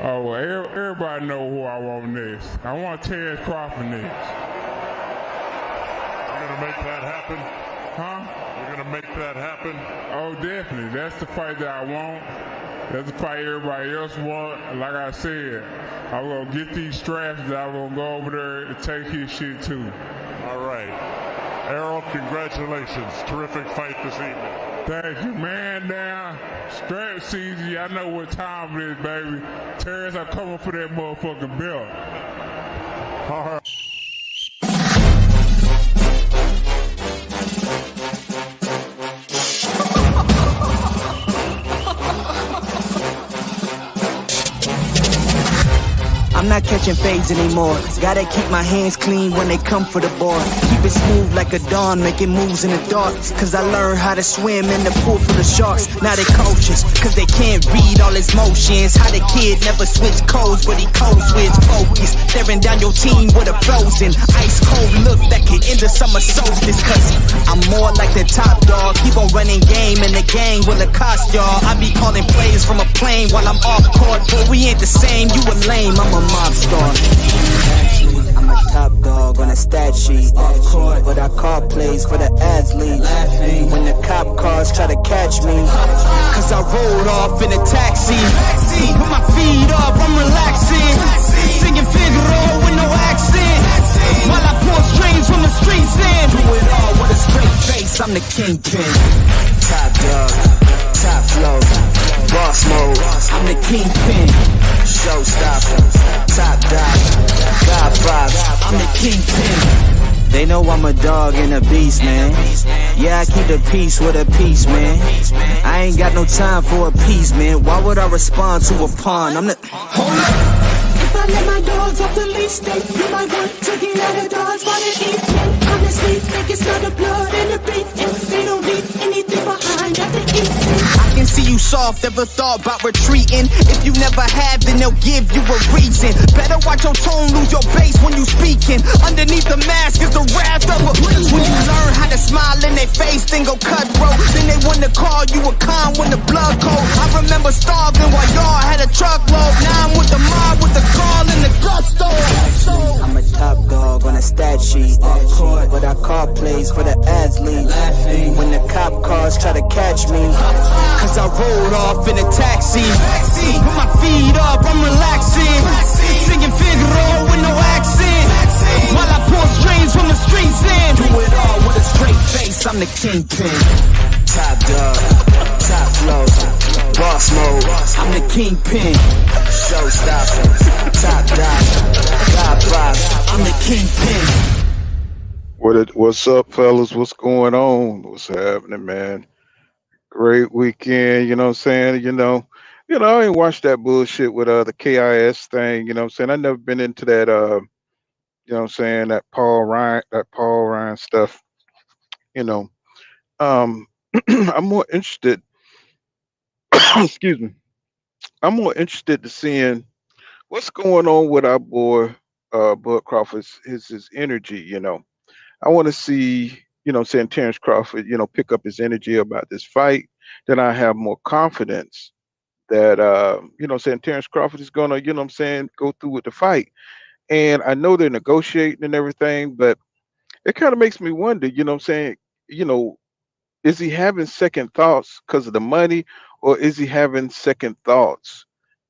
Oh, well, everybody know who I want next. I want Terence Crawford next. You're going to make that happen? Huh? You're going to make that happen? Oh, definitely. That's the fight that I want. That's the fight everybody else want. Like I said, I'm going to get these straps and I'm going to go over there and take his shit too. All right. Errol, congratulations. Terrific fight this evening. Thank you, man. Now, strap season, y'all know what time it is, baby. Terence, I'm coming for that motherfucking belt. All right. I'm not catching fades anymore. Gotta keep my hands clean when they come for the board. Keep it smooth like a dawn, making moves in the dark. Cause I learned how to swim in the pool full of sharks. Now they coaches, cause they can't read all his motions. How the kid never switch codes, but he codes with focus. Staring down your team with a frozen ice cold look that could end the summer solstice. Cause I'm more like the top dog. Keep on running game in the gang will accost y'all. I be calling plays from a plane while I'm off court. But we ain't the same, you a lame, I'm a mob star. I'm a top dog on a stat sheet. Off court, but I call plays for the athlete. Laughing when the cop cars try to catch me. Cause I rolled off in a taxi. Put my feet up, I'm relaxing. Singing Figaro with no accent. While I pour strings from the streets in. Do it all with a straight face, I'm the kingpin. Top dog, top flow, boss mode. I'm the kingpin. Showstopper, top dog, God vibes, I'm the kingpin. They know I'm a dog and a beast, man. Yeah, I keep the peace with a piece, man. I ain't got no time for a piece, man. Why would I respond to a pawn? I'm the... Hold up. If I let my dogs off the leash, then you might want to get out of Dodge by the evening. Honestly, think it's not the blood and the beat, and they don't leave anything behind at the evening. I can see you soft, ever thought about retreating? If you never have, then they'll give you a reason. Better watch your tone, lose your bass when you speaking. Underneath the mask is the wrath of a... When you learn how to smile in their face, then go cutthroat. Then they wanna call you a con when the blood cold. I remember starving while y'all had a truckload. Now I'm with the mob with the call and the gusto. I'm a top dog on a stat sheet. Off court, but I call plays for the athlete. Laughing when the cop cars try to catch me. Cause I rolled off in a taxi. Put my feet up, I'm relaxing. Singing Figaro with no accent. While I pour strings from the streets in. Do it all with a straight face, I'm the kingpin. Top dog, top flow, boss mode. I'm the kingpin. Showstopper, top dog, God vibes. I'm the kingpin. What's up, fellas? What's going on? What's happening, man? Great weekend, you know what I'm saying? I ain't watched that bullshit with the KIS thing, you know what I'm saying? I never been into that you know what I'm saying, that Paul Ryan stuff, you know. Um I'm more interested excuse me. I'm more interested to seeing what's going on with our boy Bud Crawford's his energy, you know. I want to see, saying Terence Crawford, pick up his energy about this fight. Then I have more confidence that, saying Terence Crawford is going to, go through with the fight. And I know they're negotiating and everything, but it kind of makes me wonder, you know, is he having second thoughts because of the money, or is he having second thoughts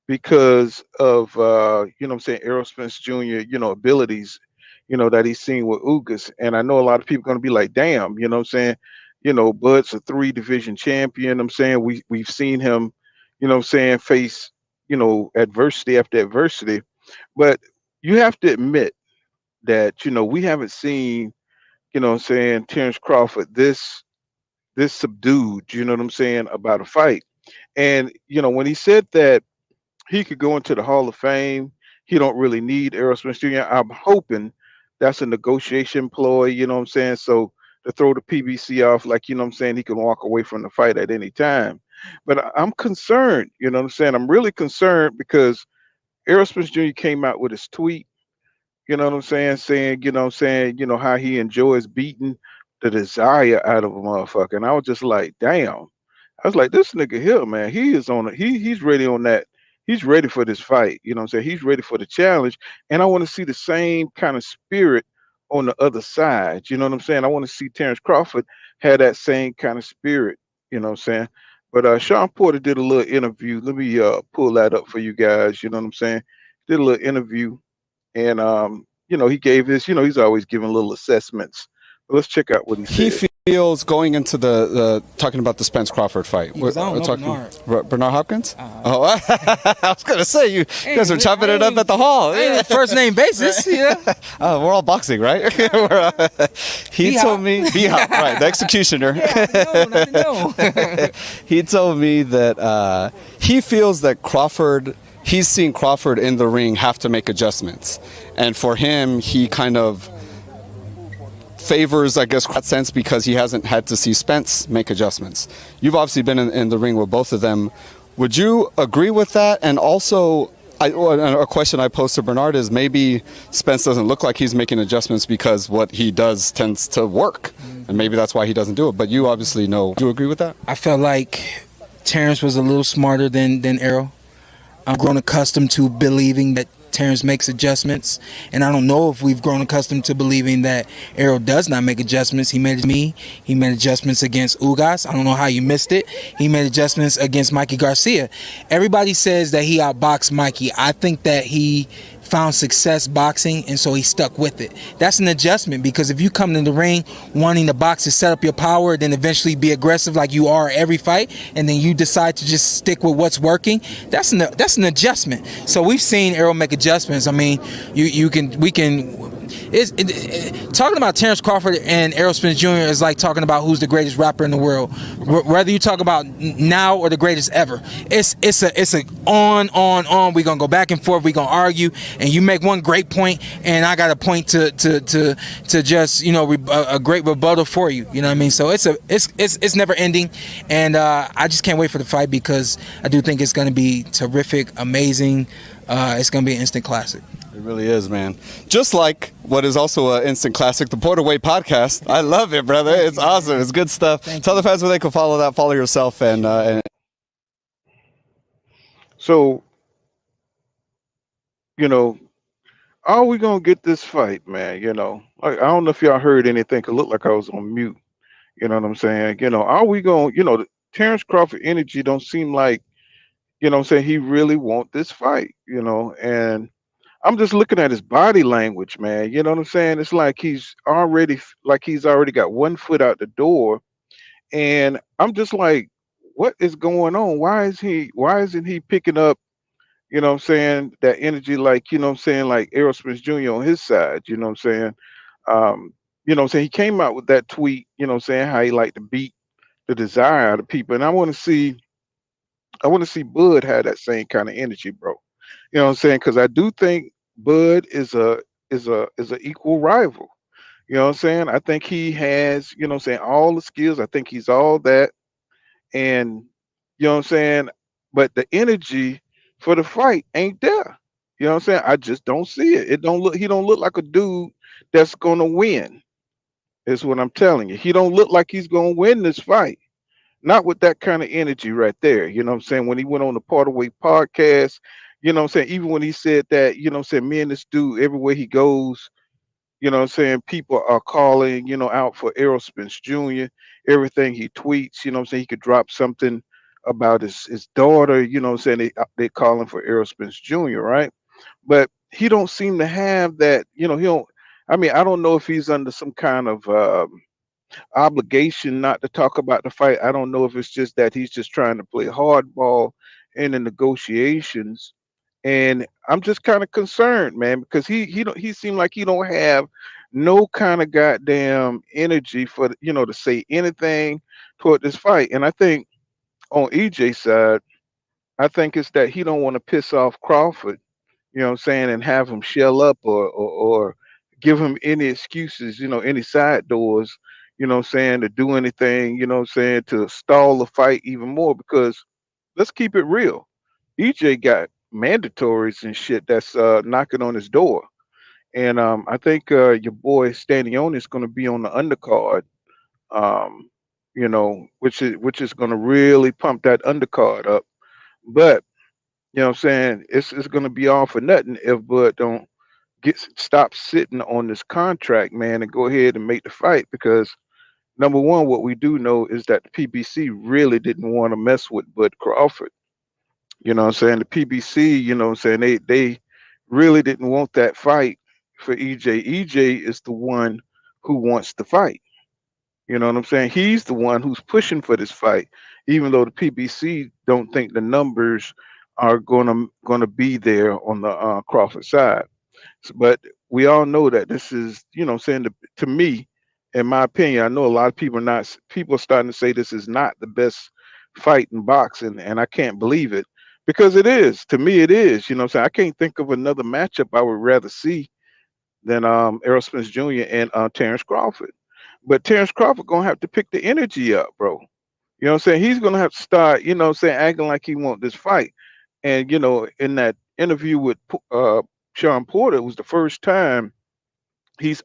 because of, Errol Spence Jr., abilities, that he's seen with Ugas. And I know a lot of people going to be like, damn, Bud's a 3 division champion. I'm saying we've seen him, face, adversity after adversity. But you have to admit that, we haven't seen, Terence Crawford this subdued, about a fight. And, when he said that he could go into the Hall of Fame, he don't really need Errol Spence Jr. I'm hoping that's a negotiation ploy, so to throw the PBC off, like, he can walk away from the fight at any time. But I'm concerned, I'm really concerned because Errol Spence Jr. came out with his tweet, saying, how he enjoys beating the desire out of a motherfucker. And I was just like, damn. I was like, this nigga here, man, he is on it. He's ready on that, he's ready for this fight. You know what I'm saying? He's ready for the challenge. And I want to see the same kind of spirit on the other side. You know what I'm saying? I want to see Terence Crawford have that same kind of spirit. You know what I'm saying? But Sean Porter did a little interview. Let me pull that up for you guys. You know what I'm saying? Did a little interview, and he gave his, he's always giving little assessments. But let's check out what he He said. feels going into the talking about the Spence Crawford fight. Because I don't know talking Bernard. Bernard Hopkins. Oh, I was gonna say you guys are chopping it up at the hall. Ain't first name basis, yeah. We're all boxing, right? He told me, B-Hop, right, the executioner. No. He told me that he feels that he's seen Crawford in the ring have to make adjustments, and for him, he kind of favors, I guess, that sense because he hasn't had to see Spence make adjustments. You've obviously been in the ring with both of them. Would you agree with that? And also, a question I posed to Bernard is maybe Spence doesn't look like he's making adjustments because what he does tends to work, and maybe that's why he doesn't do it. But you obviously know. Do you agree with that? I felt like Terence was a little smarter than Errol. I'm grown accustomed to believing that Terence makes adjustments, and I don't know if we've grown accustomed to believing that Errol does not make adjustments. He made adjustments against Ugas. I don't know how you missed it. He made adjustments against Mikey Garcia. Everybody says that he outboxed Mikey. I think that he found success boxing, and so he stuck with it. That's an adjustment, because if you come in the ring wanting to box to set up your power, then eventually be aggressive like you are every fight, and then you decide to just stick with what's working, that's an adjustment. So we've seen Errol make adjustments. I mean, talking about Terence Crawford and Errol Spence Jr. is like talking about who's the greatest rapper in the world. Whether you talk about now or the greatest ever, it's a on. We're gonna go back and forth. We're gonna argue, and you make one great point, and I got a point to just a great rebuttal for you. You know what I mean? So it's never ending, and I just can't wait for the fight because I do think it's gonna be terrific, amazing. It's gonna be an instant classic. It really is, man. Just like what is also an instant classic, the Welterweight podcast. I love it, brother. It's awesome. It's good stuff. Tell the fans where they can follow that. Follow yourself and. So, are we gonna get this fight, man? I don't know if y'all heard anything. It looked like I was on mute. You know what I'm saying? Are we going? The Terence Crawford energy don't seem like, what I'm saying, he really want this fight. And I'm just looking at his body language, man. You know what I'm saying? It's like he's already got one foot out the door, and I'm just like, what is going on? Why isn't he picking up, what I'm saying, that energy, like, what I'm saying, like Errol Spence Jr. on his side, what I'm saying? What I'm saying, he came out with that tweet, what I'm saying, how he like to beat the desire out of people. And I want to see Bud have that same kind of energy, bro. You know what I'm saying? Because I do think Bud is a equal rival. You know what I'm saying? I think he has, what I'm saying, all the skills. I think he's all that. And you know what I'm saying? But the energy for the fight ain't there. You know what I'm saying? I just don't see it. He don't look like a dude that's gonna win. Is what I'm telling you. He don't look like he's gonna win this fight. Not with that kind of energy right there. You know what I'm saying? When he went on the Welterweight podcast, you know what I'm saying? Even when he said that, you know what I'm saying, me and this dude, everywhere he goes, you know what I'm saying, people are calling, out for Errol Spence Jr. Everything he tweets, you know what I'm saying, he could drop something about his daughter, you know what I'm saying, they calling for Errol Spence Jr., right? But he don't seem to have that, he don't, I mean, I don't know if he's under some kind of obligation not to talk about the fight. I don't know if it's just that he's just trying to play hardball in the negotiations. And I'm just kind of concerned, man, because he seemed like he don't have no kind of goddamn energy for to say anything toward this fight. And I think on EJ's side, I think it's that he don't want to piss off Crawford, you know what I'm saying, and have him shell up or give him any excuses, any side doors, you know what I'm saying, to do anything, you know what I'm saying, to stall the fight even more. Because let's keep it real. EJ got mandatories and shit that's knocking on his door. And I think your boy Stanione is going to be on the undercard, um, which is going to really pump that undercard up. But You know what I'm saying? It's gonna be all for nothing if Bud don't stop sitting on this contract, man, and go ahead and make the fight. Because number one, what we do know is that the PBC really didn't want to mess with Bud Crawford. You know what I'm saying? The PBC, you know what I'm saying, they really didn't want that fight for EJ. EJ is the one who wants the fight. You know what I'm saying? He's the one who's pushing for this fight, even though the PBC don't think the numbers are gonna be there on the Crawford side. But we all know that this is, you know, what I'm saying to me, in my opinion, I know a lot of people are not people are starting to say this is not the best fight in boxing, and I can't believe it because it is. To me, it is. You know, what I'm saying I can't think of another matchup I would rather see than Errol Spence Jr. and Terence Crawford. But Terence Crawford gonna have to pick the energy up, bro. You know what I'm saying? He's gonna have to start, you know what I'm saying, acting like he want this fight. And you know, in that interview with Sean Porter, it was the first time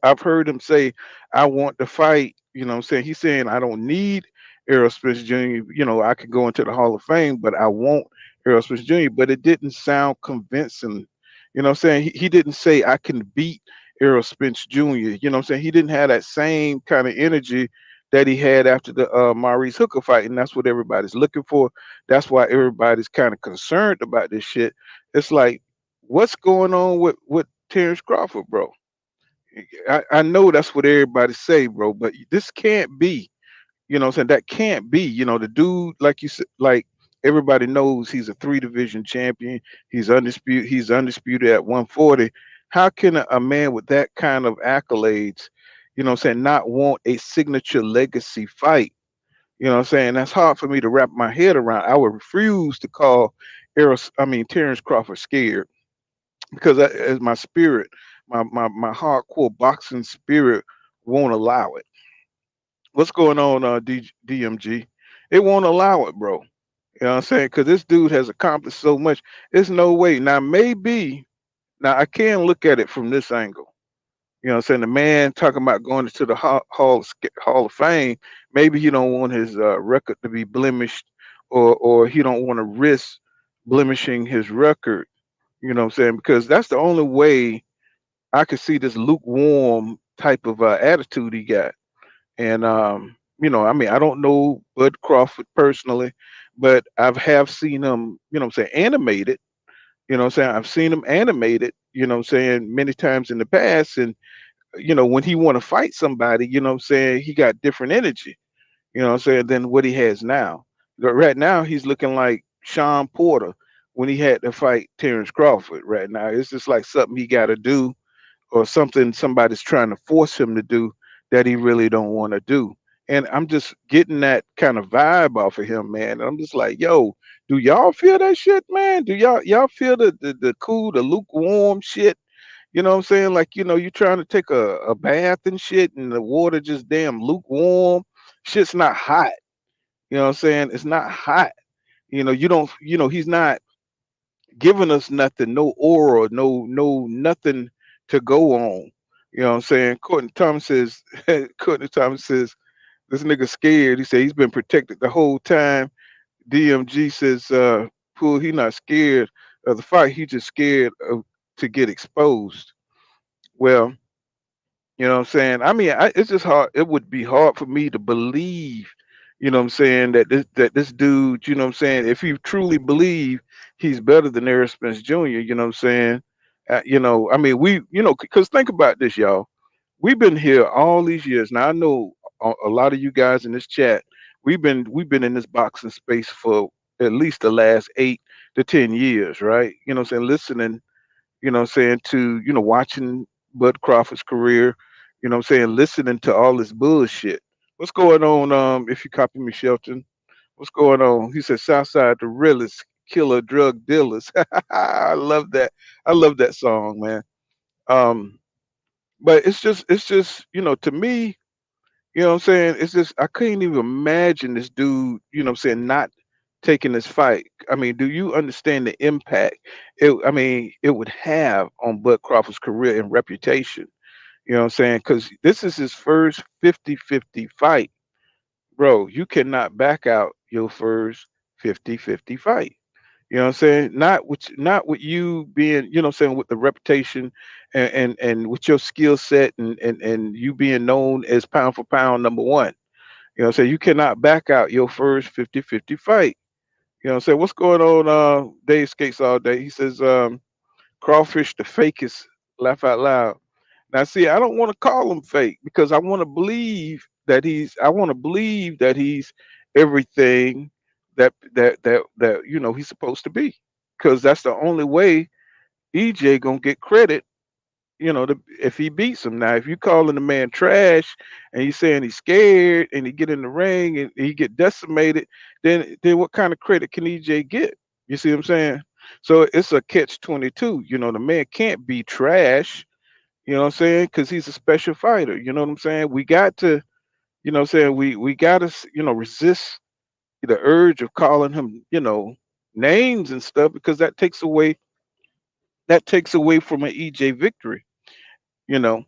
I've heard him say, I want to fight. You know what I'm saying? He's saying I don't need Errol Spence Jr. You know, I could go into the Hall of Fame, but I want Errol Spence Jr. But it didn't sound convincing. You know what I'm saying? He didn't say I can beat Errol Spence Jr. You know what I'm saying? He didn't have that same kind of energy that he had after the Maurice Hooker fight, and that's what everybody's looking for. That's why everybody's kind of concerned about this shit. It's like, what's going on with Terrence Crawford, bro? I know that's what everybody say, bro, but this can't be. You know what I'm saying? That can't be. You know, the dude, like you said, like everybody knows he's a three division champion. He's undisputed at 140. How can a man with that kind of accolades, you know what I'm saying, not want a signature legacy fight? You know what I'm saying? That's hard for me to wrap my head around. I would refuse to call Terrence Crawford scared because that is my spirit, my hardcore boxing spirit won't allow it. What's going on, DMG? It won't allow it, bro. You know what I'm saying? Because this dude has accomplished so much. There's no way. Now I can look at it from this angle. You know what I'm saying? The man talking about going into the Hall of Fame. Maybe he don't want his record to be blemished, or he don't want to risk blemishing his record. You know what I'm saying? Because that's the only way I could see this lukewarm type of attitude he got. And you know, I mean, I don't know Bud Crawford personally, but have seen him, you know what I'm saying, animated. You know what I'm saying? I've seen him animated, you know what I'm saying, many times in the past. And, you know, when he want to fight somebody, you know what I'm saying, he got different energy, you know what I'm saying, than what he has now. But right now he's looking like Sean Porter when he had to fight Terence Crawford right now. It's just like something he gotta do, or something somebody's trying to force him to do that he really don't want to do. And I'm just getting that kind of vibe off of him, man. And I'm just like, yo, do y'all feel that shit, man? Do y'all feel the cool, the lukewarm shit? You know what I'm saying? Like, you know, you trying to take a bath and shit and the water just damn lukewarm. Shit's not hot. You know what I'm saying? It's not hot. You know, you don't, you know, he's not giving us nothing, no aura, no nothing to go on. You know what I'm saying? Courtney Thomas says, Courtney Thomas says, this nigga scared. He said he's been protected the whole time. DMG says, Pool, he not scared of the fight. He just scared of to get exposed. Well, you know what I'm saying? I mean, it's just hard. It would be hard for me to believe, you know what I'm saying, that this dude, you know what I'm saying, if you truly believe he's better than Errol Spence Jr., you know what I'm saying? You know, I mean, because think about this, y'all. We've been here all these years. Now I know a lot of you guys in this chat. We've been in this boxing space for at least the last 8 to 10 years, right? You know what I'm saying? Listening, you know what I'm saying, to, you know, watching Bud Crawford's career, you know what I'm saying, listening to all this bullshit. What's going on, if you copy me, Shelton? What's going on? He said Southside the realest killer drug dealers. I love that. I love that song, man. Um, but it's just, you know, to me, you know what I'm saying, it's just I couldn't even imagine this dude, you know what I'm saying, not taking this fight. I mean, do you understand the impact it would have on Bud Crawford's career and reputation? You know what I'm saying? Because this is his first 50-50 fight. Bro, you cannot back out your first 50-50 fight. You know what I'm saying? Not with you being, you know what I'm saying, with the reputation and with your skill set and you being known as pound for pound number one. You know what I'm saying? You cannot back out your first 50-50 fight. You know what I'm saying? What's going on, Dave Skates all day? He says, crawfish the fakest, laugh out loud. Now see, I don't want to call him fake because I want to believe that he's everything that he's supposed to be. Because that's the only way EJ gonna get credit, if he beats him. Now, if you calling the man trash and you saying he's scared and he get in the ring and he get decimated, then what kind of credit can EJ get? You see what I'm saying? So it's a catch 22. The man can't be trash. You know what I'm saying? Because he's a special fighter. You know what I'm saying? We got to, what I'm saying, we got to, resist the urge of calling him, names and stuff because that takes away from an EJ victory. You know,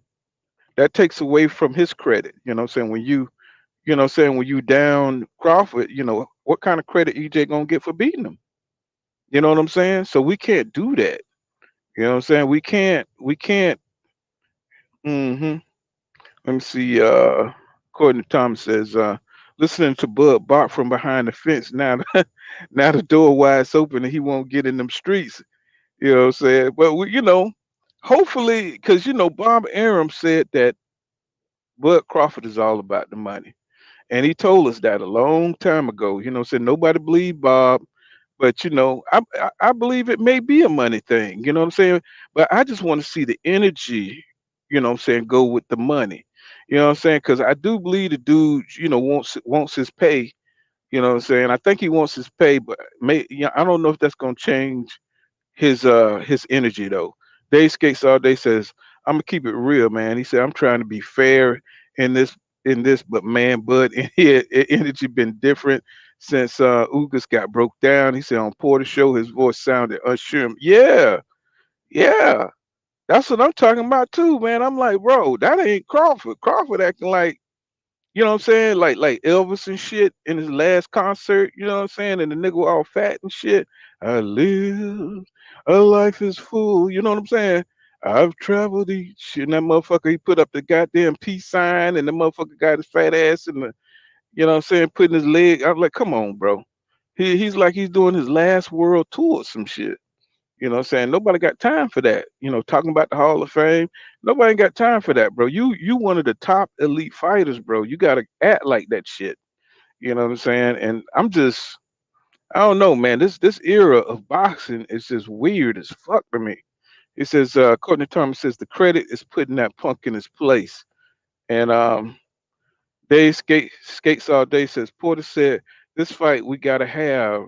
that takes away from his credit. You know what I'm saying? When you down Crawford, what kind of credit EJ gonna get for beating him? You know what I'm saying? So we can't do that. You know what I'm saying? We can't. hmm Let me see. Courtney Thomas says, listening to Bud bark from behind the fence. Now, now the door wide open and he won't get in them streets. You know what I'm saying? But hopefully, because Bob Arum said that Bud Crawford is all about the money. And he told us that a long time ago. Said nobody believed Bob, but I believe it may be a money thing. You know what I'm saying? But I just want to see the energy. What I'm saying, go with the money. You know what I'm saying? Because I do believe the dude, wants his pay. You know what I'm saying? I think he wants his pay, but I don't know if that's gonna change his energy though. Dave Skates all day says, I'm gonna keep it real, man. He said, I'm trying to be fair in this, but man, Bud energy been different since Ugas got broke down. He said on Porter's show his voice sounded unsure. Yeah, yeah. That's what I'm talking about too, man. I'm like, bro, that ain't Crawford. Crawford acting like, what I'm saying? Like Elvis and shit in his last concert, you know what I'm saying? And the nigga all fat and shit. I live a life is full, you know what I'm saying? I've traveled each shit. And that motherfucker, he put up the goddamn peace sign and the motherfucker got his fat ass in the, you know what I'm saying, putting his leg. I'm like, come on, bro. He's like he's doing his last world tour or some shit. You know what I'm saying? Nobody got time for that. Talking about the Hall of Fame. Nobody ain't got time for that, bro. You one of the top elite fighters, bro. You gotta act like that shit. You know what I'm saying? And I don't know, man. This era of boxing is just weird as fuck to me. It says Courtney Thomas says the credit is putting that punk in his place. And Dave skates all day says Porter said this fight we gotta have,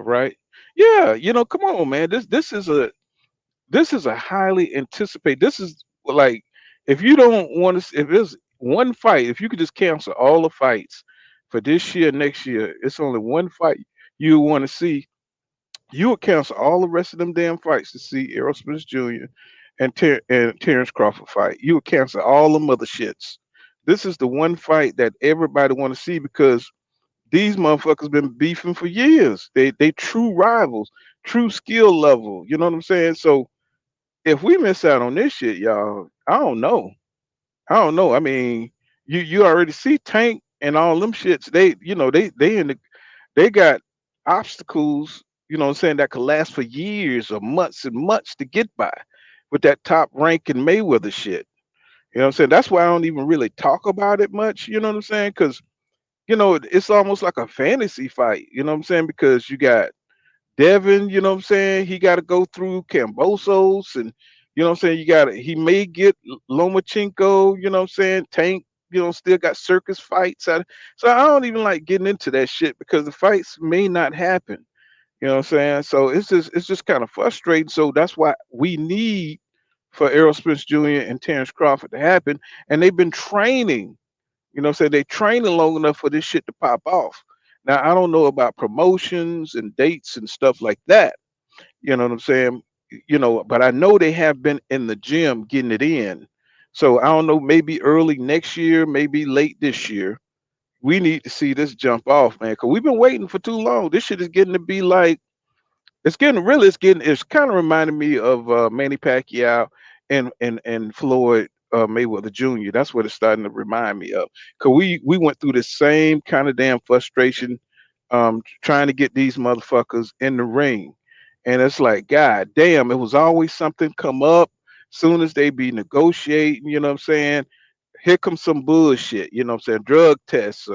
right? Yeah, come on, man. This is a highly anticipated. This is like if you don't want to, if it's one fight, if you could just cancel all the fights for this year, next year, it's only one fight you want to see. You would cancel all the rest of them damn fights to see Errol Spence Jr. and Terence Crawford fight. You would cancel all them other shits. This is the one fight that everybody want to see because these motherfuckers been beefing for years. They true rivals, true skill level. You know what I'm saying? So if we miss out on this shit, y'all, I don't know. I don't know. I mean, you already see Tank and all them shits. They got obstacles. You know what I'm saying, that could last for years or months and months to get by with that top rank in Mayweather shit. You know what I'm saying? That's why I don't even really talk about it much. You know what I'm saying? Because it's almost like a fantasy fight. You know what I'm saying? Because you got Devin, you know what I'm saying? He got to go through Cambosos and what I'm saying? He may get Lomachenko, you know what I'm saying? Tank, still got circus fights. So I don't even like getting into that shit because the fights may not happen. You know what I'm saying? So it's just kind of frustrating. So that's why we need for Errol Spence Jr. and Terence Crawford to happen. And they've been training, what I'm saying? They training long enough for this shit to pop off. Now I don't know about promotions and dates and stuff like that. You know what I'm saying? But I know they have been in the gym getting it in. So I don't know, maybe early next year, maybe late this year. We need to see this jump off, man, because we've been waiting for too long. This shit is getting to be like, it's kind of reminding me of Manny Pacquiao and Floyd Mayweather Jr. That's what it's starting to remind me of. Cause we went through the same kind of damn frustration, trying to get these motherfuckers in the ring, and it's like, God damn, it was always something come up. Soon as they be negotiating, you know what I'm saying? Here comes some bullshit, you know what I'm saying? Drug tests,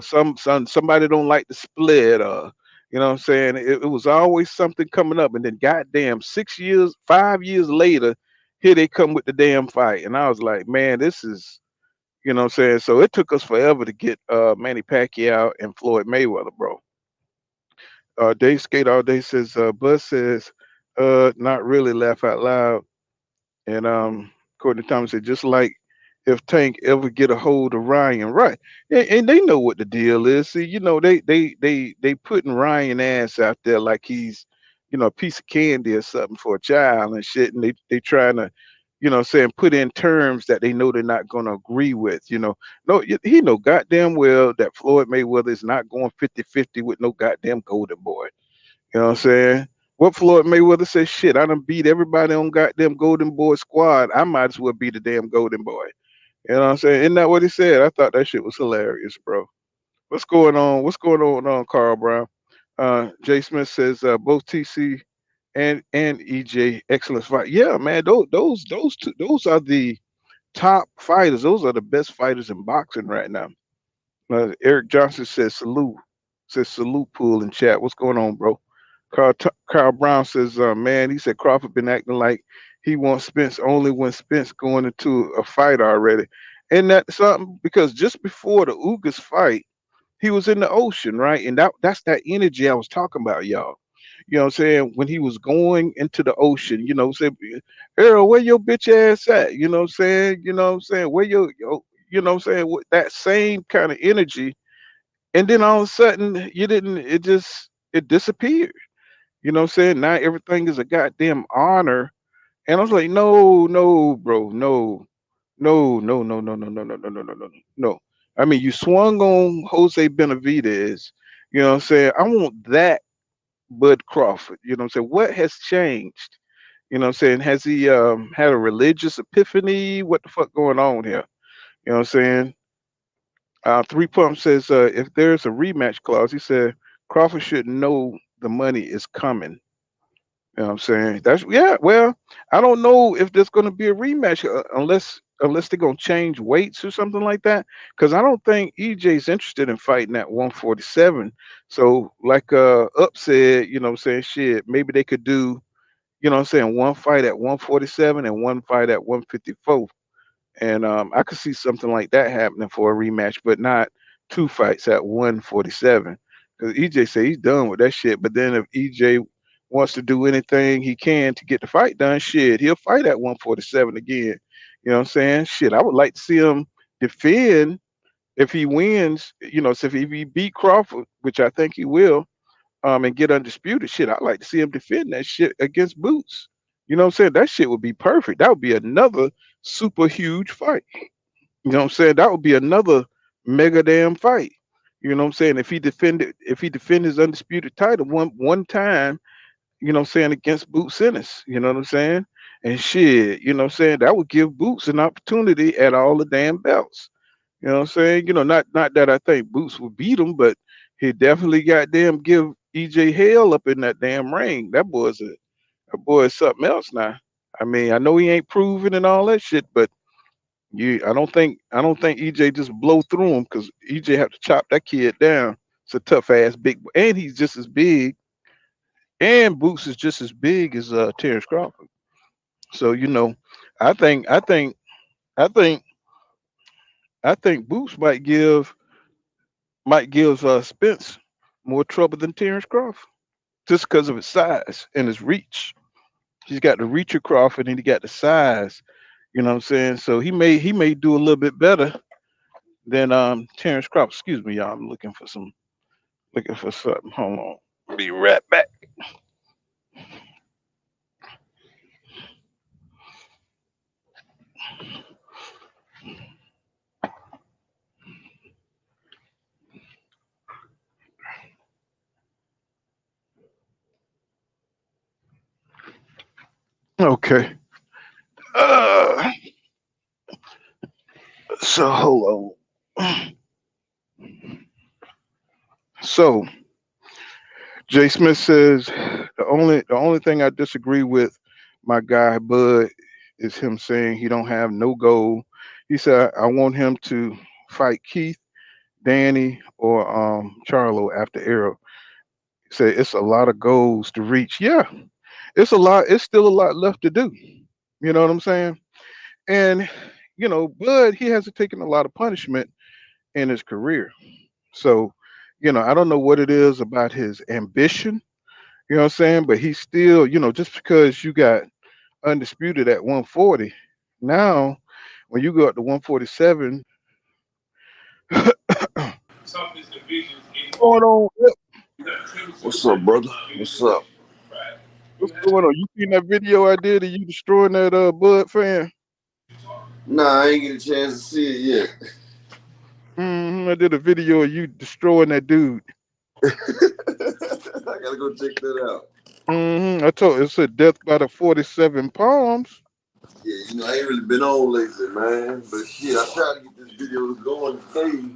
somebody don't like the split, you know what I'm saying? It was always something coming up, and then goddamn 6 years, 5 years later, here they come with the damn fight, and I was like, man, this is, you know what I'm saying? So it took us forever to get Manny Pacquiao and Floyd Mayweather, bro. Dave Skate all day says, Buzz says, not really, laugh out loud. And Courtney Thomas said, just like if Tank ever get a hold of Ryan, right? And they know what the deal is. See, you know, they putting Ryan ass out there like he's, you know, a piece of candy or something for a child and shit. And they trying to, you know, saying put in terms that they know they're not gonna agree with. You know, no, he know goddamn well that Floyd Mayweather is not going 50-50 with no goddamn Golden Boy. You know what I'm saying? What Floyd Mayweather said, shit, I done beat everybody on goddamn Golden Boy squad. I might as well be the damn Golden Boy. You know what I'm saying? Isn't that what he said? I thought that shit was hilarious, bro. What's going on? What's going on, Carl Brown? Jay Smith says both TC and EJ excellent fight. Yeah, man, those two, those are the top fighters. Those are the best fighters in boxing right now. Eric Johnson says salute. Says salute pool in chat. What's going on, bro? Carl Brown says, man, he said Crawford been acting like he wants Spence only when Spence going into a fight already. And that's something because just before the Ugas fight, he was in the ocean, right? And that's that energy I was talking about, y'all. You know what I'm saying? When he was going into the ocean, you know, say, Errol, where your bitch ass at? You know what I'm saying? You know what I'm saying? Where your you know what I'm saying? With that same kind of energy. And then all of a sudden, you didn't, it disappeared. You know what I'm saying? Now everything is a goddamn honor. And I was like, no, no, bro, no, no, no, no, no, no, no, no, no, no, no, no, no. I mean, you swung on Jose Benavidez. You know what I'm saying? I want that Bud Crawford. You know what I'm saying? What has changed? You know what I'm saying? Has he had a religious epiphany? What the fuck going on here? You know what I'm saying? Three Pump says if there's a rematch clause, he said Crawford should know the money is coming. You know what I'm saying? That's yeah. Well, I don't know if there's going to be a rematch unless they're going to change weights or something like that. Because I don't think EJ's interested in fighting at 147. So like Up said, you know what I'm saying, shit, maybe they could do, you know what I'm saying, one fight at 147 and one fight at 154. And I could see something like that happening for a rematch, but not two fights at 147. Because EJ say he's done with that shit. But then if EJ wants to do anything he can to get the fight done, shit, he'll fight at 147 again. You know what I'm saying? Shit, I would like to see him defend if he wins. You know, so if he beat Crawford, which I think he will, and get undisputed, shit, I'd like to see him defend that shit against Boots. You know what I'm saying? That shit would be perfect. That would be another super huge fight. You know what I'm saying? That would be another mega damn fight. You know what I'm saying? If he defend his undisputed title one time, you know what I'm saying, against Boots Ennis, you know what I'm saying? And shit, you know what I'm saying? That would give Boots an opportunity at all the damn belts. You know what I'm saying? You know, not that I think Boots would beat him, but he definitely goddamn give EJ hell up in that damn ring. That boy is something else now. I mean, I know he ain't proven and all that shit, but I don't think EJ just blow through him because EJ have to chop that kid down. It's a tough ass big, and he's just as big, and Boots is just as big as Terence Crawford. So you know, I think I think I think I think Boots might give Spence more trouble than Terence Crawford just because of his size and his reach. He's got the reach of Crawford and he got the size. You know what I'm saying? So he may do a little bit better than Terence Crawford. Excuse me, y'all. I'm looking for something. Hold on. Be right back. Okay. Uh, so hold on. So Jay Smith says the only thing I disagree with my guy Bud is him saying he don't have no goal. He said I want him to fight Keith, Danny, or Charlo after Errol. He said it's a lot of goals to reach. Yeah, it's a lot. It's still a lot left to do. You know what I'm saying? And Bud, he hasn't taken a lot of punishment in his career. So, I don't know what it is about his ambition. You know what I'm saying? But he's still, just because you got undisputed at 140, now when you go up to 147, going on? What's up, brother? What's up? What's going on? You seen that video I did of you destroying that Bud fan? Nah, I ain't get a chance to see it yet. I did a video of you destroying that dude. I gotta go check that out. I told it said death by the 47 palms. Yeah, I ain't really been on lately, man. But shit, I tried to get this video going today.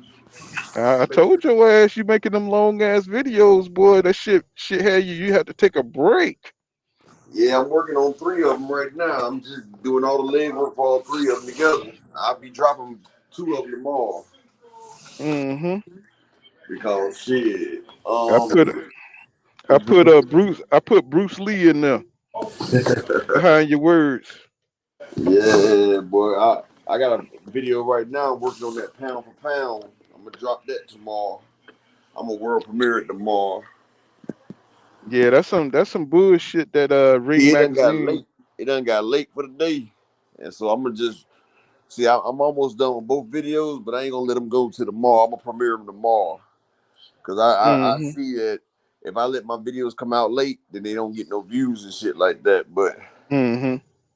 I told your ass you making them long ass videos, boy. That shit had you had to take a break. Yeah, I'm working on 3 of them right now. I'm just doing all the leg work for all 3 of them together. I'll be dropping 2 of them tomorrow. Because shit, I put Bruce Lee in there behind your words. yeah, boy. I got a video right now. I'm working on that pound for pound. I'm gonna drop that tomorrow. I'm gonna world premiere it tomorrow. Yeah, that's some bullshit that Ring It done got Magazine. late. It done got late for the day, and so I'm gonna just see. I'm almost done with both videos, but I ain't gonna let them go to tomorrow. I'm gonna premiere them tomorrow because I see that if I let my videos come out late, then they don't get no views and shit like that. But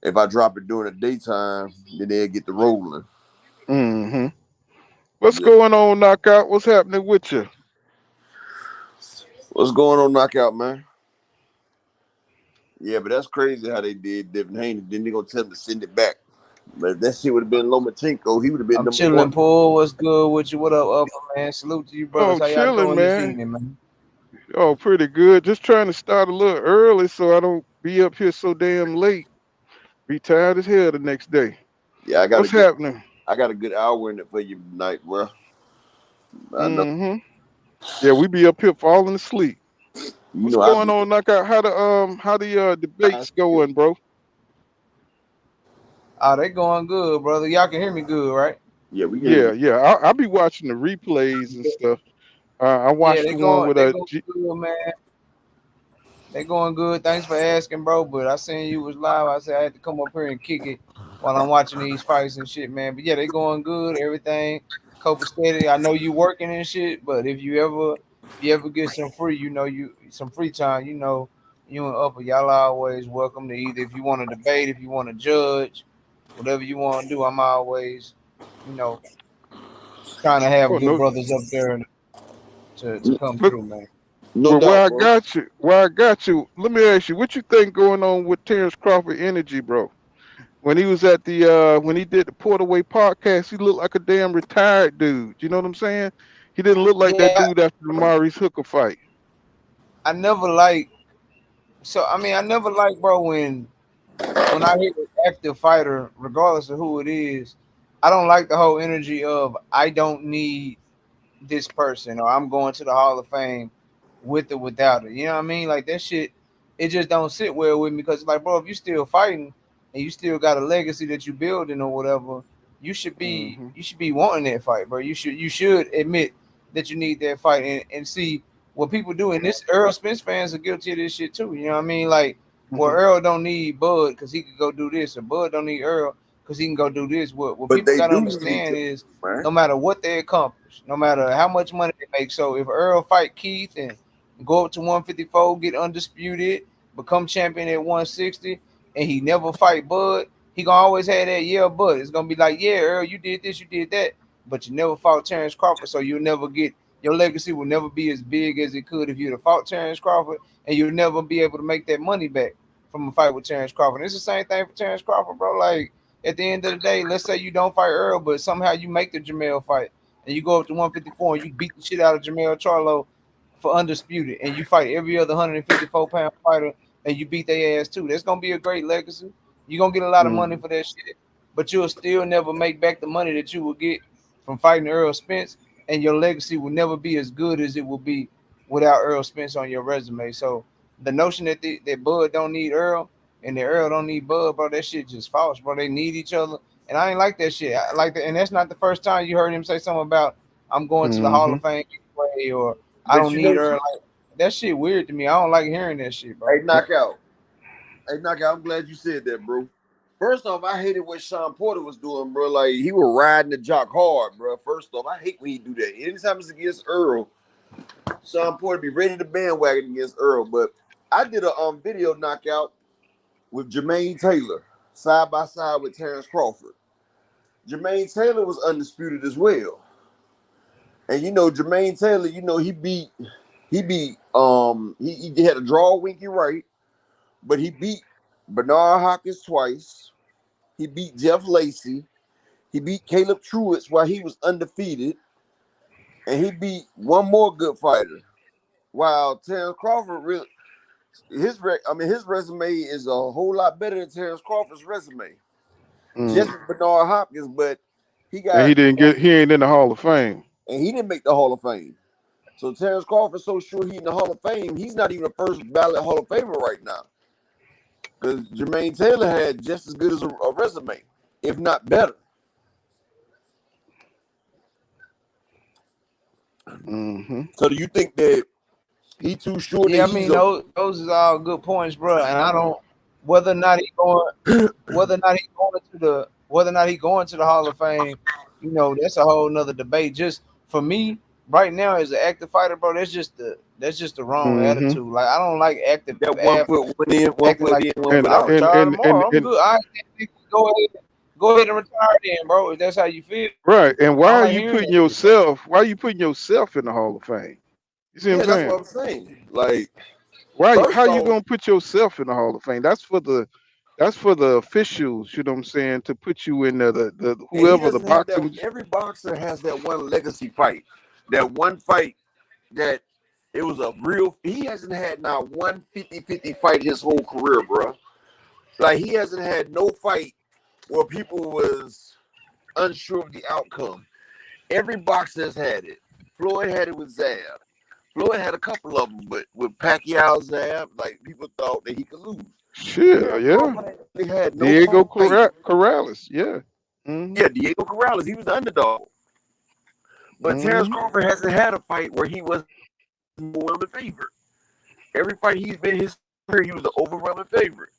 if I drop it during the daytime, then they'll get the rolling. What's Yeah. going on, Knockout? What's happening with you? What's going on, Knockout, man? Yeah, but that's crazy how they did Devin Haney. Then they gonna tell him to send it back. But if that shit would have been Lomachenko, he would have been I'm number chilling, 1. Paul. What's good with you? What up, Upper, man? Salute to you, brothers. Oh, How y'all chilling, doing this man. evening, man? Oh, pretty good. Just trying to start a little early so I don't be up here so damn late. Be tired as hell the next day. Yeah, What's happening? I got a good hour in it for you tonight, bro. I know. Yeah, we be up here falling asleep. You What's know I going be. on, Knockout? How the debates going, bro? Oh, they going good, brother. Y'all can hear me good, right? Yeah, we can hear you. Yeah. I'll be watching the replays and stuff. I Yeah, watched the one with they going good, man. They going good. Thanks for asking, bro. But I seen you was live. I said I had to come up here and kick it while I'm watching these fights and shit, man. But yeah, they going good. Everything copacetic. I know you working and shit, but if you ever get some free, some free time, you and Upper, y'all are always welcome to either if you want to debate, if you want to judge, whatever you want to do. I'm always, you know, trying to have Oh good no, brothers up there to come look. through, man. No Well, doubt, bro. where I got you. Let me ask you, what you think going on with Terence Crawford energy, bro? When he was at the when he did the Porterway podcast, he looked like a damn retired dude. You know what I'm saying? He didn't look like that Yeah, dude after the Maurice Hooker fight. I never like. So I mean, I never like, bro, when I hear an active fighter, regardless of who it is, I don't like the whole energy of I don't need this person or I'm going to the Hall of Fame with or without it. You know what I mean? Like that shit, it just don't sit well with me because like, bro, if you still fighting and you still got a legacy that you building or whatever, you should be wanting that fight, bro. You should admit that you need that fight and see what people do. And this Errol Spence fans are guilty of this shit too. You know what I mean? Like, well, Errol don't need Bud because he could go do this, or Bud don't need Errol because he can go do this. What But people they gotta do need each understand other, is man. no matter what they accomplish, no matter how much money they make. So if Errol fight Keith and go up to 154, get undisputed, become champion at 160, and he never fight Bud, he gonna always have that Bud. It's gonna be like, yeah, Errol, you did this, you did that, but you never fought Terence Crawford, so you'll never get your legacy will never be as big as it could if you'd have fought Terence Crawford, and you'll never be able to make that money back from a fight with Terence Crawford. And it's the same thing for Terence Crawford, bro. Like at the end of the day, let's say you don't fight Errol, but somehow you make the Jamel fight and you go up to 154 and you beat the shit out of Jamel Charlo for undisputed, and you fight every other 154-pound fighter and you beat their ass too. That's gonna be a great legacy. You're gonna get a lot of money for that shit, but you'll still never make back the money that you will get from fighting Errol Spence, and your legacy will never be as good as it will be without Errol Spence on your resume. So the notion that that Bud don't need Errol and that Errol don't need Bud, bro, that shit just false, bro. They need each other, and I ain't like that shit. I like that, and that's not the first time you heard him say something about I'm going to the Hall of Fame anyway, or I don't need Errol. Like, that shit weird to me. I don't like hearing that shit, bro. Hey, knockout. I'm glad you said that, bro. First off, I hated what Sean Porter was doing, bro. Like, he was riding the jock hard, bro. First off, I hate when he do that. Anytime it's against Errol, Sean Porter be ready to bandwagon against Errol. But I did a video knockout with Jermaine Taylor, side by side with Terence Crawford. Jermaine Taylor was undisputed as well. And you know, Jermaine Taylor, you know, he had a draw Winky Wright, but he beat Bernard Hopkins twice. He beat Jeff Lacey. He beat Caleb Truitt while he was undefeated. And he beat one more good fighter. While Terence Crawford his resume is a whole lot better than Terence Crawford's resume. Just Bernard Hopkins, but he ain't in the Hall of Fame. And he didn't make the Hall of Fame. So Terence Crawford's so sure he's in the Hall of Fame, he's not even a first ballot Hall of Famer right now. Because Jermaine Taylor had just as good as a resume, if not better. So do you think that he too sure? Yeah, I mean those is all good points, bro. And I don't whether or not he going to the Hall of Fame. You know, that's a whole nother debate. Just for me, right now, as an active fighter, bro, that's just the wrong attitude. Like I don't like active. That 1 foot went in, 1 foot in, 1 foot out. I'm good. I go ahead and retire then, bro. If that's how you feel. Right. And why are you putting yourself in the Hall of Fame? You see what I'm saying? That's what I'm saying. Like, how you gonna put yourself in the Hall of Fame? That's for the officials, you know what I'm saying, to put you in the whoever the boxing. Every boxer has that one legacy fight. That one fight that it was a real. He hasn't had not one 50-50 fight his whole career, bro. Like he hasn't had no fight where people was unsure of the outcome. Every boxer has had it. Floyd had it with Zab. Floyd had a couple of them, but with Pacquiao, Zab, like people thought that he could lose. Sure, yeah. They had no Diego Corrales, yeah. Yeah, Diego Corrales, he was the underdog. But Terence Crawford hasn't had a fight where he was more of a favorite. Every fight he's been in his career, he was the overwhelming favorite.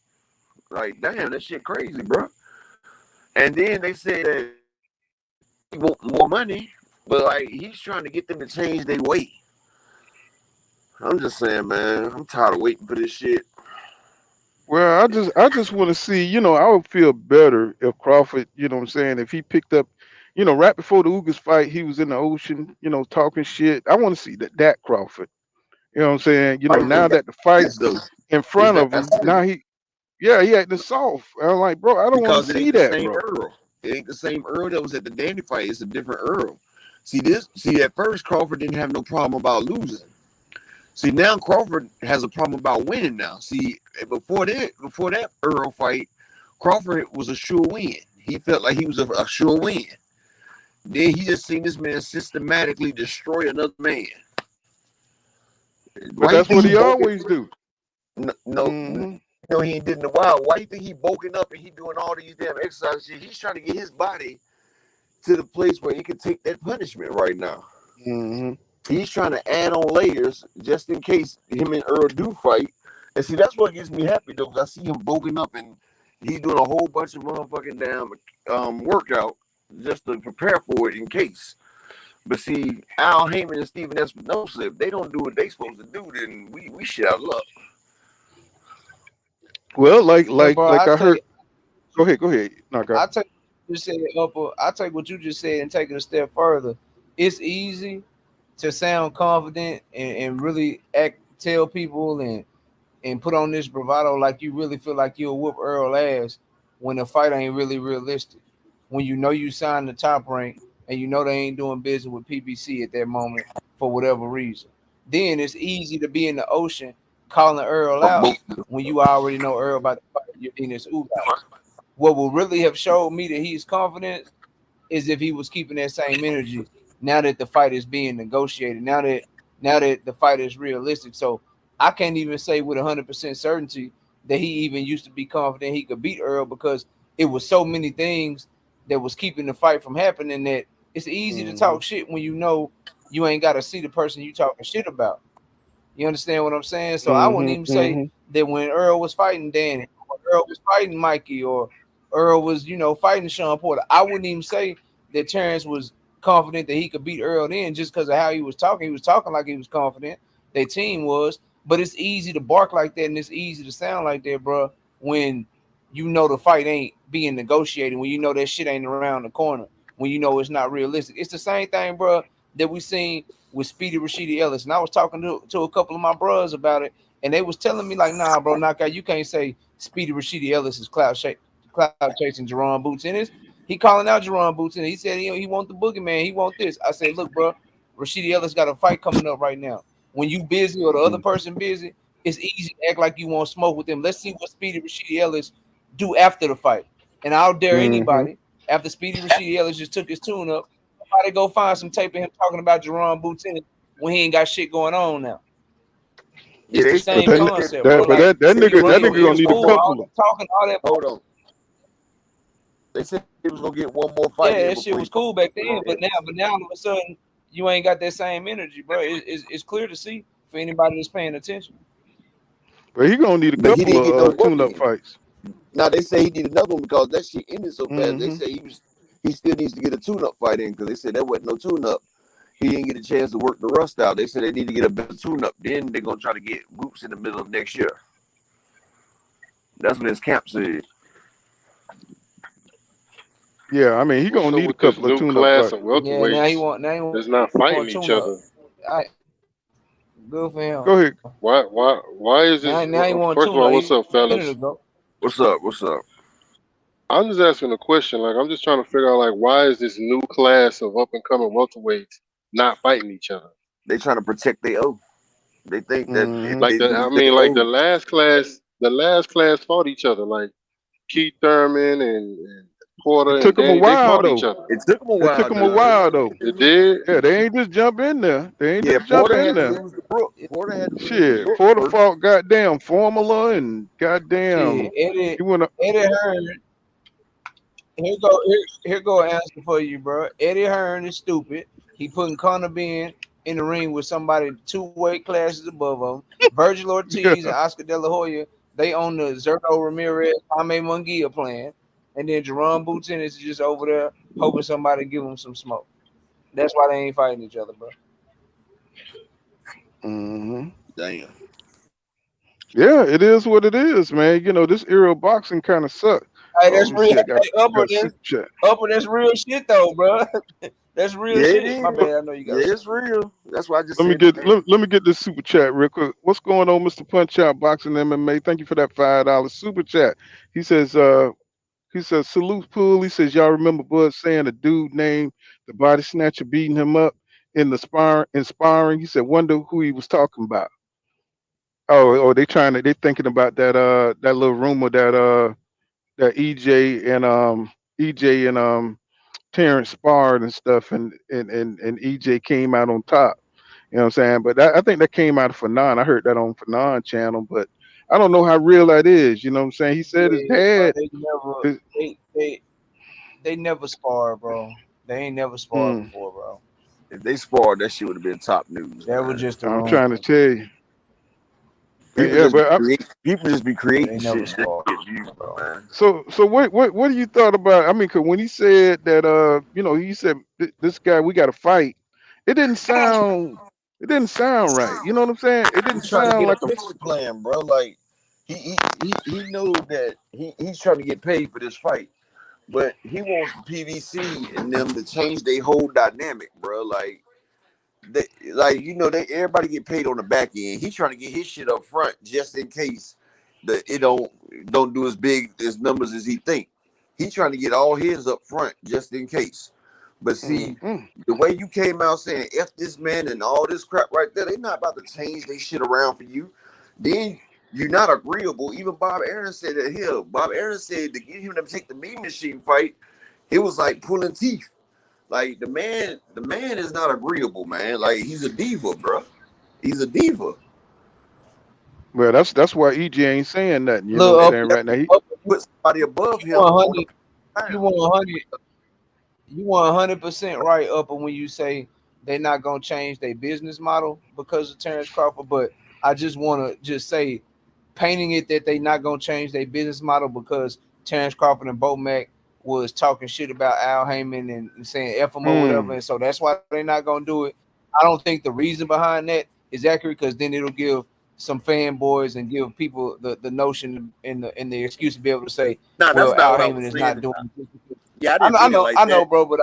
Like, damn, that shit crazy, bro. And then they said that he want more money, but like he's trying to get them to change their weight. I'm just saying, man, I'm tired of waiting for this shit. Well, I just want to see, you know, I would feel better if Crawford, you know what I'm saying, if he picked up, you know, right before the Ugas fight, he was in the ocean, you know, talking shit. I want to see that Crawford. You know what I'm saying? You know, now that the fight's in front of him, now he acting soft. I'm like, bro, I don't want to see that, bro. Earl. It ain't the same Earl that was at the Danny fight. It's a different Earl. See, at first Crawford didn't have no problem about losing. See, now Crawford has a problem about winning now. See, before that Earl fight, Crawford was a sure win. He felt like he was a sure win. Then he just seen this man systematically destroy another man. But that's what he always do. No, he ain't did in a while. Why do you think he bulking up and he doing all these damn exercise shit? He's trying to get his body to the place where he can take that punishment right now. He's trying to add on layers just in case him and Earl do fight. And see, that's what gets me happy though, because I see him bulking up and he's doing a whole bunch of motherfucking damn workout just to prepare for it in case. But see, Al Heyman and Stephen Espinosa, if they don't do what they supposed to do, then we shit out of luck. Well, like I heard. Go ahead. Knock out. I take what you just said and take it a step further. It's easy to sound confident and really tell people and put on this bravado like you really feel like you'll whoop Errol ass when the fight ain't really realistic. When you know you signed the top rank and you know they ain't doing business with PBC at that moment for whatever reason. Then it's easy to be in the ocean calling Errol out when you already know Errol about to fight your Venus Ugas. What will really have showed me that he's confident is if he was keeping that same energy now that the fight is being negotiated, now that the fight is realistic. So I can't even say with 100% certainty that he even used to be confident he could beat Errol, because it was so many things that was keeping the fight from happening that it's easy to talk shit when you know you ain't got to see the person you talking shit about. You understand what I'm saying? So I wouldn't even say that when Errol was fighting Danny, or Errol was fighting Mikey, or Errol was, fighting Sean Porter, I wouldn't even say that Terence was confident that he could beat Errol then just because of how he was talking. He was talking like he was confident. Their team was. But it's easy to bark like that and it's easy to sound like that, bro, when you know the fight ain't being negotiated, when you know that shit ain't around the corner, when you know it's not realistic. It's the same thing, bro, that we seen with Speedy Rashidi Ellis. And I was talking to a couple of my bros about it, and they was telling me, like, nah, bro, knockout, you can't say Speedy Rashidi Ellis is cloud chasing Jerron Boots Ennis. He calling out Jerron Boots Ennis. He said he want the boogeyman. He want this. I said, look, bro, Rashidi Ellis got a fight coming up right now. When you busy or the other person busy, it's easy to act like you want to smoke with them. Let's see what Speedy Rashidi Ellis do after the fight. And I'll dare anybody, after Speedy Rashidi Ellis just took his tune up, somebody go find some tape of him talking about Jerron Boots Ennis when he ain't got shit going on now. It's the same concept, bro. That nigga gonna need a couple. Talking all that. Hold on. They said he was gonna get one more fight. Yeah, that shit was cool back then, but now all of a sudden you ain't got that same energy, bro. It's clear to see for anybody that's paying attention. But he gonna need a couple of tune-up fights. Now they say he need another one because that shit ended so fast. They say he still needs to get a tune-up fight in because they said there wasn't no tune-up. He didn't get a chance to work the rust out. They said they need to get a better tune-up. Then they're gonna try to get Boots in the middle of next year. That's what his camp said. Yeah, I mean he gonna need a couple of tune-up class fights. of welterweights. Yeah, now he want. It's not fighting each other. Good for him. Go ahead. Why is this? Now he want first of all, what's up, fellas? What's up? I'm just asking a question. Like, I'm just trying to figure out, like, why is this new class of up and coming welterweights not fighting each other? They trying to protect their own. They think that the last class fought each other. Like Keith Thurman and Porter. It took them a while though. It took them a while though. It did. Yeah, they ain't just jump in there. They ain't just jump in there. Porter had to shit. Porter fought goddamn Formula and goddamn. Eddie Hearn. Here go an answer for you, bro. Eddie Hearn is stupid. He putting Conor Ben in the ring with somebody 2 weight classes above him. Virgil Ortiz and Oscar De La Hoya, they own the Zerto Ramirez, Jaime Munguia plan. And then Jerron Boots Ennis is just over there hoping somebody give him some smoke. That's why they ain't fighting each other, bro. Damn. Yeah, it is what it is, man. You know, this era of boxing kind of sucked. Hey, that's real. That's real shit, though, bro. That's real shit. My bad. I know you got. Yeah, it's real. That's why I just. Let me get this super chat real quick. What's going on, Mr. Punch Out Boxing MMA? Thank you for that $5 super chat. He says, salute pool. He says, y'all remember Bud saying a dude named the body snatcher beating him up in the sparring. He said, wonder who he was talking about. Oh, they thinking about that little rumor that EJ and Terence sparred and stuff, and EJ came out on top. You know what I'm saying? But I think that came out of Fanon. I heard that on Fanon channel, but I don't know how real that is. You know what I'm saying? He said his dad. They never sparred, bro. They ain't never sparred before, bro. If they sparred, that shit would have been top news. That was just. I'm trying to tell you. People just be creating shit. So what do you thought about? I mean, cause when he said that, he said this guy we got to fight. It didn't sound right. You know what I'm saying? It didn't sound like a plan, bro. Like he knows that he's trying to get paid for this fight, but he wants PVC and them to change their whole dynamic, bro. Like they like they everybody get paid on the back end. He's trying to get his shit up front just in case it don't do as big as numbers as he think. He's trying to get all his up front just in case. But see, the way you came out saying F this man and all this crap right there, they not about to change their shit around for you. Then you're not agreeable. Even Bob Aaron said that here. Bob Aaron said to get him to take the Mean Machine fight, it was like pulling teeth. Like the man is not agreeable, man. Like he's a diva, bro. He's a diva. Well, that's why EJ ain't saying nothing. You know Look what I'm up, saying right now. He, Put somebody above him. 100. You 100. You 100% right, Upper, when you say they're not gonna change their business model because of Terence Crawford. But I just want to just say, painting it that they're not gonna change their business model because Terence Crawford and Bo Mac was talking shit about Al Heyman and saying F him or whatever, and so that's why they're not gonna do it. I don't think the reason behind that is accurate because then it'll give some fanboys and give people the notion and the excuse to be able to say, well, Al Heyman is not doing it. Yeah, I know, bro, but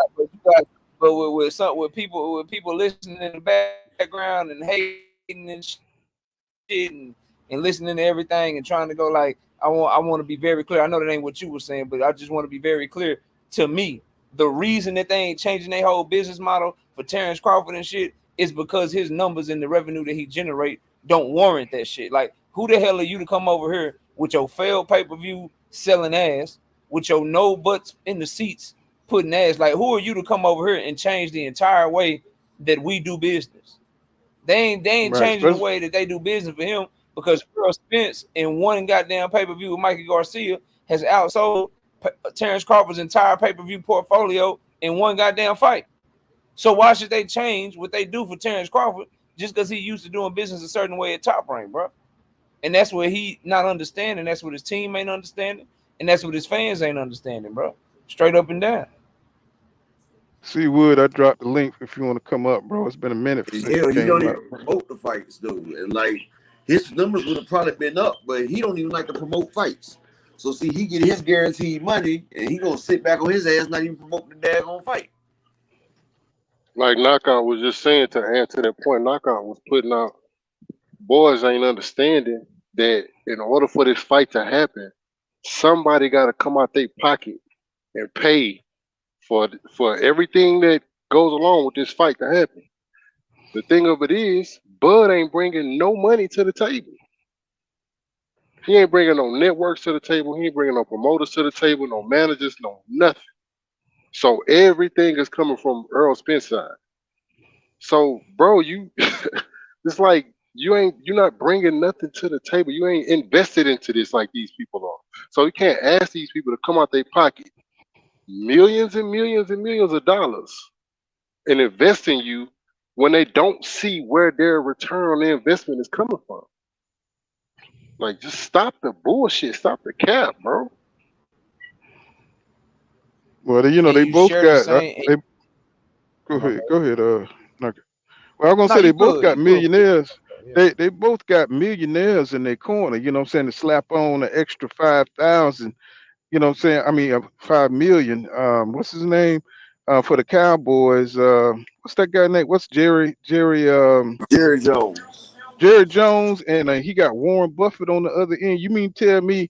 with people listening in the background and hating and shit and listening to everything and trying to go like, I want to be very clear. I know that ain't what you were saying, but I just want to be very clear. To me, the reason that they ain't changing their whole business model for Terence Crawford and shit is because his numbers and the revenue that he generate don't warrant that shit. Like, who the hell are you to come over here with your failed pay-per-view selling ass, with your no butts in the seats putting ass? Like, who are you to come over here and change the entire way that we do business? They ain't right, changing the way that they do business for him because Errol Spence in one goddamn pay-per-view with Mikey Garcia has outsold Terence Crawford's entire pay-per-view portfolio in one goddamn fight. So why should they change what they do for Terence Crawford just because he used to doing business a certain way at Top Rank, bro? And that's what he not understanding. That's what his team ain't understanding. And that's what his fans ain't understanding, bro. Straight up and down. see, Wood, I dropped the link if you want to come up, bro. It's been a minute since Hell, you he don't came up. even promote the fights, dude. And like his numbers would have probably been up, but he don't even like to promote fights. So see, he get his guaranteed money, and he gonna sit back on his ass, not even promote the daggone fight. Like Knockout was just saying, to answer that point, Knockout was putting out, boys ain't understanding that in order for this fight to happen, somebody got to come out their pocket and pay for everything that goes along with this fight to happen. The thing of it is, Bud ain't bringing no money to the table. He ain't bringing no networks to the table. He ain't bringing no promoters to the table, no managers, no nothing. So everything is coming from Errol Spence side. So, bro, you it's like you're not bringing nothing to the table. You ain't invested into this like these people are. So you can't ask these people to come out their pocket millions and millions and millions of dollars and invest in you when they don't see where their return on their investment is coming from. Like, just stop the bullshit. Stop the cap, bro. Well, they both got. Go ahead. Well, I'm gonna say they both got millionaires. They both got millionaires in their corner. You know what I'm saying? To slap on an extra 5,000. You know what I'm saying? I mean, 5 million. What's his name? For the Cowboys. What's that guy name? What's Jerry Jones. Jerry Jones, and he got Warren Buffett on the other end. You mean tell me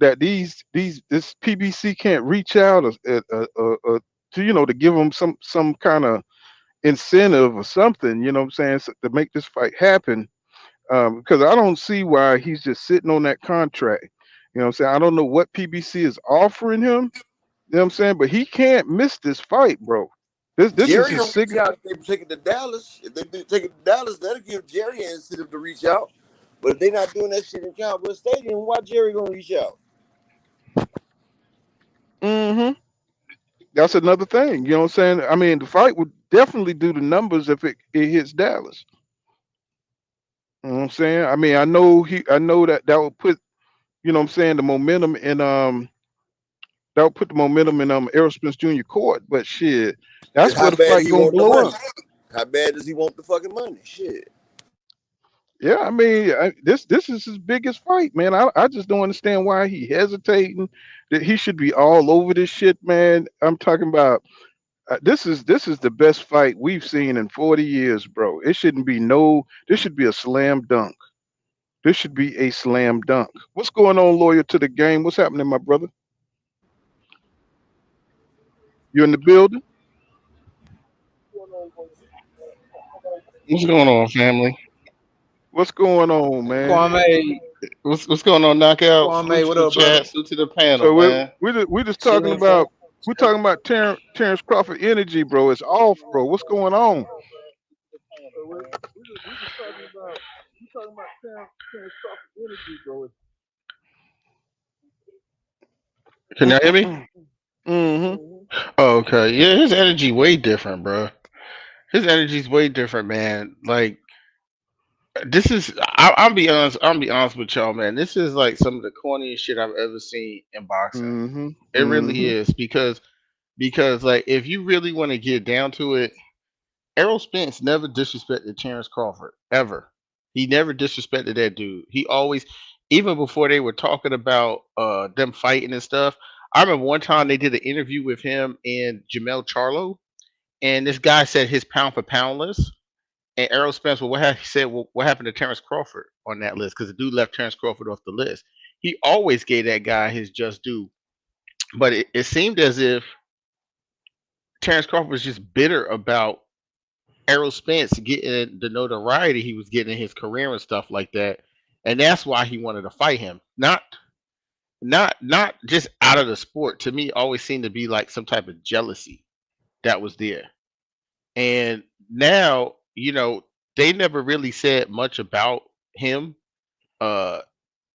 that this PBC can't reach out to to give them some kind of incentive or something, you know what I'm saying, so, to make this fight happen? Because I don't see why he's just sitting on that contract. You know what I'm saying? I don't know what PBC is offering him. You know what I'm saying? But he can't miss this fight, bro. This Jerry is his signature. If they take it to Dallas, that'll give Jerry an incentive to reach out. But if they're not doing that shit in Cowboy Stadium, why Jerry gonna reach out? That's another thing. You know what I'm saying? I mean, the fight would definitely do the numbers if it hits Dallas. You know what I'm saying? I mean, I know that would put, you know what I'm saying, the momentum in that would put the momentum in Errol Spence Jr. court, but shit, that's where the fight gonna blow up. How bad does he want the fucking money? Shit. Yeah, I mean, this is his biggest fight, man. I just don't understand why he hesitating. That he should be all over this shit, man. I'm talking about This is the best fight we've seen in 40 years, bro. It shouldn't be no. This should be a slam dunk. This should be a slam dunk. What's going on, lawyer to the game? What's happening, my brother? You in the building? What's going on, family? What's going on, man? Kwame, What's going on, knockout? Salute Kwame, to what the up, brother? chat. Salute to the panel, So man. we just talking Chilling, about fam. Terence Crawford energy, bro. It's off, bro. What's going on? Can y'all hear me? Mm-hmm. Oh, okay. Yeah, his energy way different, bro. His energy's way different, man. Like this is I'll be honest. I'll be honest with y'all, man. This is like some of the corniest shit I've ever seen in boxing. Mm-hmm. It really Mm-hmm. is because like if you really want to get down to it, Errol Spence never disrespected Terence Crawford ever. He never disrespected that dude. He always, even before they were talking about them fighting and stuff. I remember one time they did an interview with him and Jamel Charlo, and this guy said his pound for pound list. And Errol Spence, well, he said, well, what happened to Terence Crawford on that list? Because the dude left Terence Crawford off the list. He always gave that guy his just due, but it seemed as if Terence Crawford was just bitter about Errol Spence getting the notoriety he was getting in his career and stuff like that, and that's why he wanted to fight him. Not just out of the sport. To me, it always seemed to be like some type of jealousy that was there. And now, they never really said much about him, uh,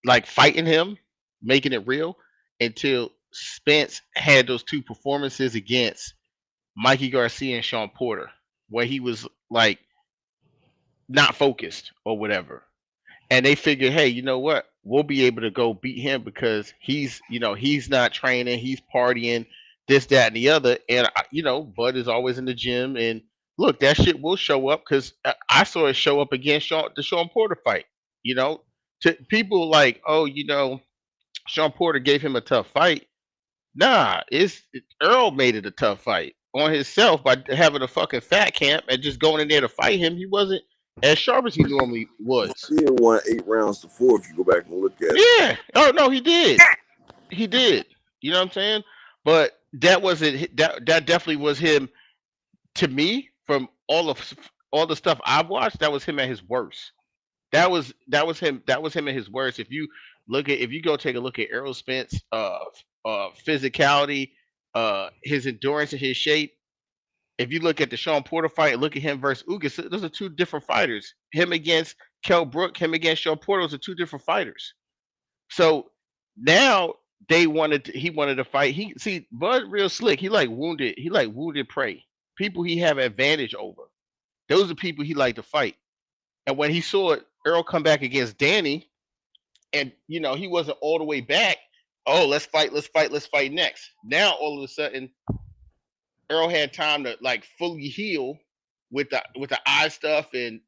like fighting him, making it real, until Spence had those two performances against Mikey Garcia and Sean Porter, where he was like not focused or whatever. And they figured, hey, you know what? We'll be able to go beat him because he's not training, he's partying, this, that, and the other. And Bud is always in the gym. And look, that shit will show up because I saw it show up against the Sean Porter fight. You know, to people like, oh, Sean Porter gave him a tough fight. Nah, Earl made it a tough fight on himself by having a fucking fat camp and just going in there to fight him. He wasn't as sharp as he normally was. He won 8 rounds to 4 if you go back and look at it. Yeah. Oh no, he did. He did. You know what I'm saying? But that wasn't that. That definitely was him. To me, from all the stuff I've watched, that was him at his worst. That was him. That was him at his worst. If you go take a look at Errol Spence, physicality, his endurance and his shape. If you look at the Sean Porter fight, look at him versus Ugas. Those are two different fighters. Him against Kell Brook, him against Sean Porter. Those are two different fighters. So now he wanted to fight. Bud real slick. He like wounded prey. People he have advantage over. Those are people he like to fight. And when he saw Earl come back against Danny, and he wasn't all the way back. Oh, let's fight next. Now all of a sudden, Earl had time to like fully heal with the eye stuff and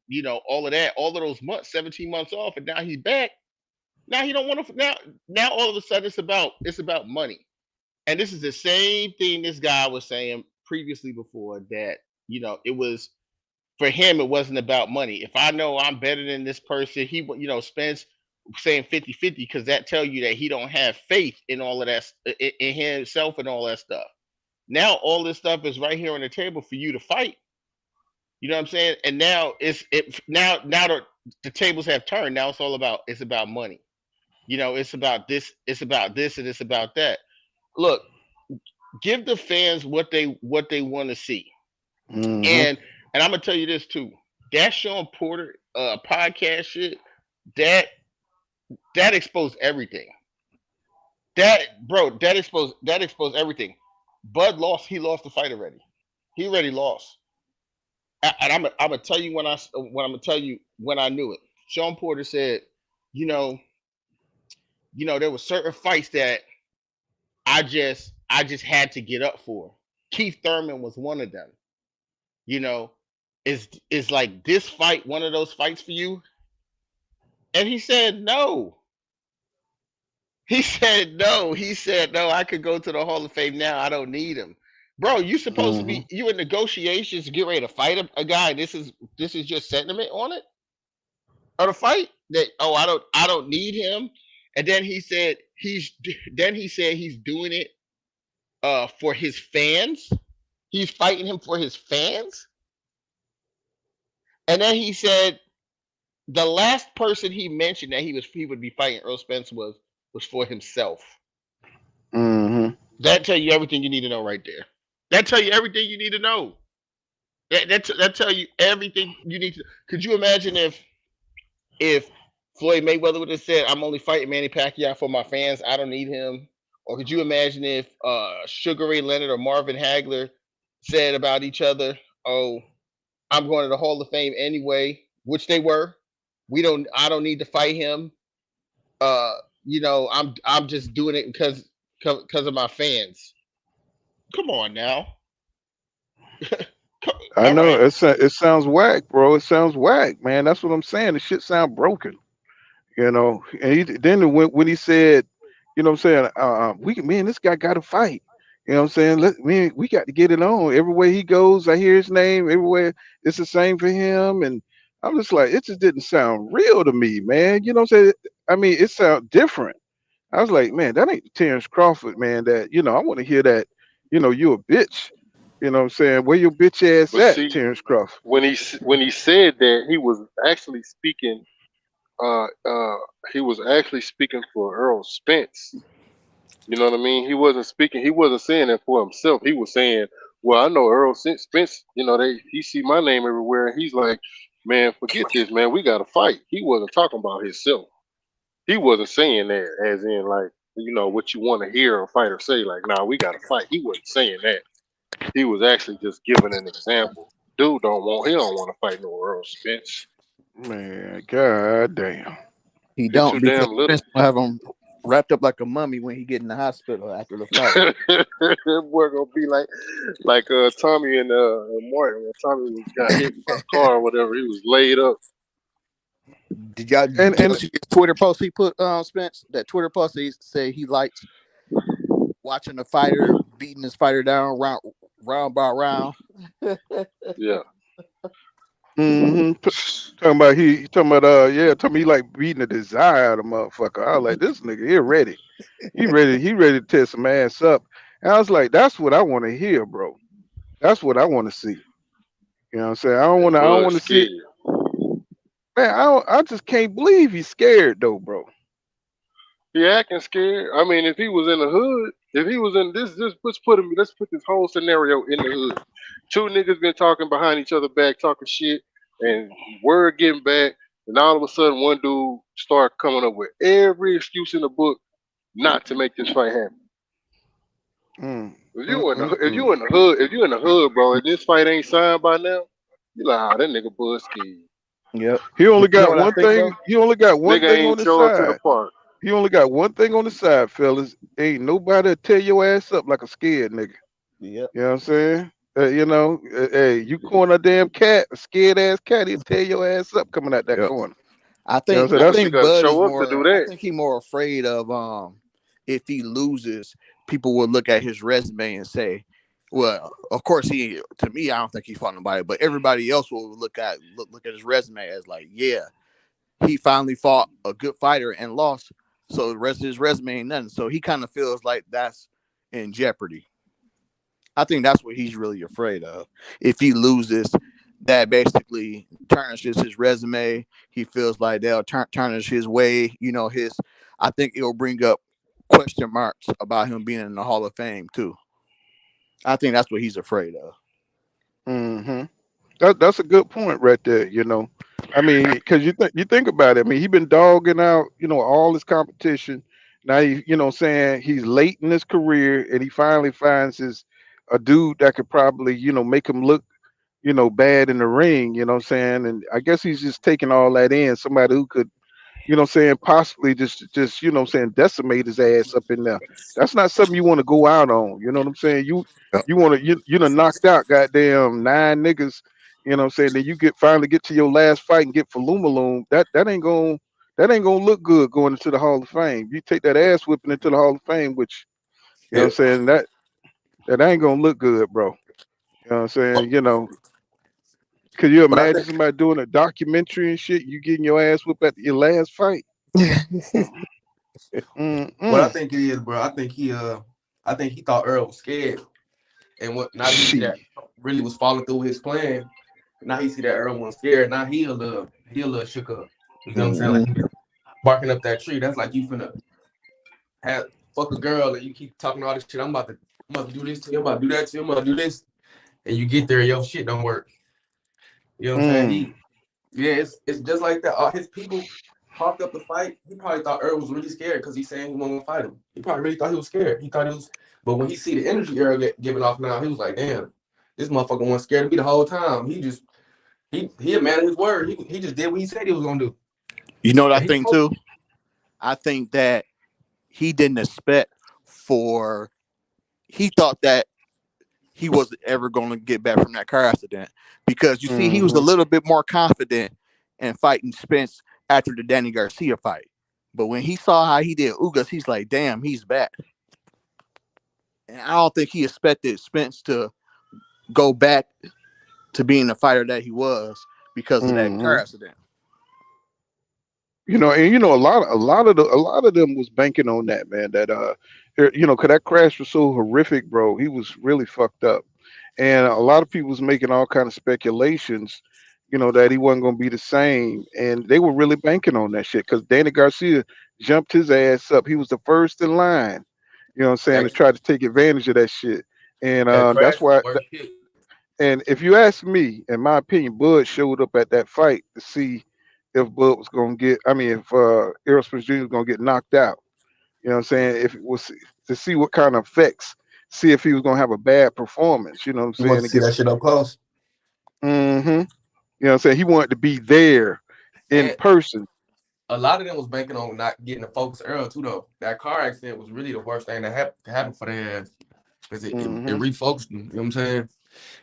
all of that, all of those months, 17 months off, and now he's back. Now he don't want to. Now all of a sudden it's about money, and this is the same thing this guy was saying previously before that it was for him. It wasn't about money. If I know I'm better than this person, he Spence saying 50-50 because that tell you that he don't have faith in all of that in himself and all that stuff. Now all this stuff is right here on the table for you to fight. You know what I'm saying? And now now the tables have turned. Now it's about money. It's about this, and it's about that. Look, give the fans what they want to see. Mm-hmm. And I'm gonna tell you this too. That Sean Porter podcast shit, that exposed everything. That exposed everything. Bud lost. He lost the fight already. He already lost. And I'm gonna tell you when I'm gonna tell you when I knew it. Sean Porter said, there were certain fights that I just had to get up for. Keith Thurman was one of them. Is like this fight one of those fights for you? And he said no. He said no. I could go to the Hall of Fame now. I don't need him. Bro, you supposed to be you in negotiations to get ready to fight a guy. This is your sentiment on it or the fight that I don't need him. And then he said he's doing it for his fans. He's fighting him for his fans. And then he said the last person he mentioned that he would be fighting Earl Spence was for himself. That tell you everything you need to know right there. That tell you everything you need to know. That tell you everything you need to. Could you imagine if Floyd Mayweather would have said, "I'm only fighting Manny Pacquiao for my fans. I don't need him." Or could you imagine if Sugar Ray Leonard or Marvin Hagler said about each other, "Oh, I'm going to the Hall of Fame anyway," which they were. I don't need to fight him. I'm just doing it because of my fans. Come on now. I know it sounds whack, bro. It sounds whack, man. That's what I'm saying. The shit sound broken, you know. And then when he said, you know, what I'm saying, me and this guy got to fight. You know, what I'm saying, we got to get it on. Everywhere he goes, I hear his name. Everywhere it's the same for him, and I'm just like, it just didn't sound real to me, man. You know, what I'm saying, I mean, it sounded different. I was like, man, that ain't Terence Crawford, man. That I want to hear that. You a bitch. You know what I'm saying? Where your bitch ass But at, see, Terence Crawford? when he said that, he was actually speaking. Uh, uh, he was actually speaking for Errol Spence. You know what I mean? He wasn't speaking. He wasn't saying that for himself. He was saying, "Well, I know Errol Spence. You know, he see my name everywhere." And he's like, "Man, forget this, man. We got to fight." He wasn't talking about himself. He wasn't saying that as in like what you want to hear a fighter say. Like, "Nah, we got to fight." He wasn't saying that. He was actually just giving an example. Dude he don't want to fight no Errol Spence. Man, god damn. He He's too don't, because damn little. Spence will have him wrapped up like a mummy when he get in the hospital after the fight. That boy gonna be like Tommy and Martin when Tommy got hit by a car or whatever. He was laid up. Did y'all see his Twitter post he put Spence? That Twitter post he say he likes watching the fighter beating his fighter down round by round. Yeah. Talking about talking about he like beating the desire out of motherfucker. I was like, this nigga here ready. He ready to tear some ass up. And I was like, that's what I want to hear, bro. That's what I want to see. You know what I'm saying? I don't want to see it. Man, I just can't believe he's scared though, bro. He acting scared. I mean, if he was in the hood, if he was in this, let's put this whole scenario in the hood. Two niggas been talking behind each other back, talking shit, and word getting back, and all of a sudden one dude start coming up with every excuse in the book not to make this fight happen. If you in the hood, bro, and this fight ain't signed by now, you like, that nigga buzzkill. Yep. He only got one thing. He only got one thing on the to the side. park. He only got one thing on the side, fellas. Ain't nobody to tear your ass up like a scared nigga. Yep. You know what I'm saying? Hey, you corner a damn cat, a scared ass cat, he'll tear your ass up coming out that corner. I think You know what I'm saying? I think Bud is more. To do that. I think he's more afraid of if he loses, people will look at his resume and say, well, of course to me, I don't think he fought nobody, but everybody else will look at his resume as like, yeah, he finally fought a good fighter and lost. So the rest of his resume ain't nothing. So he kind of feels like that's in jeopardy. I think that's what he's really afraid of. If he loses, that basically tarnishes his resume. He feels like they'll tarnish his way. I think it'll bring up question marks about him being in the Hall of Fame too. I think that's what he's afraid of. That's a good point right there. I mean, because you think about it. I mean, he's been dogging out, all his competition. Now saying he's late in his career, and he finally finds a dude that could probably, make him look, bad in the ring. You know what I'm saying? And I guess he's just taking all that in. Somebody who could, possibly just decimate his ass up in there. That's not something you want to go out on. You know what I'm saying? You want to you done knocked out goddamn 9 niggas. You know what I'm saying? Then you finally get to your last fight and get Falumaloom. That ain't gonna look good going into the Hall of Fame. You take that ass whipping into the Hall of Fame, which you know what I'm saying, that That ain't gonna look good, bro. You know what I'm saying? Could you But I imagine think somebody doing a documentary and shit? You getting your ass whooped at your last fight? what I Mm-mm. think it is, bro. I think he thought Earl was scared, and what now that he see that Shit. really was following through with his plan. Now he see that Earl wasn't scared. Now he a little shook up. You know what I'm saying? Like Mhm. he barking up that tree. That's like you finna have fuck a girl and you keep talking all this shit. I'm about to do this to you. I'm about to do that to you. I'm about to do this, and you get there, and your shit don't work. You know what I'm saying? Mm. Yeah, it's just like that. All his people talked up the fight. He probably thought Errol was really scared because he's saying he wasn't gonna fight him. He probably really thought he was scared. He thought he was, but when he see the energy Errol giving off now, he was like, damn, this motherfucker wasn't scared of me the whole time. He a man of his word. He just did what he said he was gonna do. You know what I And he think too? I think that he didn't expect for. He thought that he wasn't ever going to get back from that car accident because you see, he was a Mm-hmm. little bit more confident in fighting Spence after the Danny Garcia fight. But when he saw how he did Ugas, he's like, damn, he's back. And I don't think he expected Spence to go back to being the fighter that he was because of that car Mm-hmm. accident. And a lot of them was banking on that, man. That cause that crash was so horrific, bro. He was really fucked up, and a lot of people was making all kind of speculations, that he wasn't gonna be the same, and they were really banking on that shit. Cause Danny Garcia jumped his ass up. He was the first in line, what I'm saying, to that try to take advantage of that shit, and that that's crash was why. the worst hit. And if you ask me, in my opinion, Bud showed up at that fight to see if Bud was going to get, I mean, if Errol Spence Jr. was going to get knocked out. You know what I'm saying? If it was to see what kind of effects, see if he was going to have a bad performance, you know what I'm You want saying? to see that shit up close, Mm-hmm. You know what I'm saying? He wanted to be there in and person. a lot of them was banking on not getting the focus early too. Though that car accident was really the worst thing that happened for their ass because it Mm-hmm. refocused them. You know what I'm saying?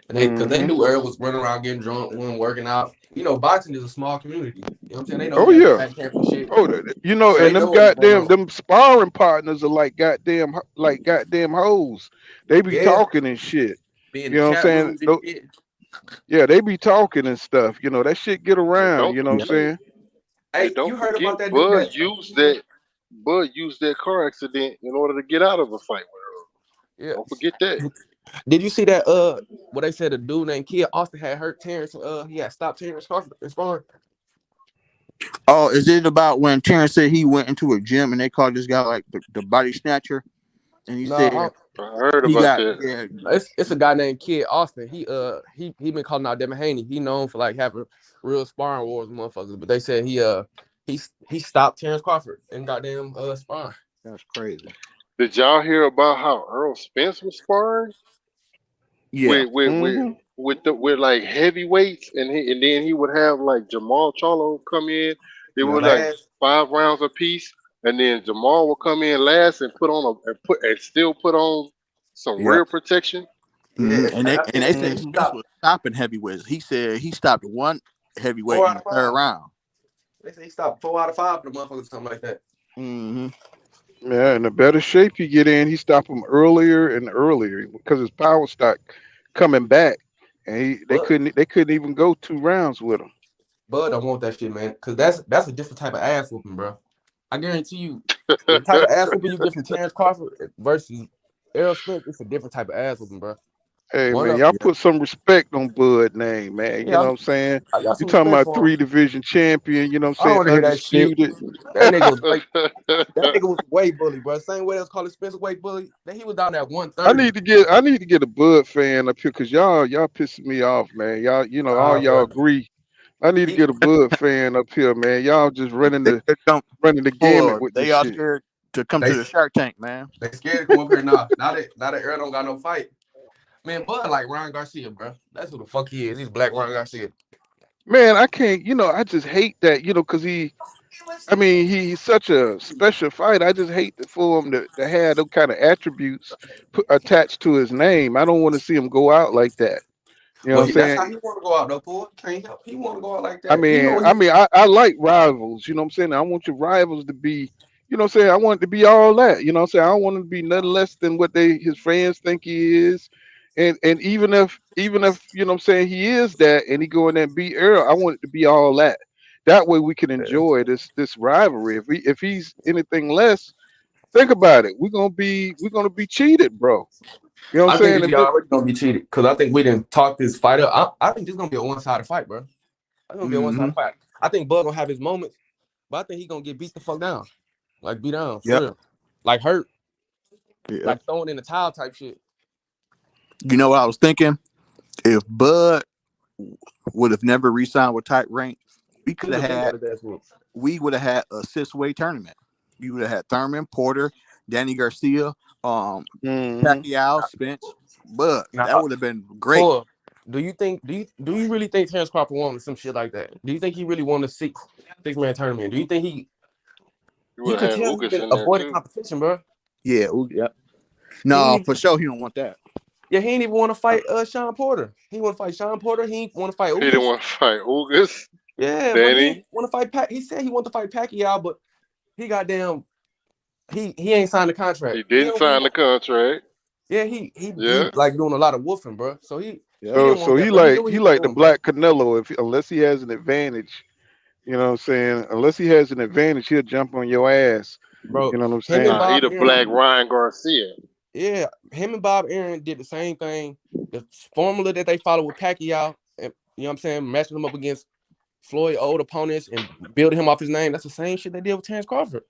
And because they Mm-hmm. knew Errol was running around getting drunk, wasn't working out. You know, boxing is a small community. You know what I'm saying? They know Oh, he had the yeah. fat camp and shit, Oh, so they and them know what was going goddamn, on. them sparring partners are like goddamn hoes. They be Yeah, talking and shit. be in You the know what I'm chat saying? rooms and shit. Yeah, they be talking and stuff. That shit get And around. don't You know what I'm Yep. forget, saying? and Hey, don't you heard forget, about that dude that? Bud used that car accident in order to get out of a fight with her. Yeah. Don't forget that. Did you see that? What they said a dude named Kid Austin had hurt Terence. He had stopped Terence Crawford and sparring. Oh, is it about when Terence said he went into a gym and they called this guy like the body snatcher? And he No, said I heard he about got, that. yeah. it's a guy named Kid Austin. He been calling out Devin Haney. He known for like having real sparring wars with motherfuckers. But they said he stopped Terence Crawford and goddamn sparring. That's crazy. Did y'all hear about how Errol Spence was sparring Yeah. with Mm-hmm. with like heavyweights, and then he would have like Jamal Charlo come in. They Yep. were like Last, 5 rounds apiece, and then Jamal would come in last and still put on some Yep. rear protection. Hmm. And and they I and think they they said said he Mm-hmm. Spence stopped was stopping heavyweights. He said he stopped one heavyweight four in out the of third five. round. They say he stopped 4 out of 5 for the motherfuckers, something like that. Hmm. Yeah, in the better shape you get in, he stopped him earlier and earlier because his power stock coming back, and they But couldn't even go 2 rounds with him. Bud don't want that shit, man, because that's a different type of ass whooping, bro. I guarantee you, the type of ass whooping you get from Terence Crawford versus Errol Spence, it's a different type of ass whooping, bro. Hey One man, of y'all Yeah. put some respect on Bud name, man. You yeah, know what I'm saying? I got You some talking respect about for him. 3 division champion? You know what I I'm don't saying? want to hear that shit. Undisputed. That nigga was way bully, bro. Same way they was calling Spence way bully. Then he was down at I 130. need to get I need to get a Bud fan up here because y'all pissing me off, man. Y'all, all Nah, y'all bro. agree. I need to He get a Bud fan up here, man. Y'all just running They the just don't running the gamut with this they are shit. scared to come they to the Shark Tank, man. they scared to come up here now. Now that Errol don't got no fight. Man, Bud like Ryan Garcia, bro. That's who the fuck he is. He's Black Ryan Garcia. Man, I can't, I just hate that, because I mean, he's such a special fighter. I just hate for him to have those kind of attributes attached to his name. I don't want to see him go out like that. You know what Well, I'm that's how saying? he want to go out, though, Paul. Can't help. He want to go out like I that. He mean, know I he. mean, I, I like rivals. You know what I'm saying? I want your rivals to be, you know what I'm saying, I want it to be all that. You know what I'm saying? I don't want him to be nothing less than what his fans think he is. And even if you know what I'm saying, he is that and he go in there and beat Earl, I want it to be all that. That way we can enjoy this rivalry. If he's anything less, think about it. We're gonna be cheated, bro. You know what I I'm think saying? we already gonna be cheated because I think we didn't talk this fight up. I think this gonna be a one-sided fight, bro. It's gonna be a one-sided fight. I think Bud gonna have his moments, but I think he gonna get beat the fuck down, like beat down for Yep. real, like hurt, Yep. like throwing in the towel type shit. You know what I was thinking? If Bud would have never re-signed with Tight Rank, we He could would have have been got had his ass whooped. we would have had a 6-way tournament. You would have had Thurman, Porter, Danny Garcia, Mhm. Pacquiao, Spence, Bud. That Now, would have been great. Paul, do you really think Terence Crawford wanted some shit like that? Do you think he really wanted a six-man tournament? Do you think You you would can have had tell he Ugas been in there avoiding too. competition, bro? Yeah, yep. He ain't No, even, for sure he don't want that. yeah, he ain't even want to fight Sean Porter. He want to fight Sean Porter. He ain't want to fight He didn't Ugas. want to fight Ugas, Yeah, but he Danny. ain't want to fight He said he want to fight Pacquiao, but he goddamn he ain't signed the contract. He He didn't don't really sign the want. contract. Yeah, he Yeah. like doing a lot of woofing, bro. So he Yep. So didn't want so that, he but he like knew what he he was like the doing, bro. black Canelo if unless he has an advantage. You know what I'm saying? Unless he has an advantage, he'll jump on your ass. Bro, You know what I'm him and saying? Nah, he Bob the Aaron, black Ryan Garcia. yeah, him and Bob Aaron did the same thing. The formula that they followed with Pacquiao, and you know what I'm saying, matching him up against Floyd old opponents and building him off his name. That's the same shit they did with Terence Crawford.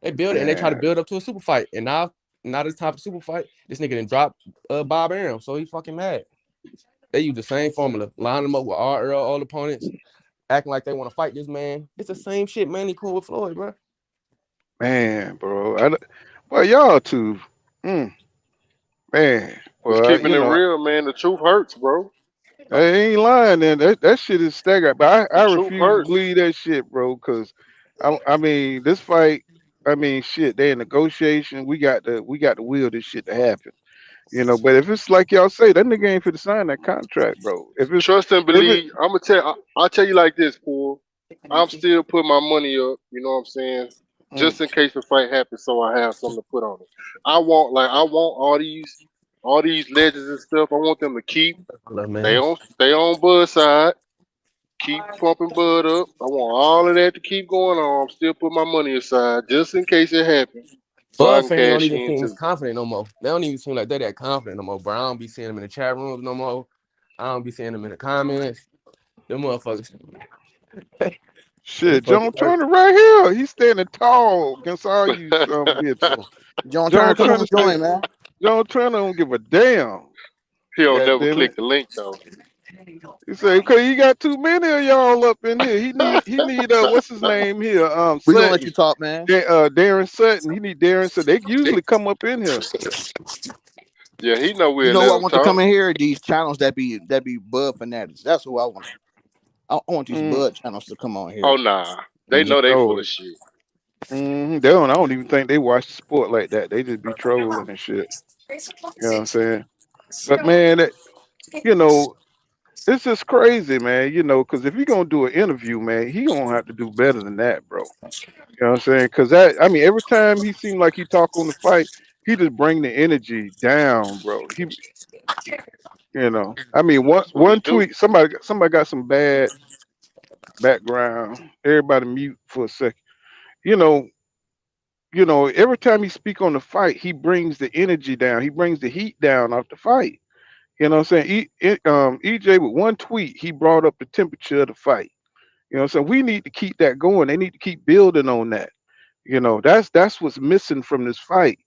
They build it and they try to Man, build up to a super fight. And now it's time for super fight. This nigga done dropped Bob Arum, so he fucking mad. They use the same formula, line them up with all Earl, all opponents, acting like they want to fight this man. It's the same shit, man. He cool with Floyd, bro. man, bro. Well, y'all two, mm, man. Just Well, keeping it real, man. The truth hurts, bro. I ain't lying. Then that shit is staggered. But I The truth refuse to hurts. believe that shit, bro. Cause I mean, this fight. I mean, shit. They in negotiation. We got to will this shit to happen. You know. But if it's like y'all say, that nigga ain't fit to sign that contract, bro. Trust and If it, believe. I'm gonna tell. I'll tell you like this, Paul. I'm still putting my money up. You know what I'm saying? mm, Just in case the fight happens, so I have something to put on it. I want all these legends and stuff. I want them to keep they Man. on stay on Bud side. Keep pumping Bud up. I want all of that to keep going on. I'm still putting my money aside just in case it happens, so I Bud can fans don't cash even in seem too. confident no more. They don't even seem like they're that confident no more, bro. I don't be seeing them in the chat rooms no more. I don't be seeing them in the comments. Them motherfuckers. They shit, fucking John hurt. Turner right here. He's standing tall against all you some bitches. John Turner, John come Turner on, said, join, man. John Turner don't give a damn. He don't God never damn it. click the link though. He said, okay, he got too many of y'all up in here. He need what's his name here? We gonna let you Sutton. talk, man. Darren Sutton. He need Darren Sutton. They usually come up in here. Yeah, he know You we'll know who let I him want to come talk. in here? These channels that be Bud fanatics. That's who I want. I want these Mm, Bud channels to come on Oh here nah, they and just know they full no. of shit. They don't. I don't even think they watch the sport like that. They just be trolling and shit. You know what I'm saying? But man, you know, it's just crazy, man. You know, because if you're gonna do an interview, man, he gonna have to do better than that, bro. You know what I'm saying? Because I mean, every time he seemed like he talk on the fight, he just bring the energy down, bro. I mean, one That's what he one do. tweet, somebody got some bad background. Everybody mute for a second. You know, every time he speak on the fight, he brings the energy down. He brings the heat down off the fight. You know what I'm saying? EJ with one tweet, he brought up the temperature of the fight. You know, so we need to keep that going. They need to keep building on that. That's what's missing from this fight.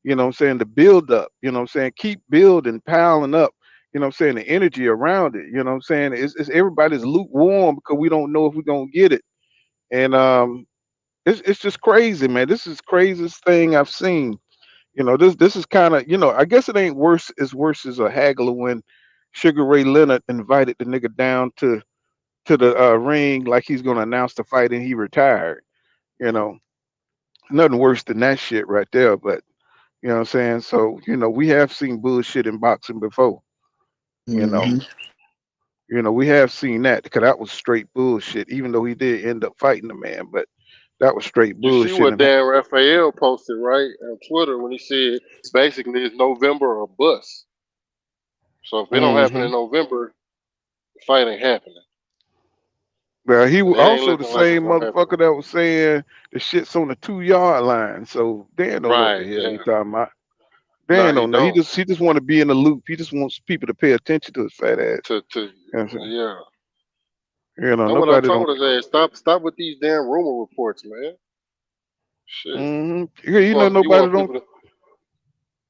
You know what I'm saying? The build up, you know what I'm saying? Keep building, piling up, you know what I'm saying, the energy around it. You know what I'm saying? It's everybody's lukewarm because we don't know if we're gonna get it. And it's just crazy, man. This is craziest thing I've seen. This is kind of, I guess it ain't worse as a haggler when Sugar Ray Leonard invited the nigga down to the ring like he's gonna announce the fight and he retired. You know, nothing worse than that shit right there. But you know what I'm saying? So, we have seen bullshit in boxing before. You know, hmm we have seen that because that was straight bullshit, even though he did end up fighting the man. But that was straight You see bullshit. what Dan Raphael posted, right, on Twitter when he said basically it's November or bust. So if it don't happen in November, the fight ain't happening. Well, he And was it ain't also the looking like it's same gonna happen. motherfucker that was saying the shit's on the 2-yard line. So Dan don't know what the Right, hell he yeah. talking about. Nah, Dan he don't know. He don't. just want to be in the loop. He just wants people to pay attention to his fat ass. To You know what I'm saying? yeah. You know, That's what I nobody don't. told his ass. Stop with these damn rumor reports, man. Shit. You know, You nobody want don't. people to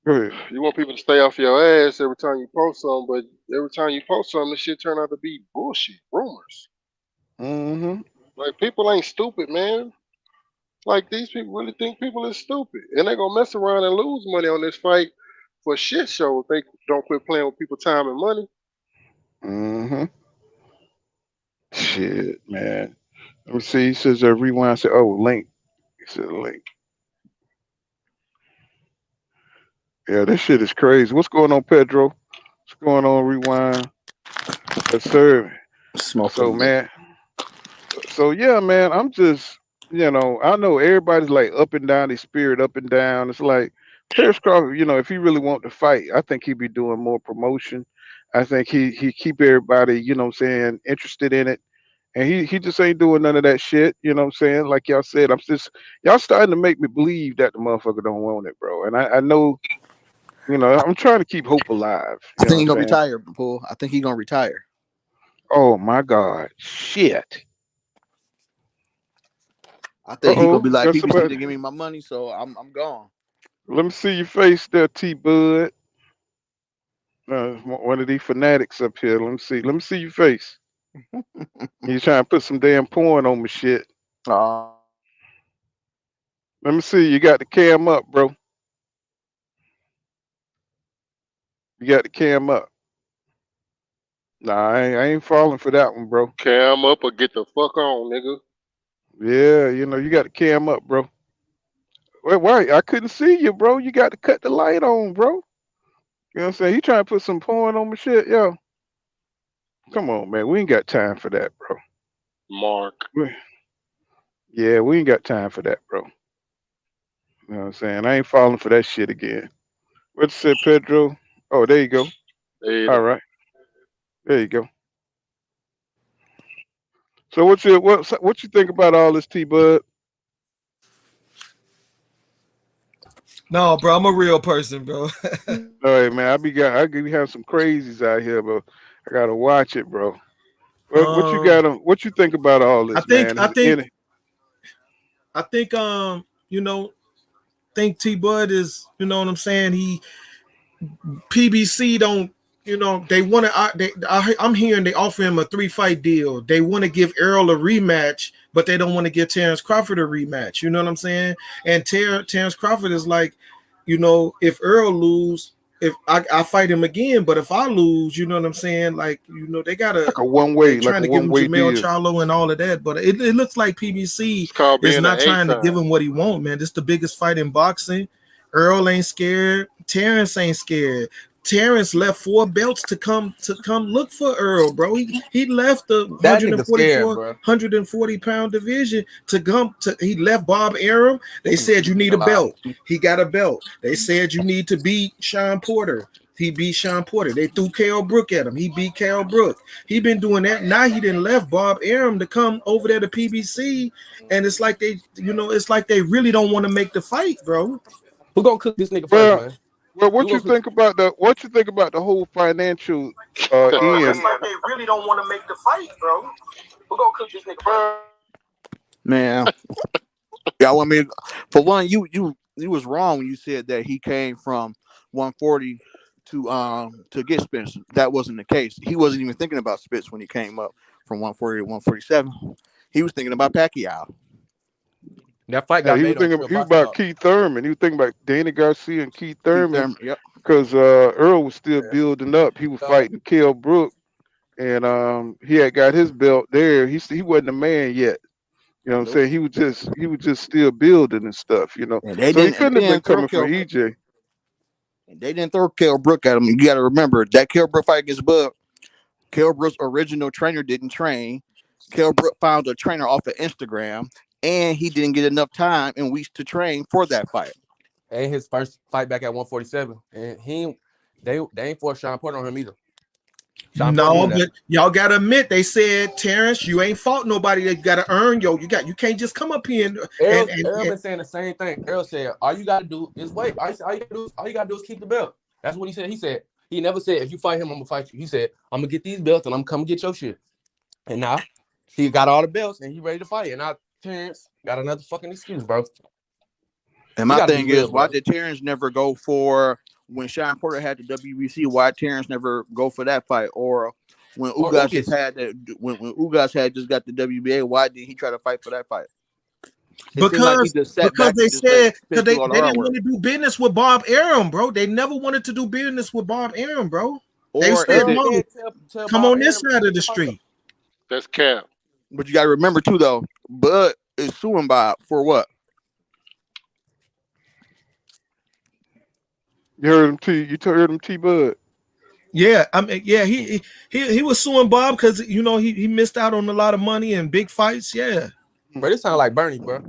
Go ahead. you want people to stay off your ass every time you post something, but every time you post something, this shit turn out to be bullshit rumors. Like people ain't stupid, man. Like these people really think people is stupid, and they gonna mess around and lose money on this fight for shit show if they don't quit playing with people's time and money. Shit, man. Let me see. He says rewind. I said, oh, link. He said link. Yeah, this shit is crazy. What's going on, Pedro? What's going on, rewind? Yes, sir. So, man. So yeah, man. I'm just, I know everybody's like up and down, their spirit up and down. It's like Terence Crawford. If he really want to fight, I think he'd be doing more promotion. I think he keep everybody, saying, interested in it. And he just ain't doing none of that shit. You know what I'm saying? Like y'all said, y'all starting to make me believe that the motherfucker don't want it, bro. And I know, I'm trying to keep hope alive. I You know think he's what gonna I'm saying? retire, Paul. I think he's gonna retire. Oh my God. Shit. I think he's gonna be like Got PBC to somebody. give me my money, so I'm gone. Let me see your face there, T Bud. One of these fanatics up here. Let me see. Let me see your face. You trying to put some damn porn on my shit. Let me see. You got the cam up, bro. You got the cam up. Nah, I ain't falling for that one, bro. Cam up or get the fuck on, nigga. Yeah, you got the cam up, bro. Wait, I couldn't see you, bro. You got to cut the light on, bro. You know what I'm saying? He trying to put some porn on my shit, yo. Come on, man. We ain't got time for that, bro. Mark. Yeah, we ain't got time for that, bro. You know what I'm saying? I ain't falling for that shit again. What you said, Pedro? Oh, there you go. All right. There you go. So what you think about all this, T Bud? No, bro, I'm a real person, bro. All right, man. I be having some crazies out here, but I gotta watch it, bro. What you got on? What you think about all I this, think man? I Is think any? I think think T Bud is, you know what I'm saying? PBC don't, they want to. I'm hearing they offer him a 3-fight deal. They want to give Errol a rematch, but they don't want to give Terence Crawford a rematch. You know what I'm saying? And Terence Crawford is like, if Errol lose, if I fight him again, but if I lose, you know what I'm saying? Like, they gotta. Like a one way, They're like trying a to give one him way Jamel deal. Charlo and all of that, but it looks like PBC It's called is being not an trying to give A-time. him what he want, man. This is the biggest fight in boxing. Earl ain't scared. Terence ain't scared. Terence left 4 belts to come look for Earl, bro. He left the That nigga scared, 144, bro. 140-pound division to come to. He left Bob Arum. They said you need a belt. He got a belt. They said you need to beat Sean Porter. He beat Sean Porter. They threw Carol Brook at him. He beat Carol Brook. He been doing that. Now he didn't left Bob Arum to come over there to PBC, and it's like they really don't want to make the fight, bro. Who gonna cook this nigga first, Well, man? what you think about the whole financial end? It's like they really don't want to make the fight, bro. Who gonna cook this nigga first? Man, yeah. I mean, for one, you was wrong when you said that he came from 140 to get Spence. That wasn't the case. He wasn't even thinking about Spence when he came up from 140 to 147. He was thinking about Pacquiao. That fight Yeah, got he was made on thinking Trill he was Boxing about Talk. Keith Thurman. He was thinking about Danny Garcia and Keith Thurman Yep. because Earl was still building up. He was fighting Kell Brook, and he had got his belt there. He wasn't a man yet. You know what I'm saying? He was just still building and stuff. And they So he didn't. And couldn't they have been didn't throw coming for Kell. EJ. And they didn't throw Kell Brook at him. You got to remember that Kell Brook fight against Bud. Kell Brook's original trainer didn't train. Kell Brook found a trainer off of Instagram. and he didn't get enough time and weeks to train for that fight. And his first fight back at 147, and they ain't forced Sean Porter on him either. No, but y'all gotta admit they said, Terence, you ain't fought nobody. That gotta earn you can't just come up here and Errol been saying the same thing. Errol said, all you gotta do is wait. All you gotta do is keep the belt. That's what he said. He said he never said if you fight him, I'm gonna fight you. He said, I'm gonna get these belts and I'm coming get your shit. And now he got all the belts and he ready to fight. And now Terence got another fucking excuse, bro. And my thing is, why did Terence never go for when Sean Porter had the WBC? Why Terence never go for that fight? Or when Ugas just had that, when Ugas had just got the WBA, why didn't he try to fight for that fight? Because they said because they didn't want to do business with Bob Arum, bro. They never wanted to do business with Bob Arum, bro. They said, no, come on this side of the street. That's cap. But you got to remember too, though, Bud is suing Bob for what? You heard him, T. You heard him, T. Bud. Yeah, I mean, yeah, he was suing Bob because he missed out on a lot of money and big fights. Yeah, but it sounds like Bernie, bro.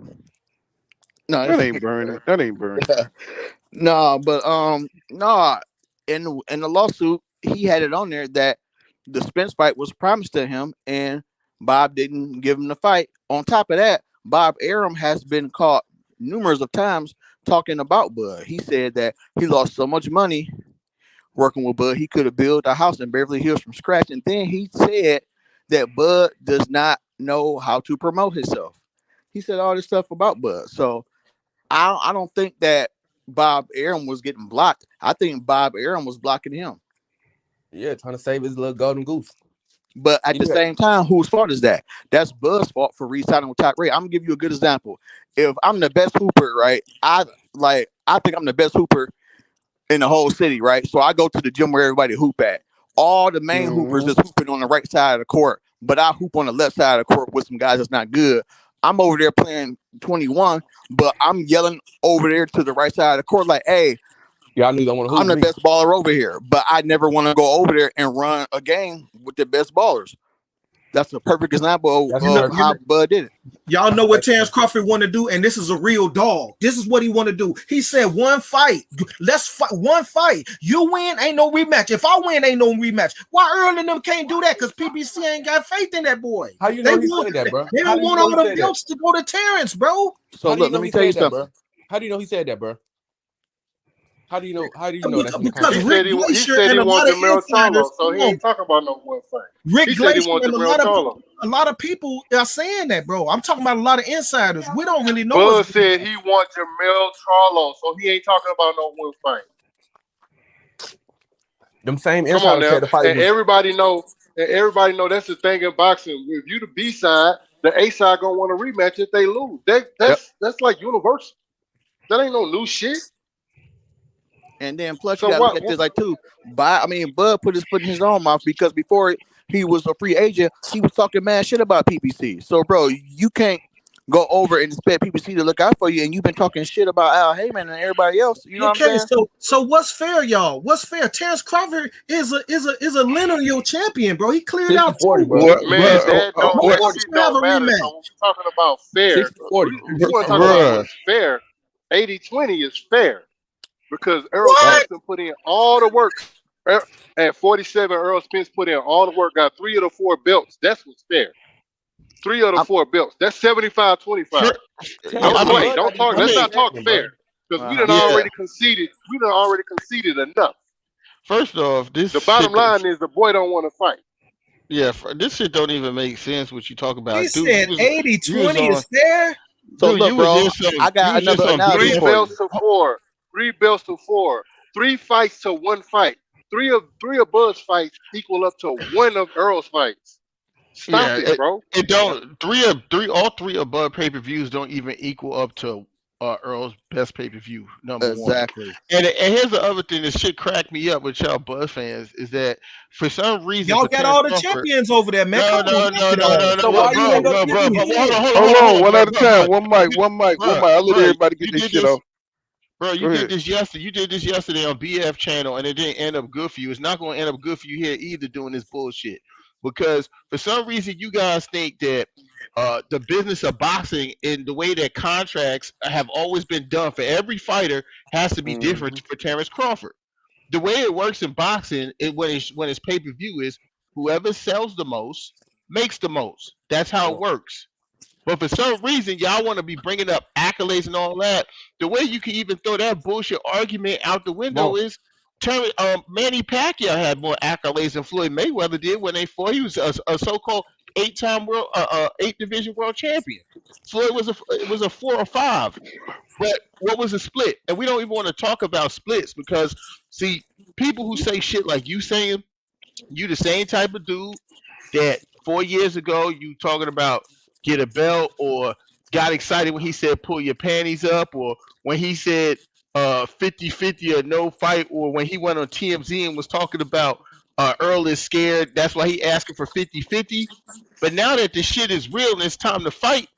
No, that ain't Bernie. That ain't Bernie. No, but no. In the lawsuit, he had it on there that the Spence fight was promised to him, and Bob didn't give him the fight. On top of that, Bob Arum has been caught numerous of times talking about Bud. He said that he lost so much money working with Bud, he could have built a house in Beverly Hills from scratch. And then he said that Bud does not know how to promote himself. He said all this stuff about Bud. So I don't think that Bob Arum was getting blocked. I think Bob Arum was blocking him. Yeah, trying to save his little golden goose. But at the same time, whose fault is that? That's Bud's fault for re-signing with Top Ray. I'm gonna give you a good example. If I'm the best hooper, right? I think I'm the best hooper in the whole city, right? So I go to the gym where everybody hoop at. All the main hoopers is hooping on the right side of the court, but I hoop on the left side of the court with some guys that's not good. I'm over there playing 21, but I'm yelling over there to the right side of the court like, hey, y'all don't want to hoop. I'm the best baller over here, but I never want to go over there and run a game with the best ballers. That's a perfect example of how Bud did it. Y'all know what Terence Crawford want to do, and this is a real dog. This is what he want to do. He said, one fight. Let's fight. One fight. You win, ain't no rematch. If I win, ain't no rematch. Why Errol and them can't do that? Because PBC ain't got faith in that boy. How you know he said that, bro? They don't want all the belts to go to Terence, bro. So look, let me tell you something. How do you know he said that, bro? How do you know? How do you know that? Because he said he wants Jamel Charlo, so he ain't talking about no one fight. Rick Glacier and a lot of people are saying that, bro. I'm talking about a lot of insiders. We don't really know. Bud said he wants Jamel Charlo, so he ain't talking about no one fight. Them same insiders on said the fight. And everybody know that's the thing in boxing. If you the B side, the A side gonna want to rematch if they lose. That's like universal. That ain't no new shit. And then plus you gotta look at this like too. Bud put his foot in his own mouth because before he was a free agent, he was talking mad shit about PPC. So bro, you can't go over and expect PPC to look out for you, and you've been talking shit about Al Heyman and everybody else. You know what I'm saying? So what's fair, y'all? What's fair? Terence Crawford is a lineal champion, bro. He cleared out 40, bro. That don't matter. So we're talking about fair. 60-40. You want to talk about what's fair? 80-20 is fair. Because Errol Spence put in all the work. At 47, Errol Spence put in all the work, got 3 of the 4 belts. That's what's fair. 3 of the 4 belts. That's 75-25. Don't play. Don't talk. Let's not talk fair. Because we done already conceded. We done already conceded enough. First off, the bottom line is the boy don't want to fight. Yeah, this shit don't even make sense what you talk about. He said 80-20 is fair. So look, bro, I got another analogy. 3 belts to 4. 3 belts to 4. 3 fights to 1 fight. 3 of Bud's fights equal up to 1 of Errol's fights. Stop it, bro. It don't. All 3 of Bud pay-per-views don't even equal up to Earl's best pay-per-view number 1. Exactly. And here's the other thing that shit cracked me up with y'all Bud fans is that for some reason y'all got all the champions over there, man. No. So why you ain't gonna bro, hold on, one at a time. One mic. I'll let everybody get this shit off. Bro, you did this yesterday. You did this yesterday on BF channel, and it didn't end up good for you. It's not going to end up good for you here either doing this bullshit. Because for some reason, you guys think that the business of boxing in the way that contracts have always been done for every fighter has to be different for Terence Crawford. The way it works in boxing, when it's pay-per-view, is whoever sells the most makes the most. That's how it works. But for some reason, y'all want to be bringing up accolades and all that. The way you can even throw that bullshit argument out the window is Manny Pacquiao had more accolades than Floyd Mayweather did when they fought. He was a so-called 8-time world, 8-division world champion. Floyd was a 4 or 5. But what was a split? And we don't even want to talk about splits because, see, people who say shit like you saying, you the same type of dude that 4 years ago you talking about get a belt, or got excited when he said pull your panties up, or when he said 50-50 or no fight, or when he went on TMZ and was talking about Errol is scared, that's why he asking for 50-50. But now that the shit is real and it's time to fight,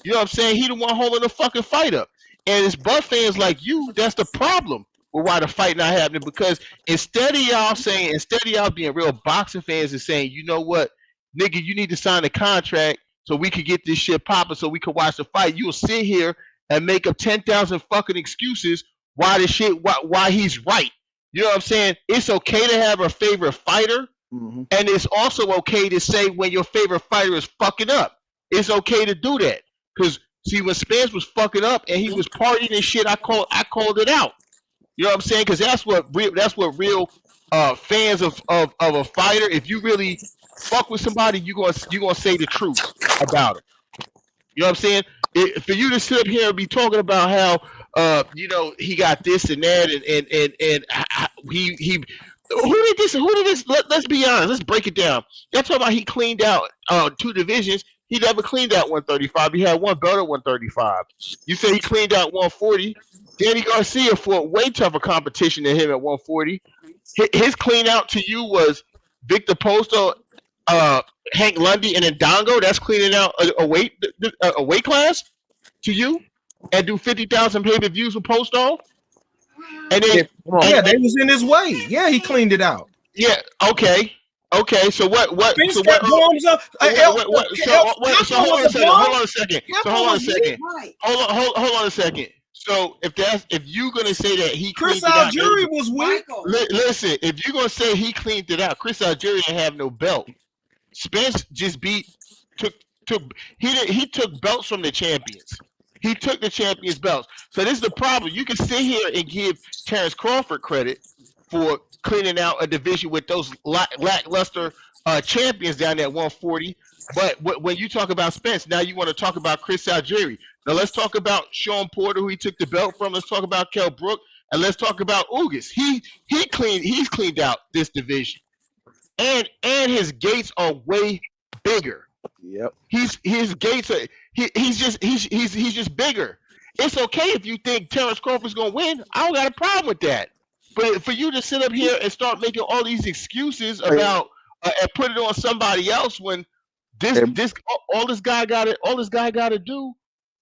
you know what I'm saying? He the one holding the fucking fight up. And it's butt fans like you, that's the problem with why the fight not happening. Because instead of y'all being real boxing fans and saying, you know what, nigga, you need to sign a contract so we could get this shit popping so we could watch the fight, you'll sit here and make up 10,000 fucking excuses why he's right. You know what I'm saying? It's okay to have a favorite fighter, and it's also okay to say when your favorite fighter is fucking up. It's okay to do that. Because see, when Spence was fucking up and he was partying and shit, I called it out. You know what I'm saying? Because that's what real fans of a fighter. If you really fuck with somebody, you gonna say the truth about it. You know what I'm saying? For you to sit up here and be talking about how he got this and that and he who did this? Let's be honest. Let's break it down. Y'all talking about he cleaned out 2 divisions. He never cleaned out 135. He had one belt at 135. You say he cleaned out 140. Danny Garcia fought way tougher competition than him at 140. His clean out to you was Victor Posto, Hank Lundy, and Ndongo. That's cleaning out a weight class to you, and do 50,000 pay-per-views with Posto. And then they was in his way. Yeah, he cleaned it out. Yeah. Okay. So what? So what? Hold on a second. Hold on a second. So if you're gonna say that he Chris Algieri was weak. Listen, if you're gonna say he cleaned it out, Chris Algieri didn't have no belt. Spence just he took belts from the champions. He took the champions' belts. So this is the problem. You can sit here and give Terence Crawford credit for cleaning out a division with those lackluster champions down at 140. But when you talk about Spence, now you want to talk about Chris Algieri. Now let's talk about Sean Porter, who he took the belt from. Let's talk about Kell Brook, and let's talk about Ugas. He's cleaned out this division, and his gates are way bigger. Yep. His gates are he's just bigger. It's okay if you think Terence Crawford's gonna win. I don't got a problem with that. But for you to sit up here and start making all these excuses about and put it on somebody else when all this guy got to do,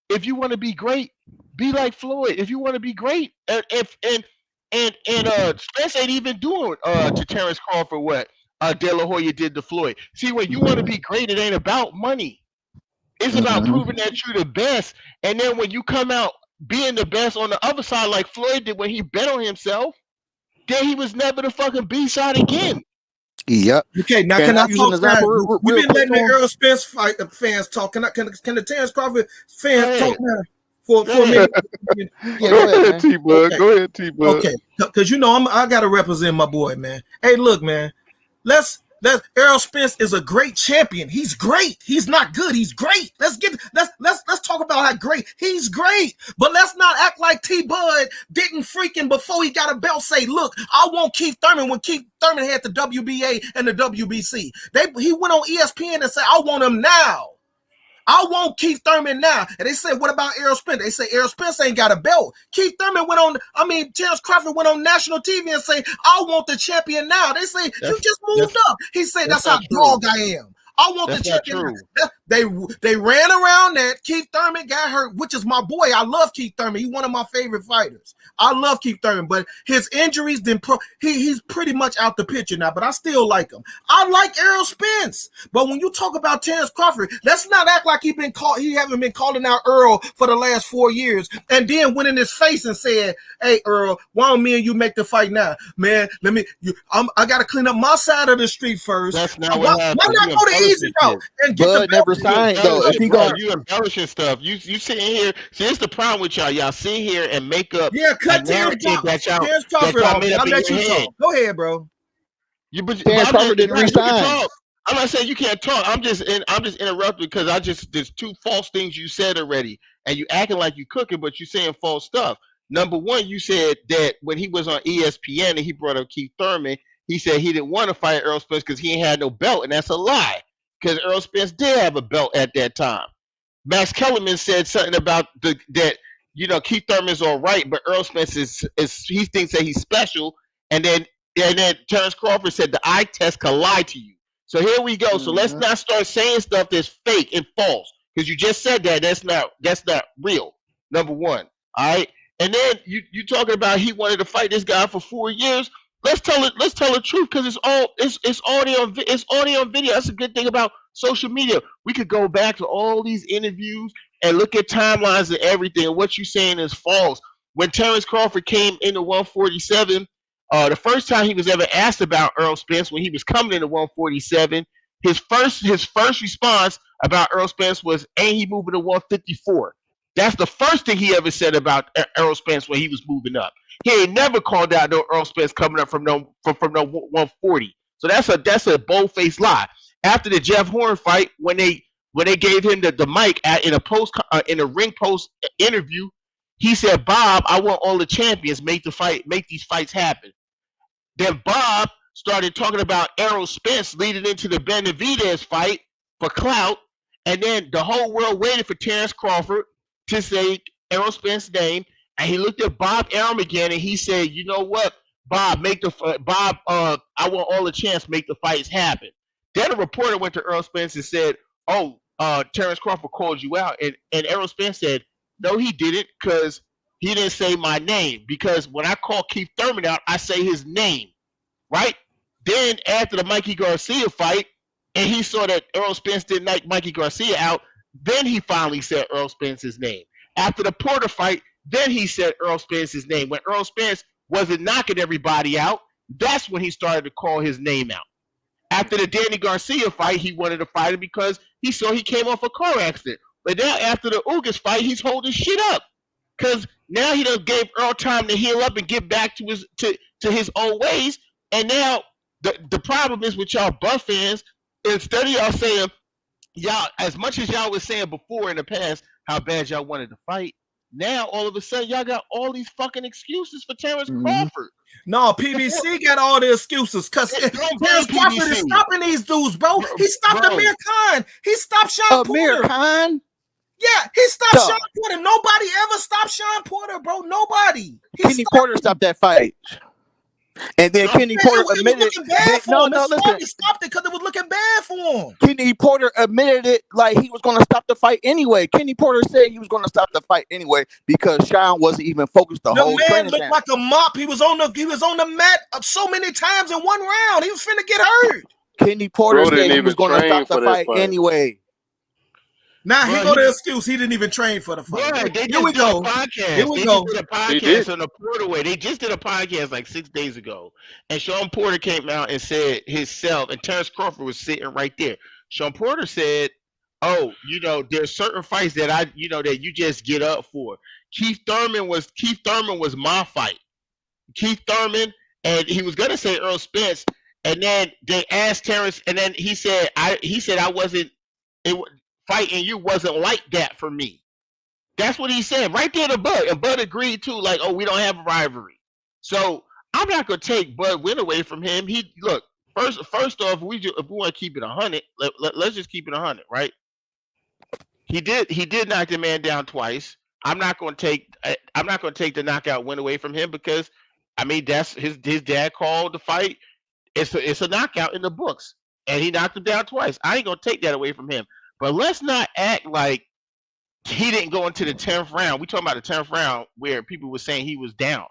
if you want to be great, be like Floyd. If you want to be great, and Spence ain't even doing to Terence Crawford what De La Hoya did to Floyd. See, when you want to be great, it ain't about money. It's about proving that you're the best. And then when you come out being the best on the other side, like Floyd did when he bet on himself, then he was never the fucking B-side again. Yep. Okay, now can I talk now? We've been letting the Errol Spence fans talk. Can the Terence Crawford fans talk now? For a minute. Go ahead, T-Bug. Okay. Go ahead, T-Bug. Okay, because I gotta represent my boy, man. Hey, look, man. Errol Spence is a great champion. He's great. He's not good. He's great. Let's talk about how great he's great. But let's not act like T-Bud didn't freaking before he got a belt say, look, I want Keith Thurman when Keith Thurman had the WBA and the WBC. He went on ESPN and said, I want him now. I want Keith Thurman now. And they said, what about Errol Spence? They say Errol Spence ain't got a belt. Terence Crawford went on national TV and say, I want the champion now. They say, you just moved up. He said, that's how dog I am. I want the champion. They ran around that. Keith Thurman got hurt, which is my boy. I love Keith Thurman. He's one of my favorite fighters. I love Keith Thurman, but his injuries he's pretty much out the picture now, but I still like him. I like Errol Spence. But when you talk about Terence Crawford, let's not act like he haven't been calling out Errol for the last 4 years and then went in his face and said, "Hey, Errol, why don't me and you make the fight now? Man, I got to clean up my side of the street first. That's not what happened. Why not go the easy route and get Bud never signed though. If he you embellishing stuff. You sitting here. See, it's the problem with y'all. Y'all sit here and make up cut a narrative that y'all made up I'll in let your you head. talk. Go ahead, bro. Terence Crawford didn't resign. I'm not saying you can't talk. I'm just interrupting because there's two false things you said already, and you acting like you cooking, but you saying false stuff. Number one, you said that when he was on ESPN and he brought up Keith Thurman, he said he didn't want to fight Errol Spence because he ain't had no belt, and that's a lie. Because Errol Spence did have a belt at that time. Max Kellerman said something about that Keith Thurman's all right, but Errol Spence is he thinks that he's special, and then Terence Crawford said the eye test can lie to you. So here we go. So let's not start saying stuff that's fake and false because you just said that's not real. Number one, all right. And then you talking about he wanted to fight this guy for 4 years. Let's tell the truth because it's audio and video. That's a good thing about social media. We could go back to all these interviews and look at timelines and everything. And what you're saying is false. When Terence Crawford came into 147, the first time he was ever asked about Errol Spence when he was coming into 147, his first response about Errol Spence was, "Ain't he moving to 154?" That's the first thing he ever said about Errol Spence when he was moving up. He ain't never called out no Errol Spence coming up from no 140. So that's a bold-faced lie. After the Jeff Horn fight, when they gave him the mic in a ring post interview, he said, "Bob, I want all the champions make these fights happen." Then Bob started talking about Errol Spence leading into the Benavidez fight for clout, and then the whole world waited for Terence Crawford to say Errol Spence's name, and he looked at Bob Arum again, and he said, "You know what, Bob? I want all the champs make the fights happen." Then a reporter went to Errol Spence and said, "Oh, Terence Crawford called you out," and Errol Spence said, "No, he didn't, because he didn't say my name. Because when I call Keith Thurman out, I say his name, right?" Then after the Mikey Garcia fight, and he saw that Errol Spence didn't like Mikey Garcia out, then he finally said Errol Spence's name. After the Porter fight, then he said Errol Spence's name. When Errol Spence wasn't knocking everybody out, that's when he started to call his name out. After the Danny Garcia fight, he wanted to fight him because he saw he came off a car accident. But now after the Ugas fight, he's holding shit up because now he done gave Earl time to heal up and get back to his old ways. And now the problem is with y'all Buff fans, instead of y'all saying, y'all, as much as y'all was saying before in the past how bad y'all wanted to fight, now all of a sudden y'all got all these fucking excuses for Terence Crawford. No, PBC got all the excuses because Terence Crawford is stopping these dudes, bro. He stopped Amir Khan. He stopped Sean Amir Porter. Khan? Yeah, he stopped Sean Porter. Nobody ever stopped Sean Porter, bro. Nobody. Kenny Porter stopped that fight. And then Kenny Porter admitted listen. He stopped it because it was looking bad for him. Kenny Porter admitted it like he was going to stop the fight anyway. Kenny Porter said he was going to stop the fight anyway because Sean wasn't even focused the whole training looked camp. like a mop. He was on the mat so many times in one round. He was finna get hurt. Kenny Porter said he was going to stop the fight anyway. Now he go to excuse. He didn't even train for the fight. Right, they just did a podcast. They just did a podcast on the Porterweight. They just did a podcast like 6 days ago, and Sean Porter came out and said himself, and Terence Crawford was sitting right there. Sean Porter said, "Oh, there's certain fights that that you just get up for. Keith Thurman was my fight. Keith Thurman, and he was gonna say Errol Spence, and then they asked Terence, and then he said I wasn't. Fighting you wasn't like that for me." That's what he said right there to Bud, and Bud agreed too. Like, "Oh, we don't have a rivalry, so I'm not gonna take Bud win away from him." First off, if we want to keep it 100, let's just keep it 100, right? He did knock the man down twice. I'm not gonna take the knockout win away from him because that's his dad called the fight. It's a knockout in the books, and he knocked him down twice. I ain't gonna take that away from him. But let's not act like he didn't go into the 10th round. We talking about the 10th round where people were saying he was down.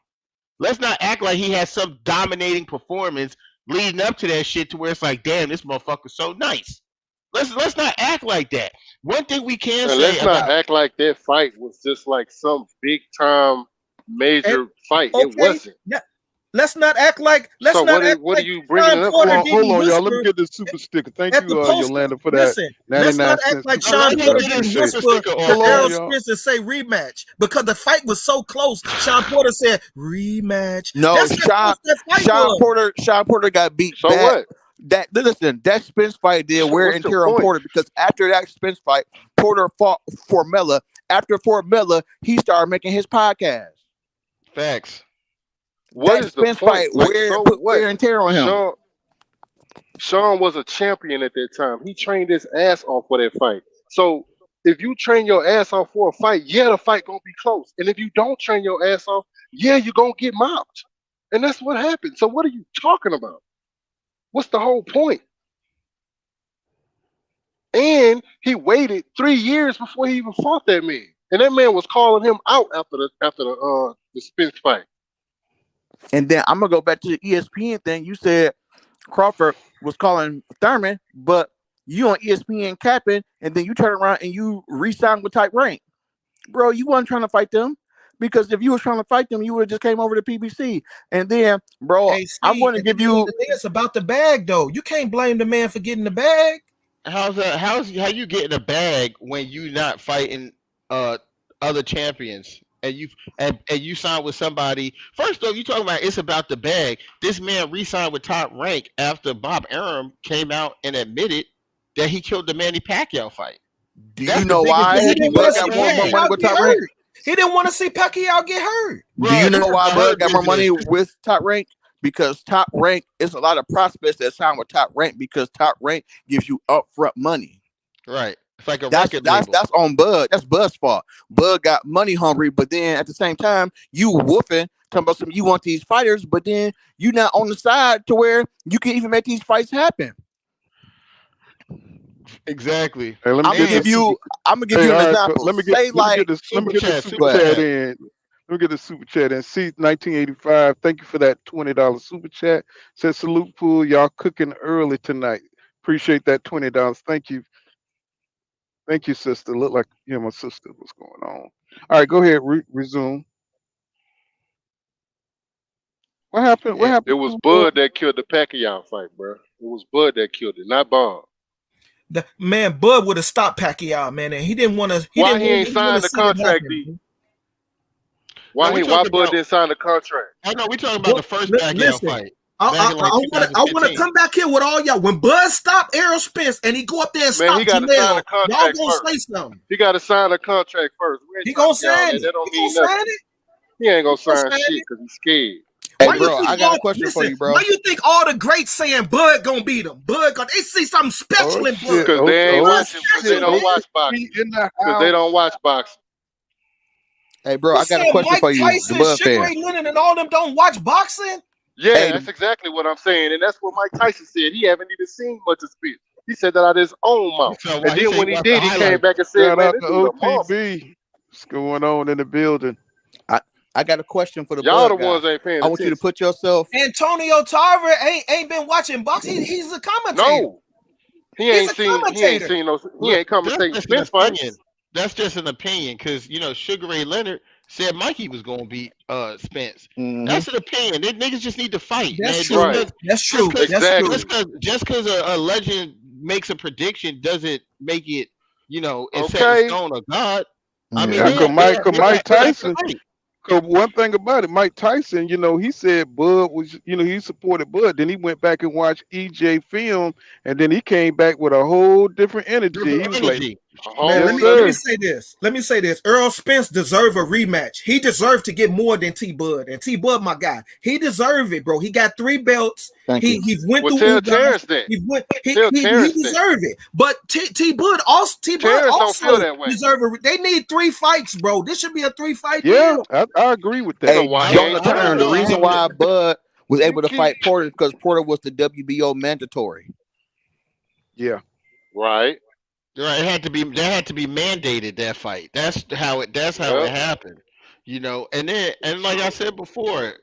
Let's not act like he had some dominating performance leading up to that shit to where it's like, damn, this motherfucker's so nice. Let's not act like that. One thing we can say let's not about act like that fight was just like some big time major fight. Okay, It wasn't. yeah. Let's not act like. Let's So not what act are like you bringing Sean it up Porter for? Hold didn't on, y'all. Let me whisper get this super sticker. Thank at the you, post. Yolanda, for that. Listen, let's 99 not act cents like super Sean sticker. Porter I didn't appreciate it. whisper Hold to on, Errol y'all. Spence and say rematch because the fight was so close. Sean Porter said rematch. No, That's how close that fight was. Sean Porter got beat So bad. what? Listen, that Spence fight did wear What's and your tear on point? Porter because after that Spence fight, Porter fought Formella. After Formella, he started making his podcast. facts. What That is the Spence point? fight Like, put wear and tear on him. Sean was a champion at that time. He trained his ass off for that fight. So if you train your ass off for a fight, yeah, the fight gonna be close. And if you don't train your ass off, yeah, you're gonna get mopped. And that's what happened. So what are you talking about? What's the whole point? And he waited 3 years before he even fought that man. And that man was calling him out after the Spence fight. And then I'm gonna go back to the ESPN thing. You said Crawford was calling Thurman, but you on ESPN capping, and then you turn around and you re-sign with Type Rank. Bro, you wasn't trying to fight them. Because if you was trying to fight them, you would have just came over to PBC. And then, bro, Hey, I'm going to give you. It's about the bag, though. You can't blame the man for getting the bag. How you getting a bag when you not fighting other champions and you sign with somebody? First off, you talking about it's about the bag. This man re-signed with Top Rank after Bob Arum came out and admitted that he killed the Manny Pacquiao fight. Do you know why? He didn't want to see more money with Pacquiao get Top Rank. hurt. He didn't want to see Pacquiao get hurt. Do you know why Bud got more money with Top Rank? Because Top Rank is a lot of prospects that sign with Top Rank because Top Rank gives you upfront money. Right. It's like a that's on Bud. That's Bud's fault. Bud got money hungry, but then at the same time, you woofing, talking about you want these fighters, but then you not on the side to where you can even make these fights happen. Exactly. Hey, I'm gonna give you an example. Let me get the super chat in. Let me get the super chat in. See, 1985. Thank you for that $20 super chat. Says salute pool. Y'all cooking early tonight. Appreciate that $20. Thank you. Thank you, sister. Look like you're my sister. What's going on? All right, go ahead. Resume. What happened? What happened? It was Bud that killed the Pacquiao fight, bro. It was Bud that killed it, not Bob. The man, Bud would have stopped Pacquiao, man, and he didn't want to. Why he ain't signed the contract, D? Why Bud didn't sign the contract? I know we talking about the first Pacquiao fight. I want to come back here with all y'all. When Bud stopped Errol Spence and he go up there and stop Jamel, y'all gonna say something. He got to sign a contract first. He gonna sign it. That don't He mean gonna nothing. sign it. He ain't gonna sign shit because he's scared. Hey, bro, I got a question for you, bro. Why you think all the greats saying Bud gonna beat him? Bud, they see something special in Bud. Because they ain't watching. Because they don't watch boxing. Because they don't watch boxing. Hey, bro, I got a question for you, Tyson, the Bud Sugar fan. Ray Leonard, and all them don't watch boxing. Yeah, Hey, that's exactly what I'm saying, and that's what Mike Tyson said. He haven't even seen much of Spence. He said that out of his own mouth. And then when he did, he came back and said, Shout "Man, out this to dude a monster." OTB. What's going on in the building? I got a question for the Y'all Bud the ones guy. ain't paying I want you to put yourself. Antonio Tarver ain't been watching boxing. He's a commentator. No, he ain't seen no. He ain't commentating Spence fights. That's just an opinion, because Sugar Ray Leonard said Mikey was gonna beat Spence. Mm-hmm. That's an opinion. They niggas just need to fight. That's man. true. That's true. Just because a legend makes a prediction doesn't make it, it's set Okay. in stone or God. I mean, Mike Tyson. Because one thing about it, Mike Tyson, he said Bud was, he supported Bud. Then he went back and watched EJ film, and then he came back with a whole different energy. He was like, man, let me say this. Errol Spence deserved a rematch. He deserved to get more than T Bud, and T Bud, my guy, he deserved it, bro. He got 3 belts. He went through. Terence then. He deserved it. But T Bud also deserve it. They need 3 fights, bro. This should be a 3-fight deal. I agree with that. Hey, the reason why Bud was able to fight Porter is because Porter was the WBO mandatory. Yeah. Right. Right, it had to be that had to be mandated that fight. That's how it Yep. happened. And like I said before,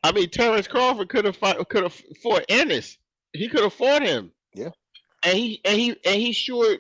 I mean Terence Crawford could have fought Ennis. He could have fought him. Yeah. And he sure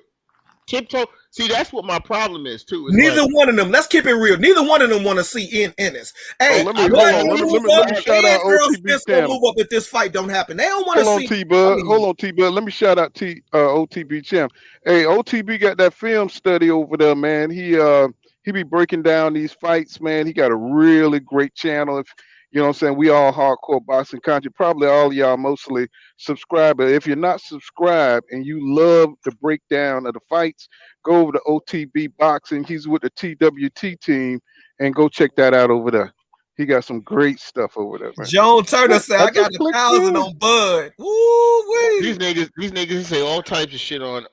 tiptoe. See, that's what my problem is too. Is Neither like one of them. Let's keep it real. Neither one of them want to see Ennis. Hey, Let I me Bud hold know on. gonna he move Let up, me I, shout and out Earl OTB Spence gonna channel. move up if this fight don't happen. They don't want to Hold on, see. T I Bud. Hold mean, on, T Bud. Let me shout out OTB champ. Hey, OTB got that film study over there, man. He be breaking down these fights, man. He got a really great channel. If you know what I'm saying, we all hardcore boxing content. Probably all of y'all mostly subscribe. But if you're not subscribed and you love the breakdown of the fights, go over to OTB Boxing. He's with the TWT team, and go check that out over there. He got some great stuff over there, man. Joan Turner said, I "I got just clicked 1,000 in. on Bud." Woo these wee. niggas say all types of shit on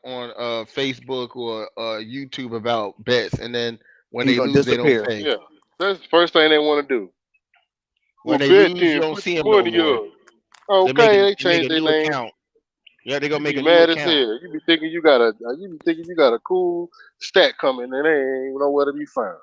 Facebook or YouTube about bets, and then when He they gonna lose, they don't disappear. pay. Yeah. That's the first thing they want to do. When Well, they bet lose, you then, don't put see them your no money more. up. Okay, they They make changed a their new name. account. Yeah, they gonna You make be a new mad as account. hell. You be thinking you got a cool stat coming, and they ain't even nowhere to be found.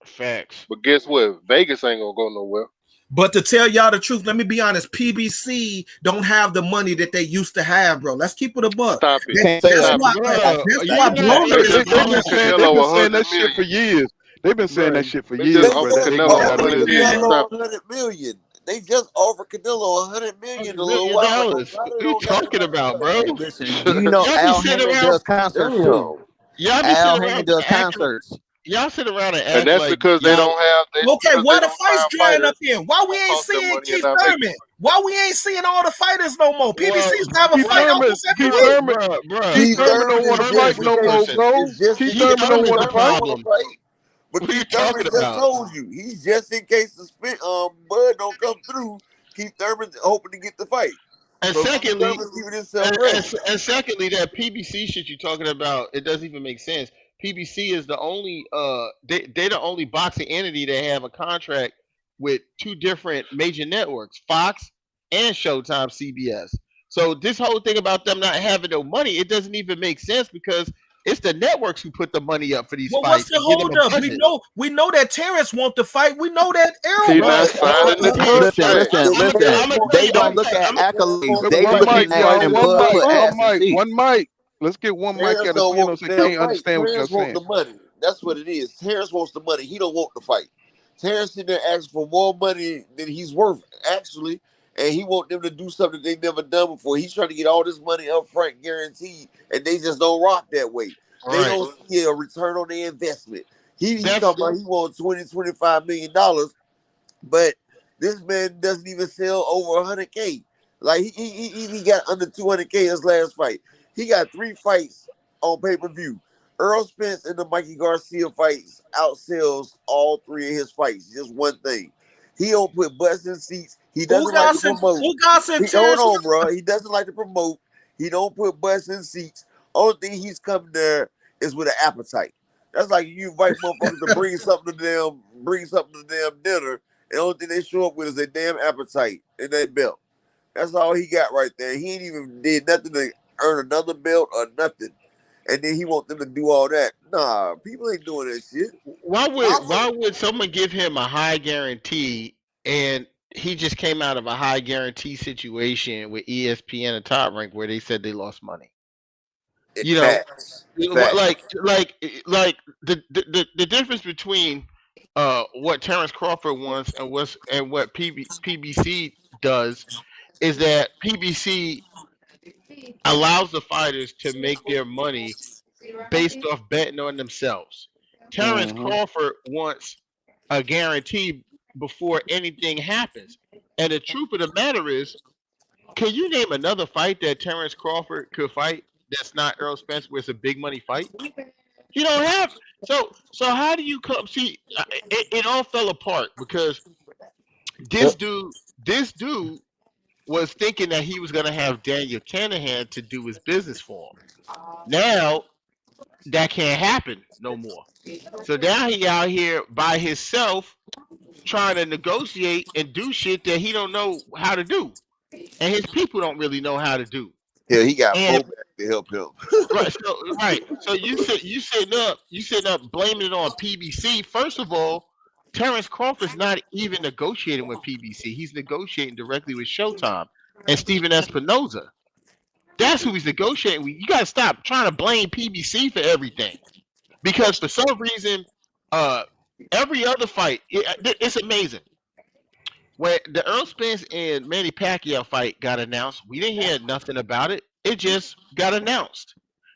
Facts. But guess what? Vegas ain't gonna go nowhere. But to tell y'all the truth, let me be honest. PBC don't have the money that they used to have, bro. Let's keep it a buck. Stop it. You can't say That's that. Stop why. it. Bro, That's you why not Broner They is just They've coming. been offered saying Canelo that shit 100 million. for years. They've been saying that bro. shit for They just years, They bro. offered That just they Canelo going out offered of Hey, business. $100 million. man. Canelo Stop it. 100 million. They just offered Canelo 100 million a $100 little million. while ago. What Why they are you don't got the talking money for about, that? bro? Hey, listen. Do you know Y'all be Al sitting Hammond around. does concerts too? Damn. Y'all be Al sitting around Hammond and does act. concerts. Y'all sit around and And act that's like because they y'all. don't have Okay, because why they the don't fights sign drying up fighters here? Why we gonna ain't cost them seeing money and Keith not making Thurman? Why we ain't seeing all the fighters no more? Well, PBC's have a Keith fight bro, Thurman, almost every Keith bro, week. Thurman, bro, bro, Keith Keith bro. Thurman don't Thurman want is to Thurman fight just is in no case. more, person. bro. It's just in Keith case Thurman don't Thurman Keith is want the to Thurman don't fight. want to problem. fight. But What are you Keith Thurman talking just about? told you he's just in case Bud don't come through. Keith Thurman's hoping to get the fight. And So Keith secondly, Thurman's keeping himself ready. and secondly, that PBC shit you're talking about, it doesn't even make sense. PBC is the only they're the only boxing entity that have a contract with two different major networks, Fox and Showtime CBS. So this whole thing about them not having no money, it doesn't even make sense because it's the networks who put the money up for these Well, what's fights the and give them a holdup? budget. We know that Terrence want to fight. We know that Errol He want Bro, not to fight. signing the Listen, contract. listen, I'm gonna listen. I'm gonna tell They you. I'm don't look at accolades. Look, They one looking mic, at y'all. can One Bud mic. put One ass in mic. seats. One mic. Let's get one mic Terrence at us. don't You know, want so the damn can't fight. understand what y'all Terrence want saying. the money. That's what it is. Terrence wants the money. He don't want the fight. Terrence sitting there asking for more money than he's worth, actually. And he want them to do something they never done before. He's trying to get all this money up front guaranteed, and they just don't rock that way. They right. don't see a return on their investment. He's That's talking about he wants $20-25 million, but this man doesn't even sell over 100K. Like he got under 200K his last fight. He got 3 fights on pay-per-view. Earl Spence and the Mikey Garcia fights outsells all 3 of his fights. Just one thing. He don't put butts in seats. He Who doesn't like got to sent? promote. Who got sent Hold Terrence? on, bro. He doesn't like to promote. He don't put butts in seats. Only thing he's coming there is with an appetite. That's like you invite motherfuckers to bring something to damn dinner, and the only thing they show up with is a damn appetite and that belt. That's all he got right there. He ain't even did nothing to earn another belt or nothing. And then he want them to do all that. Nah, people ain't doing that shit. why would someone give him a high guarantee and he just came out of a high guarantee situation with ESPN and Top Rank where they said they lost money? You know, Facts. Facts. like the difference between what Terence Crawford wants and what PBC does is that PBC allows the fighters to make their money based off betting on themselves. Terence Mm-hmm. Crawford wants a guarantee before anything happens. And the truth of the matter is, can you name another fight that Terence Crawford could fight that's not Errol Spence where it's a big money fight? You don't have so how do you come see it all fell apart because this dude this dude was thinking that he was gonna have Daniel Canahan to do his business for him. Now that can't happen no more. So now he out here by himself trying to negotiate and do shit that he don't know how to do. And his people don't really know how to do. Yeah, he got And Bo back to help him. So you sitting up blaming it on PBC. First of all, Terence Crawford's not even negotiating with PBC. He's negotiating directly with Showtime and Steven Espinoza. That's who he's negotiating with. You gotta stop trying to blame PBC for everything. Because for some reason, every other fight, it's amazing. When the Errol Spence and Manny Pacquiao fight got announced, we didn't hear nothing about it. It just got announced.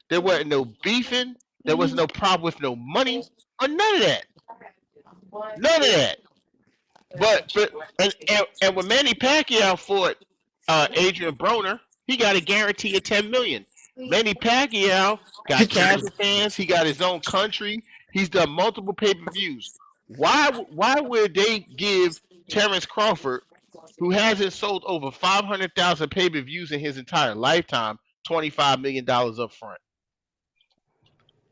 There wasn't no beefing. There was no problem with no money or none of that. None of that. And when Manny Pacquiao fought Adrian Broner, he got a guarantee of $10 million. Manny Pacquiao got casual fans. He got his own country. He's done multiple pay-per-views. Why would they give Terence Crawford, who hasn't sold over 500,000 pay-per-views in his entire lifetime, $25 million up front?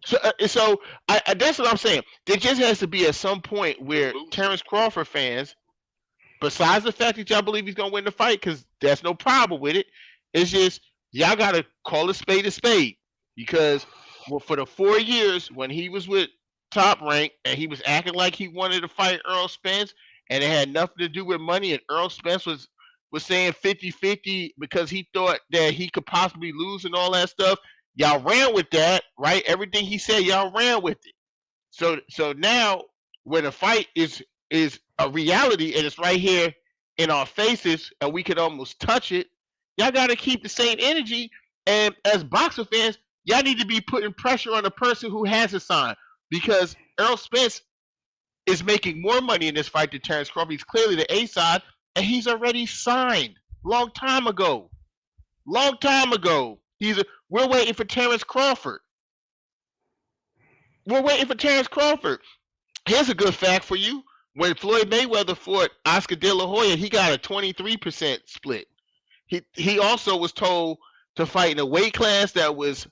So that's what I'm saying. There just has to be at some point where Terence Crawford fans, besides the fact that y'all believe he's gonna win the fight, because there's no problem with it, it's just y'all gotta call a spade, because for the 4 years when he was with Top Rank and he was acting like he wanted to fight Errol Spence and it had nothing to do with money, and Errol Spence was saying 50-50 because he thought that he could possibly lose and all that stuff. Y'all ran with that, right? Everything he said, y'all ran with it. So now when the fight is a reality and it's right here in our faces and we can almost touch it, y'all got to keep the same energy. And as boxer fans, y'all need to be putting pressure on the person who hasn't signed, because Errol Spence is making more money in this fight than Terence Crawford. He's clearly the A side, and he's already signed long time ago. We're waiting for Terence Crawford. Here's a good fact for you. When Floyd Mayweather fought Oscar De La Hoya, he got a 23% split. He also was told to fight in a weight class that was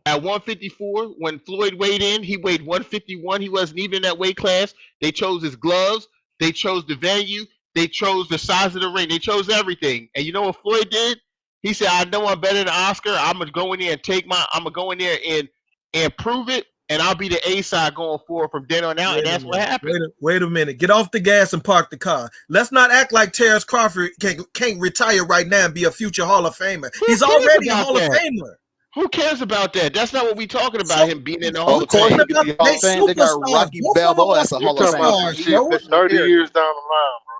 at 154. When Floyd weighed in, he weighed 151. He wasn't even in that weight class. They chose his gloves. They chose the venue. They chose the size of the ring. They chose everything. And you know what Floyd did? He said, I know I'm better than Oscar. I'm going to go in there and prove it. And I'll be the A side going forward from then on out. And that's what happened. Wait a minute. Get off the gas and park the car. Let's not act like Terence Crawford can't retire right now and be a future Hall of Famer. He's already a Hall of Famer. Who cares about that? That's not what we're talking about, him being in the Hall of Fame. They got Rocky Balboa as a Hall of Fame. 30 years down the line, bro.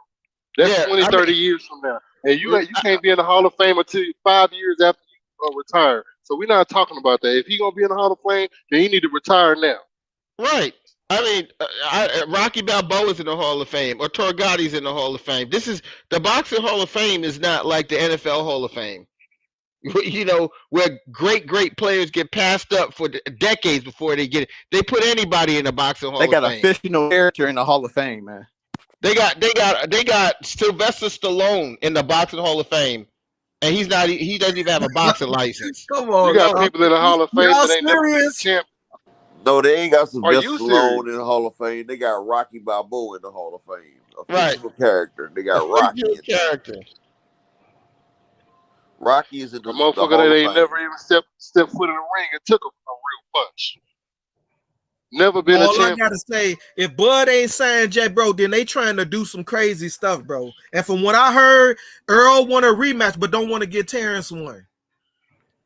That's 30 years from now. And you can't be in the Hall of Fame until 5 years after you retire. So we're not talking about that. If he's going to be in the Hall of Fame, then he need to retire now. Right. I mean, Rocky Balboa's in the Hall of Fame, or Torgotti's in the Hall of Fame. The Boxing Hall of Fame is not like the NFL Hall of Fame. You know, where great players get passed up for decades before they get it. They put anybody in the Boxing Hall of Fame. They got a fictional character in the Hall of Fame, man. They got Sylvester Stallone in the Boxing Hall of Fame, and he doesn't even have a boxing license. Come on, you got people in the Hall of Fame that ain't never been champ. No, they ain't got Sylvester Stallone in the Hall of Fame. They got Rocky Balboa in the Hall of Fame. A fictional character. They got Rocky in character. Rocky is in the motherfucker that ain't never even stepped foot in the ring and took a real punch. Never been a champion. I gotta say, if Bud ain't signed J, bro, then they trying to do some crazy stuff, bro. And from what I heard, Earl want a rematch, but don't want to get Terence one.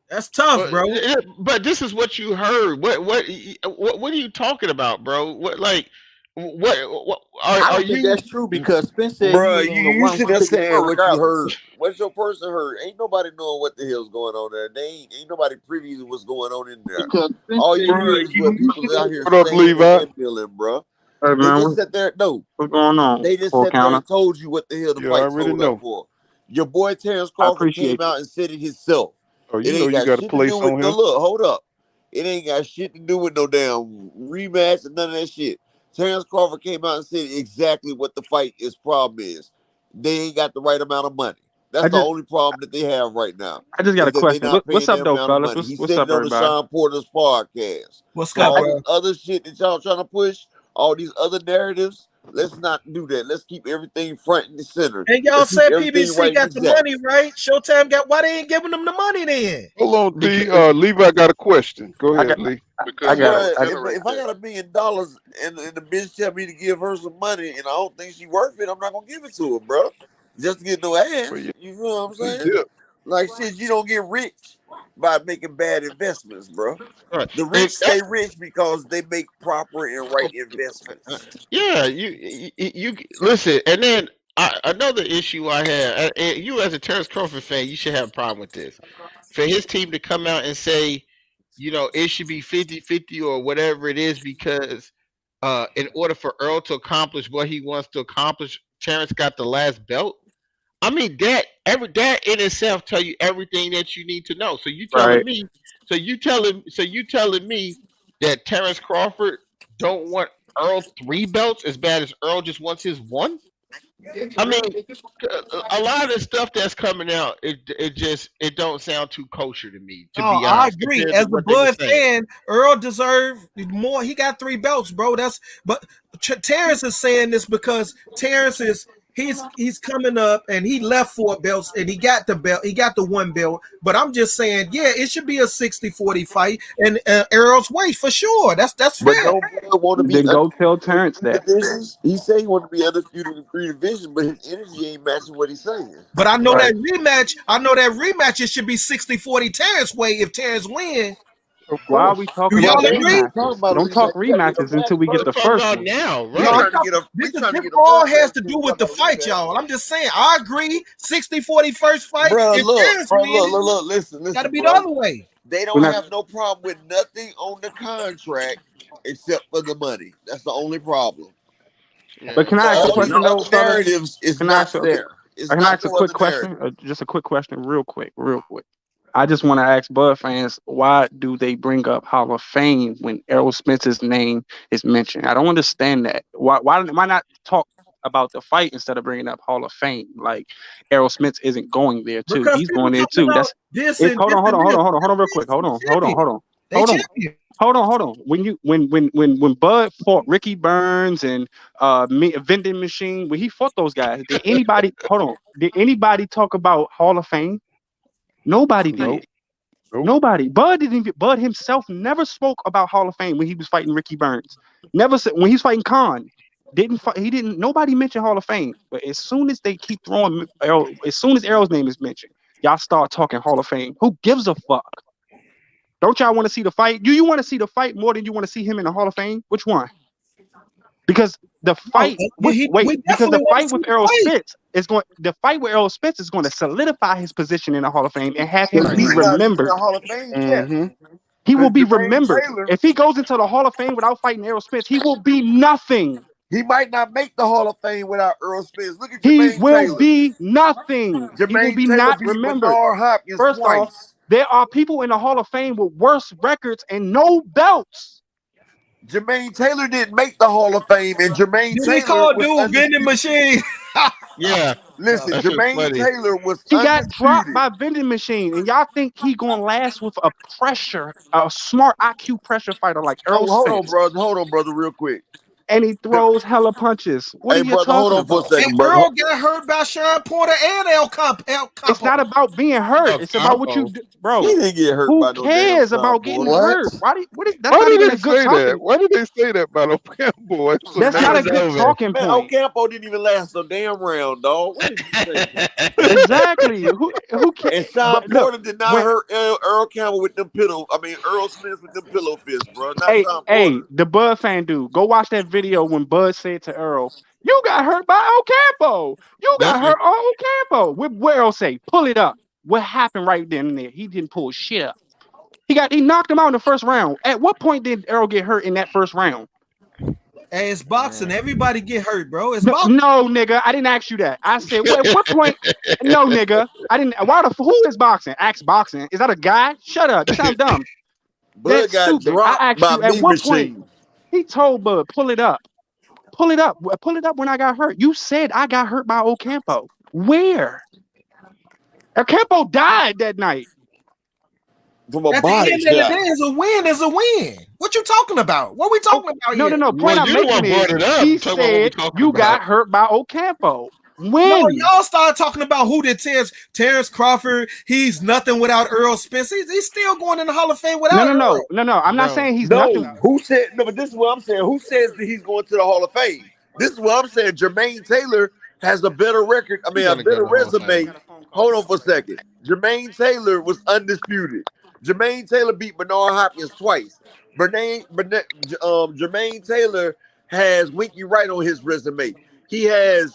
That's tough, bro. But this is what you heard. What are you talking about, bro? I think that's true, because Spence said, bro, you should have said what you heard. What's your person heard? Ain't nobody knowing what the hell's going on there. They ain't nobody privy to what's going on in there. All you heard is what people out here saying, bro. They just sat there. No, what's going on? They just sat there and told you what the hell the fight's hold up for. Your boy Terence Crawford came out and said it himself. Oh, you know you got a place on him. Look, hold up. It ain't got shit to do with no damn rematch and none of that shit. Terence Crawford came out and said exactly what the problem is. They ain't got the right amount of money. That's the only problem that they have right now. I just got a question. What's up, though, fellas? He said it on the Sean Porter's podcast. What's up, all this other shit that y'all trying to push, all these other narratives, Let's not do that. Let's keep everything front and center. And y'all Let's keep said everything PBC right got and the exact. money, right? Showtime got. Why they ain't giving them the money then? Hold on, D. Because Levi got a question. Go I ahead, got, Lee. I Cause got bro, it. if I got $1 million and the bitch tell me to give her some money and I don't think she worth it, I'm not gonna give it to her, bro. Just to get no Well, ass. yeah, You feel what I'm we saying? did. Like shit, you don't get rich by making bad investments, bro. right. The rich stay rich because they make proper and right investments. Yeah, you listen, and then another issue I have, you as a Terence Crawford fan, you should have a problem with this. For his team to come out and say, it should be 50-50 or whatever it is because in order for Earl to accomplish what he wants to accomplish, Terence got the last belt. I mean that in itself tell you everything that you need to know. So Right. you telling me that Terence Crawford don't want Earl 3 belts as bad as Earl just wants his one? I mean, a lot of the stuff that's coming out, it don't sound too kosher to me, to Oh, be I honest, agree. compared to As the what they were Bud saying. fan, Earl deserved more. He got 3 belts, bro. But Terrence is saying this because Terrence is he's coming up and he left 4 belts and he got the belt. He got the 1 belt. But I'm just saying, yeah, it should be a 60-40 fight and Earl's way for sure. That's But fair. don't Bud want to be Then go tell undisputed in Terrence 3 that. divisions? He say he want to be undisputed in 3 divisions, but his energy ain't matching what he's saying. But I know Right. that rematch. I know that rematch. It should be 60-40 Terrence way if Terrence win. Of Why are course. we Do talking Well, about y'all man, we agree? ain't talking rematches? about a Don't rematch. talk We gotta get the rematches match until we get We're the first. talking first about one. now, We No, right? I'm trying to talking. get a This we is trying to this get the all first has match to before do we with talk the about a fight, rematch. y'all. I'm just saying. I agree. 60-40 first fight. Bro, If look, Terrence bro, win, look, got to listen, be the bro. other way. They We're don't not. have no problem with nothing on the contract except for the money. That's the only problem. But Yeah. can So I ask a all these question though, other fellas? narratives is Can I not ask? Okay. there. It's Can I not ask a no quick other question? narrative. Just a quick question, real quick, real quick. I just want to ask Bud fans, why do they bring up Hall of Fame when Errol Spence's name is mentioned? I don't understand that. Why not talk about the fight instead of bringing up Hall of Fame? Like Errol Spence isn't going there too. Because He's people going there talking too. about That's this it. and Hold this on, hold and on, hold this. on, hold on, hold on, real quick. That's Hold on, hold on, champion. hold on, They hold on. champion. Hold on. When Bud fought Ricky Burns and Vending Machine, when he fought those guys, did anybody hold on? Did anybody talk about Hall of Fame? Nobody Nope. did. Nope. Nobody. Bud himself never spoke about Hall of Fame when he was fighting Ricky Burns. Never said when he's fighting Khan. Didn't fight, he didn't nobody mentioned Hall of Fame. But as soon as they keep throwing Errol, as soon as Errol's name is mentioned, y'all start talking Hall of Fame. Who gives a fuck? Don't y'all want to see the fight? Do you want to see the fight more than you want to see him in the Hall of Fame? Which one? Because the Oh, fight with we because definitely want to see the fight. The fight with Errol Spence is going to solidify his position in the Hall of Fame and have him If be he's Right. not in the remembered. Hall of Fame, yes. Mm-hmm. He will Because be Jermaine remembered. Taylor, If he goes into the Hall of Fame without fighting Errol Spence, he will be nothing. he might not make the Hall of Fame without Earl Spence. Look at He Jermaine will Taylor. be nothing. He will Jermaine be Taylor not beat remembered. Bernard Hopkins First off, twice. there are people in the Hall of Fame with worse records and no belts. Jermaine Taylor didn't make the Hall of Fame, and Jermaine Did he Taylor call was dude vending undisputed. machine? Yeah. Listen, That shit's Jermaine funny. Taylor was He got dropped undisputed. by vending machine, and y'all think he gonna last with a smart IQ pressure fighter like Errol Spence, Hold on, brother, real quick. and he throws hella punches. What are Hey, you brother, hold talking on for a about? And second, brother. Earl got hurt by Sean Porter and El It's Campo. not about being hurt. Oh, It's about what you combo. do, He bro. didn't get hurt Who by no damn cares Sean about getting Porter. What? hurt? That's Why not did even they a good say that? talking. Why did they say that about Ocampo? It's a That's That not a was good narrative. over. talking Man, point. Ocampo didn't even last a damn round, dog. What is you saying? Exactly. Who cares? And Sean But look, Porter did not when hurt Earl Campbell with them Earl Smith with them pillow fists, bro. Not Sean hey, Porter. the Bud fan dude, go watch that video when Bud said to Earl, "You got hurt by Ocampo. You got Listen, hurt on Ocampo." What Earl say? Pull it up. What happened right then and there? He didn't pull shit up. He knocked him out in the first round. At what point did Earl get hurt in that first round? Hey, it's boxing. Everybody get hurt, bro. It's No, boxing. no, nigga. I didn't ask you that. I said, at what point? No, nigga. I didn't. Who is boxing? Ask boxing. Is that a guy? Shut up. You sound dumb. Bud That's got stupid. I dropped asked by you at me what point machine. he told Bud, pull it up. Pull it up. Pull it up when I got hurt. You said I got hurt by Ocampo. Where? Ocampo died that night. from a At the body end of the shot. day, is a win is a win. What you talking about? What we talking about No, here? no, no. Point I'm making is he said you got hurt by Ocampo. No, When? y'all started talking about who did Terence Crawford. He's nothing without Errol Spence. He's still going in the Hall of Fame without Errol. No. I'm not saying he's No, nothing. who said no? But this is what I'm saying. Who says that he's going to the Hall of Fame? This is what I'm saying. Jermaine Taylor has a better record. I mean, a better resume. Hold on for a second. Jermaine Taylor was undisputed. Jermaine Taylor beat Bernard Hopkins twice. Jermaine Taylor has Winky Wright on his resume. He has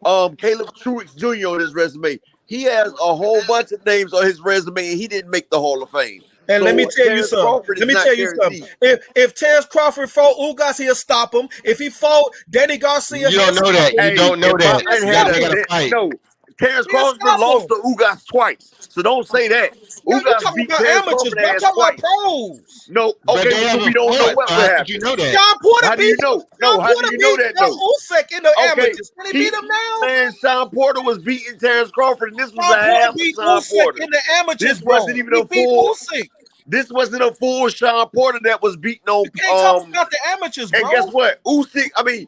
Caleb Truex Jr. on his resume. He has a whole bunch of names on his resume, and he didn't make the Hall of Fame. And So let me tell you Terence something. Crawford is Let me not tell you something. guaranteed. If Terence Crawford fought Ugas, he'll stop him. If he fought Danny Garcia, You don't know that. You don't know that. They gotta fight. No, Terence Crawford lost to Ugas twice. So don't say that. Yo, you Ugas talking beat about Terence amateurs, Crawford bro. I'm ass talking about twice. pros. No, But okay, they so we haven't don't know fought, what so would how happen. could you know that? Sean Porter How do beat you know? No, how do you know that though? Usyk in the Okay, amateurs. Can he beat him now? Man, Sean Porter was beating Terence Crawford, and this was Sean a Porter half of beat Sean Usyk Porter. in the amateurs, This bro. wasn't even He a beat full. Usyk. This wasn't a full Sean Porter that was beating on. You can't talk about the amateurs, bro. And guess what? Usyk. I mean,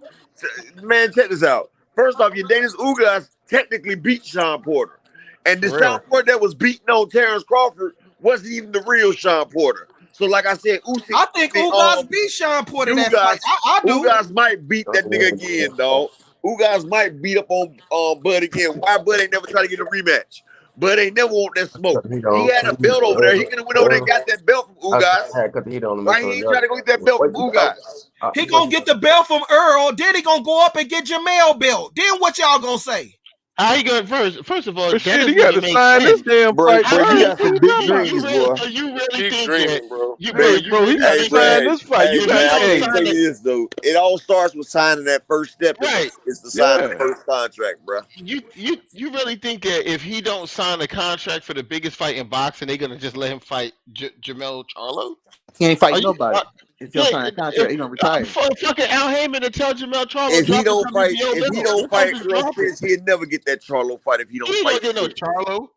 man, check this out. First off, your Dennis Ugas technically beat Sean Porter, and the For real. Sean Porter that was beating on Terence Crawford wasn't even the real Sean Porter. So, like I said, Usyk. I think Ugas beat Sean Porter that fight. I do. Ugas might beat that nigga again, dog. Ugas might beat up on Bud again. Why Bud ain't never try to get a rematch? Bud ain't never want that smoke. He had a belt over there. He could have went over there and got that belt from Ugas. Why he ain't trying to go get that belt from Ugas? He gonna get the belt from Errol. Then he gonna go up and get Jamel belt. Then what y'all gonna say? How you going first of all, that shit, doesn't he got even to make sign this sense. damn Bro, fight. you got What some you big talking about? dreams, boy. So you really Keep think dreaming, that bro. Hey, bro, he got to sign this fight. You Hey, got man, to I hey, can't tell you this though. It all starts with signing that first step. Right. It's to sign the Yeah. first contract, bro. You really think that if he don't sign a contract for the biggest fight in boxing, they're gonna just let him fight Jamel Charlo? He ain't Are fighting you? nobody. If you don't sign a contract, he gonna retire. Fucking Al Heyman to tell Jamel Charlo If he drop don't the fight, WBO if he belt. don't What time fight does Earl drop it? Spence, he'll never get that Charlo fight. If he He don't ain't fight gonna get no Spence. Charlo.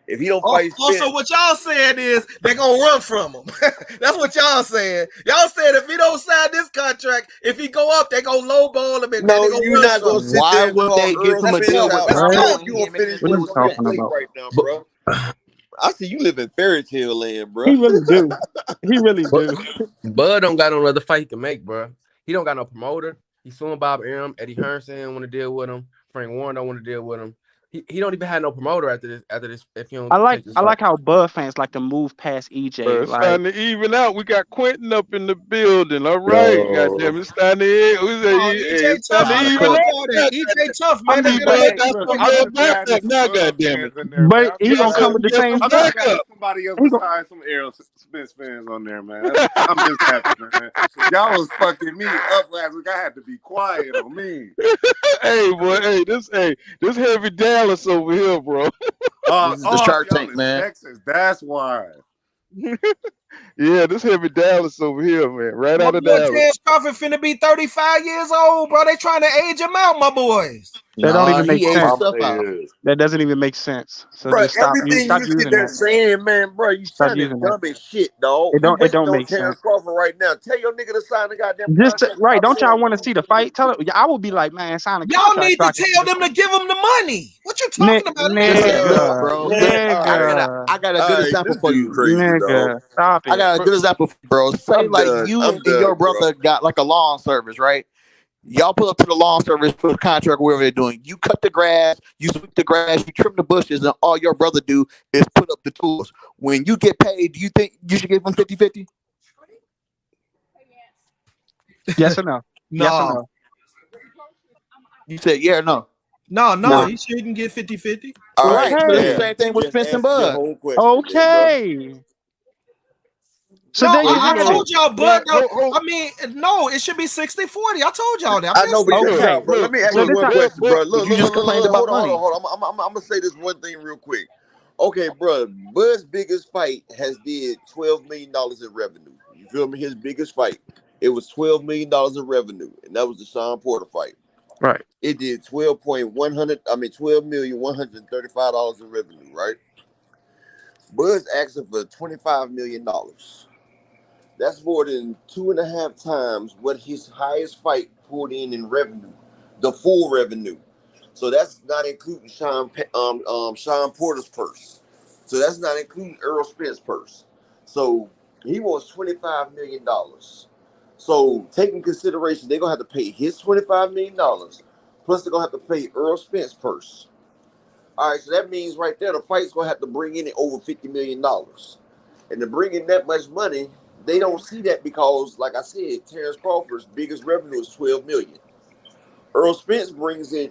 If he don't fight Spence, So what y'all saying is they're gonna run from him. That's what y'all saying. Y'all said if he don't sign this contract, if he go up, they gonna lowball him and no, they gonna you're run not from gonna him. sit Why there and would call they give Earl him a Spence deal out. with I know Errol you and gonna finish What are this you on your talking plate about? right now, bro. I see you live in fairy tale land, bro. He really do. He really do. Bud don't got no other fight he can make, bro. He don't got no promoter. He's suing Bob Arum. Eddie Hearn don't want to deal with him. Frank Warren don't want to deal with him. He don't even have no promoter after this. If you don't take this I like fight. how Bud fans like to move past EJ. Bro, it's Like starting to even out. We got Quentin up in the building. All right, No. goddamn, it's starting to. Oh, EJ It's tough. starting to I even fuck out. all that. EJ tough, I man. They mean, better Bud make got this some fight. real backup now. Goddamn it, in there, but man. he gonna come with the same some I'm backup. somebody else He gon- besides some Errol Spence fans on there, man. I'm just happy, man. Y'all was fucking me up last week. I had to be quiet on me. Hey, boy, this heavy Dallas over here, bro. This is the Shark Y'all Tank, in man. Texas. That's why. Yeah, this heavy Dallas over here, man. Right My out of boy Dallas. Terence Crawford finna be 35 years old, bro. They trying to age him out, my boys. that don't Nah, even make he aged sense. himself out. Is. That doesn't even make sense. So Bro, just stop everything you sit using there that. saying, man, bro, you Stop sounding using that. dumb as shit, dog. It We don't waiting on make Terence sense. Crawford right now. Tell your nigga to sign the goddamn Just contract. right, Stop don't y'all saying want to see the fight? Tell it. I would be like, man, sign a Y'all contract. need So to I can see tell the them to give him the money. What you fight. talking about? This is Nigga? look, Nigga, bro. Man, all right. nigga, I got a All good right, example this for dude you. crazy, dog. nigga, stop I it. got a good example, bro. Say I'm like done. you I'm and done, your bro. brother got like a lawn service, right? Y'all pull up to the lawn service for the contract, whatever they're doing. You cut the grass, you sweep the grass, you trim the bushes, and all your brother do is put up the tools. When you get paid, do you think you should give him 50-50? Yes or no? Yes or No. no? You said yeah or no? No, he shouldn't get 50-50. All Right. right, So it's the man. same thing with Just Spence and answer your Bud. whole question, then, bro. Okay. So No, there you I have told it. y'all, Yeah, but I mean, no, it should be 60-40. I told y'all that. I know, but check this Okay. out, bro. Let me ask So you this one how, question, bro. But Look, you just complained about hold on, money. hold on. I'm gonna say this one thing real quick. Okay, bro. Bud's biggest fight has did $12 million in revenue. You feel me? His biggest fight, it was $12 million in revenue, and that was the Sean Porter fight. right. It did $12,135 in revenue, right? Bud's asking for $25 million. That's more than 2.5 times what his highest fight pulled in revenue, the full revenue. So that's not including Sean Porter's purse. So that's not including Errol Spence's purse. So he wants $25 million. So taking consideration, they're gonna have to pay his $25 million, plus they're gonna have to pay Errol Spence's purse. All right, so that means right there the fight's gonna have to bring in over $50 million. And to bring in that much money, they don't see that because, like I said, Terence Crawford's biggest revenue is $12 million. Errol Spence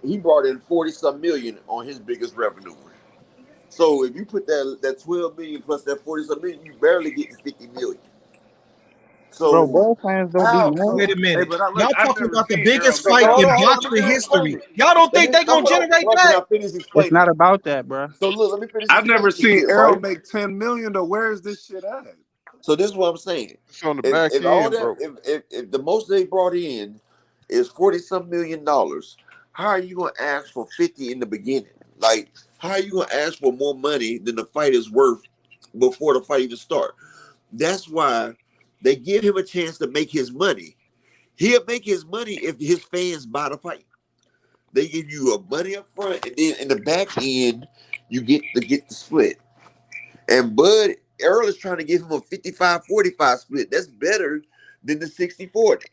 he brought in 40-some million on his biggest revenue. So if you put that 12 million plus that 40-some million, you barely get to 50 million. So Bro, ball fans don't be mad. Wait a minute. Hey, but Y'all I've talking never about the seen biggest Errol. fight Hold in on, let boxing me explain history. it. Y'all don't think they Now, gonna hold on, generate bro, can I that? finish It's explaining not it? about that, bro. So look, let me finish I've never explaining seen this, Errol right? make 10 million though. Where is this shit at? So this is what I'm saying. It's on the If, back if all end, that, bro. if the most they brought in is 40-some million dollars, how are you gonna ask for 50 in the beginning? Like, how are you gonna ask for more money than the fight is worth before the fight even start? That's why they give him a chance to make his money. He'll make his money if his fans buy the fight. They give you a money up front, and then in the back end, you get the split. And Errol is trying to give him a 55-45 split. That's better than the 60-40.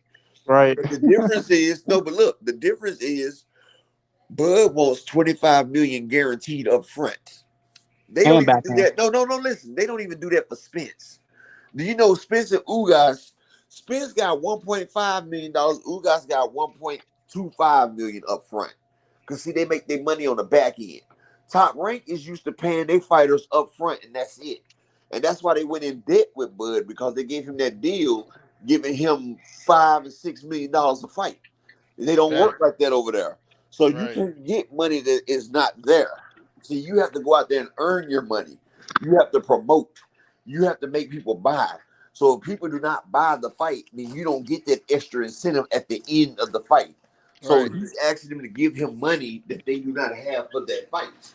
Right. But the difference is, no, but look, the difference is Bud wants 25 million guaranteed up front. They don't And even back do end. that. No, listen. They don't even do that for Spence. Do you know Spence and Ugas? Spence got $1.5 million. Ugas got $1.25 million up front. Because see, they make their money on the back end. Top Rank is used to paying their fighters up front, and that's it. And that's why they went in debt with Bud, because they gave him that deal, giving him $5 and $6 million a fight. They don't work like that over there. So you can't get money that is not there. See, you have to go out there and earn your money. You have to promote. You have to make people buy. So if people do not buy the fight, then you don't get that extra incentive at the end of the fight. So he's asking them to give him money that they do not have for that fight.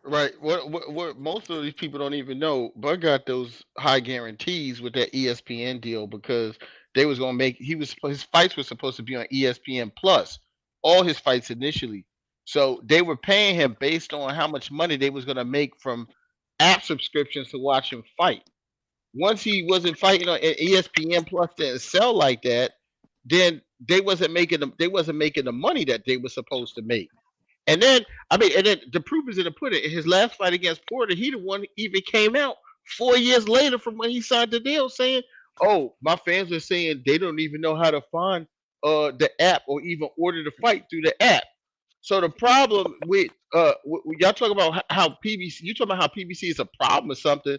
Right. What most of these people don't even know, Bud got those high guarantees with that ESPN deal because they was gonna make his fights were supposed to be on ESPN Plus, all his fights initially. So they were paying him based on how much money they was gonna make from app subscriptions to watch him fight. Once he wasn't fighting on ESPN Plus didn't sell like that, then they wasn't making the money that they were supposed to make. And then the proof is in the pudding. In his last fight against Porter, he the one even came out 4 years later from when he signed the deal saying, "Oh, my fans are saying they don't even know how to find the app or even order the fight through the app." So the problem with y'all talk about how PBC, you talking about how PBC is a problem or something.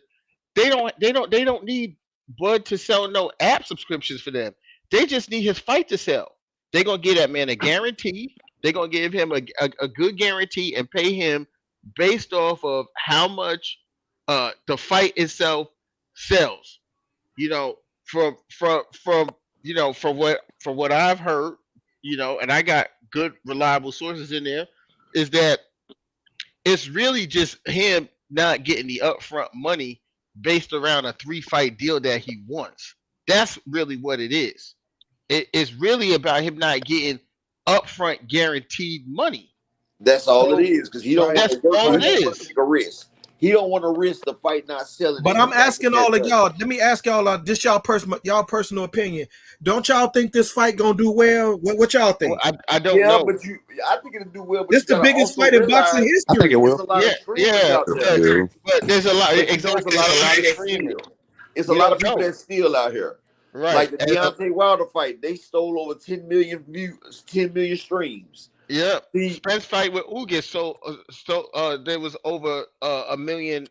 They don't need Bud to sell no app subscriptions for them. They just need his fight to sell. They're gonna give that man a guarantee. They're gonna give him a good guarantee and pay him based off of how much the fight itself sells. You know, from from what I've heard, and I got good reliable sources in there, is that it's really just him not getting the upfront money based around a 3-fight deal that he wants. That's really what it is. It's really about him not getting upfront guaranteed money. That's all it is, because he don't want That's to all it is. take a risk. He don't want to risk the fight not selling. But I'm asking all of y'all. Let me ask y'all just y'all personal opinion. Don't y'all think this fight gonna do well? What y'all think? Well, I don't know. But I think it'll do well. But This the biggest fight in boxing history. I think it will. There's a lot of streamers out there. But there's a lot. But Exactly, there's a lot of people that streaming. steal. It's a lot of people that steal out here. Right. Like the Deontay Wilder fight, they stole over 10 million views, 10 million streams. Yeah, Spence fight with Ugas, so there was over 1.5 million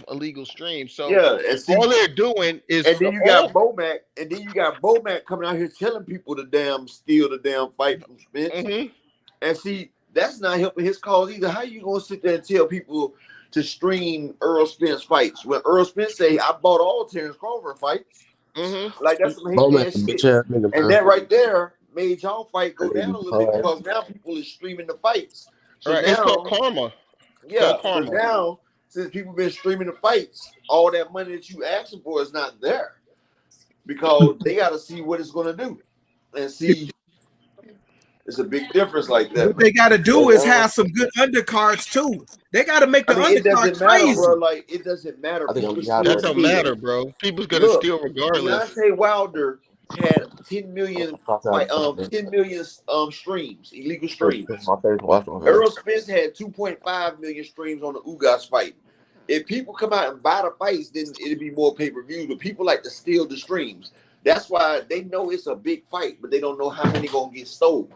illegal streams. So all they're doing is, and then you got Bomac, coming out here telling people to steal the damn fight from Spence. Mm-hmm. And see, that's not helping his cause either. How you gonna sit there and tell people to stream Errol Spence fights when Errol Spence say I bought all Terence Crawford fights? Mm-hmm. Like that's some hate ass shit. And that right there made y'all fight go down a little bit because now people are streaming the fights. So right, now, it's called karma. Yeah. Karma. So now, since people been streaming the fights, all that money that you asking for is not there because they got to see what it's going to do and see. It's a big difference like that. What they got to do is have some good undercards too. They got to make the it undercard doesn't matter, crazy. bro. Like it doesn't matter. People still That don't steal. matter, bro. People's gonna Look, steal regardless. Deontay Wilder had 10 million, 10 million streams, illegal streams. Errol Spence had 2.5 million streams on the Ugas fight. If people come out and buy the fights, then it'll be more pay-per-view. But people like to steal the streams. That's why they know it's a big fight, but they don't know how many gonna get stolen.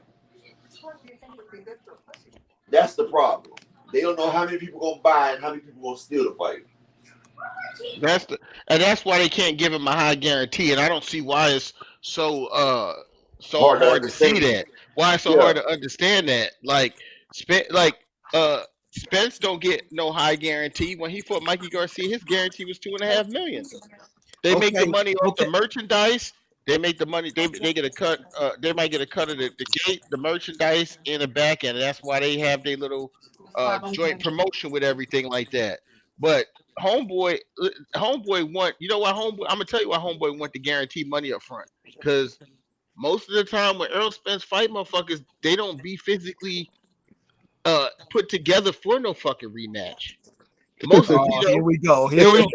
That's the problem. They don't know how many people gonna buy and how many people gonna steal the fight. That's why they can't give him a high guarantee, and I don't see why it's so hard to see that. Why it's so hard to understand that. Like Spence don't get no high guarantee. When he fought Mikey Garcia, his guarantee was $2.5 million. They make the money off the merchandise. They make the money. They get a cut. They might get a cut of the gate, the merchandise, in the back end. That's why they have their little joint promotion with everything like that. But homeboy want. You know what, homeboy? I'm gonna tell you why homeboy want the guaranteed money up front. Because most of the time when Errol Spence fight motherfuckers, they don't be physically put together for no fucking rematch. Most of Here we go. Here we go.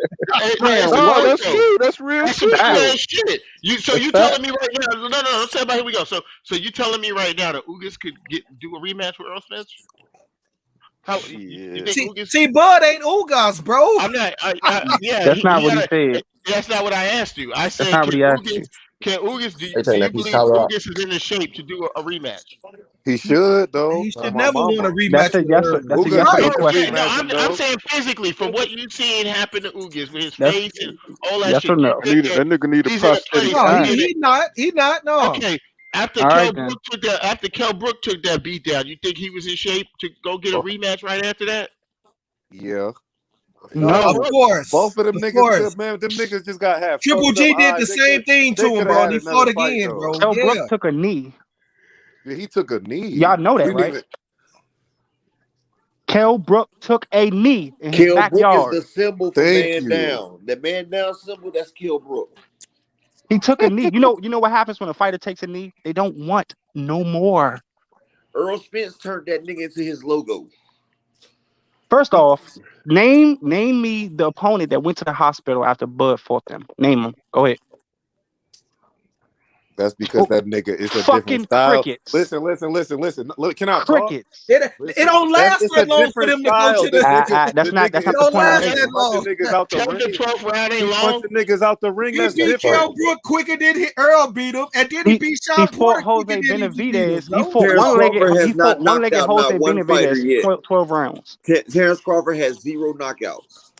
No, that's true. That's real shit. Shit. You telling me right now? No. Let's say about here we go. So you telling me right now that Ugas could do a rematch with Errol Spence? How? You think Ugas? See, Bud ain't Ugas, bro. I'm not. Yeah, That's not what he said. That's not what I asked you. I said, That's not what he asked you. Can Ugas? Do you believe Ugas is in the shape to do a rematch? He should though. He should never want a rematch. That's a yes or no question. No, I'm saying physically, from what you seen happen to Ugas with his face and all that yes shit. or no? That nigga need a prosthetic. No, he not. No. Okay. After Kell Brook took that beat down, you think he was in shape to go get a rematch right after that? Yeah. No, of course. Both of them niggas, man, them niggas just got half. Triple G did the same thing to him, bro. He fought again, bro. Kell Brook took a knee. Yeah, he took a knee. Y'all know that, right? Kell Brook took a knee in his Kell backyard. Brook is the symbol for man down. The man down symbol, that's Kell Brook. He took a knee. You know what happens when a fighter takes a knee? They don't want no more. Errol Spence turned that nigga into his logo. First off, name me the opponent that went to the hospital after Bud fought them. Name him. Go ahead. That's because that nigga is a different style. Crickets. Listen. Look, can I crickets? Talk? It don't last that long for them to go to the. That's not the point I'm making. Niggas out the ring. The 12th round ain't long. Niggas out the ring. That's He beat Kell Brook quicker than Earl beat him, and then he beat Sean Porter. He fought Jose Benavidez. He fought one-legged Jose Benavidez 12 rounds. Terence Crawford has 0 knockouts.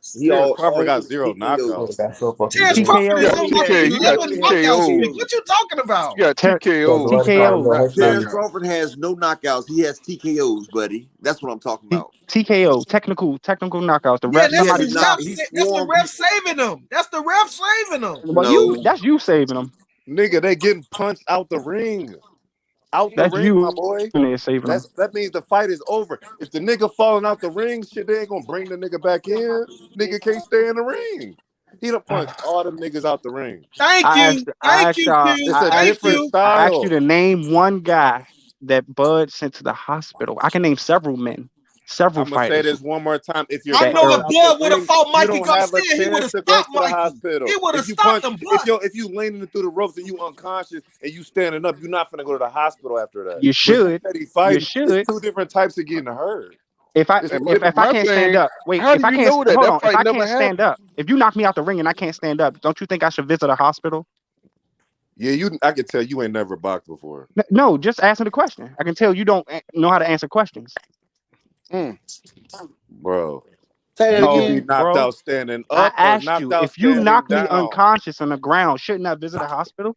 Crawford got 0 knockouts. Terence Crawford has 11 knockouts. What you talking about? You got TKO. Terence Crawford has no knockouts. He has TKOs, buddy. That's what I'm talking about. TKO, technical knockouts. The ref, that's the ref saving them. That's the ref saving them. Well, that's you saving them. Nigga, they getting punched out the ring. That's ring, you, my boy. That means the fight is over. If the nigga falling out the ring, shit, they ain't gonna bring the nigga back in. Nigga can't stay in the ring. He done punched all them niggas out the ring. Thank you. It's a different style. I asked you to name one guy that Bud sent to the hospital. I can name several men. Several fighters. I'm gonna say this one more time. If you're I know if Bud would have fought Mikey Garcia, he would have stopped Mikey. He would have stopped him. If you leaning through the ropes and you unconscious and you standing up, you're not gonna go to the hospital after that. You should. You should. It's 2 different types of getting hurt. If I can't stand up, wait. If I can't hold on, if I can't stand up, if you knock me out the ring and I can't stand up, don't you think I should visit a hospital? Yeah, I can tell you ain't never boxed before. No, just answer the question. I can tell you don't know how to answer questions. Bro, say that again. Be knocked out standing up. I asked you if you knock me unconscious on the ground, shouldn't I visit a hospital?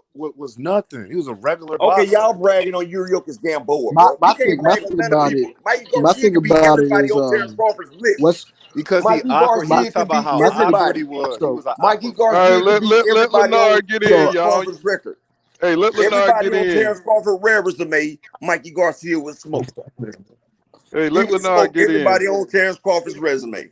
was nothing. He was a regular Okay, boxer. y'all bragging on Yuriorkis Gamboa, My bro. my You can't thing my brag on thing none of about people. it Mikey my Garcia thing could be about it everybody is on Terence Crawford's list. what's Because he Mikey awkward. He my was Garcia talking can about beat how awkward everybody. he was. He so was an Mikey awkward All Garcia right, can let beat let let everybody on Leonard get in, Terence so y'all. Crawford's record. Hey, let Leonard Everybody get on in. Terence Crawford's rare resume, Mikey Garcia would smoke. Hey, He let would Leonard smoke get in. everybody on Terence Crawford's resume.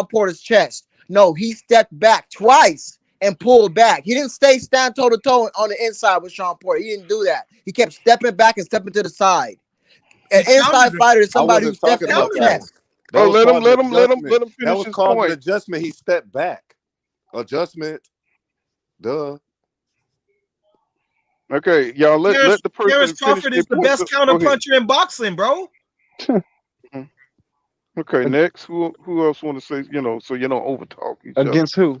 Sean Porter's chest. No, he stepped back twice and pulled back. He didn't stand toe to toe on the inside with Sean Porter. He didn't do that. He kept stepping back and stepping to the side. An inside fighter is I somebody who wasn't steps talking in the about that one. chest. That was let him called let an him let him adjustment. let him That finish was his called an point. adjustment. He stepped back. Adjustment. Duh. Okay, y'all let the Terence person finish Crawford their is the point. best Go ahead. counterpuncher in boxing, bro. Okay, next. Who else want to say? So you don't overtalk each other. Against who?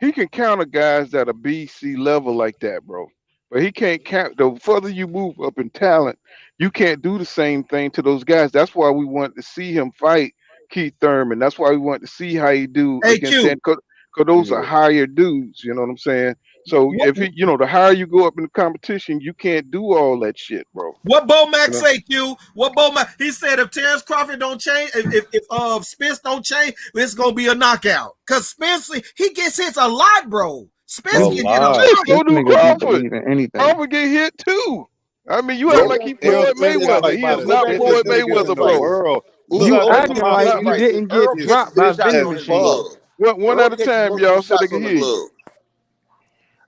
he can counter guys that are BC level like that, bro. But he can't count. The further you move up in talent, you can't do the same thing to those guys. That's why we want to see him fight Keith Thurman. That's why we want to see how he do against AQ. that. Because those are higher dudes. You know what I'm saying? So if he, the higher you go up in the competition, you can't do all that shit, bro. What Bo Mac You know? say, Q? What Bo Mac? He said if Terence Crawford don't change, if Spence don't change, it's gonna be a knockout. Cause Spence, he gets hits a lot, bro. Spence can hit a lot. Go do nigga be Crawford. believing anything. Crawford get hit too. I mean, you Bro, act like he Errol Floyd Spence is Mayweather. like He by is the not spinnest Floyd niggas in Mayweather, the bro. world. Who You got the acting like you Velocity? didn't get Earl It's dropped catches by them a stiff shots vending as on his machine. fuck. glove. One Earl at a catches time, most of them y'all, so they shots can on the hear you. glove.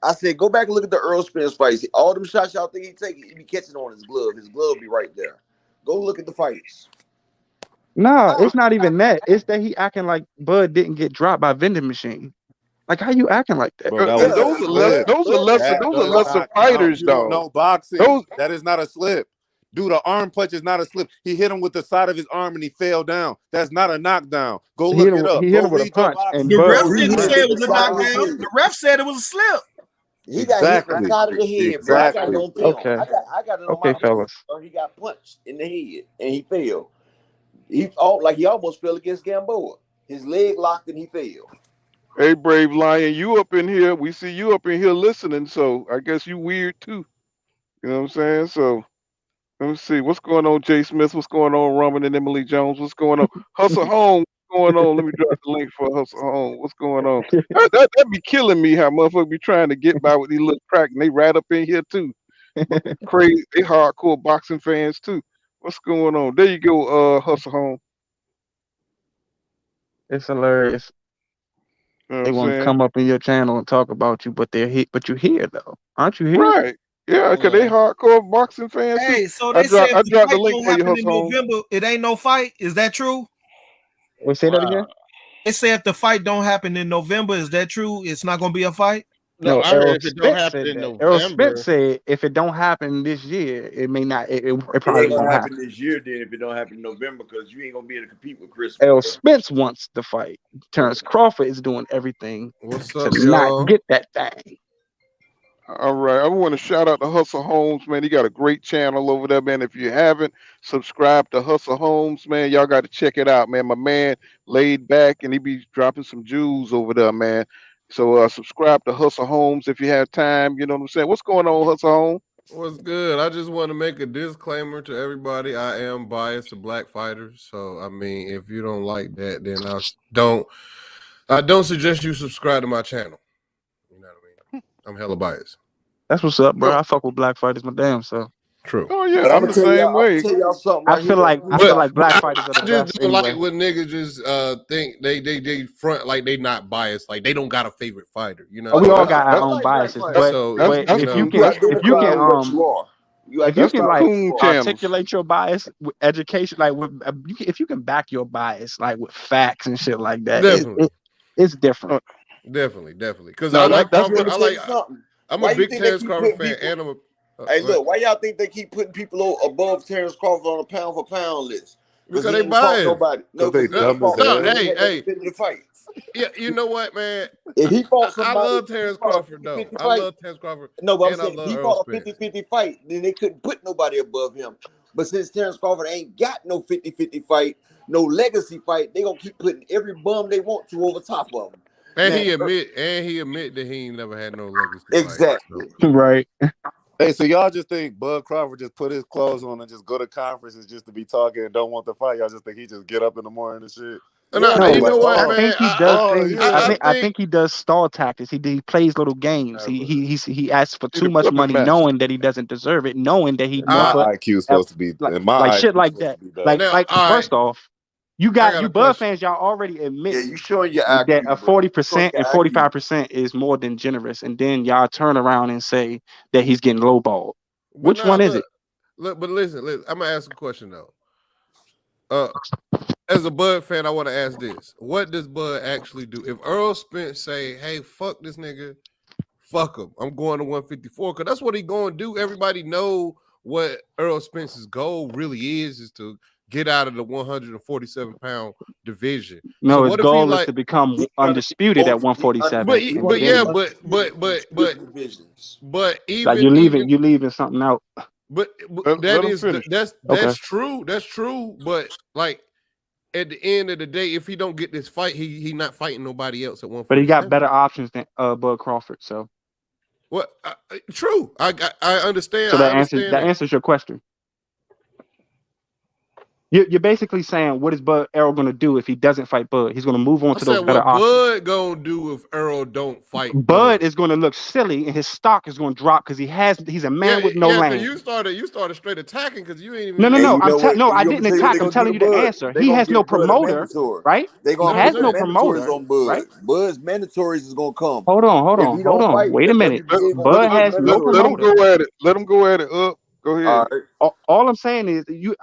I said, go back and look at the Earl Spence fights. All them shots y'all think he take, he be catching on his glove. His glove be right there. Go look at the fights. Nah, it's not even that. It's that he acting like Bud didn't get dropped by vending machine. Like, how you acting like that? Bro, that And was a those are less. slip. Those are lesser. That Those are does lesser not count. fighters, You don't dog. know boxing. Those. That is not a slip. Dude, an arm punch is not a slip. He hit him with the side of his arm and he fell down. That's not a knockdown. Go He look it up. hit Go him with a read your punch, and boxing. The Bud ref Go was read didn't your say running. it The was a side of boxing. his knockdown. head. The ref said it was a slip. He got hit in the Exactly. side of the head, bro. I got it Exactly. on film. Okay, I got it on my okay, record. fellas. Bro. He got punched in the head and he fell. He almost fell against Gamboa. His leg locked and he fell. Hey, Brave Lion, you up in here? We see you up in here listening. So I guess you weird too. You know what I'm saying? So let me see what's going on, Jay Smith. What's going on, Roman and Emily Jones? What's going on, Hustle Home? What's going on? Let me drop the link for Hustle Home. What's going on? That be killing me. How motherfuckers be trying to get by with these little crack and they right up in here too. Crazy, they hardcore boxing fans too. What's going on? There you go, Hustle Home. It's hilarious. You know what They I'm want to saying? come up in your channel and talk about you, but but you here though, aren't you here? Right. Yeah, because they hardcore boxing fans too. Hey, so I they said if the dropped the fight link don't for you, happen in Hustle Home. November, it ain't no fight. Is that true? Wait, say that again. They said if the fight don't happen in November, is that true? It's not gonna be a fight. No, No, I Errol heard if it don't Spence happen said in that. Errol Spence November, said if it don't happen this year, it may not. It It probably ain't gonna won't happen happen. this year then if it don't happen in November because you ain't gonna be able to compete with Christmas, Errol bro. Spence wants the fight. Terence Crawford is doing everything What's to up, not y'all? get that thing. All right. I want to shout out to Hustle Homes, man. He got a great channel over there, man. If you haven't, subscribe to Hustle Homes, man. Y'all got to check it out, man. My man laid back and he be dropping some jewels over there, man. So subscribe to Hustle Homes if you have time. You know what I'm saying? What's going on, Hustle Home? What's good? I just want to make a disclaimer to everybody. I am biased to black fighters, so I mean, if you don't like that, then I don't suggest you subscribe to my channel. You know what I mean? I'm hella biased. That's what's up, bro. Oh, I fuck with black fighters my damn self. True. oh yeah, But I'm the same I'm gonna way. tell y'all something I right here feel that like proves y'all black I, fighters are the I just best don't like anyway. when niggas just think they front like they not biased, like they don't got a favorite fighter. You know Oh, what we I all mean? got our I own like black biases, fighters. So but That's you if you know, You can identify with what you are. You if you can identify the with what coon you are. channels. articulate your bias with education, like with if you can back your bias like with facts and shit like that, definitely, it's different. Uh, definitely, because I no, like that's Let Crawford. me tell you something. I'm a Why you big think they Terence keep Crawford putting fan, people? and I'm a Hey, what? look, why y'all think they keep putting people above Terence Crawford on a pound for pound list? Because Because he they ain't fought biased. nobody. No, Because they because he ain't dumb as fought No, nobody hell. who had no hey, definitive fights. yeah, you know what, man? If he fought I somebody, love if he Terence fought a Crawford though. 50-50 I fight. love Terence Crawford, No, but I'm and I saying if love he Earl fought a Spence. 50-50 fight, then they couldn't put nobody above him. But since Terence Crawford ain't got no 50-50 fight, no legacy fight, they gonna keep putting every bum they want to over top of him. And Now, he admit that he ain't never had no legacy fight. So. exactly. Right. Hey, so y'all just think Bud Crawford just put his clothes on and just go to conferences just to be talking and don't want to fight? Y'all just think he just get up in the morning and shit? And Yeah, you No, know like, what, I man? think he does things. I I think think he does stall tactics. He plays little games. He asks for he too the much puppet money, master. knowing that he doesn't deserve it, knowing that he My never IQ is ever supposed to be, like and my like IQ shit is like supposed that. to be better. now. Like All right, first off, I got a Bud question. fans, y'all already yeah, admit you showing your that IQ, a bro. You showing 40% your and IQ. 45% is more than generous, and then y'all turn around and say that he's getting lowballed. But Which now one is it? but listen, I'm gonna ask a question though. As a Bud fan, I want to ask this: what does Bud actually do? If Earl Spence say, "Hey, fuck this nigga, fuck him. I'm going to 154," because that's what he going to do. Everybody know what Earl Spence's goal really is to get out of the 147-pound division. So No, his what if he goal is like? to become He trying to be undisputed at both. But 147, He and want to be yeah, then undisputed in split divisions. but like even you leaving something out. but Let him finish. Okay. that's true. That's true. But like at the end of the day, if he don't get this fight, he not fighting nobody else at But he got 147. better options than Bud Crawford. So What? True. I understand. so I that understand that. answers your question. You're basically saying, what is Errol going to do if he doesn't fight Bud? He's going to move on I to those said better what options. Bud gonna do if Errol don't fight Bud is going to look silly, and his stock is going to drop because he's a man with no Cause land. you started straight attacking because you ain't even. No. Hey, you know what? No, I You want me didn't to tell you what attack. they I'm gonna do telling to you the Bud? answer. They He gonna has no give Bud a promoter, mandatory. right? They He gonna has put no some mandatories promoter, on Bud. right? Bud's mandatories is gonna come. Hold If he on. don't fight, Wait a the minute. WBA gonna Bud put him on has no mandatory. Let him promoter. go at it. Let him go at it. Up. Go ahead. All right. All I'm saying is you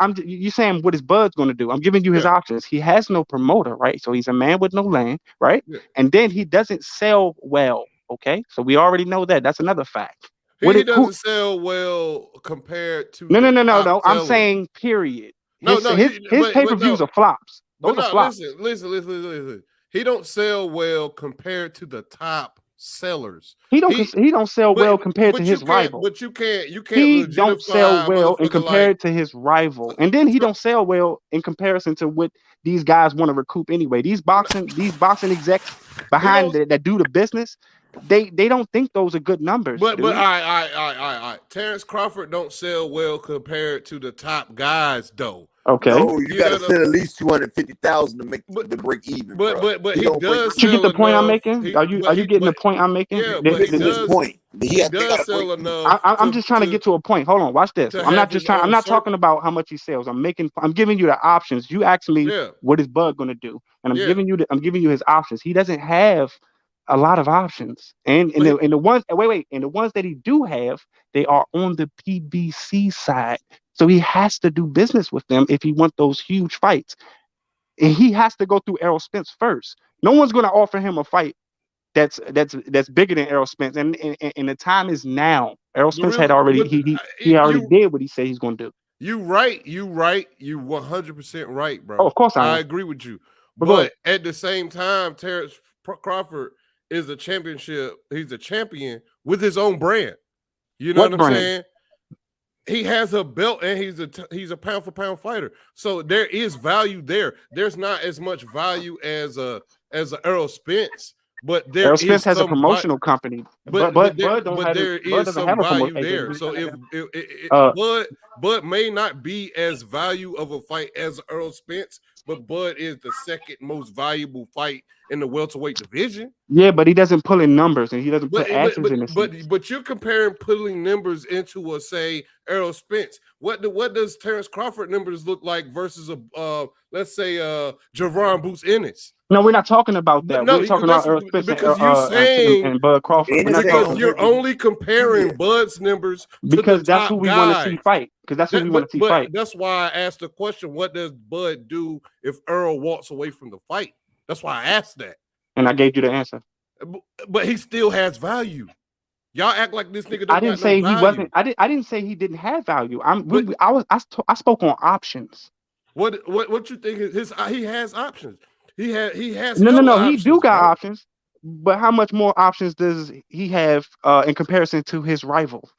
saying what is Bud's going to do? I'm giving you his options. He has no promoter, right? So he's a man with no land, right? Yeah. And then he doesn't sell well. Okay, so we already know that. That's another fact. He doesn't sell well compared to No. top I'm sellers. saying period. No, His pay-per-views are flops. Those are flops. Listen. He don't sell well compared to the top sellers. He don't sell well compared to his rival. But you can't He don't sell legitify well in motherfucker like compared to his rival, and then he don't sell well in comparison to what these guys want to recoup anyway. These boxing execs behind that do the business, they don't think those are good numbers. But dude. all right. Terence Crawford don't sell well compared to the top guys though. Okay. No, you gotta sell at least 250,000 to make the break even. But he does. Did you get the point I'm making? Are you getting the point I'm making? Yeah, but he does. Point. He does sell enough. I'm just trying to get to a point. Hold on, watch this. I'm not talking about how much he sells. I'm giving you the options. You asked me what is Bud going to do, and I'm giving you his options. He doesn't have a lot of options, and the ones that he do have, they are on the PBC side. So he has to do business with them if he wants those huge fights, and he has to go through Errol Spence first. No one's going to offer him a fight that's bigger than Errol Spence, and the time is now. Errol Spence had already he already did what he said he's going to do. You right. You 100% right, bro. Oh, of course I agree with you. But at the same time, Terence Crawford is a championship. He's a champion with his own brand. You know what I'm saying? He has a belt and he's a pound for pound fighter. So there is value there. There's not as much value as a Errol Spence, but there Errol Spence has a some promotional company. But there is some value there. So if Bud may not be as value of a fight as Errol Spence, but Bud is the second most valuable fight in the welterweight division. Yeah, but he doesn't pull in numbers and he doesn't put asses in the But you're comparing pulling numbers into say Errol Spence. What does Terence Crawford numbers look like versus let's say Javon Boots Ennis? No, we're not talking about that. No, we're talking about Errol Spence and Bud Crawford. Because you're only comparing Bud's numbers because to that's who we want to see fight. Because that's who we want to see fight. That's why I asked the question: what does Bud do if Errol walks away from the fight? That's why I asked that. And I gave you the answer. But he still has value. Y'all act like this nigga. I didn't say he wasn't. I didn't say he didn't have value. I spoke on options. What you think? He has options. He has. No. He do got options, but how much more options does he have in comparison to his rival?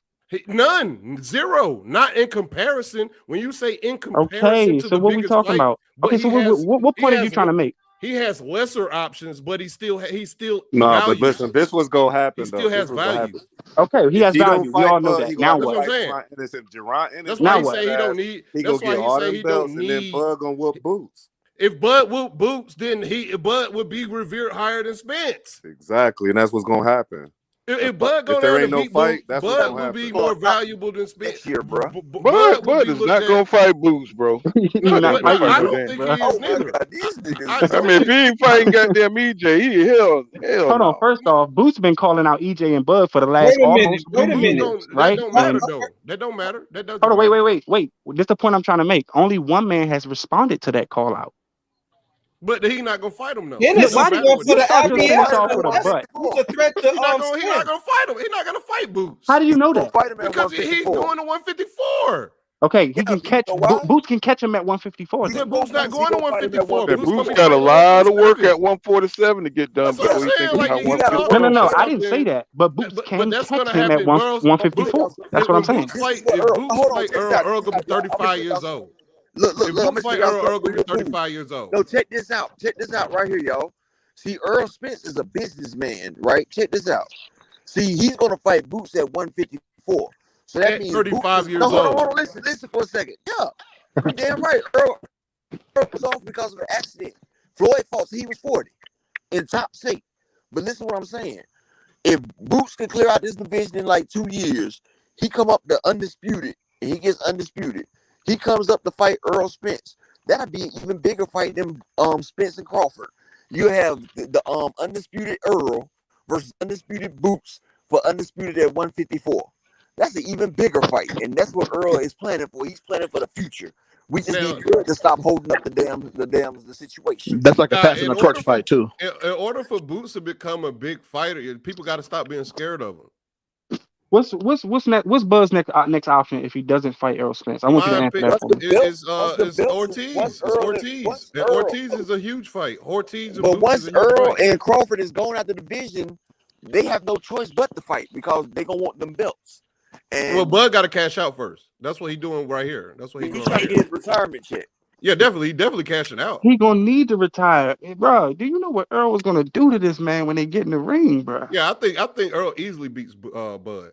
None, zero, not in comparison. When you say in comparison to so what we talking about? Okay, so what point are you trying to make? He has lesser options, but he still no. Value. But listen, this was gonna happen. He still has value. Okay, he has value. We all know that. Now what? That's why he say he don't need. That's why he say he don't need. And then Bud gonna whoop Boots. If Bud whooped Boots, then Bud would be revered higher than Spence. Exactly, and that's what's gonna happen. If Bud go down and beat Boots, Bud will be more valuable than Spence. Here, bro. Bud is not gonna fight Boots, bro. I don't think he is neither. I mean, if he ain't fighting goddamn EJ, he hell. Hold on. First off, Boots been calling out EJ and Bud for the last almost 2 years, right? That don't matter though. That don't matter. That doesn't. Hold on. Wait. This is the point I'm trying to make. Only one man has responded to that call out. But he not gonna fight him though. Why do you go for the IBF? Who's a threat to He's not gonna fight him. He's not gonna fight Boots. How do you know that? Because he's going to 154. Okay, he can catch Boots can catch him at 154. Yeah, Boots not going to 154. Boots got a lot of work at 147 to get done before he thinks about 154. No, I didn't say that. But Boots can catch him at 154. That's what I'm saying. If Boots fight Earl gonna be 35 years old. Look, Boots fight Earl gonna be 35 years old. No, check this out. Check this out right here, y'all. See, Earl Spence is a businessman, right? Check this out. See, he's gonna fight Boots at 154. So that means 35 years old. Hold on, listen for a second. Yeah, you're damn right. Earl was off because of an accident. Floyd fought till he was 40 in top shape. But listen to what I'm saying. If Boots can clear out this division in like 2 years, he come up to undisputed and he gets undisputed. He comes up to fight Errol Spence. That'd be an even bigger fight than Spence and Crawford. You have the undisputed Errol versus undisputed Boots for undisputed at 154. That's an even bigger fight, and that's what Errol is planning for. He's planning for the future. We just need Good to stop holding up the situation. That's like a passing a torch fight too. In order for Boots to become a big fighter, people got to stop being scared of him. What's Bud's next option if he doesn't fight Errol Spence? I want you to answer that for me. It's Ortiz. It's Ortiz. And Ortiz is a huge fight. Ortiz. But once Errol and Crawford is going out the division, they have no choice but to fight because they're gonna want them belts. And well, Bud got to cash out first. That's what he's doing right here. That's what he's doing. Trying to get his retirement check. Yeah, definitely cashing out. He gonna need to retire, bro. Do you know what Earl was gonna do to this man when they get in the ring, bro? Yeah, I think Earl easily beats Bud.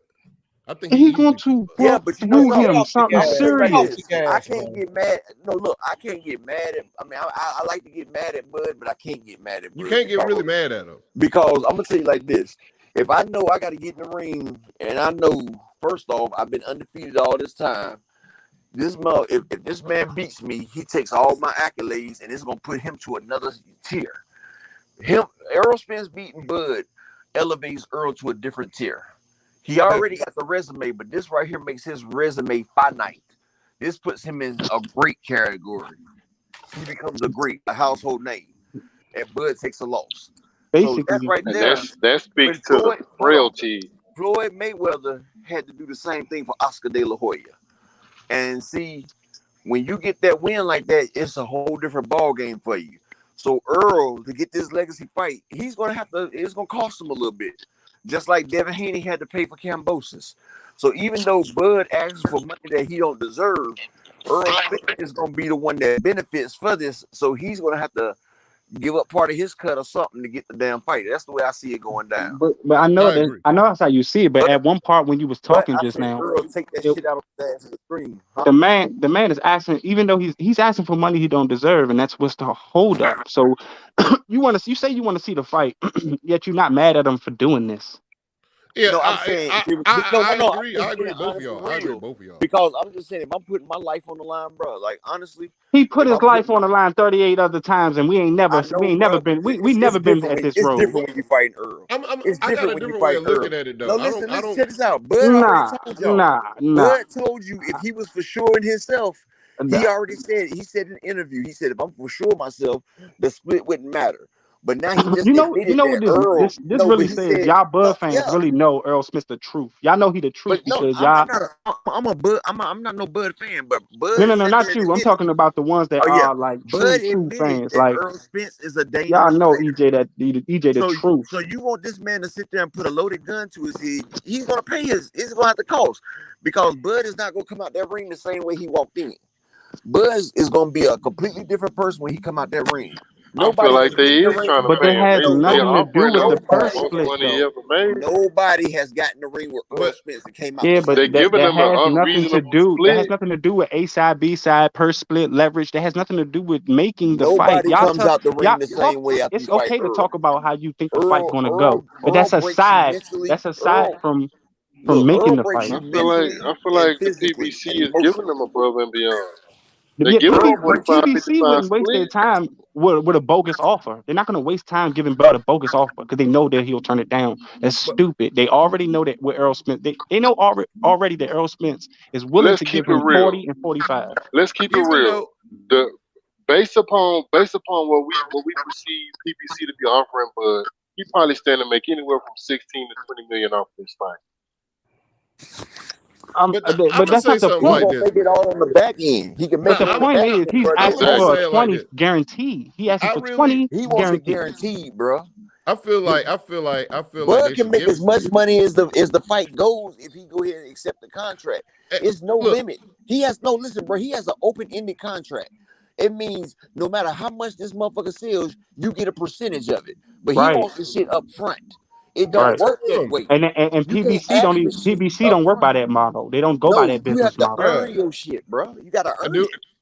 I think he's going to but you know him something serious. I can't get mad. No, look, I can't get mad at. I mean, I like to get mad at Bud, but I can't get mad at Bud. You can't get really mad at him because I'm gonna tell you like this: if I know I got to get in the ring, and I know first off I've been undefeated all this time. If this man beats me, he takes all my accolades, and it's gonna put him to another tier. Errol Spence beating Bud elevates Earl to a different tier. He already got the resume, but this right here makes his resume finite. This puts him in a great category. He becomes a household name, and Bud takes a loss. Basically, so that's right there. That speaks to the frailty. Floyd Mayweather had to do the same thing for Oscar De La Hoya. And see, when you get that win like that, it's a whole different ball game for you. So Earl, to get this legacy fight, it's gonna cost him a little bit. Just like Devin Haney had to pay for Cambosis. So even though Bud asks for money that he don't deserve, Earl is going to be the one that benefits for this. So he's going to have to give up part of his cut or something to get the damn fight. That's the way I see it going down. But I know that's how you see it. But at one part when you was talking just now, Earl take that shit out of the screen. The man is asking, even though he's asking for money he don't deserve, and that's what's the hold up. So you say you want to see the fight, yet you're not mad at him for doing this. Yeah, no, I agree. I agree with both of y'all. Because I'm just saying, if I'm putting my life on the line, bro, like honestly, he put his life on the line 38 other times, and we never been at this road. It's different when you fighting Earl. I got a different way of looking at it, though. No, listen, check this out. Bud already told y'all. Bud told you if he was for sure in himself, he already said. He said in an interview, he said if I'm for sure myself, the split wouldn't matter. But now he just you know what this really says. Y'all Bud fans really know Errol Smith the truth. Y'all know he the truth because y'all. I'm not no Bud fan, but Bud. No, not you. I'm talking about the ones that are like true fans. Like Errol Spence is a dangerous. Y'all know EJ the truth. So you want this man to sit there and put a loaded gun to his head? He's gonna pay it's gonna have to cost because Bud is not gonna come out that ring the same way he walked in. Bud is gonna be a completely different person when he come out that ring. Nobody I feel like they is trying to but pay that has nothing to do with the purse split. Nobody has gotten the ring with Earl Spence and came out. Yeah, but that has nothing to do. That has nothing to do with A side, B side, purse split, leverage. That has nothing to do with making the fight. Y'all comes out the ring the same way. It's okay to talk about how you think the fight's going to go, but that's aside. That's aside from making the fight. I feel like the PBC is giving them above and beyond. But TBC wouldn't waste their time with a bogus offer. They're not going to waste time giving Bud a bogus offer because they know that he'll turn it down. That's stupid. They already know that with Errol Spence. They know already that Errol Spence is willing to give him 40 and 45. Let's keep it real. Based upon what we perceive PBC to be offering Bud, he probably stand to make anywhere from 16 to 20 million off this fight. But that's not the point. He can make it all on the back end. He can make it. The point is, he's asking for a 20 guarantee. He asking for 20. He wants it guaranteed, bro. I feel like Bud can make as much money as the fight goes if he go ahead and accept the contract. It's no limit. He has listen, bro. He has an open-ended contract. It means no matter how much this motherfucker sells, you get a percentage of it. But he wants the shit up front. It don't work that way. And PBC don't work by that model. They don't go by that business model. You have to earn your shit, bro. You gotta earn it.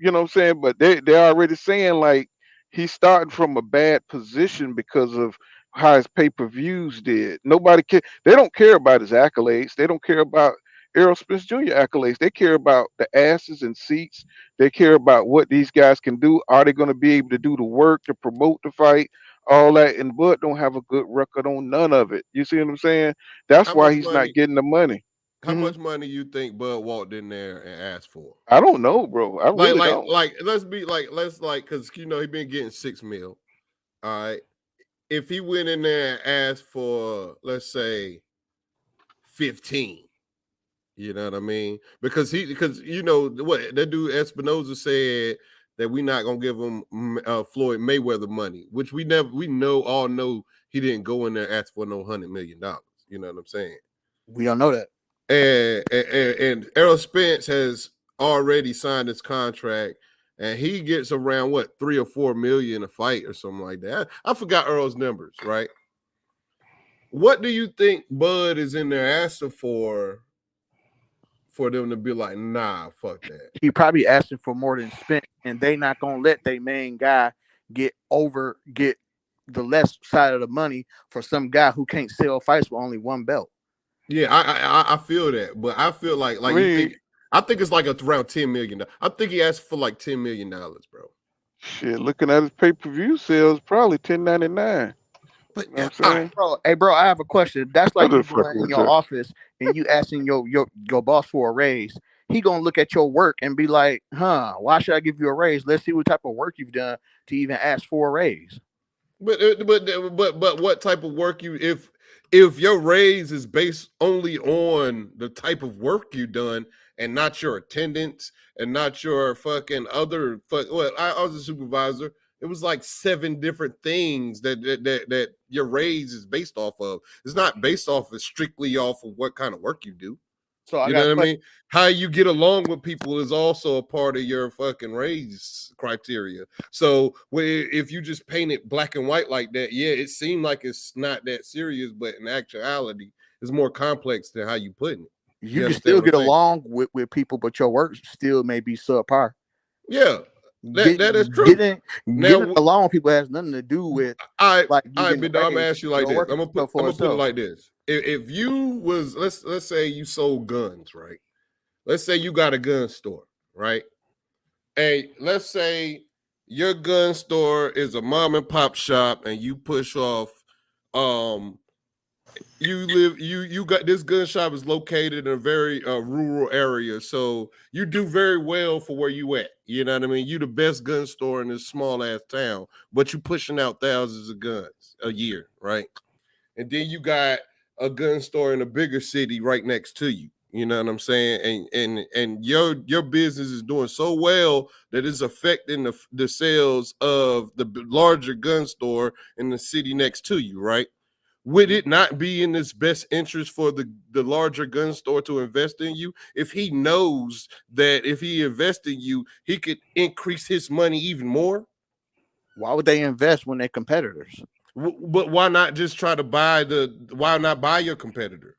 you know what I'm saying? But they're already saying like he's starting from a bad position because of how his pay-per-views did. Nobody care. They don't care about his accolades. They don't care about Errol Spence Jr. accolades. They care about the asses and seats. They care about what these guys can do. Are they going to be able to do the work to promote the fight? all that, and Bud don't have a good record on none of it. You see what I'm saying? That's How why much he's not money? getting the money. How Mhm. much money you think Bud walked in there and asked for? I don't know, bro. I Like, really like, don't. like, let's like, because he been getting 6 mil. All right. If he went in there and asked for, let's say, 15, you know what I mean? Because what that dude Espinoza said that we not gonna give him Floyd Mayweather money, which we all know he didn't go in there and ask for no $100 million. You know what I'm saying? We don't know that. And Errol Spence has already signed his contract, and he gets around what 3 or 4 million a fight or something like that. I forgot Errol's numbers, right? What do you think Bud is in there asking for them to be like, nah, fuck that? He probably asking for more than Spence, and they not gonna let their main guy get the less side of the money for some guy who can't sell fights with only one belt. Yeah, I feel that, but I feel like I you mean, think. I think it's like around $10 million. I think he asked for like $10 million, bro. shit, looking at his pay-per-view sales, probably 10.99. But You know what I'm saying? Bro, I have a question. That's I'm like you just going fucking in with your you. office and you asking your boss for a raise. He gonna look at your work and be like, "Huh? Why should I give you a raise? Let's see what type of work you've done to even ask for a raise." But what type of work if your raise is based only on the type of work you done and not your attendance and not your fucking other well, I was a supervisor. It was like 7 different things that your raise is based off of. It's not based off of strictly off of what kind of work you do. So I You got know a what I question. mean? How you get along with people is also a part of your fucking raise criteria. So if you just paint it black and white like that, yeah, it seemed like it's not that serious, but in actuality, it's more complex than how you put it. You You can understand still what I'm get saying? along with people, but your work still may be subpar. Yeah, that is true. Getting Now, along with people has nothing to do with I like you getting a big dog, I'm gonna raise. ask you like Your this. work I'm stuff for gonna put it itself. like this. If you was let's say you sold guns, right? Let's say you got a gun store, right? And let's say your gun store is a mom and pop shop, and you push off. You got this gun shop is located in a very rural area, so you do very well for where you at. You know what I mean? You the best gun store in this small ass town, but you pushing out thousands of guns a year, right? And then you got a gun store in a bigger city right next to you. You know what I'm saying? And your business is doing so well that it's affecting the sales of the larger gun store in the city next to you, right? Would it not be in his best interest for the larger gun store to invest in you if he knows that if he invests in you, he could increase his money even more? Why would they invest when they're competitors? But why not just try to why not buy your competitor?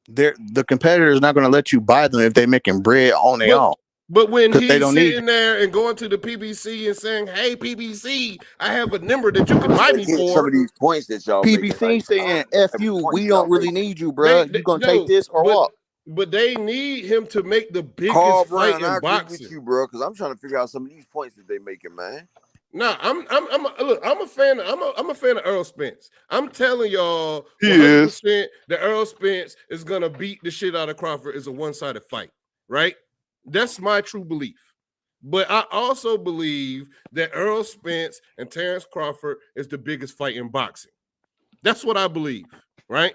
The competitor is not going to let you buy them if they're making bread on their own. But when Because they he's don't need sitting there and going to the PBC and saying, "Hey, PBC, I have a number that you can buy me Get some for," of these points that y'all making. PBC Like, saying, "F you, we don't really need you, bro. You gonna take this or what?" But they need him to make the Carl biggest fight Brown, in I agree boxing. with you, bro, because I'm trying to figure out some of these points that they making, man. No, I'm a fan. I'm a fan of Errol Spence. I'm telling y'all, He 100% that Errol Spence is gonna beat the shit out of Crawford. Is a one-sided fight, right? That's my true belief. But I also believe that Errol Spence and Terence Crawford is the biggest fight in boxing. That's what I believe, right?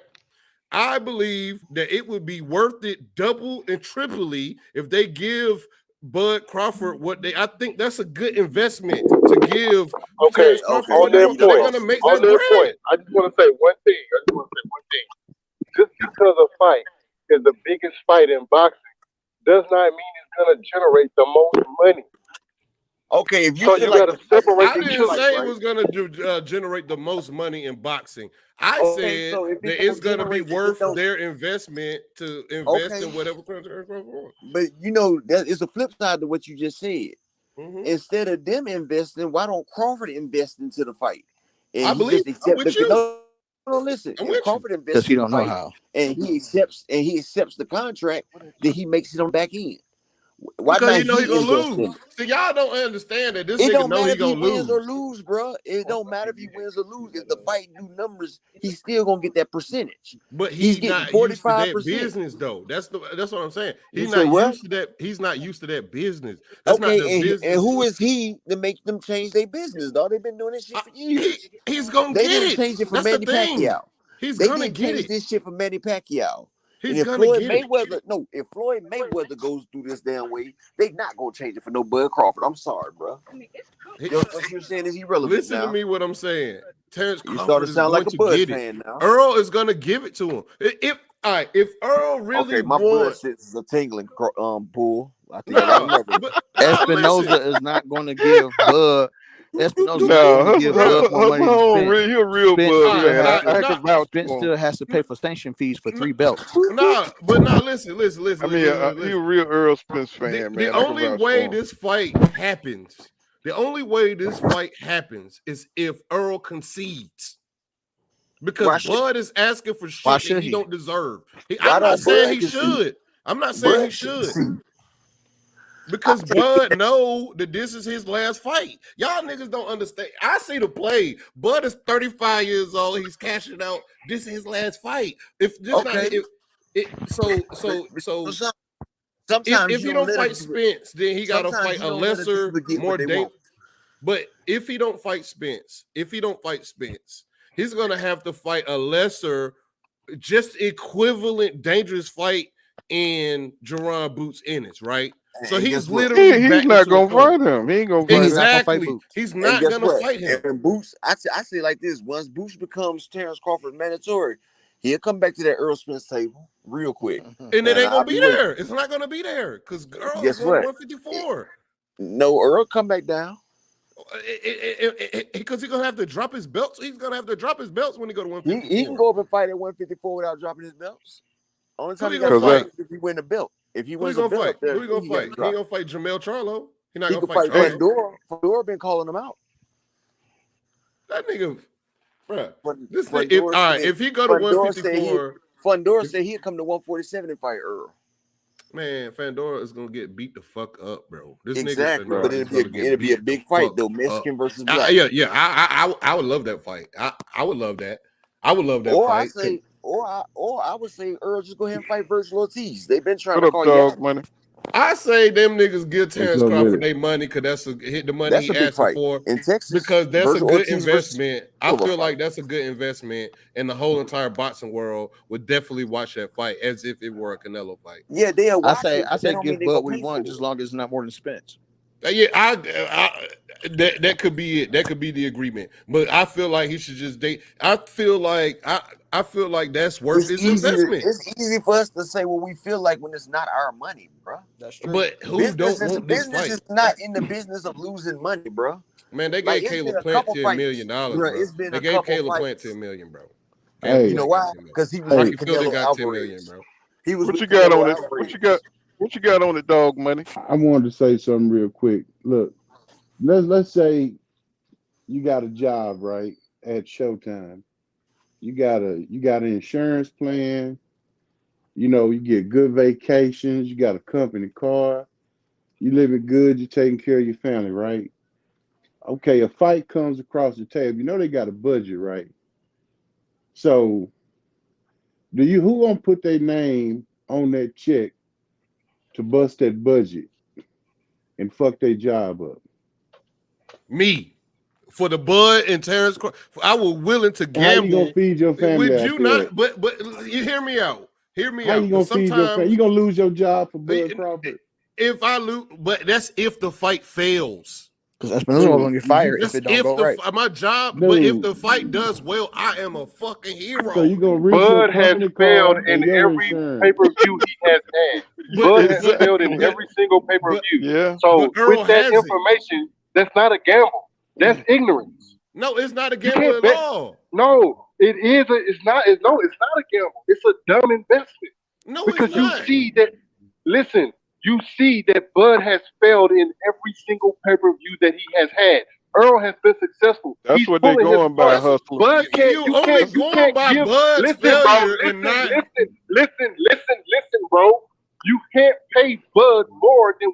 I believe that it would be worth it double and triply if they give Bud Crawford I think that's a good investment to give Terence Crawford On what he that wants. They're gonna point, make that bread. I just want to say one thing. Just because a fight is the biggest fight in boxing does not mean it's going to generate the most money. Okay, if you So feel you like got the to fight is separate I the didn't two. say it was going to generate the most money in boxing. I okay, said so if that it it's don't going to be generate, if it worth don't, their investment to invest okay, in whatever Terence Crawford wants. but you know that is a flip side to what you just said. Mm-hmm. Instead of them investing, why don't Crawford invest into the fight? And I he believe just I'm accept with the you. no, listen. I'm If with you. Crawford invests Because he in the don't know fight how. and he accepts the contract, then he makes it on back end. Why Because not he know he he gonna invest in lose. it? See, y'all don't understand that this It nigga don't know matter he if he gonna wins or lose. lose, bro. It don't matter if he wins or lose. If the fight do numbers, he's still gonna get that percentage. But He's he getting not used to that 45%. business though. That's what I'm saying. You He's say not what? used to that. He's not used to that business. That's not the Okay, and business. who is he to make them change their business, dog? They've been doing this shit for years. He's gonna They get didn't it. change it for That's the Manny thing. Pacquiao. He's They gonna didn't get change it. this shit for Manny Pacquiao. And He's if gonna Floyd get it. Mayweather, no, if Floyd Mayweather goes through this damn way, they not gonna change it for no Bud Crawford. I'm sorry, bro. What you're saying is irrelevant Listen now. to me. What I'm saying. Terence You starting Crawford to is sound like going a to Bud get it. fan now. Earl is gonna give it to him. If Earl really Okay, my blood won, sense is a tingling, Bull. I tell you like no, never. but Espinoza listen. is not going to give Bud. Espinoza not No, going to give Bud more money than Spence. he a real Spence Bud still fan. has I to. can vouch Spence for him. still has to pay for sanction fees for 3 belts. Listen. I mean, he a real Earl Spence fan, The man. I can only vouch way for him. this fight happens, is if Earl concedes. Because Bud is asking for shit that he don't deserve. I'm not saying he should. I'm not saying he should. Because Bud know that this is his last fight. Y'all niggas don't understand. I see the play. Bud is 35 years old. He's cashing out. This is his last fight. If he don't fight Spence, then he gotta fight a lesser, more dangerous. But if he don't fight Spence, he's gonna have to fight a lesser, just equivalent dangerous fight in Jerron Boots Ennis, right? So he's literally he's back not into gonna the corner. fight him. He ain't gonna fight him. Exactly. He's not guess gonna what? fight him. And Boots, I say like this: once Boots becomes Terence Crawford mandatory, he'll come back to that Earl Spence table real quick. And it ain't gonna be there. It's not gonna be there because Earl is Guess going to what? 154. No, Earl come back down. Because he's gonna have to drop his belts. He's gonna have to drop his belts when he go to 154. He can go up and fight at 154 without dropping his belts. Only time Who he he got gonna to fight fight? is if he win the belt. If he Who he wins a gonna belt, fight? up there, Who he gonna he fight? He ain't gonna fight Jamel Charlo. He not He gonna can fight fight Charlo. Fundora been calling him out. That nigga, bro. Fundora If he go to 154, Fundora said he'd come to 147 and fight Earl. man, Fandora is gonna get beat the fuck up, bro. This Exactly, nigga, but it'd be a big fight though, Mexican versus black. Yeah. I would love that fight. I would love that. I would love that fight. I would say Earl just go ahead and fight Virgil Ortiz. They've been trying What to up, call dog? you Money. I say them niggas give Terence up with Crawford it? their money because that's the money That's he a big asking fight for in Texas because that's Virgil a good Ortiz versus investment. I Silva feel fight. like that's a good investment, and the whole entire boxing world would definitely watch that fight as if it were a Canelo fight. Yeah, they'll I watch say it. But that don't give mean they Bud gonna what he pay wants, for just it. as long as it's not more than Spence. Yeah, that could be it. That could be the agreement. But I feel like he should just date. I feel like that's worth his investment. It's easy for us to say what we feel like when it's not our money, bro. That's true. But who don't want this business fight? is not in the business of losing money, bro. Man, they Like gave it's been Caleb a Plant couple $10 million, fights, bro. It's been They a gave couple Caleb Plant fights. $10 million, bro. Hey, You know why? Because he was Hey. with Philly Canelo got $10 million, Alvarez. bro. He was What with you got Canelo on it? Alvarez. What you got on it, dog? Money. I wanted to say something real quick. Look, let's say you got a job right at Showtime. You got an insurance plan. You know, you get good vacations. You got a company car. You living good. You're taking care of your family, right? Okay, a fight comes across the table. You know they got a budget, right? So, who gonna put their name on that check to bust that budget and fuck their job up? Me. For the Bud and Terence, I was willing to gamble. How you gonna feed your family? Would you not? But you hear me out. Hear me How out. you gonna feed your family? You gonna lose your job for Bud Crawford? If I lose, but that's if the fight fails. Because Espinoza gonna get fired if it don't go right. My job, Dude. but if the fight does well, I am a fucking hero. So you gonna reach Bud your has company failed car in and your every insurance. pay-per-view he has had. Bud has failed in every single pay-per-view. Yeah. So Earl with that has it. information, that's not a gamble. That's ignorance. No, it's not a You gamble can't at bet. all. No, it is. It's not a gamble. It's a dumb investment. No, Because it's not. you see that. Listen, you see that Bud has failed in every single pay-per-view that he has had. Earl has been successful. That's He's what they're pulling his going by, punch. hustler. Bud can't. You only going by give. Bud's Listen, failure bro. and not. Listen, bro. You can't pay Bud more than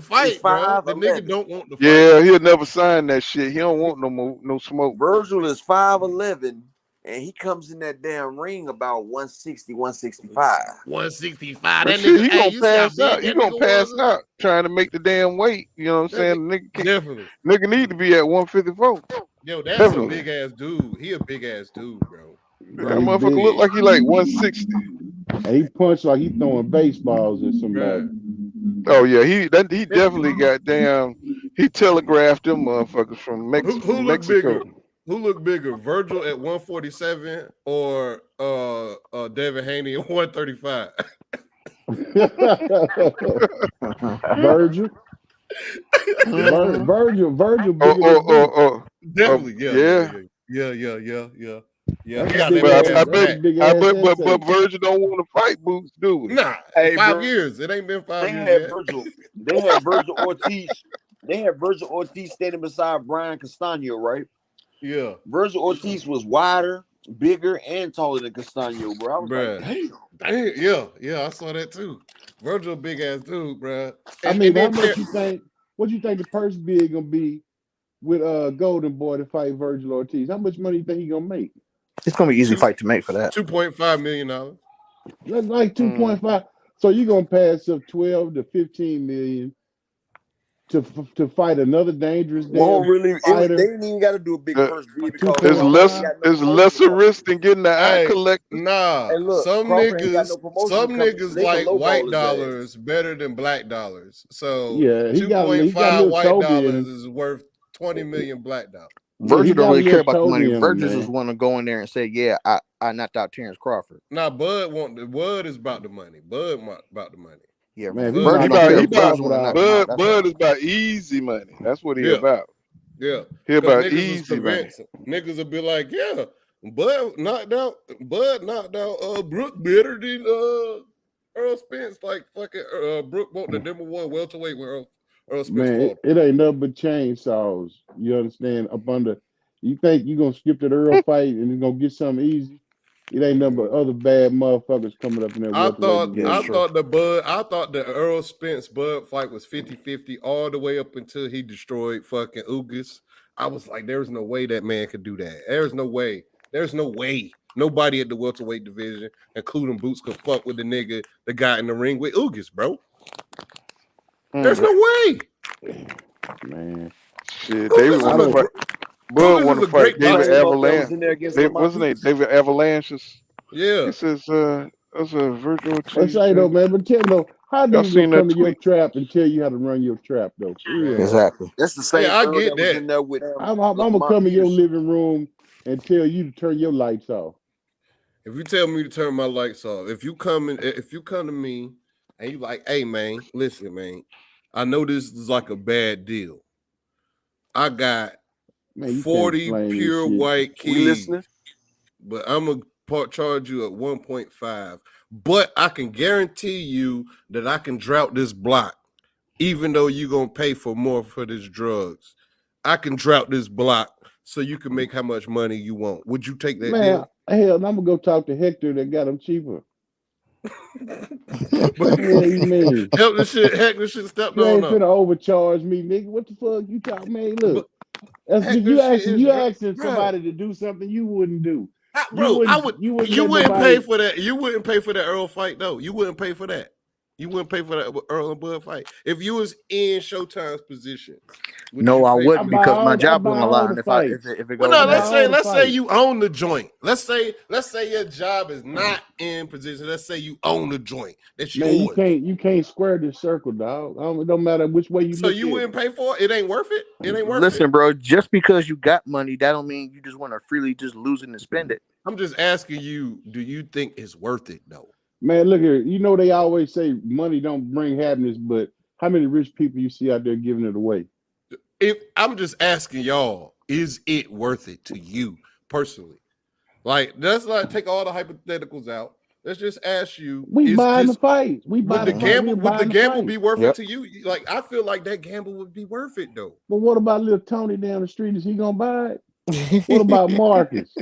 the fight, bro. The nigga 5'11". don't want the fight. Yeah, he'll never sign that shit. He don't want no smoke. Virgil is 5'11", and he comes in that damn ring about 160, 165. 165. But That shit, nigga, he hey, gonna you see how pass big out. He that gonna nigga pass was? out trying to make the damn weight. You know what I'm saying? The nigga, Definitely. nigga need to be at 154. Yo, that's a Definitely. big ass dude. He a big ass dude, bro. That He motherfucker look big. like he like 160. And he punched like he throwing baseballs at somebody. Bruh. Oh yeah, he definitely got damn. He telegraphed them motherfuckers from Who look Mexico. bigger? Who look bigger, Virgil at 147 or Devin Haney at 135? Virgil. Virgil bigger than Boots. Definitely, Yeah. Yeah. That's He a got big that big ass. ass That's a back. big ass But intake. Virgil don't want to fight Boots, do we? Nah, Hey, 5 bro, years. It ain't been 5 they years had yet. Virgil. They had Virgil Ortiz. They had Virgil Ortiz standing beside Brian Castano, right? Yeah. Virgil Ortiz was wider, bigger, and taller than Castano, bro. I was like, Bruh. damn. Yeah, I saw that too. Virgil, big ass dude, bruh. I And mean, how then much you think? What you think the purse bid gonna be with Golden Boy to fight Virgil Ortiz? How much money you think he gonna make? It's gonna be easy fight to make for that. $2.5 million. That's like 2.5. So you're gonna pass up 12 to 15 million to fight another dangerous Well, damn really, they fighter. didn't even got to do a big purse bid because It's Crawford ain't less. got no It's promotion lesser department. risk than getting the eye Hey, collector. nah. Hey, look, Some Crawford ain't got no promotion company, so they can like lowball white his dollars better than black dollars. So Yeah, he got a 2.5 little white Toby in dollars him. is worth 20 million black dollars. Yeah, he Virgil don't got a really care little about the money. Toby in him, Virgil just man. want to go in there and say, "Yeah, I knocked out Terence Crawford." Nah, Bud is about the money. About the money. Yeah, Man, if he Virgil knocked don't care. Terence Virgil Crawford want to knock out, him out. That's Bud all. is about easy money. That's what he Yeah. about. Yeah. He Because about niggas was easy money. convinced. Niggas would be like, yeah, Bud knocked out Brooke better than Earl Spence. Like fucking Brooke bought the number 1 welterweight when Earl Spence man, fought. it ain't nothing but chainsaws. You understand? Up under, you think you gonna skip that Earl fight and it's gonna get something easy? It ain't nothing but other bad motherfuckers coming up in that welterweight division. I thought the Earl Spence Bud fight was 50-50 all the way up until he destroyed fucking Ugas. I was like, there's no way that man could do that. There's no way. There's no way. Nobody at the welterweight division, including Boots, could fuck with the nigga that got in the ring with Ugas, bro. There's no way. Man. Shit, David want to fight. Bud want to fight David Avalanche. Wasn't it David Avalanche's? Yeah. This is that's a Virgil Let's Ortiz. say though, man, but tell me though, how Y'all niggas gonna seen that come in your tweet? trap and tell you how to run your trap though? For real. Exactly. That's the same I Earl get that was that. in there with I'm gonna come in your living room and tell you to turn your lights off. If you tell me to turn my lights off, if you come to me and you like, hey man, listen, man, I know this is like a bad deal. I got Man, you 40 can't explain pure this shit. white We keys, listening? but I'm gonna charge you at 1.5. But I can guarantee you that I can drought this block, even though you're gonna pay for more for this drugs. I can drought this block so you can make how much money you want. Would you take that Man, deal? hell, I'm gonna go talk to Hector that got them cheaper. But What you mean? heck, this shit stepped You on ain't up. finna overcharge me, nigga. What the fuck you talking, man? Look, that's heck, you this shit asking is you dra- asking Bruh. somebody to do something you wouldn't do. Bro, You wouldn't you let wouldn't nobody. pay for that. You wouldn't pay for that Earl fight though. You wouldn't pay for that. You wouldn't pay for that Earl and Bud fight. If you was in Showtime's position, would No, you I pay wouldn't for it? because my I job's buy on the all line. the If fights. it Well, goes no, I buy bad, all the let's say fights. you own the joint. Let's say your job is not in position. Let's say you own the joint. That's Man, yours. you can't square this circle, dog. It don't matter which way you So look you at it. wouldn't pay for it? It ain't worth it? It ain't worth listen, it? bro. Just because you got money, that don't mean you just want to freely just lose it and spend it. I'm just asking you, do you think it's worth it though? Man, look here. You know they always say money don't bring happiness, but how many rich people you see out there giving it away? If I'm just asking y'all, is it worth it to you personally? Like, let's not take all the hypotheticals out. Let's just ask you: We buying the fights. We buy would the the fight. gamble? We're Would the buying the gamble fight. be worth it to you? Like, I feel like that gamble would be worth it though. But what about little Tony down the street? Is he gonna buy it? What about Marcus?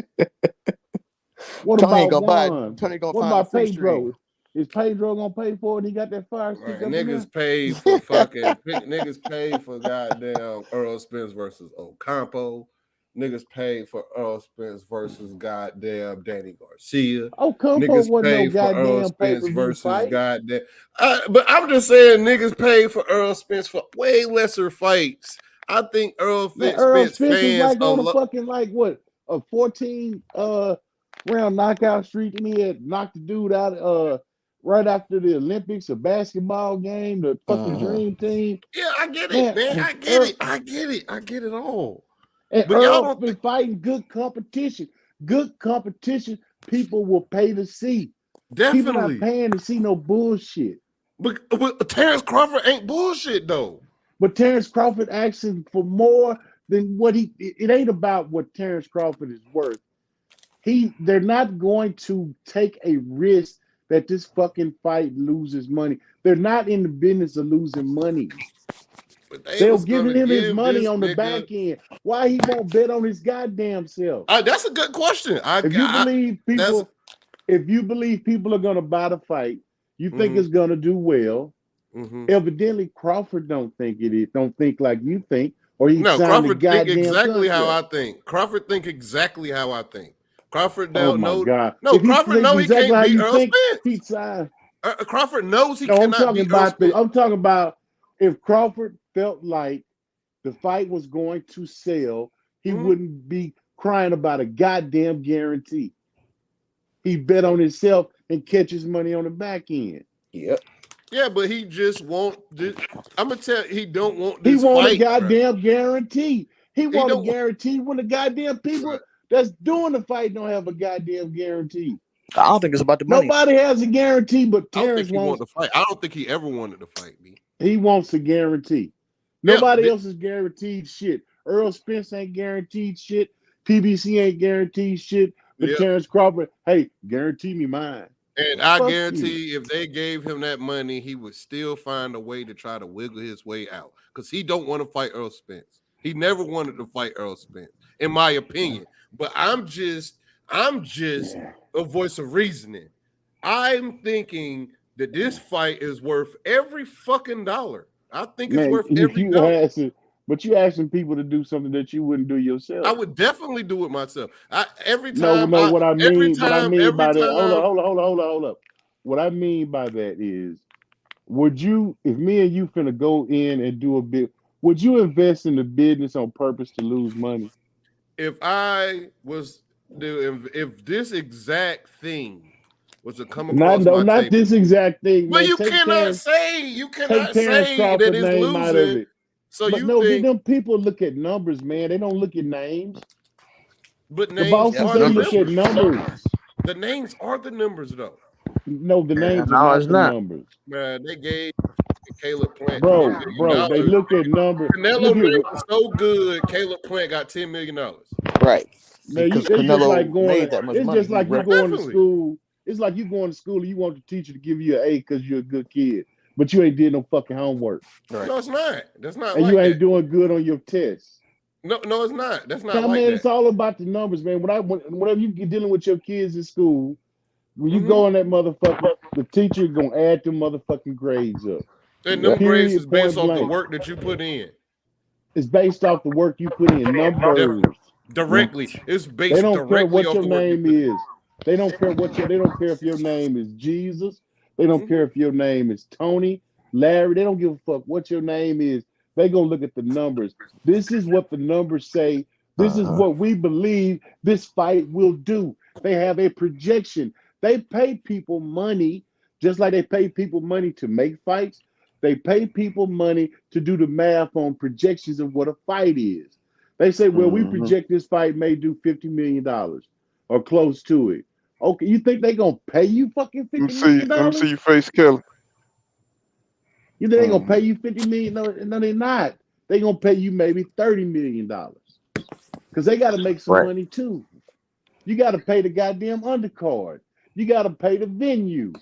What Tony ain't about gonna buy it. Juan? Tony gonna What find a about free stream. Pedro? Is Pedro gonna pay for it? He got that fire stick Right, up in there. niggas paid for fucking niggas paid for goddamn Earl Spence versus Ocampo. Niggas paid for Earl Spence versus goddamn Danny Garcia. Ocampo Niggas wasn't no paid for Earl goddamn Spence pay-per-view versus fight. goddamn. But I'm just saying, niggas paid for Earl Spence for way lesser fights I think Earl Spence Spence was fans like on a fucking like what a 14 round knockout streak, and he had knocked the dude out right after the Olympics, a basketball game, the fucking dream team. Yeah, I get it, Man, man. I get it. I get it. I get it all. And But y'all Earl's don't been fighting good competition. Good competition, people will pay to see. People not definitely. paying to see no bullshit. But Terence Crawford ain't bullshit though. But Terence Crawford asking for more than what it ain't about what Terence Crawford is worth. They're not going to take a risk that this fucking fight loses money. They're not in the business of losing money. But they They'll was give gonna him his give money this on the nigga. back end. Why he won't bet on his goddamn self? That's a good question. If you believe people are gonna buy the fight, you think it's gonna do well. Evidently, Crawford don't think it is. Don't think like you think, or he No, signed the Crawford think goddamn exactly how I contract. think. Crawford think exactly how I think. Crawford Oh don't my know. God! No, If he Crawford thinks know he exactly can't how beat you Earl think, Spence. he signed. Crawford knows he No, I'm cannot talking beat Earl about Spence. I'm talking about if Crawford felt like the fight was going to sell, he wouldn't be crying about a goddamn guarantee. He bet on himself and catches money on the back end. Yep. Yeah, but he just won't. I'm gonna tell you, he don't want He this want a fight. goddamn guarantee. He want a don't- guarantee when the goddamn people that's doing the fight don't have a goddamn guarantee. I don't think it's about the money. Nobody has a guarantee, but I don't Terence think he wants. wanted to fight. I don't think he ever wanted to fight me. He wants a guarantee. Yeah, Nobody else is guaranteed shit. Earl Spence ain't guaranteed shit. PBC ain't guaranteed shit. But Yep. Terence Crawford, hey, guarantee me mine. And I Fuck guarantee if they gave him that money, he would still find a way to try to wiggle his way out because he don't want to fight Earl Spence. He never wanted to fight Earl Spence, in my opinion. But I'm just a voice of reasoning. I'm thinking that this fight is worth every fucking dollar. I think it's worth every dollar. But you asking people to do something that you wouldn't do yourself. I would definitely do it myself. Every No, time. what I mean by that. Hold up. What I mean by that is, would you, if me and you finna go in and do a bit, would you invest in the business on purpose to lose money? If I was if this exact thing was to come across my Not table, this exact thing, but man. you Take cannot Terence say that Crawford it's name out of losing. it. So But you no, think, them people look at numbers, man. They don't look at names. but The names bosses, are they the look at numbers. numbers. The names are the numbers, though. No, the names are no, not it's the not. numbers. Man, they gave Caleb Plant Bro, $10 million. they look at numbers. Canelo Look made at it so good. Caleb Plant got $10 million. Right. man, Because it's just like Canelo going. made that much It's money. just like you Right. going to school. It's like you going to school and you want the teacher to give you an A because you're a good kid, but you ain't did no fucking homework. Right. No, it's not. That's not And like you ain't that. doing good on your tests. No, it's not. That's not Now, like man, that. it's all about the numbers, man. Whenever you get dealing with your kids in school, when you go in that motherfucker, the teacher gonna add them motherfucking grades up. And them grades is Period. based Point off the blank. work that you put in. It's based off the work you put in. Numbers. Directly. It's They based don't care directly what off your the work you name put in. is. They don't care if your name is Jesus. They don't care if your name is Tony, Larry. They don't give a fuck what your name is. They gonna look at the numbers. This is what the numbers say. This is what we believe this fight will do. They have a projection. They pay people money, just like they pay people money to make fights. They pay people money to do the math on projections of what a fight is. They say, well, we project this fight may do $50 million or close to it. Okay, you think they gonna pay you fucking $50 million? Let me see your face, Kelly. You think they gonna pay you $50 million? No, they're not. They gonna pay you maybe $30 million because they got to make some money too. You got to pay the goddamn undercard. You got to pay the venue.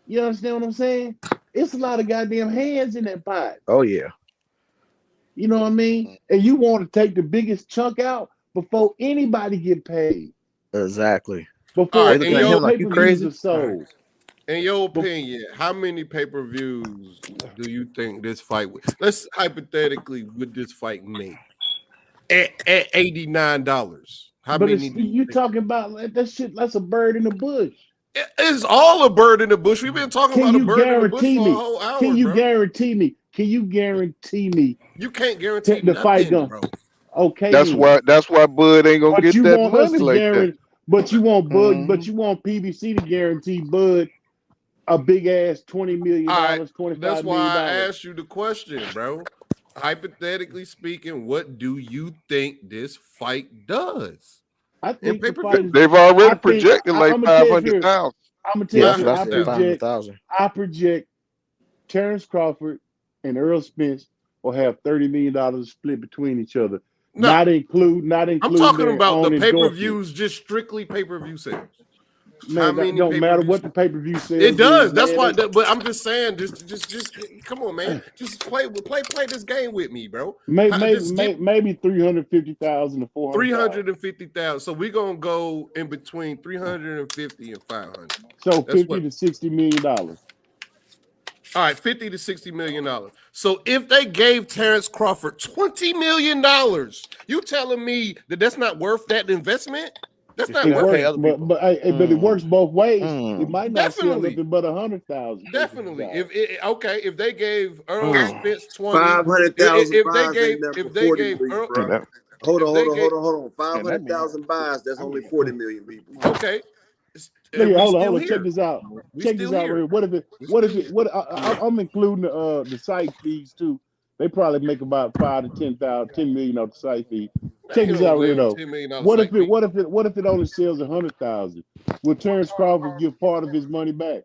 You understand what I'm saying? It's a lot of goddamn hands in that pot. Oh yeah. You know what I mean? And you want to take the biggest chunk out before anybody get paid. Exactly. Before They looking at him like you crazy. are sold. In your opinion, how many pay-per-views do you think this fight would? Let's hypothetically, would this fight make at $89? But you talking about that shit? That's a bird in the bush. It's all a bird in the bush. We've been talking about a bird in the bush for a whole hour. Can you guarantee me? Can you guarantee me You can't guarantee the fight nothing, done? bro. Okay, That's then. why Bud ain't gonna But get you that want us money to like that. guarantee. But you want Bud. But Mhm. you want PBC to guarantee Bud a big ass $20 million, All right. $25 That's million. why I asked you the question, bro. Hypothetically speaking, what do you think this fight does? I In think the pay-per-view? fight is. They've I already think projected like I'm gonna tell you here. 500,000. I'm gonna tell Yeah, you so here. that's I it. 500,000. 500,000. project Terence Crawford and Earl Spence will have $30 million split between each other. No, Not I'm including talking their about the own endorsement. pay-per-views, just strictly pay-per-view sales. How Man, that many don't matter pay-per-views? what the pay-per-view It sales does. is, That's man. why. But I'm just saying, just come on, man. Just play this game with me, bro. Just get Maybe 350,000 to 400,000. 350,000. So we're gonna go in between 350 and 500. So That's 50 what. to $60 million. All right, 50 to 60 million dollars. So if they gave Terence Crawford $20 million, you telling me that that's not worth that investment? That's not It worth works, it. but it works both ways. It might not sell Definitely. nothing but 100,000. Definitely. If they gave Earl Spence 20, 500,000 if buys ain't nothing for 40 million, Earl, bro. Hold if they gave, on. 500,000 buys, that's only 40 million people. okay, Look and here, we hold still on. Check here. this out. We Check still this out right here. here. I'm including the site fees too. They probably make about 10 million off the site fee. They Check ain't this no out right here damn though. $10 million What if site fee. it only sells 100,000? Will Terence Crawford give part of his money back?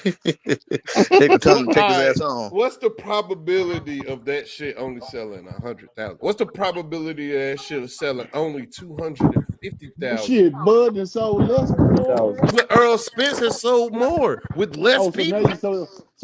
They could tell him to take his All right, ass on. what's the probability of that shit only selling 100,000? What's the probability of that shit selling only 250,000? Shit, Bud and sold less before. But Earl Spence has sold more with less Oh, so now people.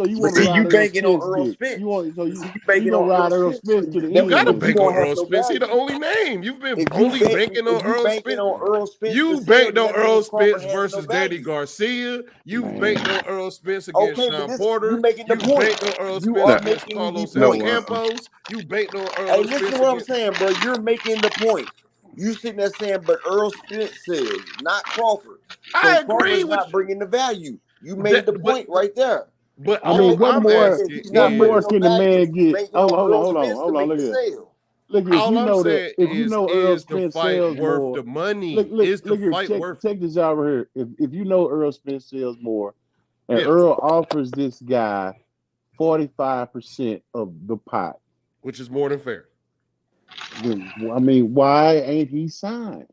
you But want to see, ride you Earl banking on Spence Earl dick? Spence. You Banking gonna on ride Earl Earl Spence, Spence so to the You that gotta end? means you bank on won't have Earl no Spence. He the value. only name. You've been If only banking on Earl banking Spence. on Earl Spence to You sell, banked then on that Earl means Crawford Spence has no versus Danny value. Garcia. You've Man. banked on Earl Spence against Okay, but Sean this you Porter. making the You point. banked on Earl You Spence are against making the Carlos point. Campos. You banked on Hey, Earl listen to Spence what I'm against. saying, bro. You're making the point. You sitting there saying, but Earl Spence says, not Crawford. So I agree Crawford's with not bringing the value. You made the that, point right there. but I mean, all Crawford I'm says asking he's what not bringing more is, no can the value. man He's get? banking Hold on on, Earl hold on, Spence to hold on. make Look the here. sale. Look, if all you I'm know that, saying if you know Earl is the Spence fight sells worth more, the money? Is the look here. fight worth it? Check this out right here. If you know Earl Spence sells more, and Yeah, Earl offers this guy 45% of the pot, which is more than fair. then, I mean, why ain't he signed?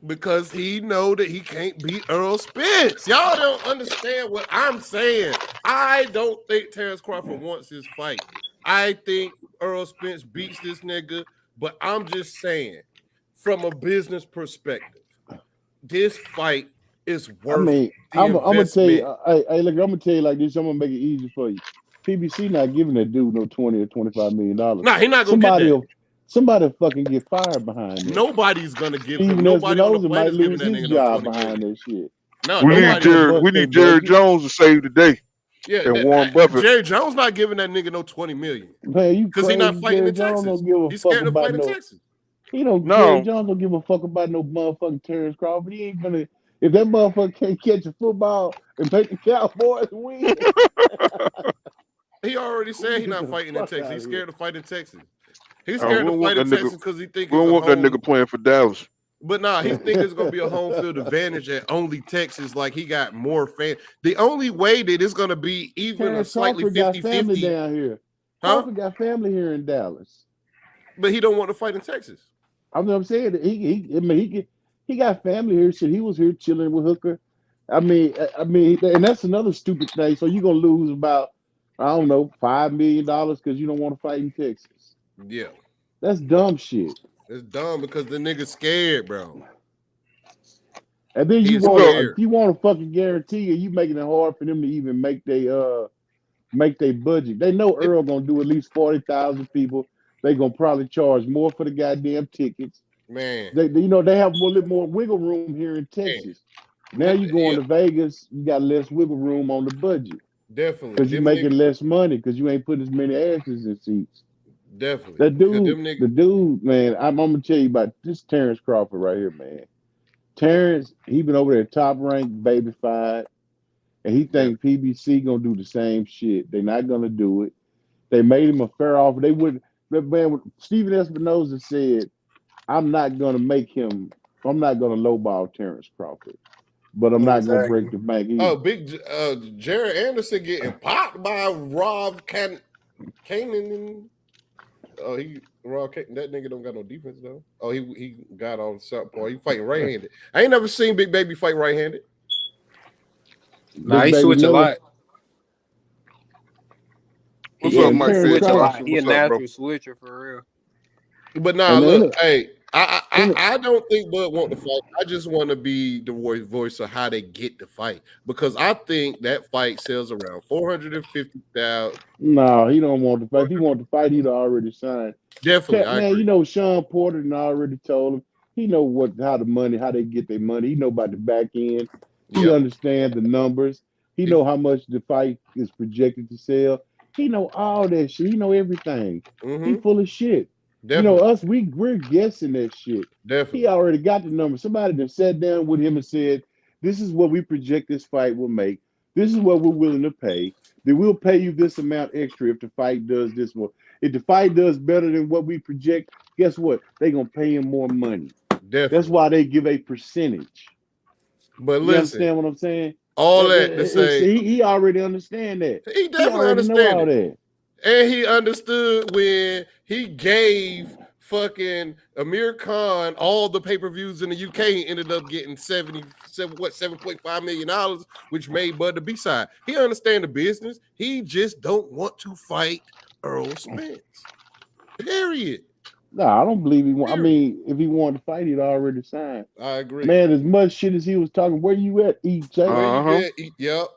Because he know that he can't beat Earl Spence. Y'all don't understand what I'm saying. I don't think Terence Crawford wants his fight. I think Earl Spence beats this nigga, but I'm just saying, from a business perspective, this fight is I worth mean, the I'm gonna tell you, investment. look, I'm gonna tell you like this. I'm gonna make it easy for you. PBC not giving that dude no 20 or 25 million dollars. Nah, he not gonna get that. Somebody will fucking get fired behind that. Nobody's gonna give him. Steven Nobody on the Espinoza might planet's giving lose that his nigga no job 20 behind million. that shit. No, We need nobody. Somebody gonna bust their Jerry budget. Jones to save the day. Yeah, And Warren Buffett. Jerry Jones not giving that nigga no 20 million. Man, you Because he not crazy? fighting Jerry in Jones Texas. don't give a He's fuck scared to about fight in no. Texas. Jerry No, Jones don't give a fuck about no motherfucking Terence Crawford. He ain't gonna. If that motherfucker can't catch a football and make the Cowboys win, He already said he's get not the fighting in fuck Texas. out He's of here. scared to fight in Texas. He's we scared to don't want fight in that nigga. Texas because he think We it's don't a want that home. nigga playing for Dallas. But nah, he think it's gonna be a home field advantage at only Texas. Like he got more fans. The only way that it's gonna be even a Terrence slightly Crawford got family 50-50, down here. huh? Crawford got family here in Dallas. But he don't want to fight in Texas. I'm saying that he got family here. Shit, he was here chilling with Hooker. I mean, and that's another stupid thing. So you're gonna lose about, I don't know, $5 million because you don't want to fight in Texas. Yeah. That's dumb shit. It's dumb because the nigga's scared, bro. And then He's if scared. you want to fucking guarantee it, you making it hard for them to even make their budget. They know Earl gonna do at least 40,000 people. They gonna probably charge more for the goddamn tickets. Man. They have a little more wiggle room here in Texas. Now you going Yep. to Vegas, you got less wiggle room on the budget Definitely. because you're Them making niggas, less money because you ain't putting as many asses in seats. definitely. That Because dude, them niggas, the dude, man, I'm gonna tell you about this Terence Crawford right here, man. Terence, he been over there top ranked, babyfied, and he think PBC gonna do the same shit. They're not gonna do it. They made him a fair offer. They would. Man, Steven Espinoza said, "I'm not gonna make him. I'm not gonna lowball Terence Crawford, but I'm not gonna break Exactly. the bank Oh, either." big Jared Anderson getting popped by Rob Kanan. Oh, that nigga don't got no defense though. Oh, he got on something point. He fighting right handed. I ain't never seen Big Baby fight right handed. Nah, Big he Baby switch a never. lot. What's Yeah, up, and Mike He Terence Fed switch a Crawford. lot. Johnson? He a What's up, bro? natural switcher for real. But nah, And look, then, hey, I and, I don't think Bud want to fight. I just want to be the voice of how they get the fight because I think that fight sells around 450,000. no, he don't want to fight. If he want to fight, he'd already signed. Definitely, I Man, agree. you know Sean Porter and already told him. He know how they get their money. He know about the back end. He Yep. understand the numbers. He He, know how much the fight is projected to sell. He know all that shit. He know everything. He mm-hmm. full of shit. You know Definitely, us. We're guessing that shit. He definitely, already got the number. Somebody that sat down with him and said, "This is what we project this fight will make. This is what we're willing to pay. Then we'll pay you this amount extra if the fight does this one. If the fight does better than what we project, guess what? They're gonna pay him more money. That's definitely. why they give a percentage. But You listen, understand what I'm saying? all that to say, He already understand that. he He definitely already know understand all it. that. And he understood when he gave fucking Amir Khan all the pay-per-views in the UK and ended up getting $7.5 million, which made Bud the B-side. He understand the business. He just don't want to fight Errol Spence. Period. No, I don't believe he want. I Period. mean, if he wanted to fight, he'd already signed. I agree. Man, as much shit as he was talking, where you at, EJ? Where you Uh-huh. at? Yep.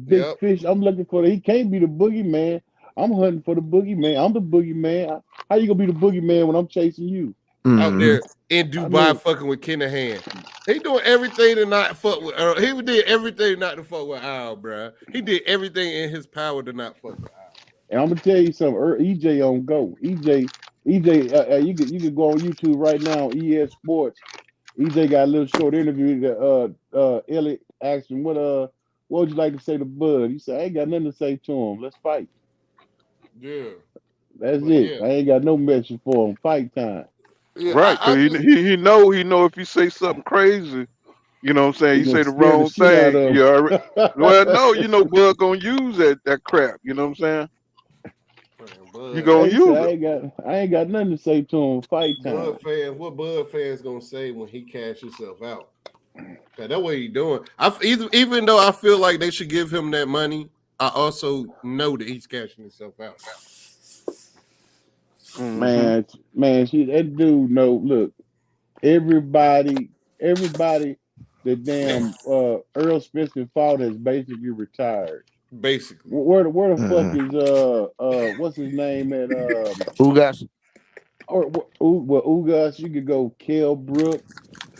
Big Yep. fish. I'm looking for he can't be the boogeyman. I'm hunting for the boogeyman. I'm the boogeyman. How you gonna be the boogeyman when I'm chasing you? Out there in I Dubai mean, fucking with Kinahan. He doing everything to not fuck with Earl. He did everything not to fuck with Al, bro. He did everything in his power to not fuck with Al. and I'm gonna tell you something. EJ on go. EJ. You could go on YouTube right now. ES Sports. EJ got a little short interview that Elliot asked him what would you like to say to Bud? He said I ain't got nothing to say to him. Let's fight. Yeah. That's But it. yeah. I ain't got no message for him. Fight time. Yeah, Right, I because just he know if you say something crazy, you know what I'm saying, He you gonna say the scare the wrong shit out thing, of you already, well, him. no, Bud gonna use that crap, you know what I'm saying? He Bud. gonna He said, use it. I ain't got nothing to say to him. Fight time. Bud fans, what Bud fans gonna say when he cash himself out? Cause that's what he doing. Even though I feel like they should give him that money, I also know that he's cashing himself out. Mm-hmm. Man, that dude know. Look, everybody that damn Earl Spencer fought has basically retired. Basically. Where the fuck is what's his name at Ugas. well Ugas? You could go Kell Brook.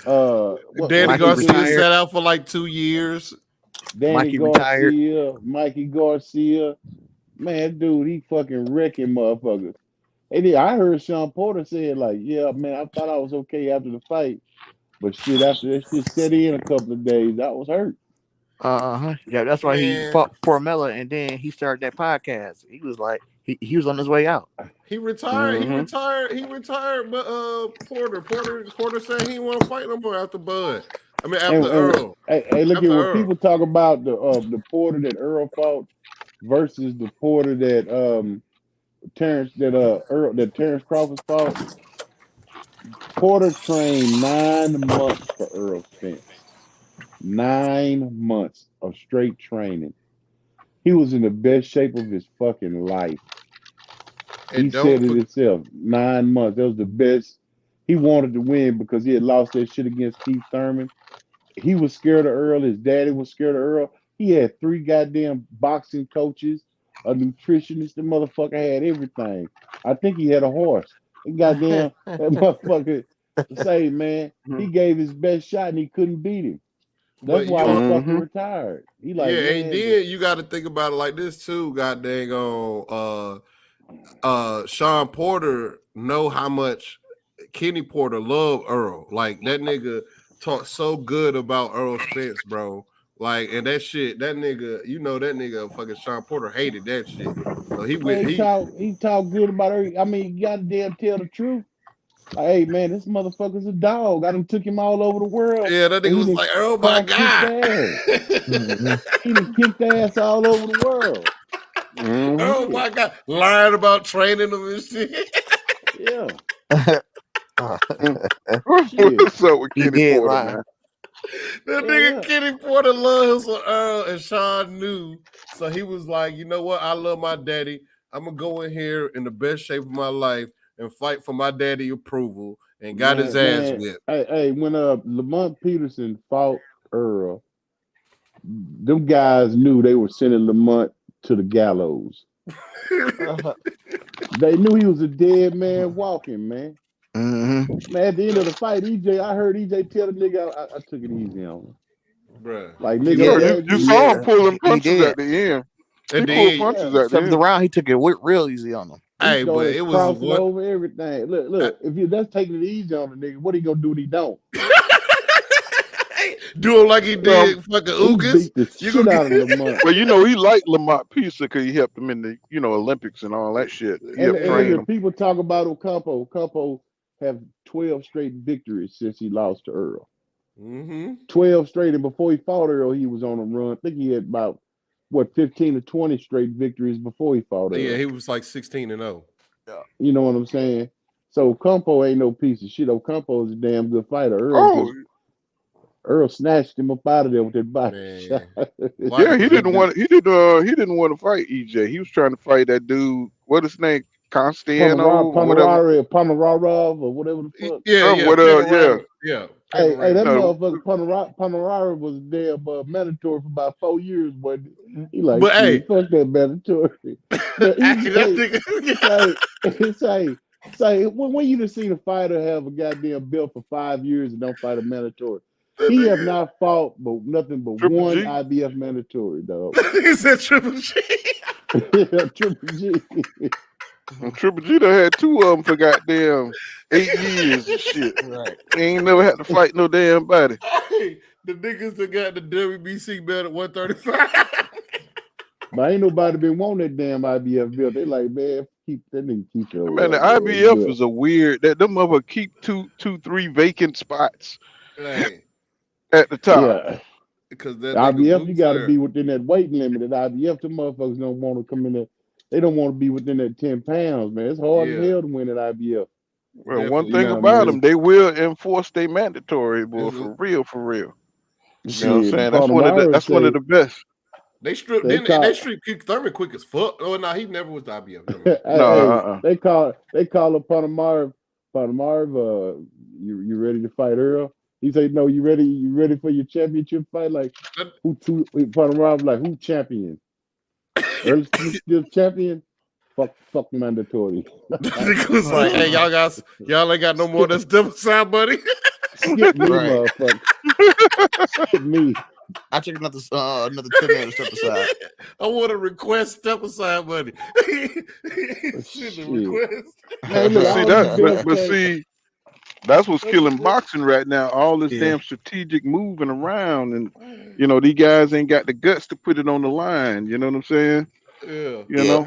What's Danny the Mikey big Garcia dude? retired. sat out for like 2 years. Danny Mikey retired. Garcia, Mikey Garcia. Man, dude, he fucking wrecking motherfuckers. And then I heard Sean Porter say like, yeah, man, I thought I was okay after the fight. But shit, after that shit set in a couple of days, I was hurt. Yeah, that's why he Man, fought Formella, and then he started that podcast. He was like, he was on his way out. he retired. He Mm-hmm. retired. He retired. But Porter said he didn't want to fight no more after Bud. I mean, after And Earl. hey, look at After when Earl. people talk about the Porter that Earl fought versus the Porter that Terence Crawford fought. Porter trained 9 months for Earl Spence. 9 months of straight training. He was in the best shape of his fucking life. He And said don't it forget. himself. 9 months. That was the best. He wanted to win because he had lost that shit against Keith Thurman. He was scared of Earl. His daddy was scared of Earl. He had 3 goddamn boxing coaches, a nutritionist. The motherfucker had everything. I think he had a horse. And goddamn, that motherfucker say, man, he gave his best shot and he couldn't beat him. That's But why you he are, fucking Mm-hmm. retired. He like, yeah, and man, then you got to think about it like this too. God dang on Sean Porter know how much Kenny Porter love Earl. Like that nigga talked so good about Earl Spence, bro. Like, and that shit, that nigga, that nigga fucking Sean Porter hated that shit. So he Man, went, he talk good about her. I mean, you gotta damn tell the truth. Like, hey man, this motherfucker's a dog. I done took him all over the world, yeah, that and nigga he was done like, oh my crack kicked God. ass. Mm-hmm. He done kicked ass all over the world. Oh my God. Lying about training him and shit. Yeah. What's up with He Kenny did Porter, lie. man? That Yeah, nigga yeah. Kenny Porter loves Earl, and Sean knew. So he was like, you know what? I love my daddy. I'm going to go in here in the best shape of my life and fight for my daddy approval, and got his ass Man, whipped. hey, when Lamont Peterson fought Earl, them guys knew they were sending Lamont to the gallows. They knew he was a dead man walking, man. Mm-hmm. Man, at the end of the fight, I heard EJ tell the nigga I took it easy on him. Bruh. Like, Yeah, nigga, You saw him yeah, pulling he punches did. at the end. At He the pulled end, punches yeah. at the Seventh end. round, he took it real easy on him. He hey, but started it was crossing what? over everything. Look, if you that's taking it easy on the nigga, what he gonna do when he don't? Do him like he did fucking He Ugas. beat the You shit gonna out of Lamont. Well, he liked Lamont Peterson because he helped him in the, Olympics and all that shit. He And helped look train at him. people talk about Ocampo. Ocampo have 12 straight victories since he lost to Earl. 12 straight, and before he fought Earl, he was on a run. I think he had about 15 or 20 straight victories before he fought Earl. Yeah, he was like 16-0. Yeah. You know what I'm saying? So Ocampo ain't no piece of shit. Ocampo is a damn good fighter. Earl snatched him up out of there with that body shot. Yeah, he didn't want to fight EJ. He was trying to fight that dude. What his name? Constantino or whatever. Panararov or whatever the fuck. Yeah. Yeah. Hey, that No. motherfucker Panararov was damn mandatory for about 4 years, but he like But shit. hey, Fuck that mandatory. But say when you just seen a fighter have a goddamn belt for 5 years and don't fight a mandatory. He have not fought but nothing but Triple one G? IBF mandatory, dog. He said Triple G. Triple G. And Triple G done had 2 of them for goddamn 8 years and shit. Right. He ain't never had to fight no damn body. Hey, the niggas that got the WBC belt at 135. But ain't nobody been wanting that damn IBF belt. They like, man, keep your Man, the IBF is a weird that them mother keep two, 3 vacant spots Hey, at the top. Yeah. because The that nigga IBF, you Boots got to there. be within that weight limit. At IBF, the motherfuckers don't want to come in there. They don't want to be within that 10 pounds, man. It's hard as hell to win at IBF. Well, one Definitely. thing You know what I about mean? them, they will enforce their mandatory, boy, for real. You know what I'm Shit, saying? Panamara That's one of the best. They stripped They didn't they call stripped Keith Thurman quick as fuck. Oh no, he never was the IBF. Never mind. hey, they call up Panamara, you ready to fight Earl? He said, no, you ready for your championship fight? Like Panamara like, who champion? Earl still champion? Fuck mandatory. Nigga was like, hey, y'all ain't got no more than step aside, buddy. Skip me, Right. motherfucker. Skip me. I took another 10 minutes step aside. I want to request step aside, buddy. Shit, request. Man, look, See that, but see, that's what's killing boxing right now. All this Yeah. damn strategic moving around, and these guys ain't got the guts to put it on the line. You know what I'm saying? Yeah. You know,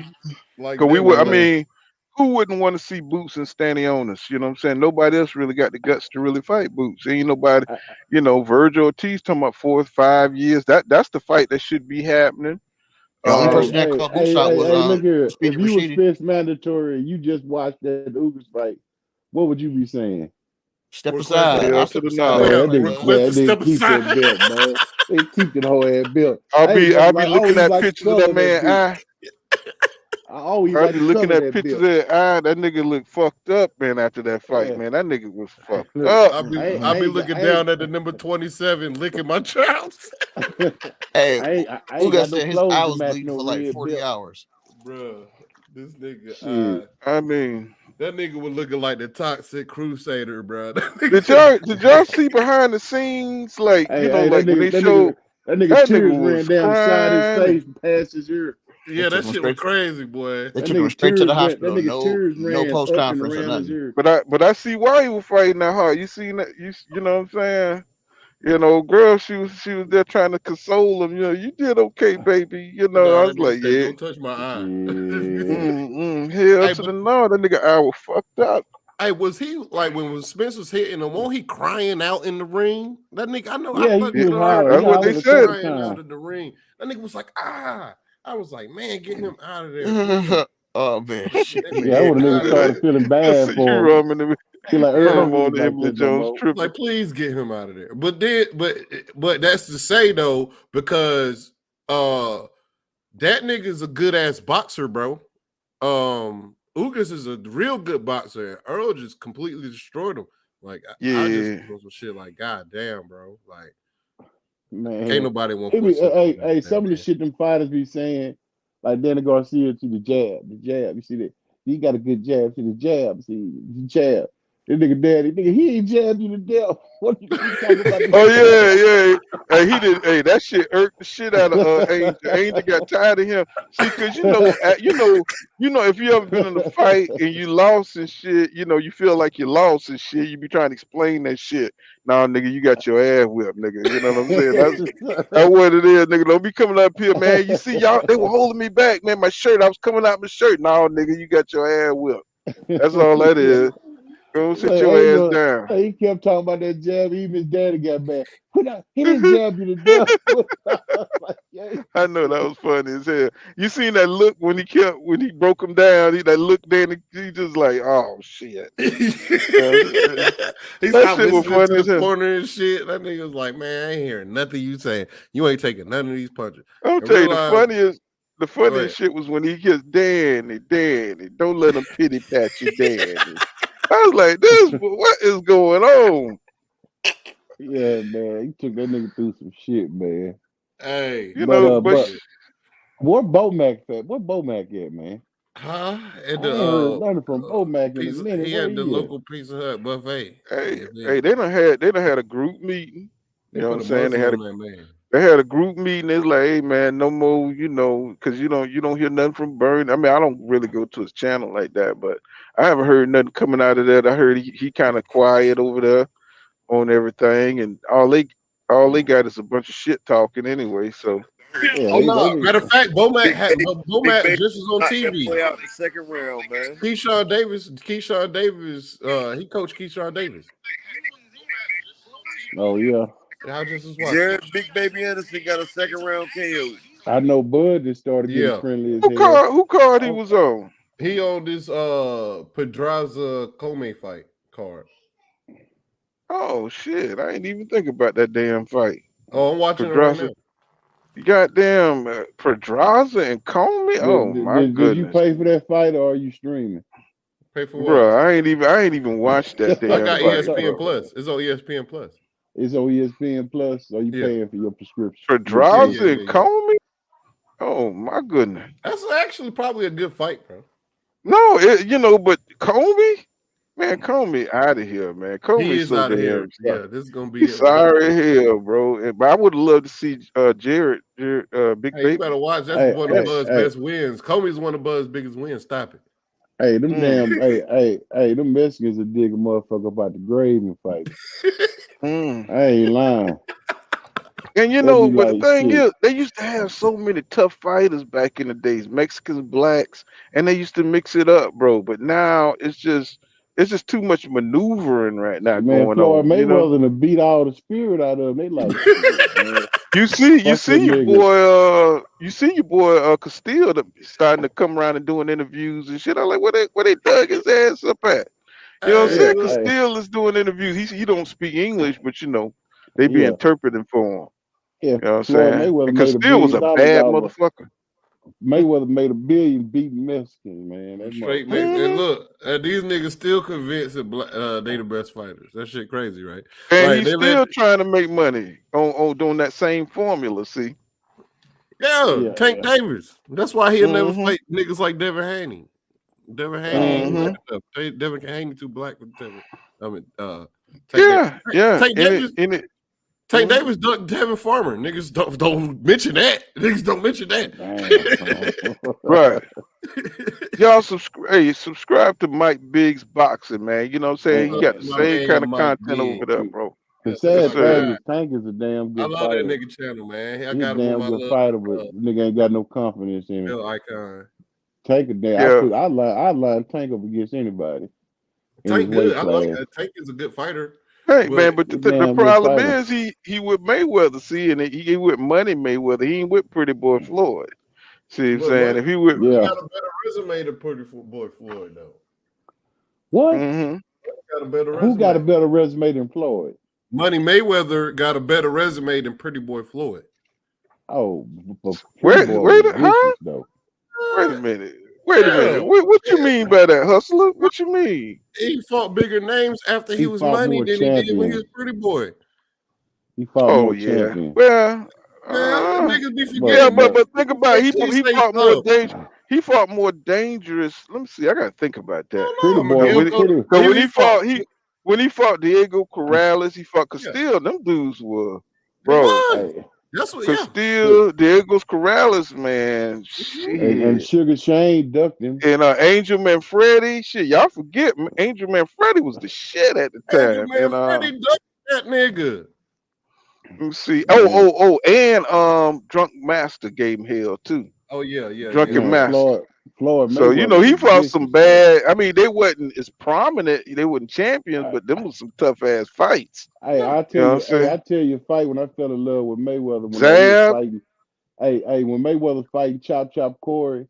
Like because that, I man. mean, who wouldn't want to see Boots and Stanionis? You know what I'm saying? Nobody else really got the guts to really fight Boots. Ain't nobody, Virgil Ortiz talking about 4 or 5 years. That's the fight that should be happening. The only person that called Boots out was look here. Speedy If you was Rashidi. Spence mandatory and you just watched that Ugas fight, what would you be saying? Step Request aside. it. I'll Hell step to the aside. no. Man, that Request to nigga step keep that aside. belt, man. They keep that whole ass belt. I'll be I looking always at like the pictures of color that man belt. eye. I always I'll like be the looking color at of that pictures of belt. that eye. That nigga look fucked up, man. After that fight, Yeah. man, that nigga was fucked Look, up. I'll be I ain't looking got- down at the number 27, licking my chops. Hey, I ain't Ugas got no said his clothes eye to was match bleeding no for like red 40 belt. hours. Bruh, this nigga, Shit. I mean, that nigga was looking like the Toxic Crusader, bro. did y'all see behind the scenes, like Hey, like when they that showed nigga tears was ran down the side of his crying? face and past his ear. Yeah, that shit was crazy, boy. They That took him nigga straight to the tears hospital. tears No ran post up and conference or around his nothing. ear. But I see why he was fighting that hard. You seen that? You know what I'm saying? Girl, she was there trying to console him. You did okay, baby. I Nah, was that nigga like, said, yeah. "Don't touch my eye." Hell Hey, to but the no. That nigga eye was fucked up. hey, was he like when Spence was hitting him? Won't he crying out in the ring? That nigga, I Yeah, he thought was I heard hollering. that He That's what they hollered a nigga said. couple crying out times. in the ring. That nigga was like, ah. I was like, man, get him out of there, please. Oh man, Get shit. that Yeah, I man would have nigga out of started there. feeling I bad see you for him. rumming him. He like Earl Yeah. don't Rum move on like Emily that no Jones more. tripping. Like, please get him out of there. But that's to say though, because that nigga's a good ass boxer, bro. Ugas is a real good boxer. And Earl just completely destroyed him. Like I just Yeah. was some shit like, God damn, bro. Like, can't Man, nobody want it be footsteps on hey, that some of the man. shit them fighters be saying, like Danny Garcia to the jab. You see that? He got a good jab to the jab. See the jab. That nigga daddy, nigga, he ain't jabbed you to death. What you talking about the Oh jab? yeah. Hey, he did. Hey, that shit irked the shit out of Angel. Angel got tired of him. See, cause if you ever been in a fight and you lost and shit, you feel like you lost and shit. You be trying to explain that shit. Nah, nigga, you got your ass whipped, nigga. You know what I'm saying? That's what it is, nigga. Don't be coming up here, man. You see, y'all, they were holding me back, man. My shirt, I was coming out my shirt. Nah, nigga, you got your ass whipped. That's all that is. Go sit Look, your ass Angel, down. he kept talking about that jab. Even his daddy got mad. He didn't jab you to death. Like, yeah. I know that was funny as hell. You seen that look when he broke him down? That look then he just like, oh shit. He That stopped shit was listening to funny the as hell. corner and shit. That nigga was like, man, I ain't hearing nothing you saying. You ain't taking none of these punches. I'll And tell you the realize, go funniest ahead. shit was when he gets Danny. Don't let him pity pat you, Danny. I was like, what is going on? Yeah, man. He took that nigga through some shit, man. Hey, But where Bomac at? Where Bomac at, man? huh? At I the ain't heard nothing from Bomac in a pizza, minute. he Where had the he at? local Pizza Hut buffet. Hey, They they done had a group meeting. they You know what put I'm a saying? muzzle on that man. They had a group meeting. It's like, hey man, no more, because you don't hear nothing from Burn. I mean, I don't really go to his channel like that, but I haven't heard nothing coming out of that. I heard he kind of quiet over there on everything, and all they got is a bunch of shit talking anyway. So Yeah, Oh no! they need. Matter of fact, Big baby, Big Bomac baby just was on knocked that TV. boy out in the second round, man. Keyshawn Davis, he coached Keyshawn Davis. Oh yeah, I just was watching. Jared Big Baby Anderson got a second round KO. I know. Bud just started getting Yeah. friendly as who hell. called he was on? He on this Pedraza Comey fight card. Oh shit, I ain't even think about that damn fight. Oh, I'm watching it right now. Pedraza, goddamn Pedraza and Comey. Oh my Did you goodness, pay for that fight or are you streaming? Pay for what? bro, I ain't even watched that I damn got fight, ESPN bro. Plus. It's on ESPN Plus. It's on ESPN Plus. Or you Yeah. paying for your prescription? Pedraza and Comey. Oh my goodness. That's actually probably a good fight, bro. No, but Comey, man, Comey out of here, man. He Comey's is so out of damn here. sorry. Yeah, this is gonna be He's it right sorry as hell, bro. But I would have loved to see Jared, Big Hey, you Baby. better watch. That's Hey, one of Bud's best wins. Comey's one of Bud's biggest wins. Stop it. hey, them damn, them Mexicans will dig a motherfucker about the grave and fight. Mm. I ain't lying. And They be but the like thing shit. is, they used to have so many tough fighters back in the days, Mexicans, blacks, and they used to mix it up, bro. But now it's just too much maneuvering right now Man, going Floyd on. Mayweather to beat all the spirit out of them. They like shit, man. You see Fuck them your niggas. boy, Castile starting to come around and doing interviews and shit. I'm like, where they dug his ass up at? You know what I'm Yeah, saying? Castile is doing interviews. He don't speak English, but they be yeah, interpreting for him. yeah. You know what I'm Floyd saying? Mayweather And made $1 Castile was billion a bad off of. motherfucker. Mayweather made $1 billion beating Mexicans, man. That Straight motherfucker. Mexican. And look, these niggas still convinced that they the best fighters. That shit crazy, right? And Like he's they let still trying to make money on doing that same formula. See? Tank Davis. That's why he'll never Mm-hmm. fight niggas like Devin Haney. Devin Haney ain't black enough. Devin Haney too black for Devin. I mean, Tank Davis. Tank Davis ducked Devin Farmer. Niggas don't mention that. Niggas don't mention that. Right. Y'all subscribe to Mike Biggs Boxing, man. You know what I'm saying? He got the My same man kind of Mike content over Big. there, bro. The That's sad my guy. thing is Tank is a damn I good love that fighter. nigga channel, man. I He's a got him on damn my good little fighter, but nigga ain't got no confidence in him. Bill icon. Tank a damn. Yeah. I line Tank up against anybody in his Tank good. weight I like class. that. Tank is a good fighter. Hey But man, but He's a the damn good problem fighter. is he with Mayweather. See, and he with Money Mayweather. He ain't with Pretty Boy Floyd. See what I'm saying? Money If he would, Yeah. got a better resume than Pretty Boy Floyd though. What? mm-hmm. Got a better Who got a resume. better resume than Floyd? Money Mayweather got a better resume than Pretty Boy Floyd. Oh, but Pretty Boy was vicious though. Wait a minute. Wait a minute. Yeah. What you mean by that, hustler? What you mean? He fought bigger names after he He was fought Money more than he did when he was champions. Pretty Boy. He fought Oh more yeah. champions. Well, Yeah, niggas be yeah, forgetting. but think about it. He He say fought more tough. He fought more dangerous. Let me see. I gotta think about that. Pretty No, Boy he'll was go. pretty. Cause when He he fought. fought Diego Corrales, he fought Yeah, Castillo. Them dudes were, it bro. was. Hey, That's what. Yeah. Castillo, Diego Corrales, man. and Shit. Sugar Shane ducked him. And Angel Manfredi, shit, y'all forget Angel Manfredi was the shit at the Andrew time. And Manfredi ducked that nigga. let me see. Man, And Drunk Master gave him hell too. Oh yeah. Drunken man, Master. Floyd So Mayweather he was fought vicious some though. bad. I mean, they wasn't as prominent. They wasn't champions, but them was some tough ass fights. Hey, You know what I'm saying? I tell you, a fight when I fell in love with Mayweather when he was Zab, fighting. Hey, when Mayweather was fighting Chop Chop Corey,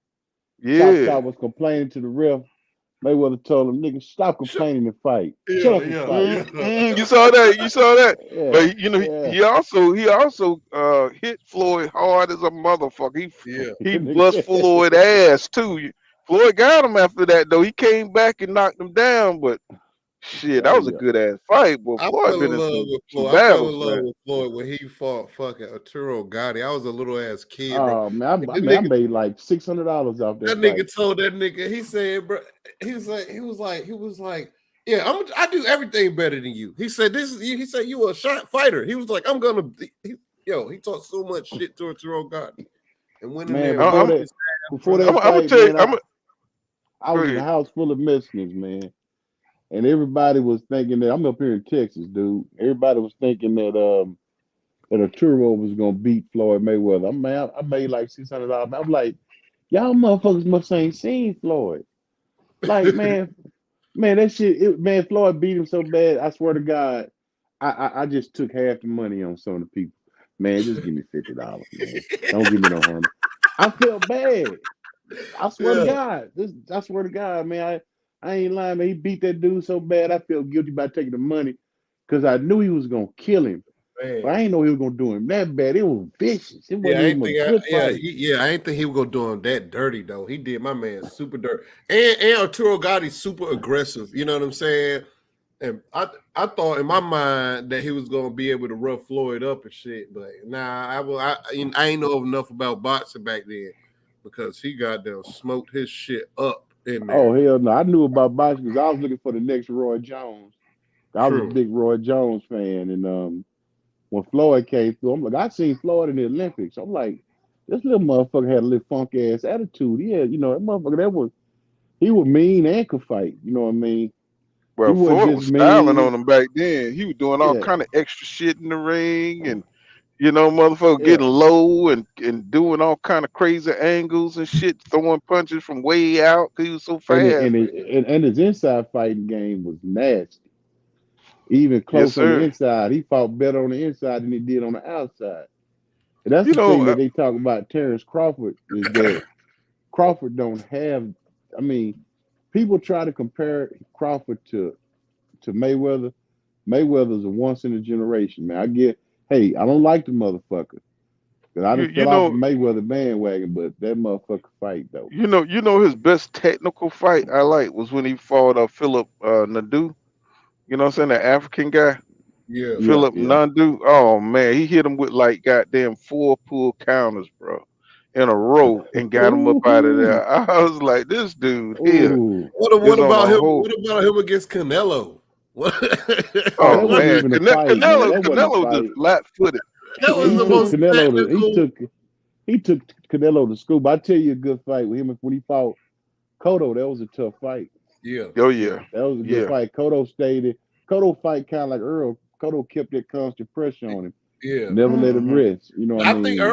Chop yeah. Chop was complaining to the ref. Mayweather told him, "Nigga, stop complaining and fight. Shut up and fight." You saw that. You saw that. Yeah, But you know, yeah. he also hit Floyd hard as a motherfucker. He bust Nigga, Floyd ass too. Floyd got him after that though. He came back and knocked him down, but shit, that oh was a yeah. good ass fight. But I Floyd fell been in in love some with some Floyd. I fell in battles, love man. with Floyd when he fought fucking Arturo Gotti. I was a little ass kid, bro. Oh man, And I the mean, I nigga, made like $600 off that that fight. nigga told that nigga, he said, bro, he was like, yeah, I do everything better than you. He said, he said, you a shot fighter. He was like, he talked so much shit to Arturo Gotti. And went in Man, there and before whooped that, his ass, before bro. that I'm gonna fight, tell you. man, I Go was in a ahead. house full of Mexicans, man, and everybody was thinking that I'm up here in Texas, dude. Everybody was thinking that Arturo was gonna beat Floyd Mayweather. I made like $600. I'm like, y'all motherfuckers must ain't seen Floyd. Like, man, that shit, man, Floyd beat him so bad. I swear to God, I just took half the money on some of the people. Man, just give me $50, man. Don't give me no 100. I felt bad. I swear to Yeah, God, I swear to God, man. I ain't lying, man. He beat that dude so bad. I felt guilty about taking the money because I knew he was gonna kill him. But man. I ain't know he was gonna do him that bad. It was vicious. It Yeah, wasn't even a good fight. I ain't think he was gonna do him that dirty though. He did my man super dirty, and Arturo Gotti's super aggressive. You know what I'm saying? And I thought in my mind that he was gonna be able to rough Floyd up and shit, but nah, I ain't know enough about boxing back then because he got them smoked his shit up in Oh there. hell no! I knew about boxing because I was looking for the next Roy Jones. I was a True. big Roy Jones fan, and when Floyd came through, I'm like, I seen Floyd in the Olympics. I'm like, this little motherfucker had a little funk ass attitude. Yeah, that motherfucker he was mean and could fight. You know what I mean? He Well, wasn't Floyd just was styling on mean. him back then. He was doing all Yeah, kind of extra shit in the ring, and motherfucker yeah. getting low and doing all kind of crazy angles and shit, throwing punches from way out because he was so And fast, man. his inside fighting game was nasty. Even Yes, close on the sir. inside, he fought better on the inside than he did on the outside. And that's You the thing know, that they talk about Terence Crawford is that Crawford don't have. I mean, people try to compare Crawford to Mayweather. Mayweather's a once in a generation, man. Hey, I don't like the motherfucker. Cause I you done you fell off the know, Mayweather bandwagon, but that motherfucker fight though. his best technical fight I like was when he fought Philip Nadu. You know what I'm saying? The African guy, Yeah. Yeah, Philip yeah. Nandu. Oh man, he hit him with like goddamn 4 pull counters, bro, in a row and got him up out of Ooh, there. I was like, this dude here ooh. What is on about a him? whole. What about him against Canelo? What? Oh, Oh that wasn't What? man, even a fight, man. That wasn't a Canelo just fight. flat footed. That was He the took most Canelo to technical. he took Canelo to school. But I tell you a good fight with him when he fought Cotto. That was a tough fight. Yeah, Oh yeah. yeah, That was a good yeah. fight. Cotto stayed in. Cotto fight kind of like Errol. Cotto kept that constant pressure on him. Yeah, Never let him rest. You know what I mean? I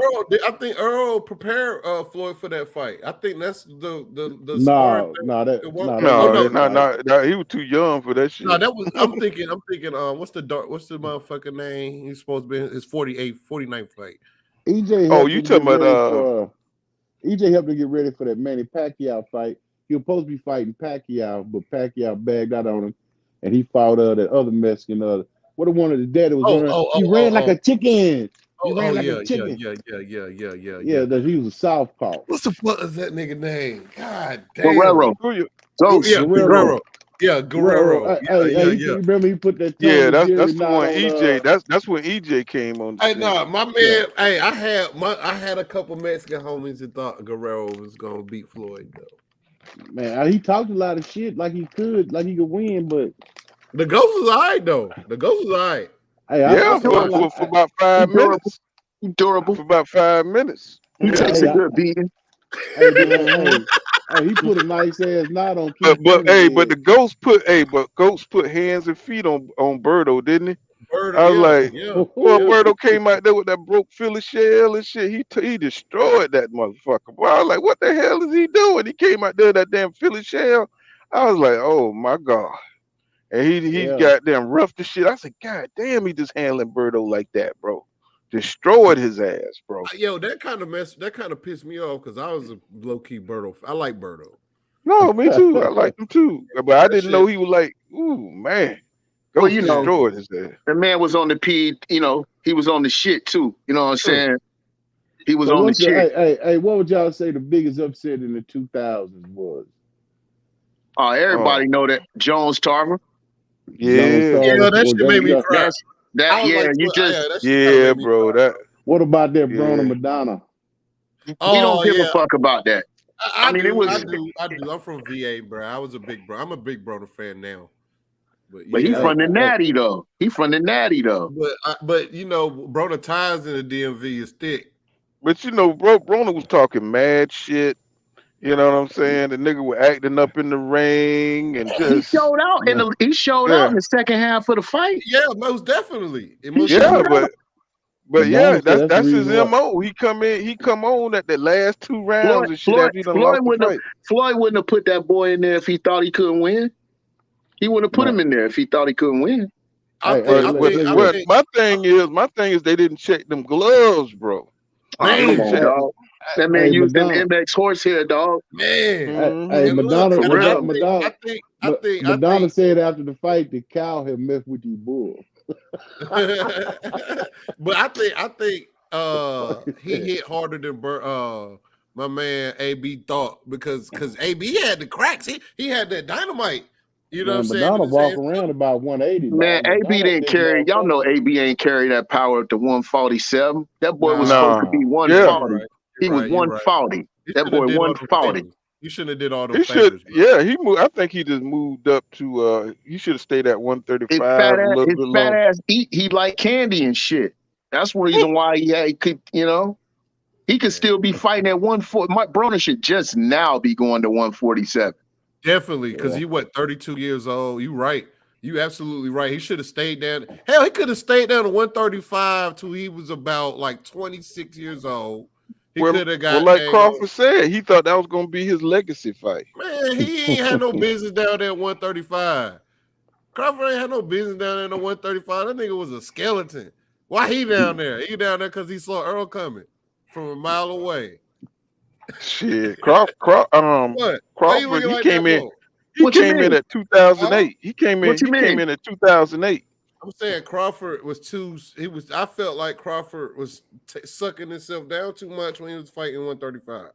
think Errol prepared Floyd for that fight. I think that's the sparring. No, he was too young for that shit. No, that was I'm thinking what's the motherfucker name? He's supposed to be his 49th fight. EJ helped him get ready for EJ helped him get ready for that Manny Pacquiao fight. He was supposed to be fighting Pacquiao, but Pacquiao bagged out on him, and he fought that other Mexican. What the one of the dad that was running? He ran like a chicken. He ran like a chicken. Yeah. That he was a southpaw. What the fuck is that nigga name? God damn. Guerrero. Guerrero. Yeah, Guerrero. Yeah. Remember he put that that's the one EJ. That's when EJ came on. Hey, no, my man. Hey, I had a couple Mexican homies that thought Guerrero was gonna beat Floyd though. Man, he talked a lot of shit like he could win, but the ghost was alright though. The ghost was alright. Hey, for about 5 minutes. Durable. For about 5 minutes. He takes a good beating. Hey, he put a nice ass knot on. But the ghost put hands and feet on Birdo, didn't he? I was Birdo came out there with that broke Philly shell and shit. He destroyed that motherfucker. Boy, I was like, what the hell is he doing? He came out there with that damn Philly shell. I was like, oh my God. And he got damn rough the shit. I said, God damn, he just handling Birdo like that, bro. Destroyed his ass, bro. Yo, that kind of pissed me off because I was a low-key Birdo. I like Birdo. No, me too. I like him too. But I didn't know he was like, ooh, man. Well, you know, destroyed his ass. The man was on the he was on the shit too. You know what I'm saying? He was on the shit. Hey, what would y'all say the biggest upset in the 2000s was? Everybody know that Jones Tarver. Yeah, that shit made me cry. Bro. That. What about that Bruno Madonna? We don't give a fuck about that. I mean, I do. I'm from VA, bro. I'm a big Bruno fan now. But he's from the Natty though. But you know, Bruno ties in the DMV is thick. But you know, Bruno was talking mad shit. You know what I'm saying? The nigga was acting up in the ring and just he showed out in the second half of the fight. Yeah, most definitely. But that's his MO. He come on at the last 2 rounds and shit. Floyd wouldn't have put that boy in there if he thought he couldn't win. He wouldn't have put him in there if he thought he couldn't win. My thing is they didn't check them gloves, bro. Come on, dog. That man used them MX horsehair, dog. Man. Hey, Madonna said after the fight that Cal had messed with you bull. But I think he hit harder than my man AB thought because AB had the cracks. He had that dynamite. You know what I'm saying? Madonna walk around about 180. Man, AB didn't carry. Y'all know AB ain't carry that power up to 147. That boy was supposed to be 140. Right. He was 140. That boy 140. You shouldn't have did all those favors. He moved. I think he just moved up to. He should have stayed at 135. His fat ass eat. He like candy and shit. That's the reason why he could. You know, he could still be fighting at 140. Mike Broner should just now be going to 147. Definitely, because he 32 years old. You right. You absolutely right. He should have stayed down. Hell, he could have stayed down to 135 till he was about like 26 years old. He could have got like Crawford said, he thought that was gonna be his legacy fight. Man, he ain't had no business down there at 135. Crawford ain't had no business down there at 135. That nigga was a skeleton. Why he down there? He down there because he saw Errol coming from a mile away. Shit, Crawford, he came in. He came in at 2008. He came in at 2008. I'm saying Crawford was too. I felt like Crawford was sucking himself down too much when he was fighting 135.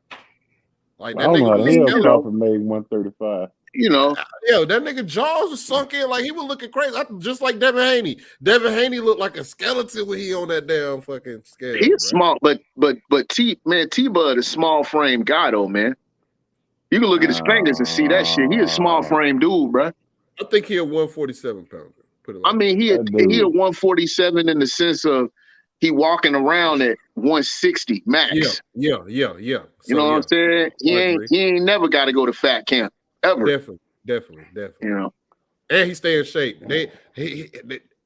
Like that I don't know how the hell nigga Crawford made 135. You know, that nigga jaws was sunk in like he was looking crazy, just like Devin Haney. Devin Haney looked like a skeleton when he on that damn fucking scale. He's small, but T-Bud is small frame guy though, man. You can look at his fingers and see that shit. He a small frame dude, bro. I think he a 147 pounder. I mean, he a 147 in the sense of he walking around at 160 max. Yeah. You know what I'm saying? He ain't never got to go to fat camp ever. Definitely. You know, and he stay in shape.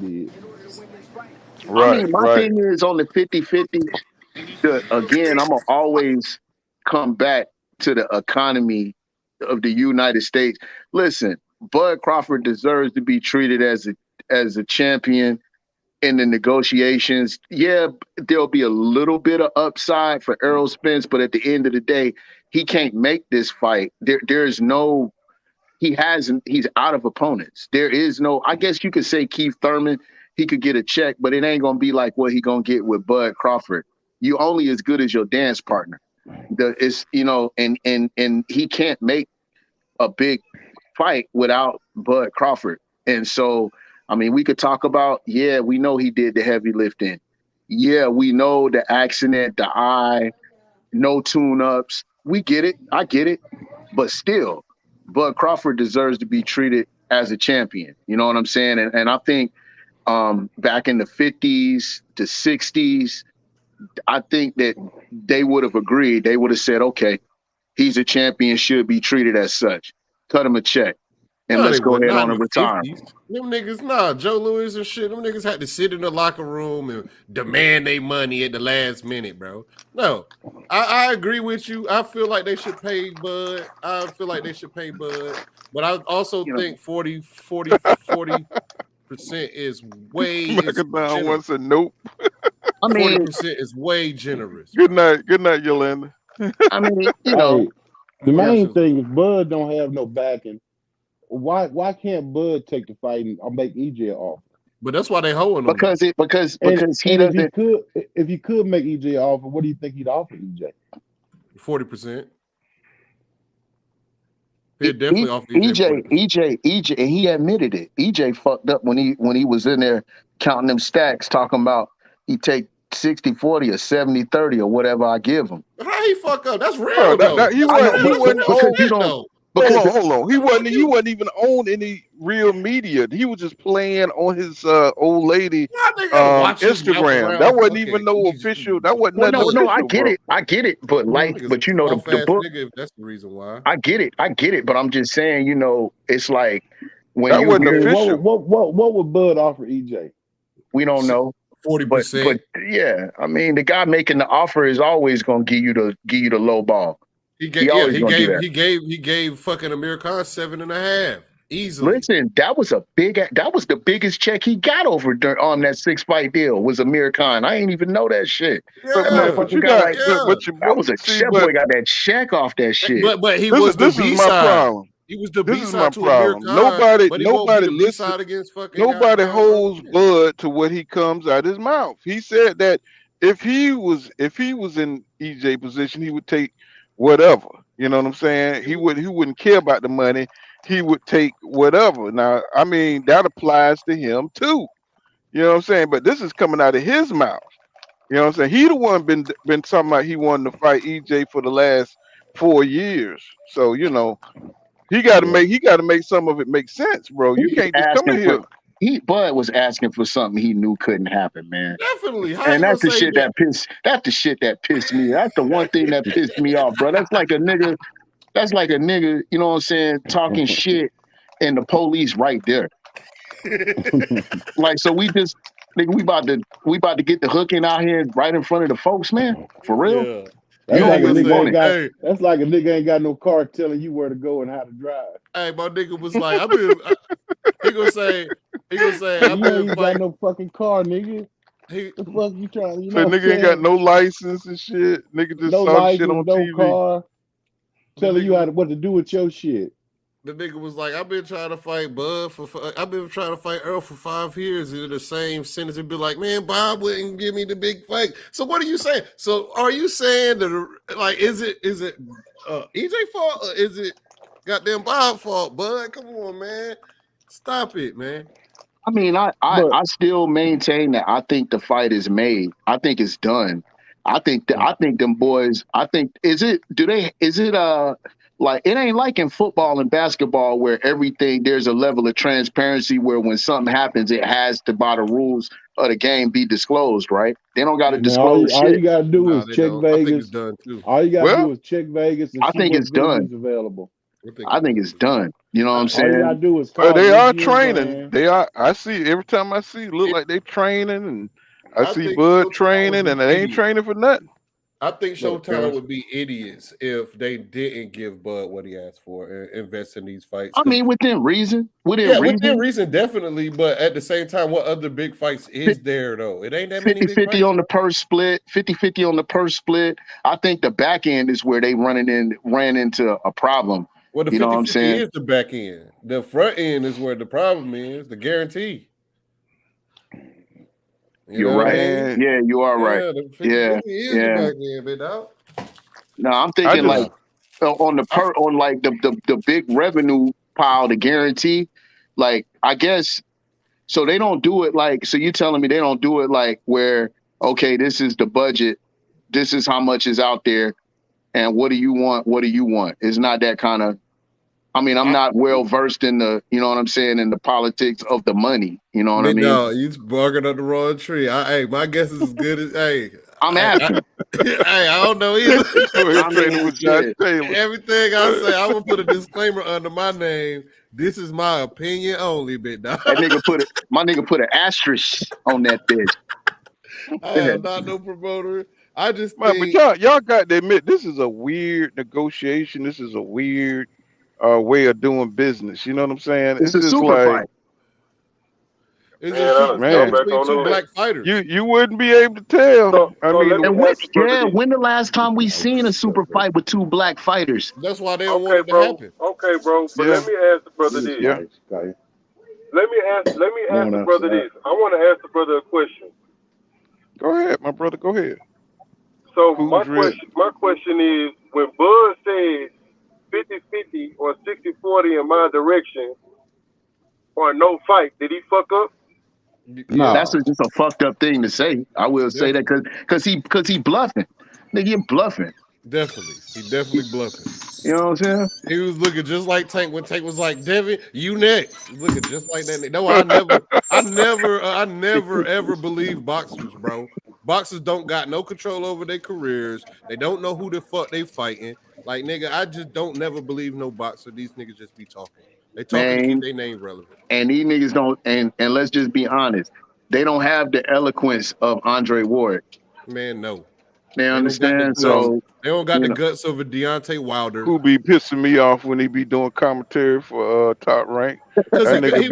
did. I Right, mean, my right. thing is on the 50-50. Again, I'm gonna always come back to the economy of the United States. Listen, Bud Crawford deserves to be treated as a champion in the negotiations. Yeah, there'll be a little bit of upside for Errol Spence, but at the end of the day, he can't make this fight. There's no he's out of opponents. There is no, I guess you could say Keith Thurman, he could get a check, but it ain't gonna be like what he gonna get with Bud Crawford. You only as good as your dance partner. It's and he can't make a big fight without Bud Crawford. And so, I mean, we could talk about, yeah, we know he did the heavy lifting. Yeah, we know the accident, the eye, no tune-ups. We get it. I get it. But still, Bud Crawford deserves to be treated as a champion. You know what I'm saying? And I think back in the 50s to 60s, I think that they would have agreed. They would have said, okay, he's a champion, should be treated as such. Cut him a check. And No, let's they go would ahead not on in and the retire. 50s. Them niggas, nah, Joe Louis and shit. Them niggas had to sit in the locker room and demand their money at the last minute, bro. No, I agree with you. I feel like they should pay Bud. But I also think 40% is way Down once a nope. I mean, 40% is way generous. Good night, Yolanda. I mean, Hey, the main 40%. thing is Bud don't have no backing. Why can't Bud take the fight or make EJ an offer? But that's why they holding him. Because he And doesn't. if he could make EJ an offer, what do you think he'd offer EJ? 40%. He'd definitely offer EJ, and he admitted it. EJ fucked up when he was in there counting them stacks, talking about he take 60-40 or 70-30 or whatever I give him. How he fuck up? That's real Bro, though. he wasn't because you don't. Hold on. He wasn't even on any real media. He was just playing on his old lady Instagram. That wasn't even no official. That wasn't nothing official. No, I get it. But but you know the book. Nigga, if that's the reason why. I get it. But I'm just saying, it's like when that wasn't official. What would Bud offer EJ? We don't know. 40%. But yeah, I mean, the guy making the offer is always gonna give you the low ball. He gave fucking Amir Khan 7.5 easily. Listen, that was the biggest check he got over on that 6-fight deal was Amir Khan. I ain't even know that shit. Yeah, that was a Chef Boy got that check off that shit. But he was the B side. He was the B side to Amir Khan. Nobody holds Bud to what he comes out his mouth. He said that if he was in EJ position, he would take whatever. You know what I'm saying? He wouldn't care about the money. He would take whatever. Now, I mean, that applies to him too. You know what I'm saying? But this is coming out of his mouth. You know what I'm saying? He the one been talking about he wanted to fight EJ for the last 4 years. So, he gotta make some of it make sense, bro. You can't just come in here. Bud was asking for something he knew couldn't happen, man. Definitely. And that's the shit that pissed me. That's the one thing that pissed me off, bro. That's like a nigga, you know what I'm saying, talking shit and the police right there. Like, so we about to get the hooking out here right in front of the folks, man. For real? Yeah. That's like a nigga ain't got no car telling you where to go and how to drive. Hey, my nigga was like, he gonna say, you ain't got no fucking car, nigga. The fuck you trying? So nigga ain't got no license and shit. Nigga just saw shit on TV. Car, telling you what to do with your shit. The nigga was like, I've been trying to fight Bud I've been trying to fight Errol for 5 years. In the same sentence, and be like, man, Bob wouldn't give me the big fight. So what are you saying? So are you saying that, like, is it EJ fault or is it goddamn Bob fault? Bud, come on, man, stop it, man. I mean, I still maintain that I think the fight is made. I think it's done. I think them boys. Like, it ain't like in football and basketball where there's a level of transparency where when something happens, it has to, by the rules of the game, be disclosed, right? They don't got to disclose shit. All you got to do is check Vegas. I think it's done too. All you got to do is check Vegas and I think it's done. Available. I think it's done. You know what I'm saying? All you got to do is call they are training. They are. I see every time I see, look like they training and I I see think Bud Showtime would training, be and they ain't idiots. training for nothing. I think Look, Showtime would be idiots if they didn't give Bud what he asked for and invest in these fights. I mean, within reason. Within Yeah, within reason. reason, definitely. But at the same time, what other big fights is there, though? It ain't that many big 50-50 fights. on the purse split, 50-50 on the purse split. I think the back end is where they ran into a problem. Well, the You know what 50-50 I'm saying? is the back end. The front end is where the problem is, the guarantee. You You're know what I right. mean? Man, Yeah, you are right. Yeah, the 50-50 Yeah, is the yeah. back end, big dog. No, I'm I thinking just like on the on like the big revenue pile, the guarantee. Like I guess so they don't do it like so. You telling me they don't do it like where okay, this is the budget, this is how much is out there, and what do you want? What do you want? It's not that kind of. I mean, I'm not well versed in the, you know what I'm saying, in the politics of the money. You know what I Big mean? dog, you barking up the wrong tree. Hey, my guess is as good as I'm asking. hey, I don't know either. go ahead I training mean, with Josh shit. Taylor. Everything I say, I will put a disclaimer under my name. This is my opinion only, big dog. My nigga put an asterisk on that bitch. I am not no promoter. I just Man, but think y'all got to admit this is a weird negotiation. This is a weird way of doing business. You know what I'm saying? It's It's a just super like, fight. it's Man, a I super done fight fell man, back between on two the black list. fighters. you wouldn't be able to tell. I So let mean, me And ask the brother this. when the last time we seen a Nice. super fight with two black fighters? That's why they don't want Okay, it to bro. happen. Okay, bro. But let yeah, me ask the brother He's this. yeah. nice, guy. Let me ask Going the brother outside. this. I want to ask the brother a question. Go ahead, my brother. Go ahead. So Cool my drip. question is, when Bud said 50-50 or 60-40 in my direction or no fight, did he fuck up? Yeah, That's No. just a fucked up thing to say. I will say that definitely. because he bluffing. Nigga, you bluffing. Definitely. He definitely bluffing. You know what I'm saying? He was looking just like Tank when Tank was like, Devin, you next. He's looking just like that. No, I never ever believe boxers, bro. Boxers don't got no control over their careers. They don't know who the fuck they fighting. Like, nigga, I just don't never believe no boxer. These niggas just be talking. They talking to keep Man, their name relevant. and these niggas don't and let's just be honest. They don't have the eloquence of Andre Ward. Man, no. They They don't got the understand? guts. So, They don't got you the know, guts of a Deontay Wilder. Who be pissing me off when he be doing commentary for Top Rank? Cause That he nigga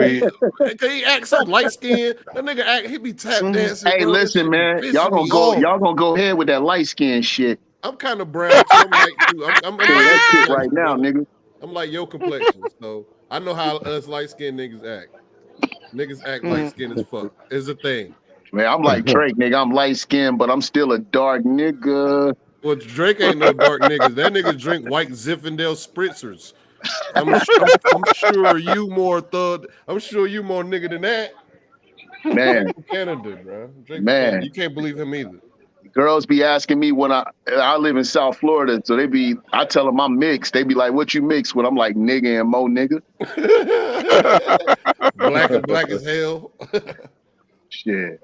be act so light skinned. That nigga he be tap dancing, hey, bro. That listen, shit be man, pissing me off. y'all gonna go ahead with that light skin shit. I'm kind of brown too. I'm light too. I'm Say like that your shit right complexion, now, brother. nigga. I'm like your complexion. So I know how us light skinned niggas act. Niggas act light skinned as fuck. Is a thing. Man, I'm like Drake, nigga. I'm light skinned, but I'm still a dark nigga. Well, Drake ain't no dark niggas. That nigga drink white Zinfandel spritzers. I'm sure you more thug. I'm sure you more nigga than that. Man, Drake from Canada, bro. Drake from Canada. man. You can't believe him either. Girls be asking me when I live in South Florida, so I tell them I'm mixed. They be like, "What you mixed with?" I'm like, "Nigga and mo nigga." black as hell. Shit.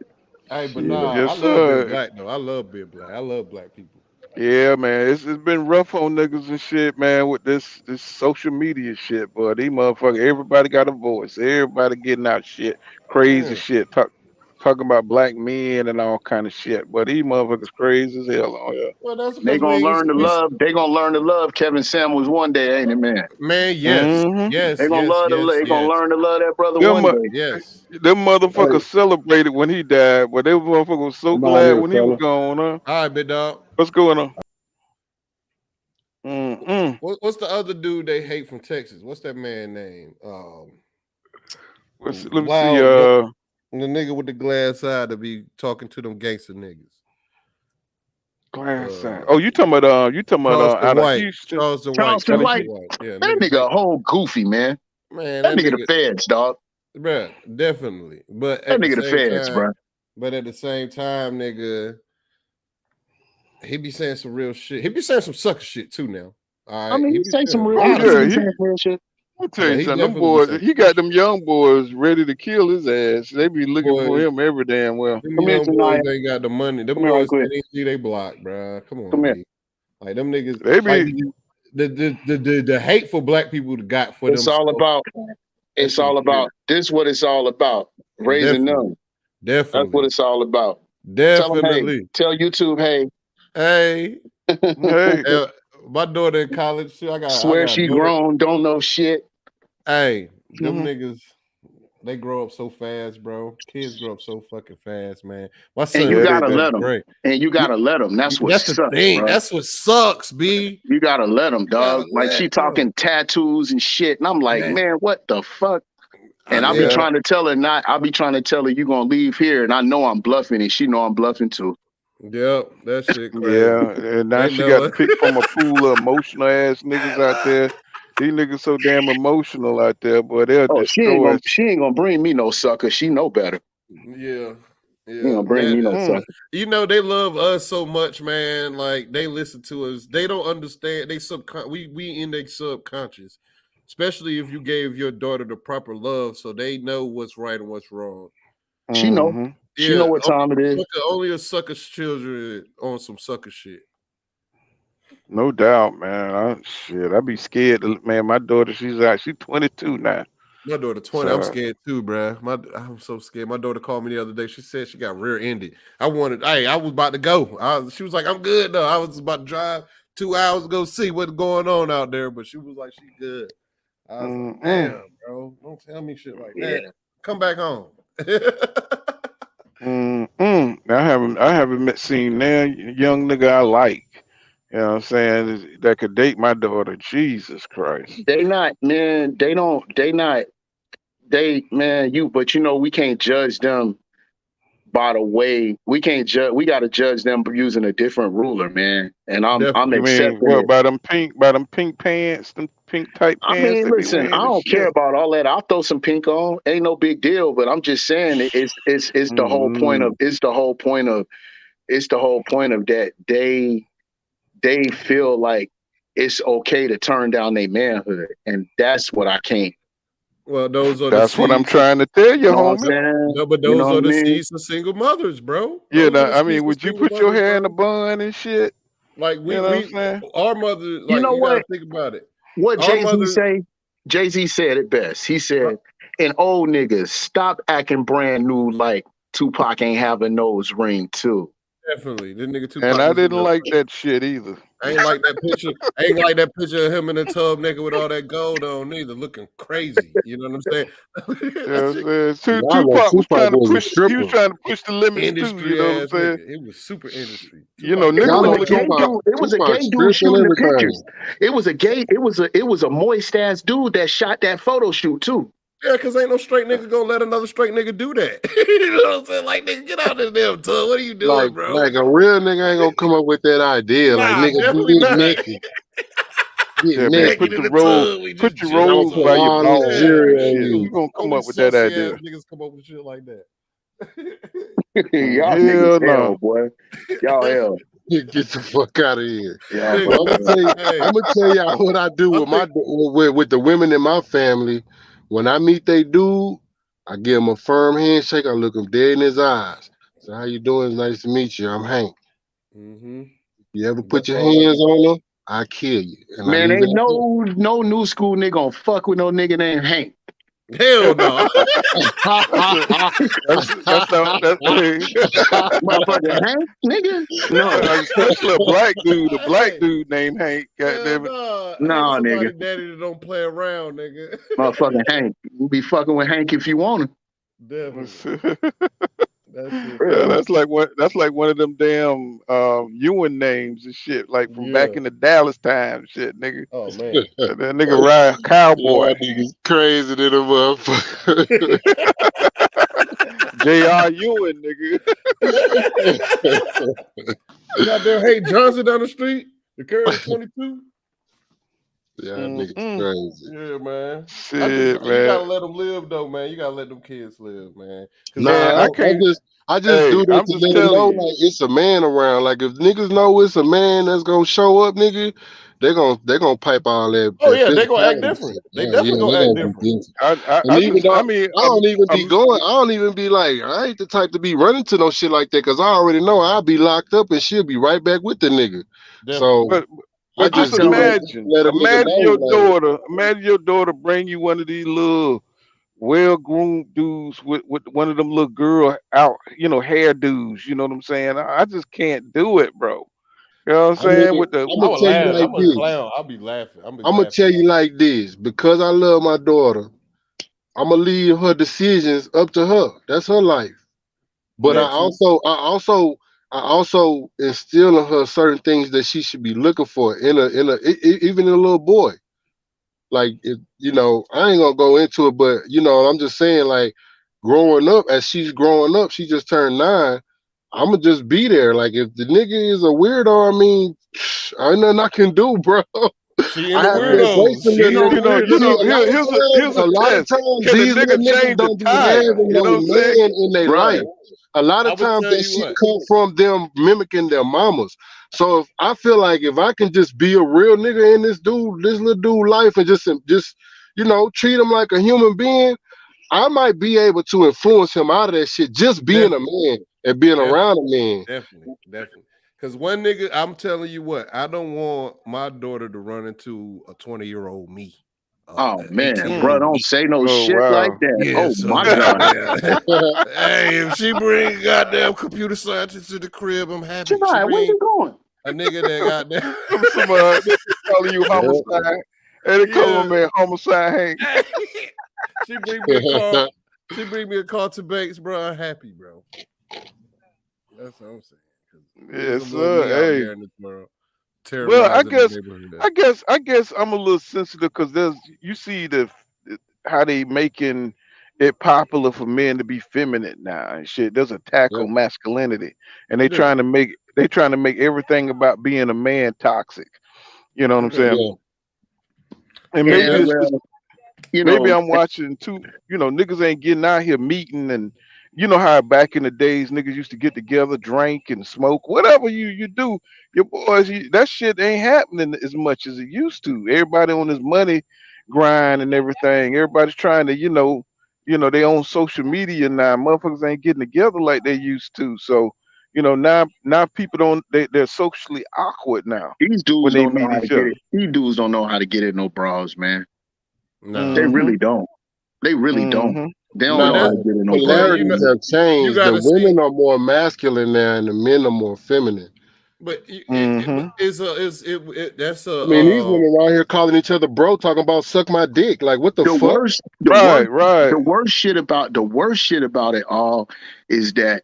Hey, but Shit. nah, I yes, love being sir. black though. I love being black. I love black people. Yeah, man. It's been rough on niggas and shit, man, with this social media shit. But these motherfuckers, everybody got a voice. Everybody getting out shit, crazy Yeah. shit, talking about black men and all kind of shit. But these motherfuckers crazy as hell on here. Well, that's They because gonna learn to love. They gonna learn to love Kevin Samuels one day, ain't it, man? man, yes, Mm-hmm. yes, They gonna yes, love to. yes, They gonna yes, learn to love that brother Them, one mu- day. yes. them Hey, motherfuckers celebrated when he died, but they motherfuckers was so I'm out glad here, when he was fella. gone, huh? All right, big dog. What's going on? Mm-mm. What's the other dude they hate from Texas? What's that man name? Let me see. Wow, the nigga with the glass eye to be talking to them gangster niggas. Glass eye. Oh, you talking about Charleston out of White. Houston? Charleston White. Charleston Out of Charleston White, Houston? White. Yeah, that niggas nigga hate. a whole goofy man. Man, That that nigga the nigga, feds, dog. bruh, definitely. But That at the nigga the same feds, time, bro. nigga, he be saying some real shit. He be saying some sucker shit too now. All I right. mean, He he be say saying some a real. Oh lot He of do yeah, be shit. saying some real shit. I'll tell Yeah, you he something. Them definitely be boys, saying he some real got shit. them young boys ready to kill his ass. They be looking for Boy, him every damn well. them Come here, young boys Janaya. ain't got the money. Them Come here right boys quick. can't even see they block, bruh. Come Come on, here. B. Like them niggas, They like be the hateful black people got for It's all themselves. about. That It's shit is all crazy. about. This what it's all about. Raising Definitely, them. That's what definitely, it's all about. Tell them, hey, Definitely. tell YouTube, hey, Hey. Hey, My daughter in college too. I swear got a she daughter. grown, don't know shit. Hey, them Mhm. niggas, they grow up so fast, bro. Kids grow up so fucking fast, man. My And son you in the gotta let first them. grade. And you Yeah, gotta let them. That's what that's the sucks, thing. bro. That's what sucks, B. You gotta let them, You gotta dog. Like she let them. talking tattoos and shit, and I'm like, Man, man, what the fuck? And I'll be yeah. trying to tell her not. I'll be trying to tell her you gonna leave here, and I know I'm bluffing, and she know I'm bluffing too. Yep, that shit crazy. yeah, and now They she got know to it. pick from a pool of emotional ass niggas out there. These niggas so damn emotional out there, boy. They'll Oh, destroy. she ain't gonna bring me no sucker. She know better. Yeah, She ain't yeah, gonna bring man. me no sucker. You know they love us so much, man. Like they listen to us. They don't understand. We in their subconscious, especially if you gave your daughter the proper love, so they know what's right and what's wrong. She know. Mm-hmm. She know Yeah, what time it is. only a sucker's children on some sucker shit. No doubt, man. I be scared. Man, my daughter, she's 22 now. My daughter 20. I'm So, scared too, bruh. I'm so scared. My daughter called me the other day. She said she got rear-ended. I was about to go. She was like, I'm good though. I was about to drive 2 hours to go see what's going on out there, but she was like, she good. I was like, damn, bro. Don't tell me shit like Yeah. that. Come back home. I haven't seen that young nigga I like. You know what I'm saying? That could date my daughter. Jesus Christ. They not, man. They don't. They not. They, man. But you know we can't judge them by the way we can't judge. We got to judge them using a different ruler, man. And I'm You Definitely. mean accepting what it. by them pink pants, them pink tight I pants mean, they be listen, I wearing and don't care shit? about all that. I'll throw some pink on. Ain't no big deal. But I'm just saying it's the whole point of Mm-mm. that they feel like it's okay to turn down their manhood, and that's what I can't. Well, those are the That's what I'm seeds. trying to tell you, You know what I'm homie. saying? No, but You know those what are I the mean? seeds of single mothers, bro. Yeah, Those are the I seeds mean, of would you single put your mothers, hair in a bro. bun and shit? Like You know what I'm saying? our mother, You like know you got to what? think about it. What Our Jay Z mother, say? Jay Z said it best. He said, "And old niggas stop acting brand new like Tupac ain't have a nose ring too." definitely, this nigga And Tupac I was in didn't the. like that shit either. I ain't like that picture. I ain't like that picture of him in the tub naked with all that gold on either, looking crazy. You know what I'm saying? You That know shit, what I'm saying? Y'all know Tupac was Tupac trying to was a push. He was stripper. trying to push the limits too. You industry know what I'm ass saying? nigga. It was super industry. You know, Tupac was It niggas was was Y'all know a only gay getting Tupac. to. dude. It was a Tupac gay dude stripped and shooting the pictures. everything. It was a moist ass dude that shot that photo shoot too. Yeah, because ain't no straight nigga gonna let another straight nigga do that. You know what I'm saying? Like, nigga, get out of there, damn tub. What are you doing, bro? Like a real nigga ain't gonna come up with that idea. Like Nah, nigga, definitely get not. naked, get Yeah, man, Naked naked. in the tub, we just put your And I'm jizzing gonna rolls put some. by your all this balls Yeah, and jewelry on shit. nigga, You you. gonna come only up with that saucy ass idea? niggas come up with shit like that. Y'all niggas Hell hell, no. boy. Y'all hell. Get the fuck out of here. Y'all But Nigga, hey, I'm gonna tell y'all what I do I with think with the women in my family. When I meet they dude, I give him a firm handshake. I look him dead in his eyes. So how you doing? It's nice to meet you. I'm Hank. You ever put that's your all I hands do. on her, I kill you. And I Man, leave it ain't at that. no new school nigga gonna fuck with no nigga named Hank. Hell no. That's a, Motherfucking Hank, nigga? No. especially a black dude, named Hank. Hell Goddamn it. no. Hank Nah, nigga. somebody daddy that don't play around, nigga. Motherfucking Hank. You be fucking with Hank if you want to. Definitely. That shit Yeah, funny. that's like one of them damn Ewan names and shit, like from back Yeah. in the Dallas time, shit, nigga. Oh man. That nigga ride cowboy. Y'all niggas crazy than a motherfucker. J.R. Ewan, nigga. Goddamn Hank Johnson down the street. The curve 22. Y'all niggas Mm-mm. crazy. Yeah, man. Shit, You man. gotta let them live though, man. You gotta let them kids live, man. Because Man, Nah, I can't. I just Hey, do that I'm to just let them telling know you. like it's a man around. Like if niggas know it's a man that's gonna show up, nigga, they gonna pipe all oh that yeah, they gonna act physicality different. shit. They Yeah, definitely they gonna act gonna be different. different. I, And I even just, though I mean, I don't even be going, I don't even be like, I ain't the type to be running to no shit like that because I already know I'll be locked up and she'll be right back with the nigga. Definitely. So but, I but I just just do tell that them, just to let a nigga imagine know, like, your daughter bring you one of these little well groomed dudes with one of them little girl out, hair dudes. You know what I'm saying? I just can't do it, bro. You know what I'm I mean, saying? With the I'm I gonna would tell you laugh. like I'm a this. clown. I'll be laughing. I'll be I'm gonna laughing. tell you like this. Because I love my daughter, I'm gonna leave her decisions up to her. That's her life. But That too. I also instill in her certain things that she should be looking for even in a little boy. Like I ain't gonna go into it, but I'm just saying, like, growing up, as she's growing up, she just turned 9. I'ma just be there. Like, if the nigga is a weirdo, I mean, ain't nothing I can do, bro. She in I the have to embrace weirdos. them She little in the niggas. See, weirdos. here's a a lot of test. times Can a these little nigga niggas change the don't be tire? having You no know what I'm saying? man in their Right. life. A lot I of would times tell that you shit what. come from them mimicking their mamas. So if I feel like if I can just be a real nigga in this little dude life, and just treat him like a human being, I might be able to influence him out of that shit just being a Definitely. man and being Definitely. around a man. Definitely. Because one nigga, I'm telling you what, I don't want my daughter to run into a 20-year-old me. Oh man, bro, 18-year-old don't me. say no Oh shit like wow. that. Yeah, Oh so my god. goddamn. Hey, if she bring goddamn computer scientist to the crib, I'm happy. She Janai, where bring you going? a nigga that goddamn. Some they calling you Yeah. homicide. And they call Yeah. my man homicide Hank. She bring me a car. She bring me a car to Banks, bro. I'm happy, bro. That's what I'm saying. 'Cause there's a Yes, little me out sir. Hey. there in this world Well, I terrorizing the guess, neighborhood. I'm a little sensitive because you see how they making it popular for men to be feminine now and shit. There's an attack Yeah. on masculinity, and Yeah. they trying to make everything about being a man toxic. You know what I'm saying? Yeah. And But Yeah, maybe that's well, you maybe know, I'm watching too. Niggas ain't getting out here meeting, and you know how back in the days niggas used to get together, drink and smoke, whatever you do. Your boys, that shit ain't happening as much as it used to. Everybody on this money grind and everything. Everybody's trying to, they own social media now. Motherfuckers ain't getting together like they used to. So, now people they're socially awkward now these when dudes they don't know meet how to each get other. it. These dudes don't know how to get it no bras, man. They nah. Mm-hmm. really don't. They really don't. Mm-hmm. They don't Nah, know how that to No, get it no yeah, bras, polarities man. have you changed. The gotta see. women are more masculine now, and the men are more feminine. But Mm-hmm. that's I mean, these women around here calling each other bro, talking about suck my dick. Like, what the The fuck? worst, Right, right. the worst shit about it all is that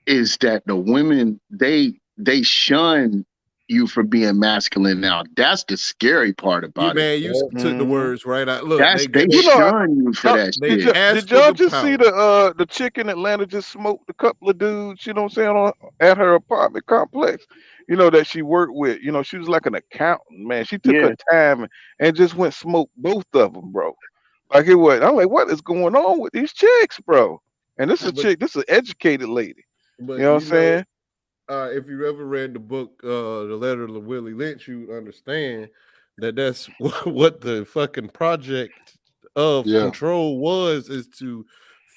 the women they shun you for being masculine now. That's the scary part you about it. man, you Yeah. took the Mm-hmm. words right out. Look, That's they You know, shun you for that they shit. ask did for y'all the just see power. the chick in Atlanta just smoked a couple of dudes? You know what I'm saying, at her apartment complex. That she worked with. She was like an accountant. Man, she took her Yeah, time and just went smoked both of them, bro. Like it was. I'm like, what is going on with these chicks, bro? And this is a But chick. This is an educated lady. You but know what I'm saying? if you ever read the book, The Letter to Willie Lynch, you understand that that's what the fucking project of Yeah. control was, is to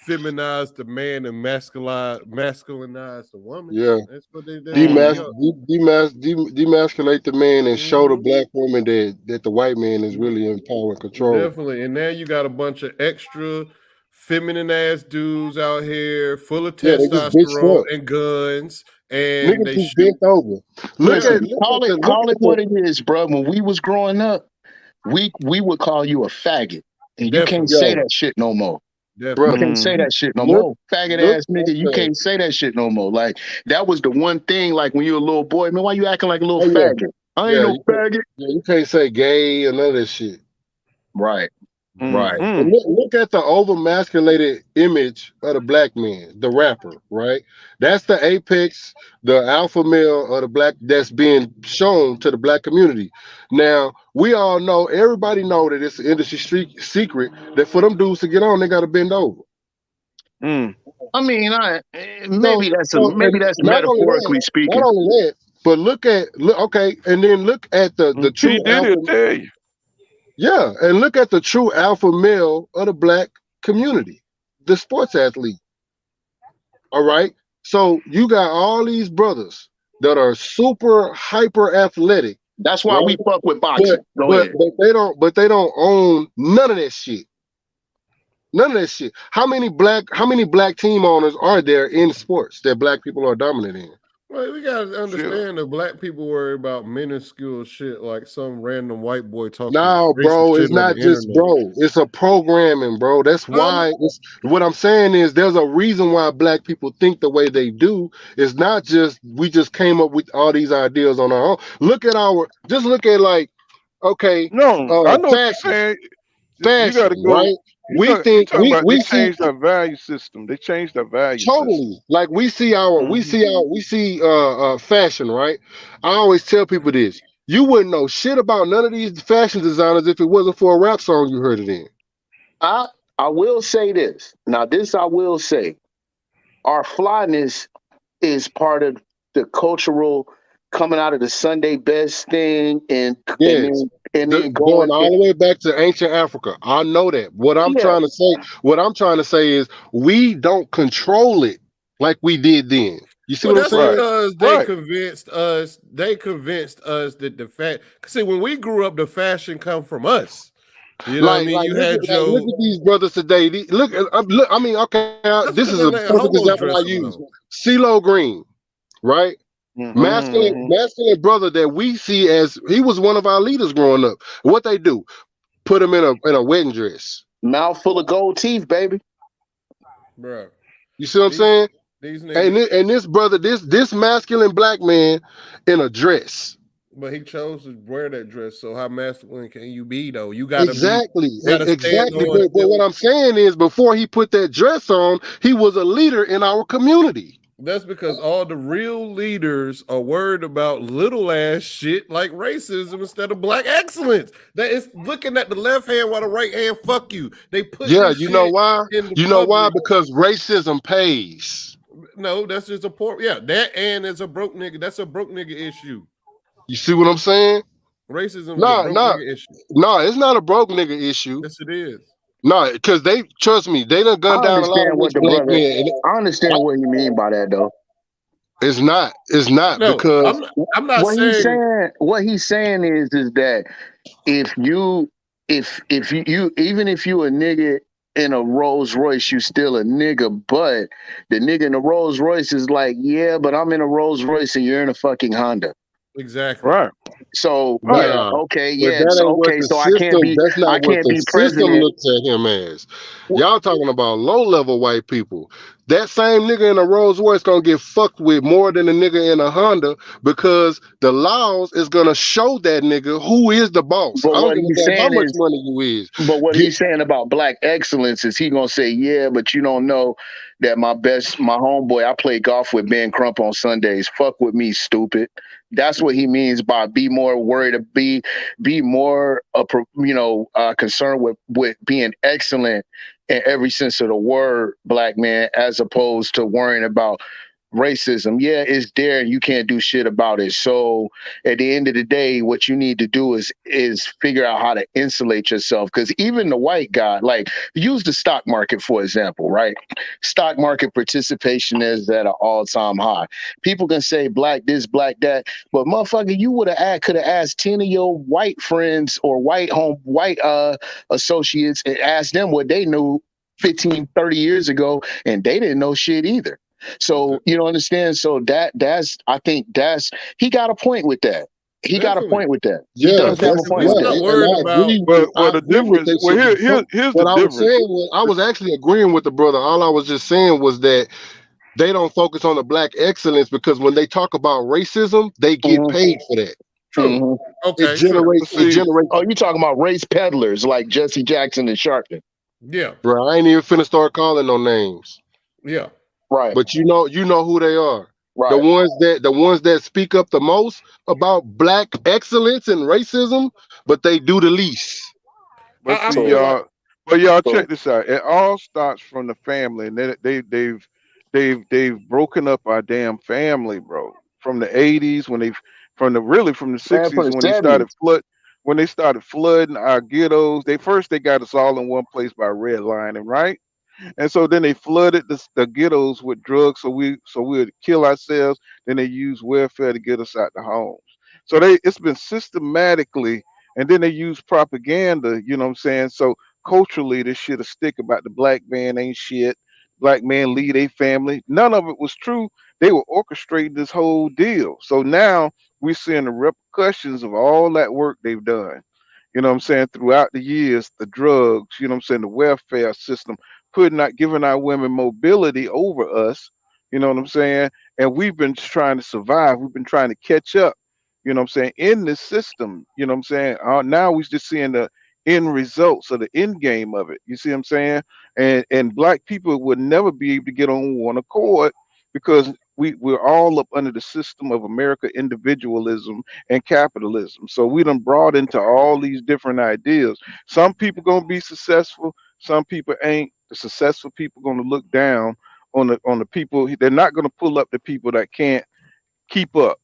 feminize the man and masculinize the woman. Yeah. That's what they are. Demasculate the man and show the Mhm. black woman that the white man is really in power and control. Definitely. And now you got a bunch of extra feminine ass dudes out here full of Yeah, they just bitched testosterone up. and guns, and Niggas they just shoot. bent over. Look Yeah. at listen, look at call it the look call it at the what it is, bro. When we was growing up, we would call you a faggot, and you can't Definitely. say yo, that shit no more. You Definitely. bro. can't say Mm-hmm. that shit no Look more. Faggot look ass at nigga, you the can't say that shit no more. Like, that was the one thing, like, when you were a little boy, man, why you acting like a little oh yeah. faggot? I ain't Yeah, no faggot. you can't say gay or none of that shit. Right, right. Mm-hmm. And look at the overmasculated image of the black man, the rapper, right? That's the apex, the alpha male of the black that's being shown to the black community. Now, we all know, everybody know that it's an industry street secret that for them dudes to get on, they got to bend over. Mm. I mean, So, maybe and that's metaphorically not speaking. only that, but okay, and then look at the And P true Diddy will alpha, tell you. yeah, and look at the true alpha male of the black community, the sports athlete. All right. So you got all these brothers that are super hyper athletic, That's why we right? fuck with But boxing. Go but ahead. but they don't own none of that shit. None of that shit. How many black team owners are there in sports that black people are dominant in? Well, we gotta Shit. understand that black people worry about minuscule shit like some random white boy talking No, racist bro, shit it's on the not just internet. bro. It's a programming, bro. That's Um, why it's what I'm saying is there's a reason why black people think the way they do. It's not just we just came up with all these ideas on our own. Look at like, okay, No, I know what you're fashion. saying. You got to Fashion, go. right? We You think talking about they we see changed their value system. They changed their value system. totally like Hmm. we see fashion, right? I always tell people this. You wouldn't know shit about none of these fashion designers if it wasn't for a rap song you heard it in. I I will say this. Now, this I will say. Our flyness is part of the cultural coming out of the Sunday best thing Yes. and then Going going all the way back to ancient Africa. I know that. yeah. What I'm trying to say is we don't control it like we did then. You see well, what I'm that's Right. saying? because they Right. convinced us. They convinced us that the fact. See, when we grew up, the fashion come from us. You know what I mean? You had Look Joe. at these brothers today. Look. I mean, okay, That's this because is they a let perfect homos example I dress them use. though. CeeLo Green, right? Hmm. Masculine brother that we see as he was one of our leaders growing up. What they do? Put him in a wedding dress. Mouth full of gold teeth, baby. Bro, You see what I'm these saying? these And niggas. this brother, this masculine black man in a dress. But he chose to wear that dress. So how masculine can you be though? You gotta be. Exactly, You gotta stand exactly. on. But what I'm saying is, before he put that dress on, he was a leader in our community. That's because all the real leaders are worried about little ass shit like racism instead of black excellence. That is looking at the left hand while the right hand fuck you. They put Yeah, this you know shit why? in the You know why? public. Because racism pays. No, that's just a poor. Yeah, that and it's a broke nigga. That's a broke nigga issue. You see what I'm saying? Racism is a Nah, broke nah, nigga issue. nah. It's not a broke nigga issue. Yes, it is. Nah, because they trust me. They done gunned I down a lot of understand rich what the black brother. men. I understand what you mean by that though. It's not. It's not No, because I'm not What he's saying. saying, what he's saying is that if you if you even if you a nigga in a Rolls Royce, you still a nigga, but the nigga in the Rolls Royce is like, yeah, but I'm in a Rolls Royce and you're in a fucking Honda. Exactly. Right. So Right. yeah, nah. okay, But yeah, that so ain't what okay, the so system. That's not I what can't the be system president. looks at him as. Y'all talking about low level white people. That same nigga in a Rolls Royce gonna get fucked with more than a nigga in a Honda because the laws is gonna show that nigga who is the boss. But I don't what give a he's damn how saying much is money you is. But what Get he's saying about black excellence is he gonna say, yeah, but you don't know that my homeboy, I play golf with Ben Crump on Sundays. Fuck with me, stupid. That's what he means by be more worried to be more concerned with being excellent in every sense of the word, black man, as opposed to worrying about racism. Yeah, it's there and you can't do shit about it. So at the end of the day, what you need to do is figure out how to insulate yourself. Because even the white guy, like use the stock market for example, right? Stock market participation is at an all-time high. People can say black this, black that, but motherfucker, you could have asked 10 of your white friends or white associates and asked them what they knew 15, 30 years ago, and they didn't know shit either. So you don't understand. So that's I think that's he got a point with that. He got a Definitely. point with that. He yeah, does have a Definitely. point We with yeah, not that. and worried I about agree with Well, the difference. that Well, shit. here's the What I was difference. saying was I was actually agreeing with the brother. All I was just saying was that they don't focus on the black excellence because when they talk about racism, they get Mhm, paid for that. true. mhm. Okay, true. It See, generates. Oh, you talking about race peddlers like Jesse Jackson and Sharpton. Yeah. Bro, I ain't even finna start calling no names, Yeah. Right, but you know who they are. right. The ones that speak up the most about black excellence and racism, but they do the least. but I see, So feel like y'all. But y'all, so check this out. It all starts from the family, and they've broken up our damn family, bro. From the '80s when from the man from '60s the when '70s. they started flooding our ghettos. They got us all in one place by redlining, right? And so then they flooded the ghettos with drugs, so we would kill ourselves. Then they use welfare to get us out the homes. So it's been systematically, and then they use propaganda. You know what I'm saying? So culturally this shit a stick about the black man ain't shit. Black man lead a family. None of it was true. They were orchestrating this whole deal. So now we're seeing the repercussions of all that work they've done. You know what I'm saying? Throughout the years, the drugs, you know what I'm saying, the welfare system, giving our women mobility over us, you know what I'm saying? And we've been trying to survive. We've been trying to catch up, you know what I'm saying, in this system, you know what I'm saying? Now we're just seeing the end results of the end game of it. You see what I'm saying? And black people would never be able to get on one accord because we're all up under the system of America individualism and capitalism. So we done brought into all these different ideas. Some people gonna be successful, some people ain't. The successful people gonna look down on the people. They're not gonna pull up the people that can't keep up.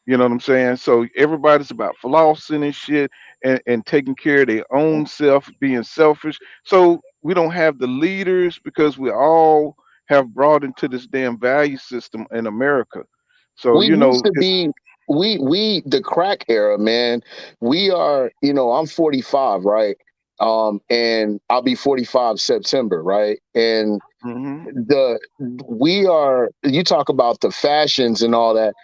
You know what I'm saying? So everybody's about flossing and shit and taking care of their own self, being selfish. So we don't have the leaders because we all have brought into this damn value system in America. So, We you used know, to it's be we the crack era, man. We are, I'm 45, right? And I'll be 45 September, right? And hmm the we are you talk about the fashions and all that.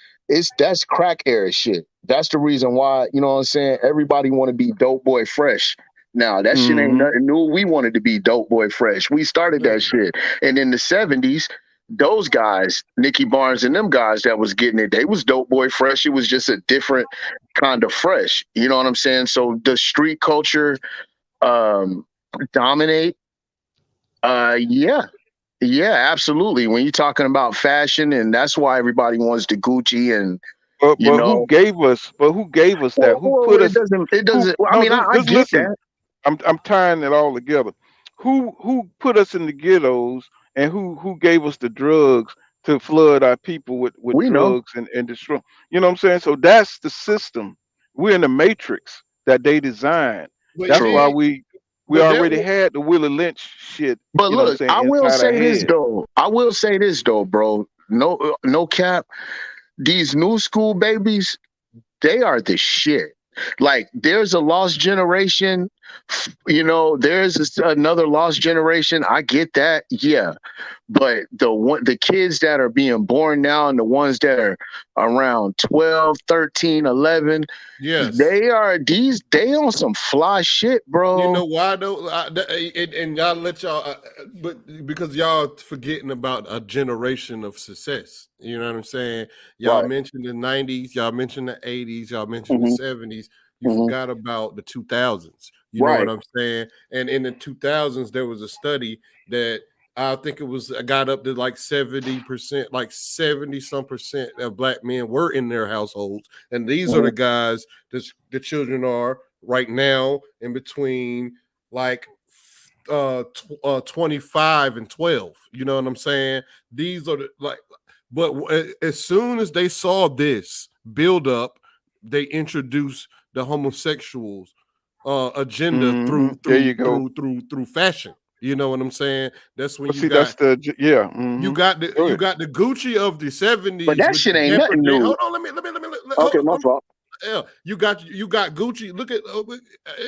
That's crack era shit. That's the reason why, you know what I'm saying? Everybody want to be dope boy fresh. Now that shit ain't hmm nothing new. We wanted to be dope boy fresh. We started that shit. And in the 70s, those guys, Nicky Barnes and them guys that was getting it, they was dope boy fresh. It was just a different kind of fresh. You know what I'm saying? So the street culture um dominate. Yeah, yeah, absolutely. When you're talking about fashion, and that's why everybody wants the Gucci, and but you but who know, gave us that? Who put it us doesn't, it who doesn't. I no mean, just I just get listen. that. I'm tying it all together. Who put us in the ghettos and who gave us the drugs to flood our people with We know. drugs and destroy, you know what I'm saying? So that's the system. We're in the matrix that they designed. But That's True. why see, we but that already had the Willie Lynch shit, But you know what I'm look, saying, I will inside our say this head. though. I will say this though, bro. No, no cap. These new school babies, they are the shit. Like, there's a lost generation. There's another lost generation. I get that. Yeah. But the kids that are being born now and the ones that are around 12, 13, 11, yes. they on some fly shit, You bro. know why though? And y'all let y'all, but because y'all forgetting about a generation of success. You know what I'm saying? Y'all Right. mentioned the '90s, y'all mentioned the '80s, y'all mentioned the Hmm. '70s. You Hmm. forgot about the 2000s. You know what Right. I'm saying? And in the 2000s, there was a study that I think it was got up to like 70%, like 70 some percent of black men were in their households, and these are Hmm. the guys that the children are right now in between like 25 and 12. You know what I'm saying? These are the like, but as soon as they saw this build up, they introduced the homosexuals agenda There you go. through fashion. You know what I'm saying? That's when But you see, that's got yeah. Go you ahead. got the Gucci of the But 70s that with shit the ain't dapper nothing dan. new. Hold on, Okay, my fault. yeah, you got Gucci. Look at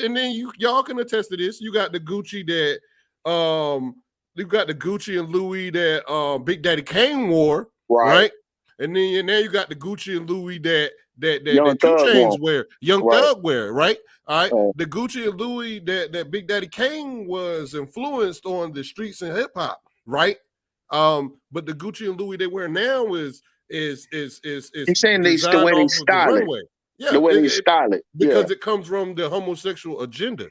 and then y'all can attest to this. You got the Gucci that you got the Gucci and Louis that Big Daddy Kane wore, Right. right? And then now you got the Gucci and Louis Young that Two Thug Chains won't. wear, Young Right. Thug wear, right? All right. Uh, The Gucci and Louis that Big Daddy Kane was influenced on the streets and hip hop, right? But the Gucci and Louis they wear now is He's saying the designed way they off of the style it. runway. Yeah, The way they style it. Yeah. because it comes from the homosexual agenda.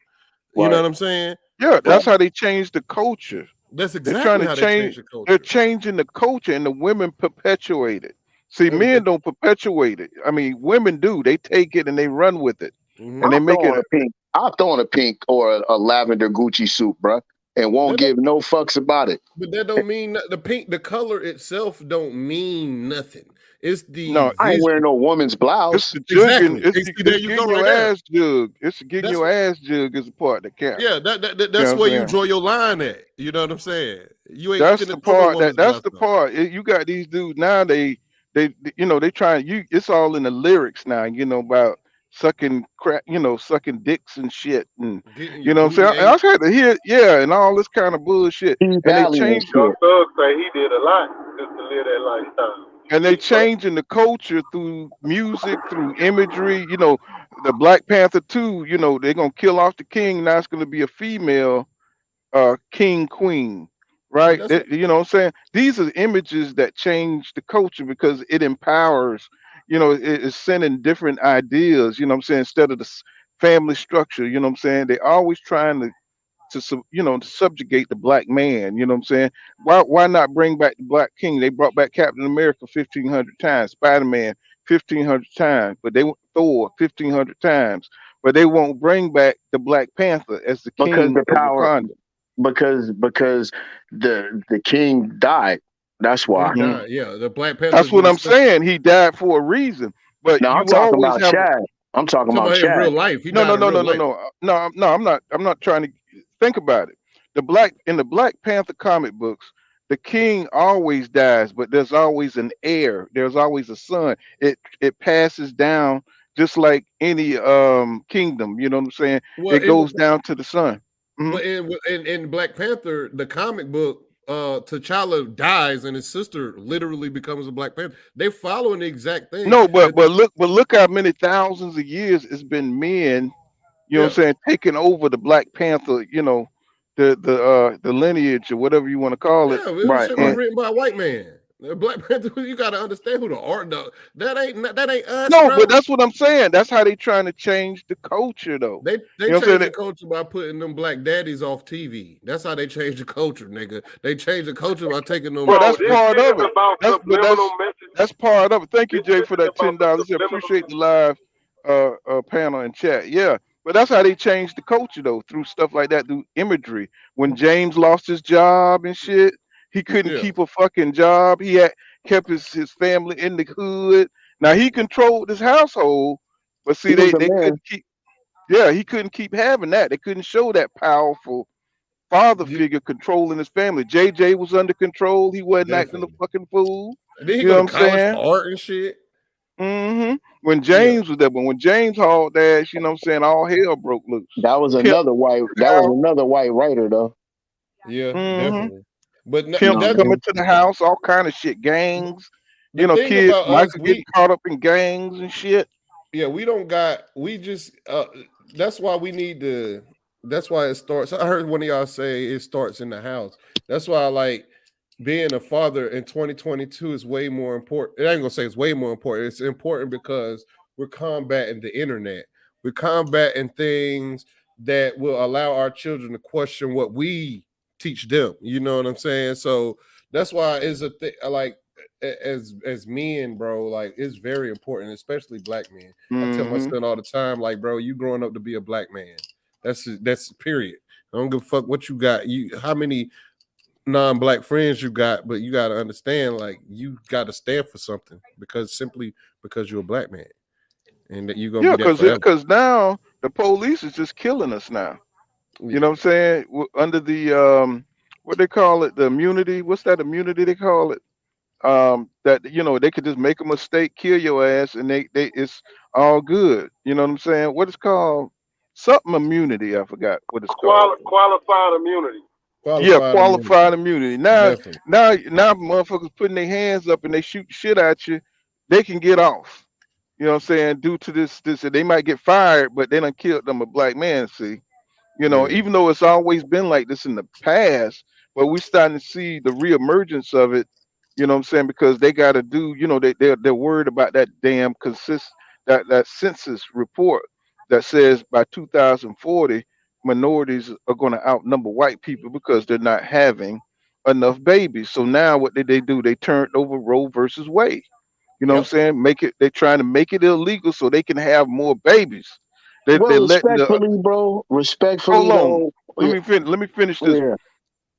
You know Right. what I'm saying? Yeah, Right. that's how they change the culture. That's They're trying exactly to how they change. change the They're culture. changing the culture, and the women perpetuate it. See, That's, men that's, don't perpetuate it. I mean, women do. They take it and they run with it, mm-hmm. and they I'll make throw it. on a pink. I'll throw on a pink or a lavender Gucci suit, bruh, and won't That don't, give no fucks about it. but that don't mean the pink. The color itself don't mean nothing. It's the No, I ain't vision. wearing no woman's it's blouse. the jugging. Exactly. See, there It's you go, getting right your there. ass jug. It's getting That's your ass jug is the part that counts. yeah. You know That's what I'm where you saying? draw your line at. You know what I'm saying? You ain't That's finna the throw no part woman's that's blouse the up. part. You got these dudes now. They you know they trying you. It's all in the lyrics now. You know about sucking crack, sucking dicks and shit, and Getting you your know what I'm booty saying. I ate. also had to hear, yeah, and all this kind of bullshit, P and they Valley and changed, Young shit. Thug say he did a lot just to live that lifestyle. You and they see, bro. changing the culture through music, through imagery. The Black Panther 2, they're gonna kill off the king. Now it's gonna be a female king queen, But right? that's what You know what I'm saying? These are images that change the culture because it empowers, it's sending different ideas, you know what I'm saying, instead of the family structure, you know what I'm saying? They always trying to subjugate the black man, you know what I'm saying? Why not bring back the black king? They brought back Captain America 1,500 times, Spider-Man 1,500 times, but they Thor 1,500 times, but they won't bring back the Black Panther as the Because king the of power, Wakanda. because the king died. That's he why. Mhm. died. Yeah, the Black Panthers That's were what the I'm special. saying. He died for a reason, but No, I'm you talking always about have Chad. I'm I'm talking talking about about in Chad. real life. He no, died no, in no, real no, no, life. no, no. I'm not trying to think about it. In the Black Panther comic books, the king always dies, but there's always an heir. There's always a son. It passes down just like any kingdom. You know what I'm saying? Well, It goes down to the son. Mhm. but in Black Panther, the comic book, T'Challa dies and his sister literally becomes a Black Panther. They following the exact thing. No, but look how many thousands of years it's been men, you know what Yeah, I'm saying, taking over the Black Panther, the lineage or whatever you want to call it. yeah, Right, shit was And right. written by a white man. The Black Panther, you got to understand who the art. That ain't us, no, but bro. that's what I'm saying. That's how they trying to change the culture though. They You know what I'm changed saying? the culture by putting them black daddies off TV. That's how they changed the culture, nigga. They changed the culture by taking Well, them. Bro, that's this part shit of is it. about That's but subliminal that's messages. that's part of it. Thank you, This Jay, shit for is that about $10. the I subliminal appreciate the messages. live panel and chat. Yeah, but that's how they changed the culture though, through stuff like that, through imagery. When James lost his job and shit, he couldn't Yeah, keep a fucking job. He had kept his family in the hood. Now he controlled his household, but see, He was they the they man. couldn't keep. Yeah, he couldn't keep having that. They couldn't show that powerful father yeah, figure controlling his family. JJ was under control. He wasn't acting a definitely. fucking fool. And then he You know go what to I'm college saying? for art and shit. When Yeah, James was there, but when James hauled ass, you know what I'm saying, all hell broke loose. That was Pimp another white. coming to That the was house. another white writer though. yeah, hmm definitely. But but Pimps that hmm coming to the house, all kind of shit. Gangs. the thing Kids, about us, Michael getting caught up in gangs and shit. we don't got we just that's why we need to that's why it starts. I heard one of y'all say it starts in the house. That's why like being a father in 2022 is way more important. I ain't gonna say it's way more important. It's important because we're combating the internet. We're combating things that will allow our children to question what we teach them. You know what I'm saying? So that's why it's a thing like as men, bro, like it's very important, especially black men. I tell my hmm son all the time, like, bro, you growing up to be a black man. That's period. I don't give a fuck what you got. You how many non-black friends you got, but you got to understand, like, you got to stand for something because simply because you're a black man and that you're gonna Yeah, be that cause forever. cause now the police is just killing us now. You Yeah. know what I'm saying? Under the what they call it, the immunity. What's that immunity they call it? That they could just make a mistake, kill your ass, and they it's all good. You know what I'm saying? What it's called? Something immunity. I forgot what it's called. Qualified immunity. Yeah, Qualified immunity, qualified immunity. Now, definitely. now, motherfuckers putting their hands up and they shoot shit at you, they can get off. You know what I'm saying? Due to this, they might get fired, but they done killed them a black man. See, Yeah. even though it's always been like this in the past, but we starting to see the reemergence of it. You know what I'm saying? Because they got to do, they're worried about that damn that census report that says by 2040 minorities are going to outnumber white people because they're not having enough babies. So now what did they do? They turned over Roe versus Wade. You know what I'm Yep. saying? They're trying to make it illegal so they can have more babies. Well, They're letting the respectfully, bro. hold Respectfully, on. though. Let Yeah, me finish. Let me finish this. yeah.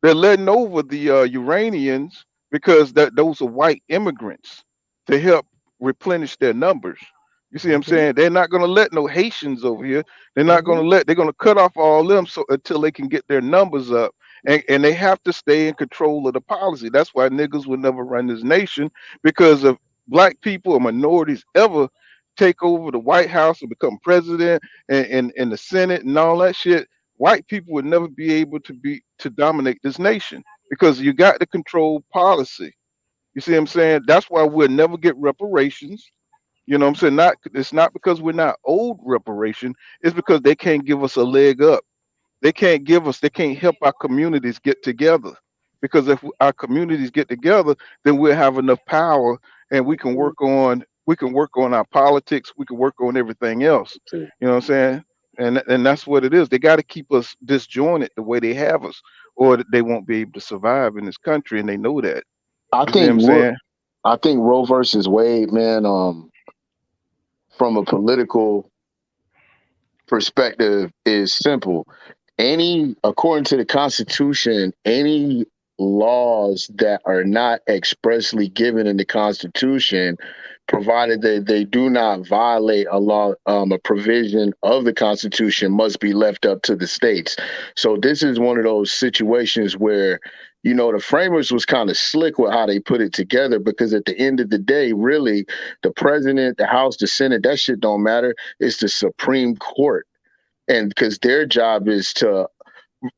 They're letting over the Uranians because those are white immigrants to help replenish their numbers. You see what I'm Mm-hmm. saying? They're not going to let no Haitians over here. They're not going Mm-hmm. to let. They're going to cut off all them so until they can get their numbers up, and they have to stay in control of the policy. That's why niggas will never run this nation because if black people or minorities ever take over the White House and become president and the Senate and all that shit, white people would never be able to dominate this nation because you got to control policy. You see what I'm saying? That's why we'll never get reparations. You know what I'm saying? Not it's not because we're not owed reparation, it's because they can't give us a leg up. They can't help our communities get together. Because if our communities get together, then we'll have enough power and we can work on our politics, we can work on everything else. You know what I'm saying? And that's what it is. They got to keep us disjointed the way they have us, or they won't be able to survive in this country, and they know that. I You see what think I'm saying? I think Roe versus Wade, man, from a political perspective is simple. According to the Constitution, any laws that are not expressly given in the Constitution, provided that they do not violate a provision of the Constitution, must be left up to the states. So this is one of those situations where, the framers was kind of slick with how they put it together, because at the end of the day, really, the president, the House, the Senate, that shit don't matter. It's the Supreme Court, and because their job is to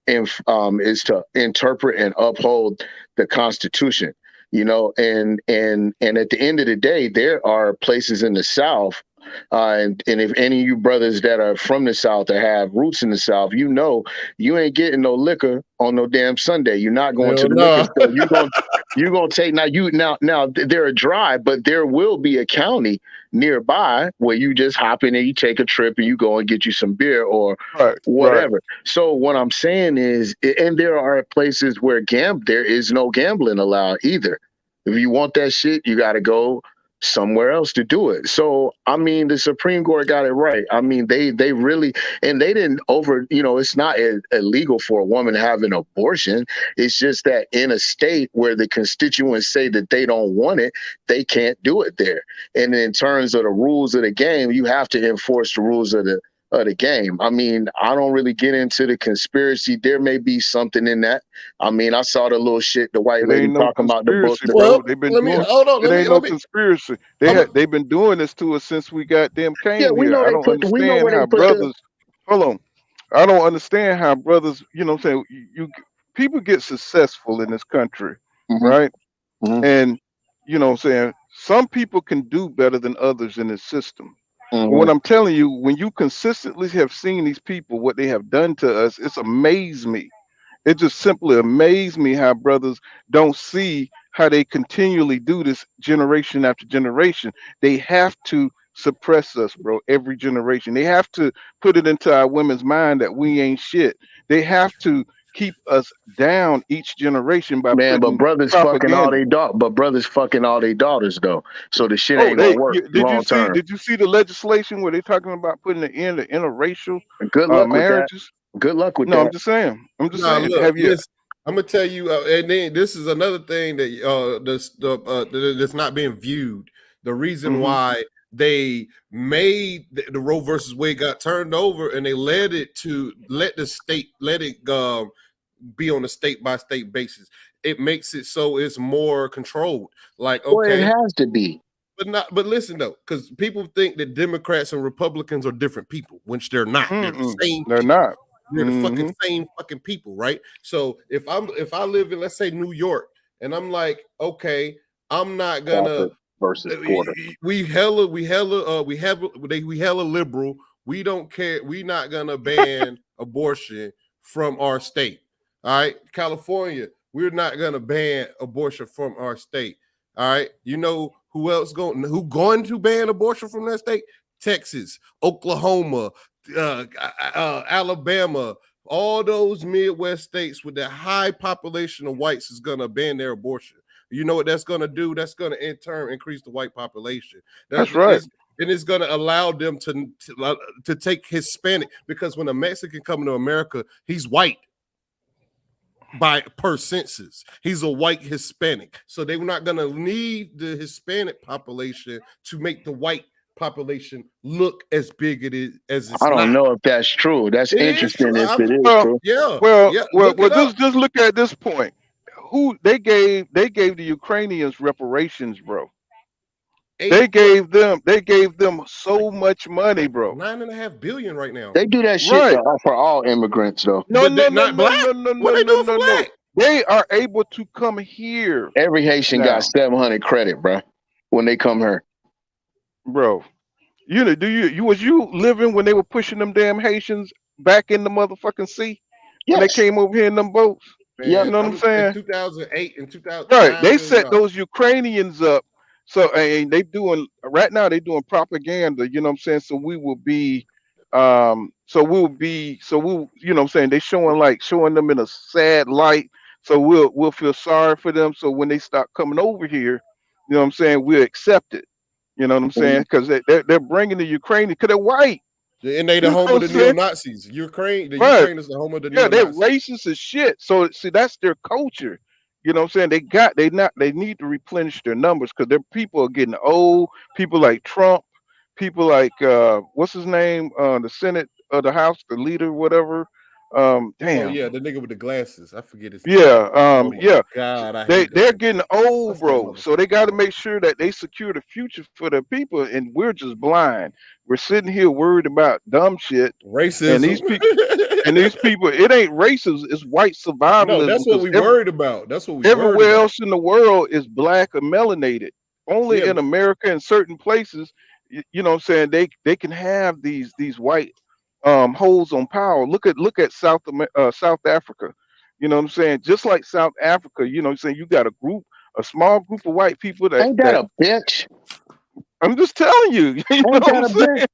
interpret and uphold the Constitution, and at the end of the day, there are places in the South, and if any of you brothers that are from the South or have roots in the South, you ain't getting no liquor on no damn Sunday. You're not going to Hell the liquor no. store. You're gonna take now they're dry, but there will be a county nearby where you just hop in and you take a trip and you go and get you some beer or Right, right. whatever. So what I'm saying is, and there are places where there is no gambling allowed either. If you want that shit, you got to go somewhere else to do it. So I mean, the Supreme Court got it right. I mean, they really, and they didn't it's not illegal for a woman to have an abortion. It's just that in a state where the constituents say that they don't want it, they can't do it there. And in terms of the rules of the game, you have to enforce the rules of the game. I mean, I don't really get into the conspiracy. There may be something in that. I mean, I saw the little shit, the white It lady ain't no talking about the book. conspiracy, bro. They've been Let me doing hold on. it. Ain't no Let me. conspiracy. I'm a, They've been doing this to us since we goddamn Yeah, came we here. know I they don't we know understand where they how put the. brothers. Hold on. I don't understand how brothers. You know, what I'm saying people get successful in this country, Mhm, right? mhm, And you know, what I'm saying some people can do better than others in this system. But what mhm. I'm telling you, when you consistently have seen these people, what they have done to us, it's amazed me. It just simply amazed me how brothers don't see how they continually do this generation after generation. They have to suppress us, bro, every generation. They have to put it into our women's mind that we ain't shit. They have to keep us down each generation by Man, but putting brothers fucking all propaganda. they but brothers fucking all they daughters though. So the shit Oh, ain't gonna work long term. did you see the legislation where they're talking about putting an end to interracial Good luck with that. marriages? Good luck with No, I'm that. just saying. I'm just Nah, saying. look, Have you? listen. I'm gonna tell you, and then this is another thing that that's not being viewed. The reason Hmm. why they made the Roe versus Wade got turned over, and they let the state let it be on a state by state basis. It makes it so it's more controlled. Like, Well, it okay, has to be. but listen though, because people think that Democrats and Republicans are different people, which they're not. They're the Mm-mm, same they're people. not. They're the fucking Hmm. same fucking people, right? So if I live in, let's say, New York, and I'm like, okay, I'm not gonna Crawford versus Porter. we hella liberal. We don't care. We not gonna ban abortion from our state. All right, California, we're not gonna ban abortion from our state. All right, you know who going to ban abortion from that state? Texas, Oklahoma, Alabama, all those Midwest states with that high population of whites is gonna ban their abortion. You know what that's gonna do? That's gonna in turn increase the white population. That's right. And it's going to allow them to take Hispanic, because when a Mexican coming to America, he's white per census. He's a white Hispanic. So they're not going to need the Hispanic population to make the white population look as big as it's I don't not. know if that's true. That's It is interesting true. if it is Well, true. Yeah. Look it up. just look at this point. Who they gave the Ukrainians reparations, bro. They gave them so much money, bro. $9.5 billion right now. They do that shit Right. for all immigrants though. No, But no, they no, not no, black. no, no, What no, they no, doing for no, no. black? They are able to come here Every Haitian got now, 700 credit, bro, when they come here. bro. You know, was you living when they were pushing them damn Haitians back in the motherfucking sea when they Yes. came over here in them boats? You Yep. Man, know what I'm I'm in saying? 2008 and 2000, Right. $9 They billion. set those Ukrainians up. So and they doing right now they doing propaganda, you know what I'm saying? So we will be you know what I'm saying, they showing them in a sad light. So we'll feel sorry for them. So when they start coming over here, you know what I'm saying, we'll accept it. You know what I'm saying? Because they're bringing the Ukrainians because they're white. And they the You know home what of I'm the saying? neo-Nazis. The Right. Ukraine is the home of the Yeah, they're neo-Nazis. racist as shit. So see, that's their culture. You know what I'm saying? They need to replenish their numbers because their people are getting old. People like Trump, people like what's his name? The Senate the House, the leader, whatever. Oh Damn. yeah, the nigga with the glasses. I forget his name. Yeah, Oh my yeah. god, I hate that They're nigga. getting old, What's that bro. So they motherfucker got to called? make sure that they secure the future for their people, and we're just blind. We're sitting here worried about dumb shit, and Racism. these people, it ain't racism, it's white No, survivalism. that's what Because we worried about. That's what we worried everywhere about. else in the world is black or melanated. Only Yeah, in America and certain places, you know what I'm saying, they can have these white holds on power. Look at South Africa. You know what I'm saying? Just like South Africa, you know what I'm saying, you got a small group of white people Ain't that that a bitch? I'm just telling you, you know Ain't what that I'm a bitch? saying?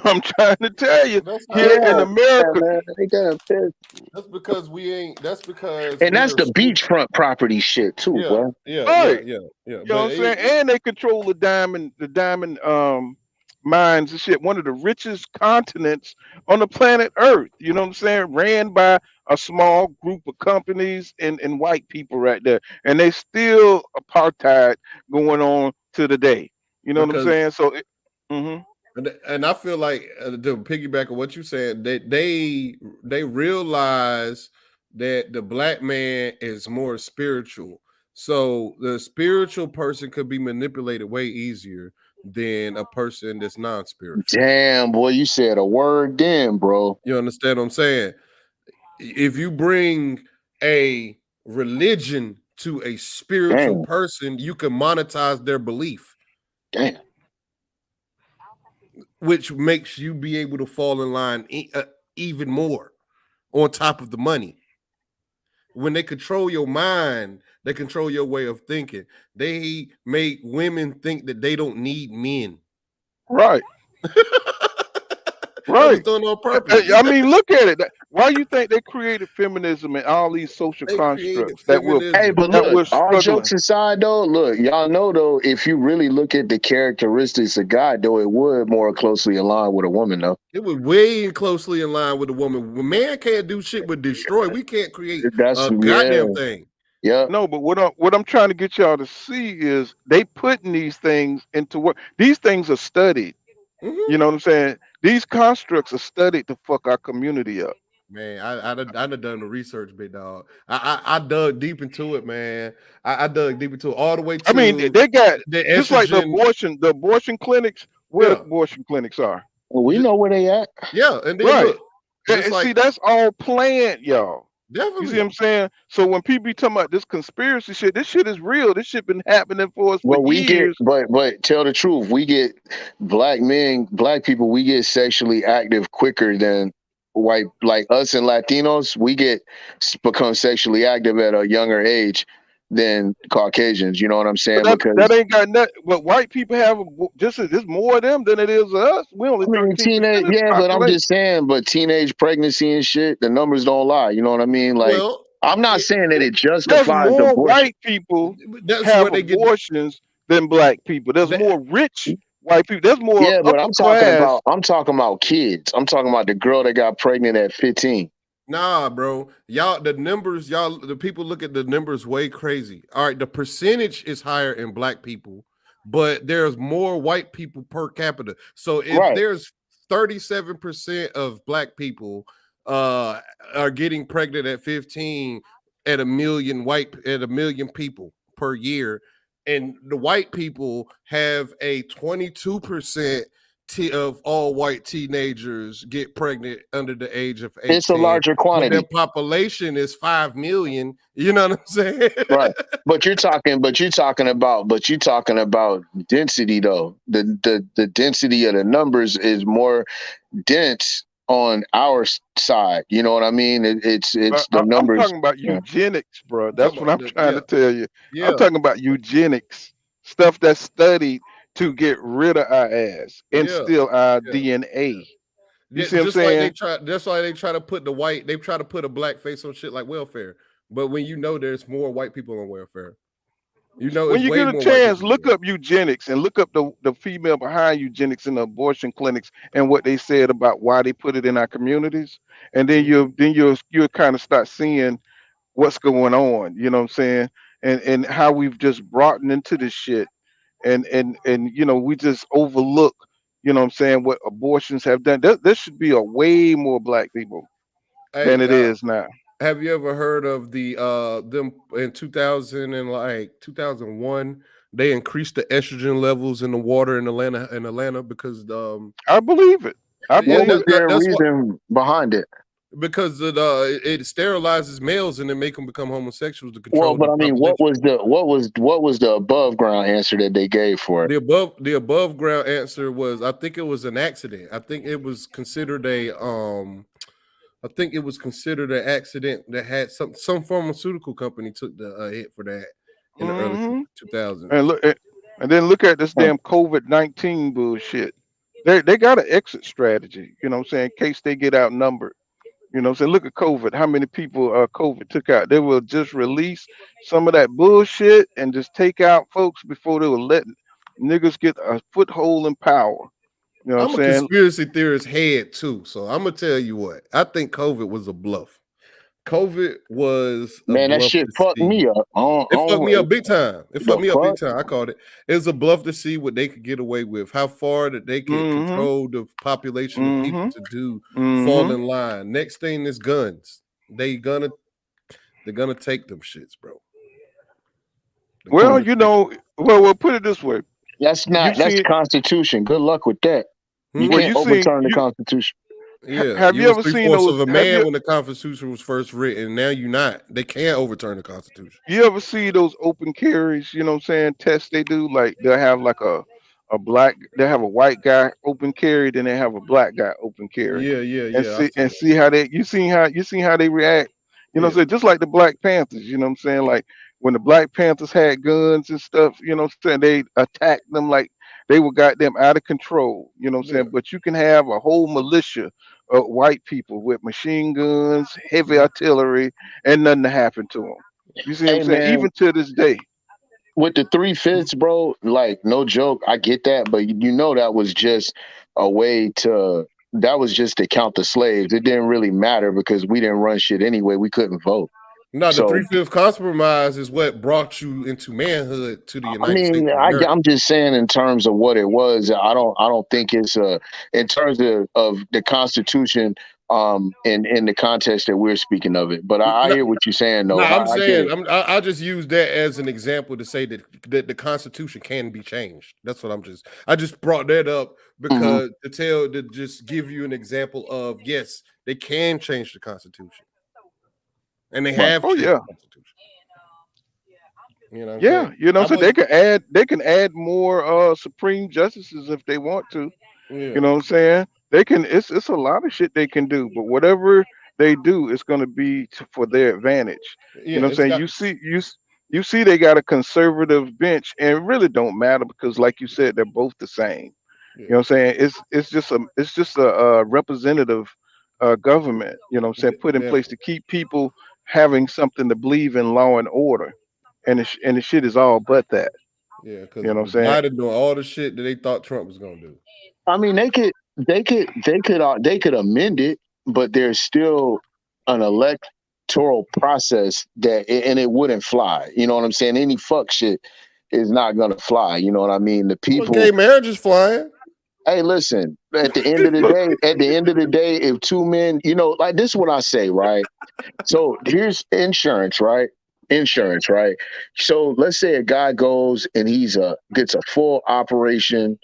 I'm trying to tell you that's how here it in Yeah, works. yeah, America. man. Ain't that a bitch? That's because we ain't. That's because And we that's are the school. beachfront property shit too, Yeah, bro. yeah, yeah, Right. yeah, yeah. You know But what I'm saying? And they control the diamond mines and shit. One of the richest continents on the planet Earth. You know what I'm saying? Ran by a small group of companies and white people right there. And they still apartheid going on to the day. You know what I'm because saying? So mhm. and I feel like to piggyback on what you said, that they realize that the black man is more spiritual. So the spiritual person could be manipulated way easier than a person that's non-spiritual. Damn, boy, you said a word then, bro. You understand what I'm saying? If you bring a religion to a spiritual Damn, person, you can monetize their belief, damn. which makes you be able to fall in line even more on top of the money. When they control your mind, they control your way of thinking. They make women think that they don't need men. Right. That was Right. done on purpose. I mean, look at it. Why you think they created feminism and all these social They created constructs that Hey, feminism. but look, we're all struggling? jokes aside though, look, y'all know though, if you really look at the characteristics of God, though, it would more closely align with a woman, though. It was way closely in line with the woman. When man can't do shit but destroy, we can't create That's a yeah, goddamn thing. yep. No, but what I'm trying to get y'all to see is they putting these things into work. These things are studied. Mhm. You know what I'm saying? These constructs are studied to fuck our community up. Man, I done the research, big dog. I dug deep into it, man. I dug deep into it all the way I mean, to they got the just like estrogen. the abortion clinics, where the Yeah, abortion clinics are. Well, we know where they at. yeah. And then Right. look, just And like see, that's all planned, y'all. You see what definitely I'm saying? So when people be talking about this conspiracy shit, this shit is real. This shit been happening for us for Well, we get, years. but tell the truth, we get black men, black people, we get sexually active quicker than white, like us and Latinos. We get become sexually active at a younger age than Caucasians. You know what I'm But saying? that Because ain't got nothing. But white people have just as there's more of them than it is of us. We only I mean, 13% teenage, of the yeah, but I'm population. just saying, but teenage pregnancy and shit, the numbers don't lie. You know what I mean? Like, well, I'm not saying that it There's justifies more abortion. white people that's where have they get. abortions than black people. There's more rich white people. There's more Yeah, but upper class. I'm talking about kids. I'm talking about the girl that got pregnant at 15. Nah, bro. Y'all, the numbers, y'all, the people look at the numbers way crazy. All right, the percentage is higher in black people, but there's more white people per capita. So if Right. there's 37% of black people uh are getting pregnant at 15 at a million people per year, and the white people have a 22% of all white teenagers get pregnant under the age of 18. It's a larger But their quantity. population is 5 million. You know what I'm saying? Right. But you're talking about density though. The density of the numbers is more dense on our side. You know what I mean? It's the I'm numbers. talking about Yeah. eugenics, bro. I'm talking That's what about I'm trying to tell you. yeah. I'm talking about eugenics, stuff that's studied to get rid of our ass and Yeah. steal our Yeah. DNA. You Yeah, see what I'm just like saying? that's why they try to put they try to put a black face on shit like welfare. But when you know there's more white people on welfare, you know When it's you way get a more white chance, people. look up eugenics and look up the female behind eugenics in the abortion clinics and what they said about why they put it in our communities. And then you'll kind of start seeing what's going on, you know what I'm saying? And how we've just brought into this shit and we just overlook, you know what I'm saying, what abortions have done. There should be a way more black people than Hey, it is now. have you ever heard of the them in 2000 and like 2001? They increased the estrogen levels in the water in Atlanta because I believe it. I yeah, What believe was it. their that's what reason behind it? because it sterilizes males and then make them become homosexuals to Well, control but the I mean, population. what was the above ground answer that they gave for it? The above ground answer was I think it was an accident. I think it was considered an accident that had some pharmaceutical company took the hit for that in the early Hmm. 2000s. And then look at this damn COVID-19 bullshit. They got an exit strategy, you know what I'm saying, in case they get outnumbered. You know what I'm saying? Look at COVID. How many people COVID took out? They will just release some of that bullshit and just take out folks before they will let niggas get a foothold in power. You know what I'm I'm a saying? conspiracy theorist head too, so I'm gonna tell you what I think. COVID was a bluff. COVID was a Man, that bluff shit to fucked see. me up. It fucked me up big time. It The fucked me up big fuck? time. I called it. It was a bluff to see what they could get away with, how far that they could Mm-hmm. control the population of people to do fall Mm-hmm. in line. Next thing is guns. They're gonna take them shits, bro. They're Well, gonna you take know, well, put it this way. That's You've the seen, Constitution. Good luck with that. You them. well, can't you seen, overturn the you Constitution. Yeah, have you you was ever seen 3/4 those? of a man when the Constitution was first written. Now you're not. They can't overturn the Constitution. You ever see those open carries, you know what I'm saying, tests they do? Like they'll have like they have a white guy open carry, then they have a black guy open carry. Yeah, yeah, And yeah. I see see and that see shit. how they react. You know what Yeah, I'm saying? Just like the Black Panthers, you know what I'm saying? Like when the Black Panthers had guns and stuff, you know what I'm saying, they attacked them like they were goddamn out of control, you know what I'm yeah. saying? But you can have a whole militia of white people with machine guns, heavy Mhm. artillery, and nothing to happen to them. You see what I'm Hey saying? man, Even to this day. with the 3/5, bro, like no joke, I get that, but you know that was just a way to that was just to count the slaves. It didn't really matter because we didn't run shit anyway. We couldn't vote. No, the So 3/5 compromise is what brought you into manhood to the I United States mean, of America. I'm just saying in terms of what it was. I don't think it's in terms of the Constitution in the context that we're speaking of it. But I No, hear what you're saying no, though. I'm I get saying it. I just use that as an example to say that the Constitution can be changed. That's what I just brought that up Hmm. because to just give you an example of yes, they can change the Constitution and they Right. have Oh changed yeah. the Constitution. You know what I'm saying? Yeah. You know I what I'm saying? was They can add more supreme justices if they want to. yeah, You know what I'm saying? They can. It's a lot of shit they can do, but whatever they do, it's going to be for their advantage. yeah, You know what it's I'm saying? got You see they got a conservative bench, and it really don't matter because, like you said, they're both the same. yeah, You know what I'm saying? It's just a representative government. You know what I'm saying? Put in place to definitely. keep people having something to believe in, law and order, and the shit is all but that. Yeah, because You know what I'm saying? Biden doing all the shit that they thought Trump was gonna do. I mean, they could amend it, but there's still an electoral process and it wouldn't fly. You know what I'm saying? Any fuck shit is not gonna fly. You know what I mean? The Well, people. gay marriage is flying. Hey, listen. At the end of the day, if two men, like this, is what I say, right? So here's insurance, right? insurance, right? So let's say a guy goes and gets a full operation,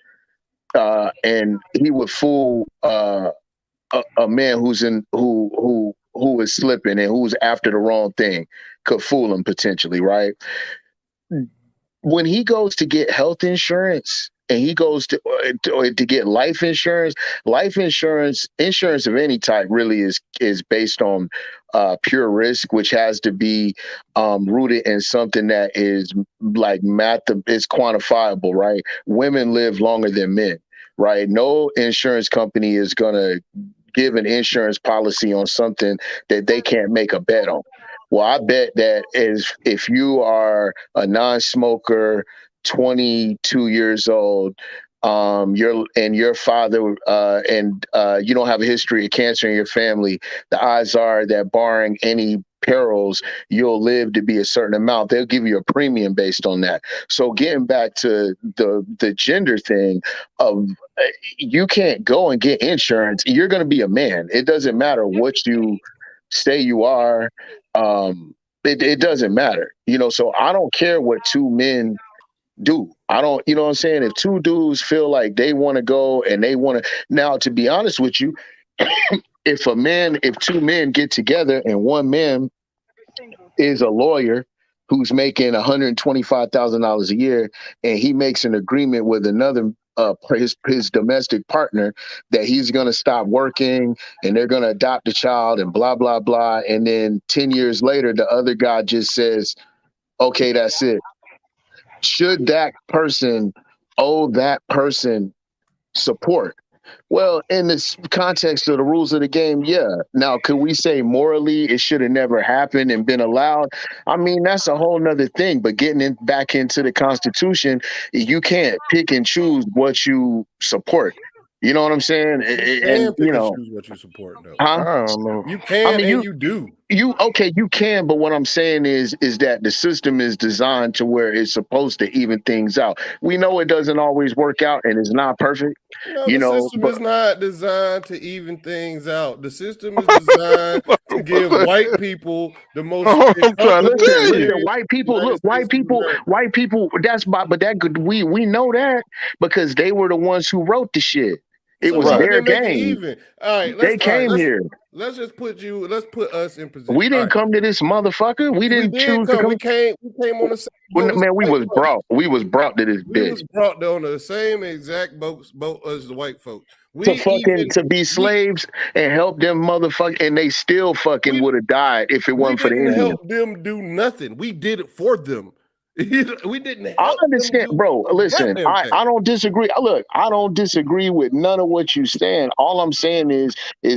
and he would fool a man who is slipping and who's after the wrong thing, could fool him potentially, right? When he goes to get health insurance and he goes to get life insurance, insurance of any type really is based on pure risk, which has to be rooted in something that is like math, is quantifiable, right? Women live longer than men, right? No insurance company is gonna give an insurance policy on something that they can't make a bet on. Well, I bet that is if you are a non-smoker, 22 years old, your father and you don't have a history of cancer in your family, the odds are that barring any perils, you'll live to be a certain amount. They'll give you a premium based on that. So getting back to the gender thing of you can't go and get insurance. You're going to be a man. It doesn't matter what you say you are. It doesn't matter. So I don't care what two men do. I don't, you know what I'm saying? If two dudes feel like they want to go and they want to, now to be honest with you, if two men get together and one man is a lawyer who's making $125,000 a year, and he makes an agreement with another his domestic partner that he's going to stop working and they're going to adopt a child and blah blah blah, and then 10 years later the other guy just says, okay, that's it. Should that person owe that person support? Well, in this context of the rules of the game, yeah. Now, could we say morally it should have never happened and been allowed? I mean, that's a whole nother thing. But back into the Constitution, you can't pick and choose what you support. You know what I'm saying? You And can pick and choose what you support, though. huh? I don't know. You I can mean, and you do. you can, but what I'm saying is that the system is designed to where it's supposed to even things out. We know it doesn't always work out and it's not perfect, No, the system but is not designed to even things out. The system is designed to give white people the most I'm trying to comfortable tell listen, you. experience white in the people, United look, States of America. white people, but that could, we know that because they were the ones who wrote the shit. It So was why Right. would they their make it game. even? All right, They came here. let's just let's put us in We position. All didn't right, come to this motherfucker. We we didn't did choose to come. come. We came on the same boat as Man, the we white was folks. brought. We was brought to this We bitch. was brought on the same exact boat as the white folks. To be slaves and help them motherfucker, and they still fucking We would have died if it we wasn't for the didn't Indians. help them do nothing. We did it for them. We didn't I help them understand, do bro. a Listen, goddamn thing. I don't disagree. Look, I don't disagree with none of what you saying. All I'm saying is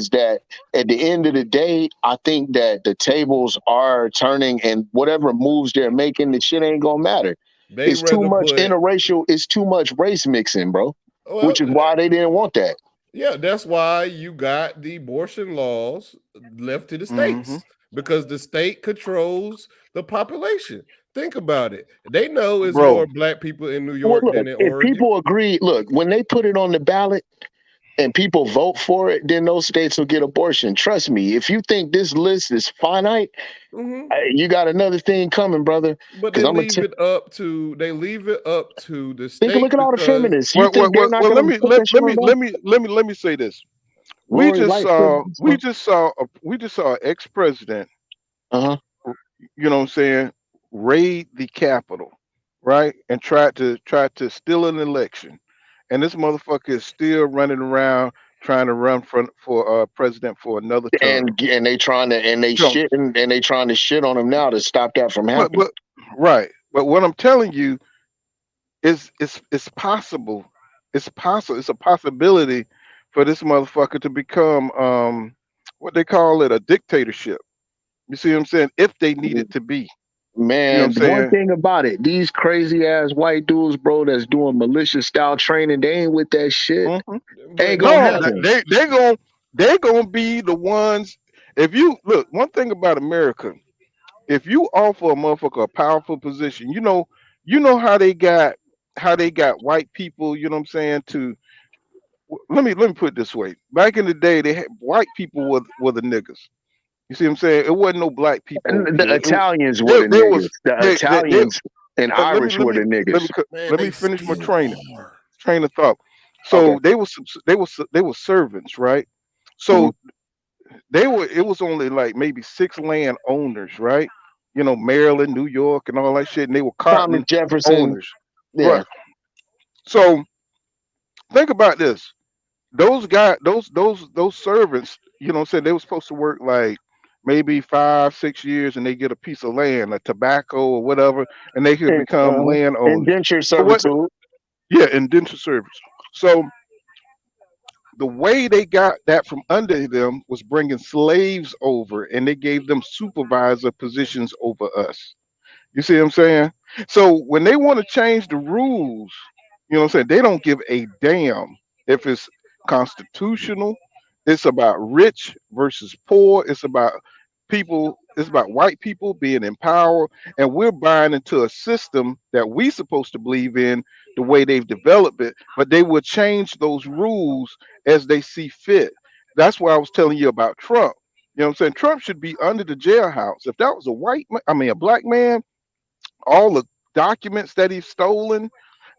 that at the end of the day, I think that the tables are turning, and whatever moves they're making, the shit ain't gonna matter. They It's too rather much put interracial. It's too much race mixing, bro. well, Which is why they didn't want that. yeah, that's why you got the abortion laws left to the Mm-hmm. states because the state controls the population. Think about it. They know it's more Bro. black people in New Well, York look, than in if Oregon. people agree, look, when they put it on the ballot and people vote for it, then those states will get abortion. Trust me. If you think this list is finite, Hmm. you got another thing coming, brother. But Because they I'm gonna leave it up to the look state at all the because feminists. You think they're not Well, gonna put that shit let on me there? let me say this. Rory Rice put it on We just saw an ex-president, uh-huh. you know what I'm saying, raid the Capitol, right? And tried to steal an election. And this motherfucker is still running around trying to run for president for another term. And they trying to So, they trying to shit on him now to stop that from happening. but right. But what I'm telling you is it's possible. It's possible. It's a possibility for this motherfucker to become what they call it, a dictatorship. You see what I'm saying? If they need it to be. You know what I'm Man, one saying? thing about it, these crazy ass white dudes, bro, that's doing militia style training, they ain't with that shit. Mhm. Ain't but gonna they No, not happen. they gonna be the ones. If you look, one thing about America, if you offer a motherfucker a powerful position, you know how they got white people. You know what I'm saying? Let me put it this way. Back in the day, white people were the niggas. You see what I'm saying? It wasn't no black people And the killed. Italians were They, the they was niggas. The they Italians and let me Irish were the niggas. Man, let me they finish my still are. train of thought. Okay. So they were servants, right? Mhm. So it was only like maybe six land owners, right? You know, Maryland, New York, and all that shit, and they were Thomas cotton Jefferson. owners, Yeah. right? So think about this: those guys, those servants, you know, said they were supposed to work like maybe 5, 6 years, and they get a piece of land, a tobacco or whatever, and they could And, become landowners. indenture So what? servitude. Yeah, indentured service. So the way they got that from under them was bringing slaves over, and they gave them supervisor positions over us. You see what I'm saying? So when they want to change the rules, you know what I'm saying, they don't give a damn if it's constitutional. It's about rich versus poor. It's about people, it's about white people being in power, and we're buying into a system that we supposed to believe in the way they've developed it, but they will change those rules as they see fit. That's why I was telling you about Trump. You know what I'm saying? Trump should be under the jailhouse. If that was a a black man, all the documents that he's stolen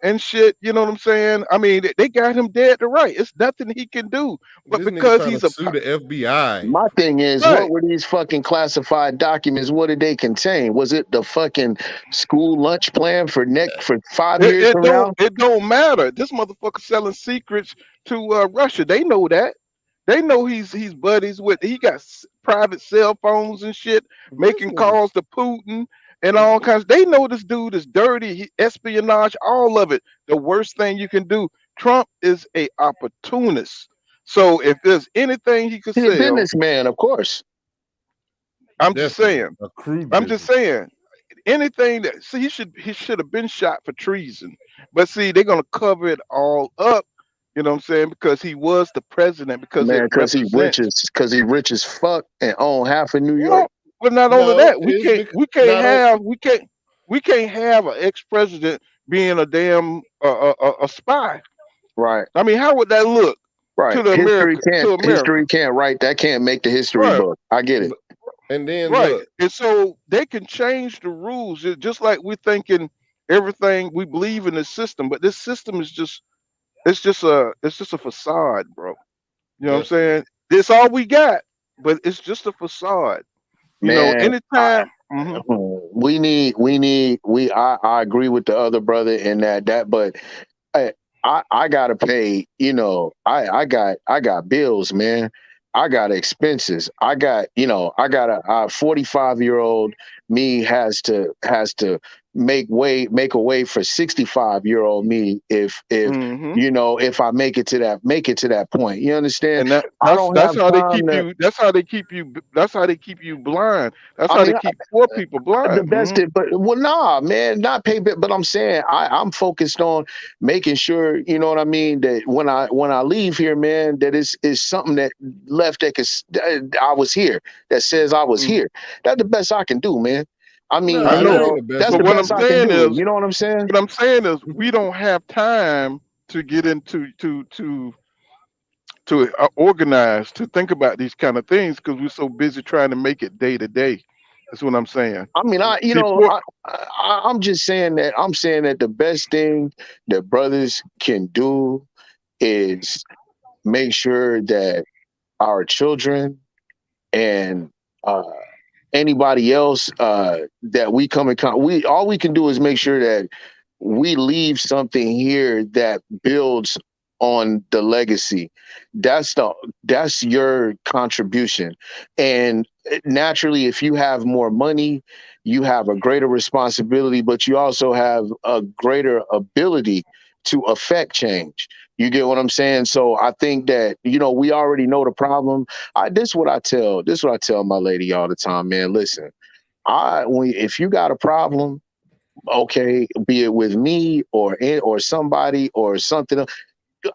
and shit, you know what I'm saying? I mean, they got him dead to right. It's nothing he can do. But This nigga because trying to he's a sue the FBI. My thing is, what right, were these fucking classified documents? What did they contain? Was it the fucking school lunch plan for 5 years from now? it don't matter. This motherfucker selling secrets to Russia. They know that. They know he's buddies with. He got private cell phones and shit, This making calls niggas. to Putin and all kinds. They know this dude is dirty. Espionage, all of it. The worst thing you can do. Trump is a opportunist. So if there's anything he could He's a sell, businessman, of course. I'm just Definitely. saying. A crude I'm just business. saying. Anything that see he should have been shot for treason. But see, they're gonna cover it all up, you know what I'm saying, because he was the president, because it Man, represents. cause he rich as fuck and own half of New York. No, but not only No, that, it's because not on. we can't have an ex-president being a damn a spy. Right, I mean, how would that look right. to America? History can't write that, can't make the history Right. book. I get it. And then Right. look, And so they can change the rules, just like we're thinking everything we believe in this system, but this system is just it's just a facade, bro. You know what I'm definitely. saying? It's all we got, but it's just a facade. You know, Man, anytime. Mhm. I agree with the other brother in that, but I, I gotta pay, I got bills, man. I got expenses. I got a 45-year-old me has to make a way for 65-year-old me Mhm. if I make it to that point. You understand? And I don't that's have how they time keep to. you. That's how they keep you blind. That's I how they mean, keep poor people the blind. best, Mhm. but well, nah, man, not pay bit. But I'm saying I'm focused on making sure, you know what I mean, that when I leave here, man, that is something that left that I was here, that says I was Mhm. here. That's the best I can do, man. I mean, I Nah, that know, ain't the best that's but the you can best I do. can do. You know what I'm saying? what I'm saying is we don't have time to get into organize to think about these kind of things because we're so busy trying to make it day to day. That's what I'm saying. I mean, See, poor, I'm just saying that the best thing that brothers can do is make sure that our children and uh, anybody else that we come in contact, we all we can do is make sure that we leave something here that builds on the legacy. That's your contribution. And naturally, if you have more money, you have a greater responsibility, but you also have a greater ability to affect change. You get what I'm saying? So I think that, we already know the problem. This is what I tell my lady all the time, man. Listen, if you got a problem, okay, be it with me or somebody or something else,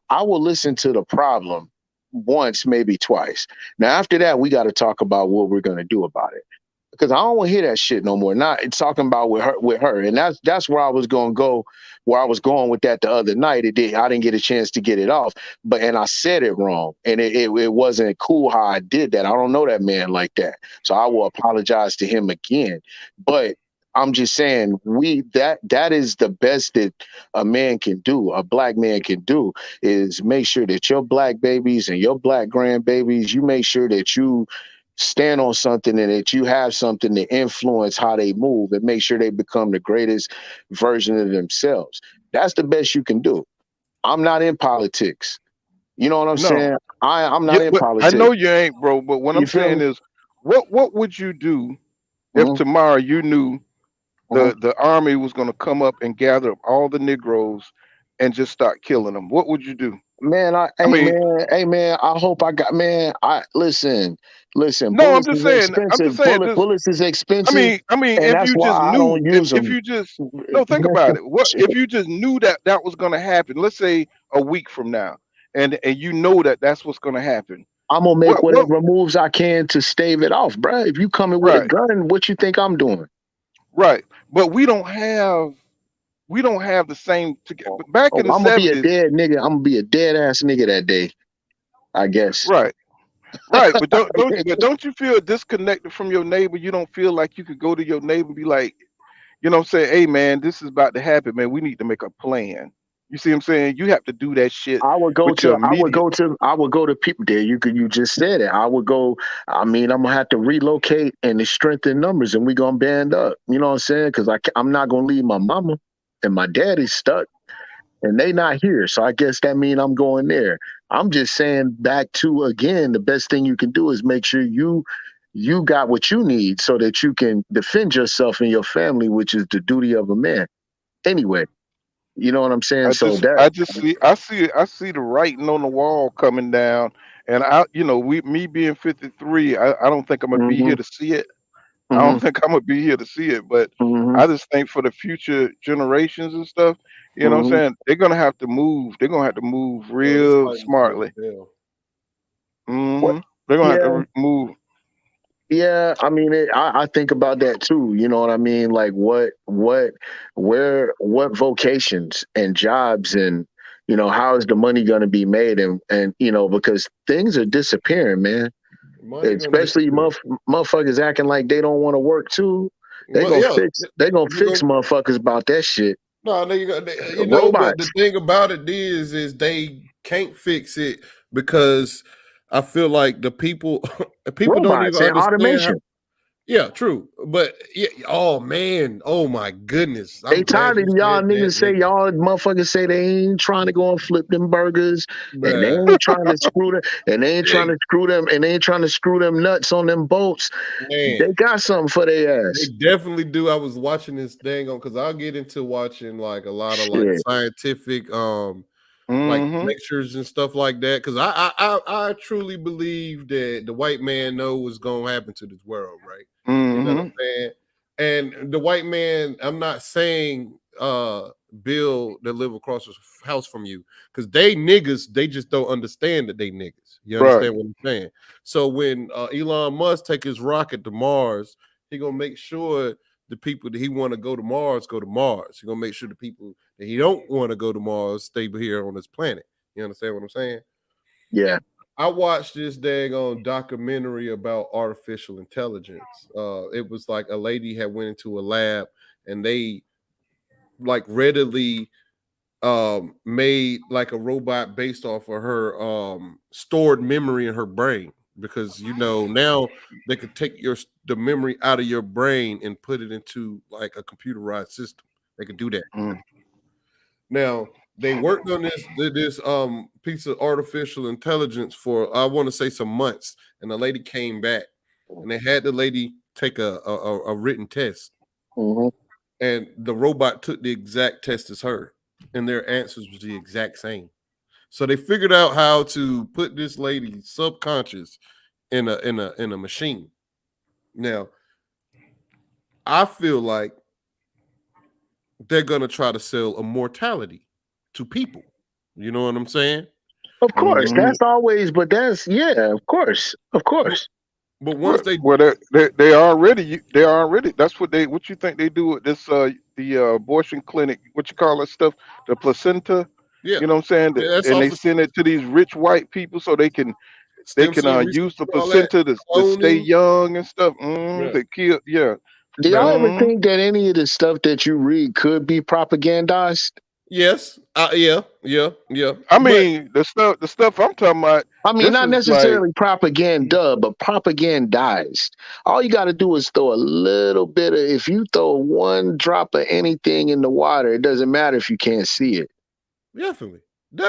I will listen to the problem once, maybe twice. Now after that, we got to talk about what we're going to do about it. because I don't want to hear that shit no more. Not talking about with her, and that's where I was going to go. Where I was going with that the other night, I didn't get a chance to get it off, and I said it wrong, and it wasn't cool how I did that. I don't know that man like that, so I will apologize to him again. But I'm just saying that is the best that a man can do, a black man can do, is make sure that your black babies and your black grandbabies, you make sure that you stand on something and that you have something to influence how they move and make sure they become the greatest version of themselves. That's the best you can do. I'm not in politics. You know what I'm No. saying? I'm Yeah, not in but I know politics. you ain't, bro. But what You I'm feel saying me? is, what would you do if Mm-hmm. tomorrow you knew Mm-hmm. the army was going to come up and gather up all the Negroes and just start killing them? What would you do? Man, I mean, hey man, I hope I got man. Listen, no, I'm bullets just is saying. I'm just expensive. saying this. Bullets is I expensive, mean, I mean, and if that's you why just I knew, don't use if them. you just no, think about it. What if you just knew that was going to happen? Let's say a week from now, and you know that's what's going to happen. I'm gonna make What? whatever moves I can to stave it off, bruh. If you coming with a Right, gun, what you think I'm doing? right. But we don't have the same. Back Oh, in the I'm gonna be a '70s, dead nigga. I'm gonna be a dead ass nigga that day, I guess. right, right. But don't you feel disconnected from your neighbor? You don't feel like you could go to your neighbor and be like, say, hey man, this is about to happen, man. We need to make a plan. You see what I'm saying? You have to do that shit I would go with your to I would immediate. go to I would go to people there. You just said it. I would go. I mean, I'm gonna have to relocate and to strengthen numbers, and we gonna band up. You know what I'm saying? Because I'm not gonna leave my mama and my daddy's stuck, and they not here. So I guess that means I'm going there. I'm just saying back to again, the best thing you can do is make sure you got what you need so that you can defend yourself and your family, which is the duty of a man. Anyway, you know what I'm saying? I So just that I just see the writing on the wall coming down, and me being 53, I don't think I'm gonna be hmm here to see it. I hmm don't think I'm gonna be here to see it, but hmm I just think for the future generations and stuff, what I'm hmm saying, they're gonna have to move. They're gonna have to move Yo, this real might be going smartly. to hell. What? They're gonna have Yeah, to move. yeah. I mean, I think about that too. You know what I mean? Like what vocations and jobs and how is the money going to be made and because things are disappearing, man. Money gonna Especially disappear. motherfuckers acting like they don't want to work too. They gonna Yeah, fix. They gonna they fix go. motherfuckers about that shit. No, but the Robots, thing about it is they can't fix it because I feel like the people people don't even robots, and understand how. automation. Yeah, true. But yeah, oh man, oh my goodness, They I'm glad tired of you y'all said that, niggas say nigga. y'all motherfuckers say they ain't trying to go and flip them burgers and they Bruh, ain't trying to screw them and they ain't trying nigga, to screw them and they ain't trying to screw them nuts on them bolts. man. They got something for their They ass. definitely do. I was watching this dang on because I'll get into watching like a lot of like Shit. scientific like Hmm. lectures and stuff like that. Because I truly believe that the white man know what's gonna happen to this world, right? You know what Hmm. I'm saying? And the white man, I'm not saying Bill that live across the house from you, because they niggas, they just don't understand that they niggas. You Right. understand what I'm saying? So when Elon Musk take his rocket to Mars, he gonna make sure the people that he want to go to Mars go to Mars. He gonna make sure the people that he don't want to go to Mars stay here on this planet. You understand what I'm saying? Yeah. I watched this daggone documentary about artificial intelligence. It was like a lady had went into a lab and they like readily made like a robot based off of her stored memory in her brain, because now they could take the memory out of your brain and put it into like a computerized system. They could do that. Mm. Now they worked on this piece of artificial intelligence for, I want to say, some months, and the lady came back and they had the lady take a written test, hmm and the robot took the exact test as her, and their answers was the exact same. So they figured out how to put this lady's subconscious in a machine. Now I feel like they're gonna try to sell immortality to people. You know what I'm saying? Of course, Hmm. that's always. But that's yeah. Of course, of course. But once they Well, they already that's what you think they do with this the abortion clinic, what you call that stuff, the placenta, yeah, you know what I'm saying, yeah, that's and they off of send it to these rich white people so they stem can cell use research the and all that, placenta to stay cloning. young and stuff. Yeah, They kill, yeah. Do y'all yeah. ever Mm. think that any of the stuff that you read could be propagandized? Yes. Yeah. Yeah. Yeah. I But mean, the stuff I'm talking about. I mean, This not is like, necessarily propaganda, but propagandized. All you got to do is throw a little bit of, if you throw one drop of anything in the water, it doesn't matter if you can't see it. definitely,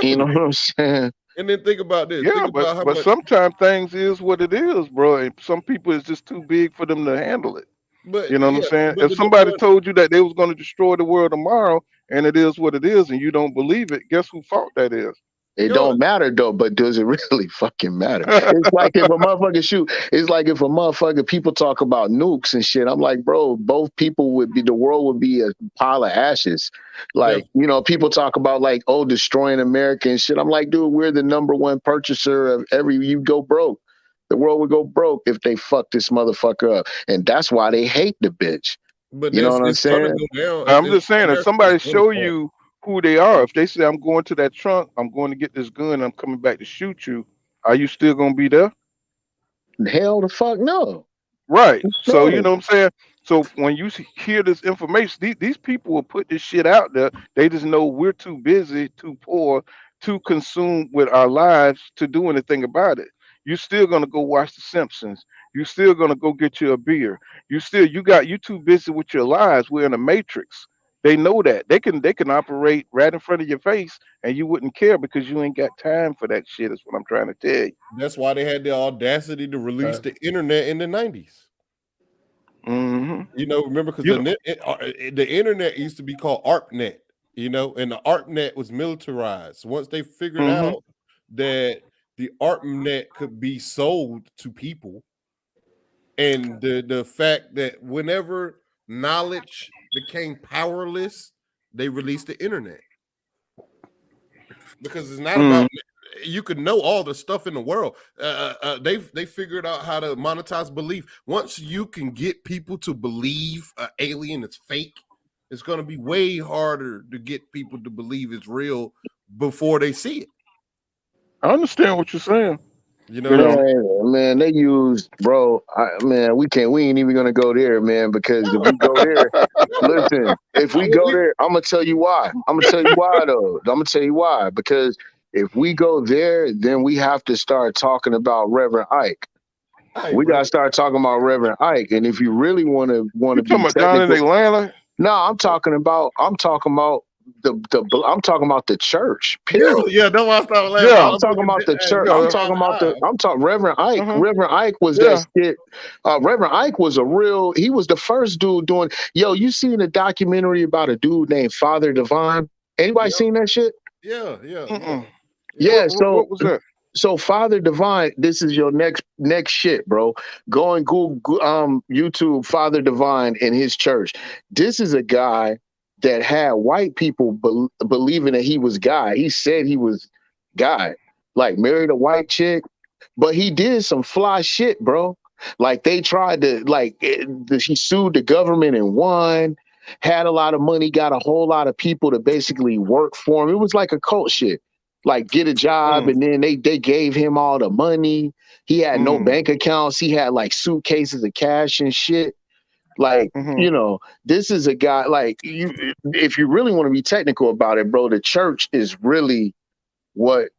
You know definitely. what I'm saying? And then think about this. yeah, Think but about how but much. sometimes things is what it is, bro. And some people it's just too big for them to handle it. But You know what I'm yeah. saying? But If somebody told you that they was going to destroy the world tomorrow, and it is what it is, and you don't believe it, guess who fault that is? It yo, don't matter though, but does it really fucking matter? It's like if a motherfucker shoot, it's like if a motherfucker people talk about nukes and shit. I'm like, bro, both people would be the world would be a pile of ashes. Like, definitely. people talk about like, oh, destroying America and shit. I'm like, dude, we're the number one purchaser of you go broke. The world would go broke if they fuck this motherfucker up. And that's why they hate the bitch. But You know that's what I'm it's gonna saying? go down. I'm It's just saying, if America is somebody gonna show fall. you who they are, if they say I'm going to that trunk, I'm going to get this gun, I'm coming back to shoot you, are you still going to be there? Hell the fuck no. Right. So you No. know what I'm saying. So when you hear this information, these people will put this shit out there. They just know we're too busy, too poor, too consumed with our lives to do anything about it. You're still gonna go watch The Simpsons. You're still gonna go get you a beer. You too busy with your lives. We're in a matrix. They know that they can operate right in front of your face, and you wouldn't care because you ain't got time for that shit. Is what I'm trying to tell you. That's why they had the audacity to release the internet in the 90s. Hmm. Remember because You know. the internet used to be called ARPANET, and the ARPANET was militarized. Once they figured Hmm. out that the ARPANET could be sold to people, and the fact that whenever knowledge became powerless, they released the internet because it's not about you could know all the stuff in the world. They figured out how to monetize belief. Once you can get people to believe an alien is fake, it's going to be way harder to get people to believe it's real before they see it. I understand what you're saying. You know You what I'm know. saying? Man, they use, bro. Man, we ain't even gonna go there, man. Because if we go there, listen, if we go there, I'm gonna tell you why. I'm gonna tell you why though. I'm gonna tell you why. Because if we go there, then we have to start talking about Reverend Ike. Hey, We gotta bro. start talking about Reverend Ike. And if you really want to You be talking about down in technical, Atlanta? no, I'm talking about I'm talking about the church. Yeah, Period. yeah, that's why I started laughing. Yeah. I'm talking about the Hey, church. bro, Yeah. I'm talking Reverend Ike. Uh-huh. Reverend Ike was that Yeah. shit. Reverend Ike was he was the first dude doing, yo, you seen a documentary about a dude named Father Divine? Anybody yeah, seen that shit? yeah, yeah, yeah, Mm-mm. yeah. Yeah, What was that? so Father Divine, this is your next shit, bro. Go and Google YouTube Father Divine and his church. This is a guy that had white people believing that he was God. He said he was God. Like married a white chick, but he did some fly shit, bro. Like they tried to he sued the government and won. Had a lot of money, got a whole lot of people to basically work for him. It was like a cult shit, like get a job, Mm. and then they gave him all the money. He had no Mm. bank accounts. He had like suitcases of cash and shit. Like, Mm-hmm. this is a guy, like, if you really want to be technical about it, bro, the church is really what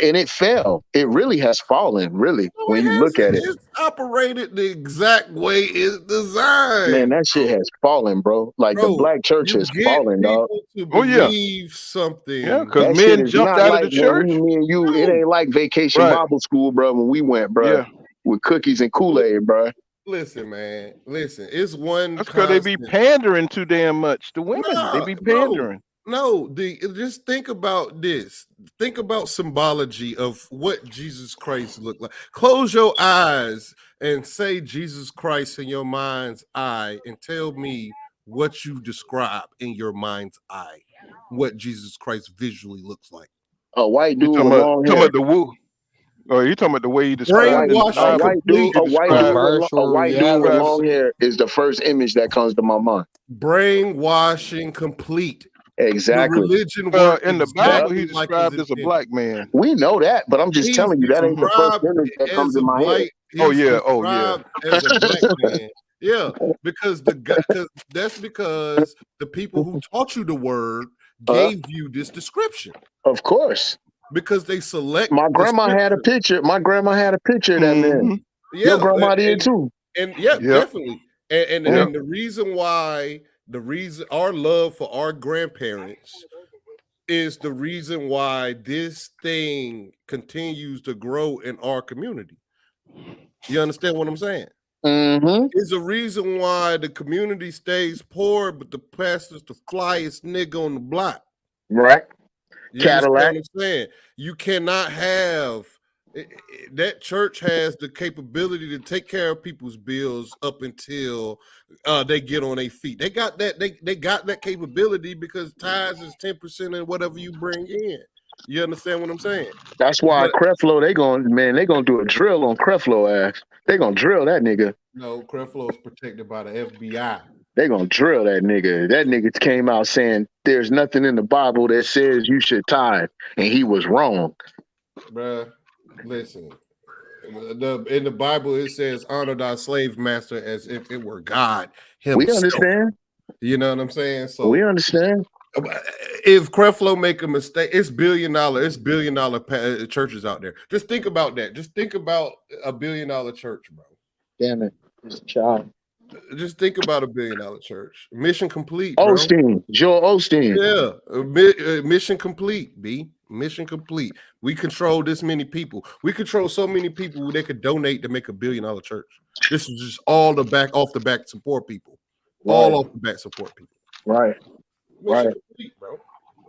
and it fell. It really has fallen, really, No, when it you look hasn't. at it. It's operated the exact way it's Man, designed, that shit has fallen, bro. Like the bro. black church You has get fallen, dog. people to Oh yeah. believe Yeah. something. Because That shit men is jumped not out of like the when church. me and you, it No, ain't like vacation Right. Bible school, bro, when we went, bro, Yeah. with cookies and Kool-Aid, bro. listen, man. Listen, it's one That's because they be constant. pandering too damn much to women. They No, be no, pandering. no. Just think about this. Think about symbology of what Jesus Christ looked like. Close your eyes and say Jesus Christ in your mind's eye and tell me what you describe in your mind's eye, what Jesus Christ visually looks like. A white You dude talking with about long talking hair. about the woo? Oh, you talking about the way he A described white, in the a Brainwashing Bible? white dude, complete. a white dude, Described. with, a virtual white dude with reality. Described. long hair is the first image that comes to my mind. Brainwashing complete. The Exactly. religion worked In the Bible, he exactly like it's described as a intended. black man. We know that, but I'm just He's telling you that ain't the first described image that comes as in a my head. black. Oh He's yeah. Oh yeah. described as a black man. Yeah, because that's because the people who taught you the word gave you this description Of course. because they select My the grandma had a scripture. picture. My grandma had a picture of that man. Mm-hmm. Your Yeah, grandma did too. and yeah, Yep. definitely. And Yeah. and the reason why our love for our grandparents is the reason why this thing continues to grow in our community. You understand what I'm saying? Mm-hmm. Is a reason why the community stays poor, but the pastor's the flyest nigga on the block. Right. You understand Cadillac. what I'm saying? You cannot have that church has the capability to take care of people's bills up until they get on their feet. They got that. They got that capability because tithes is 10% of whatever you bring in. You understand what I'm saying? That's why But Creflo, they gonna do a drill on Creflo ass. They gonna drill that nigga. no, Creflo is protected by the FBI. They gonna drill that nigga. That nigga came out saying there's nothing in the Bible that says you should tithe, and he was wrong. Bruh, listen. In the Bible, it says, honor thy slave master as if it were God We himself. understand. You know what I'm saying? We So understand. if Creflo make a mistake, it's billion dollar churches out there. Just think about that. Just think about a $1 billion church, bro. Damn it. It's a child. Just think about a $1 billion church. Mission complete, bro. Osteen. Joel Osteen. Yeah, mission complete, B. Mission complete. We control this many people. We control so many people they could donate to make a $1 billion church. This is just all off the back support people. All off the back support people. Right. Mission Right. complete, bro.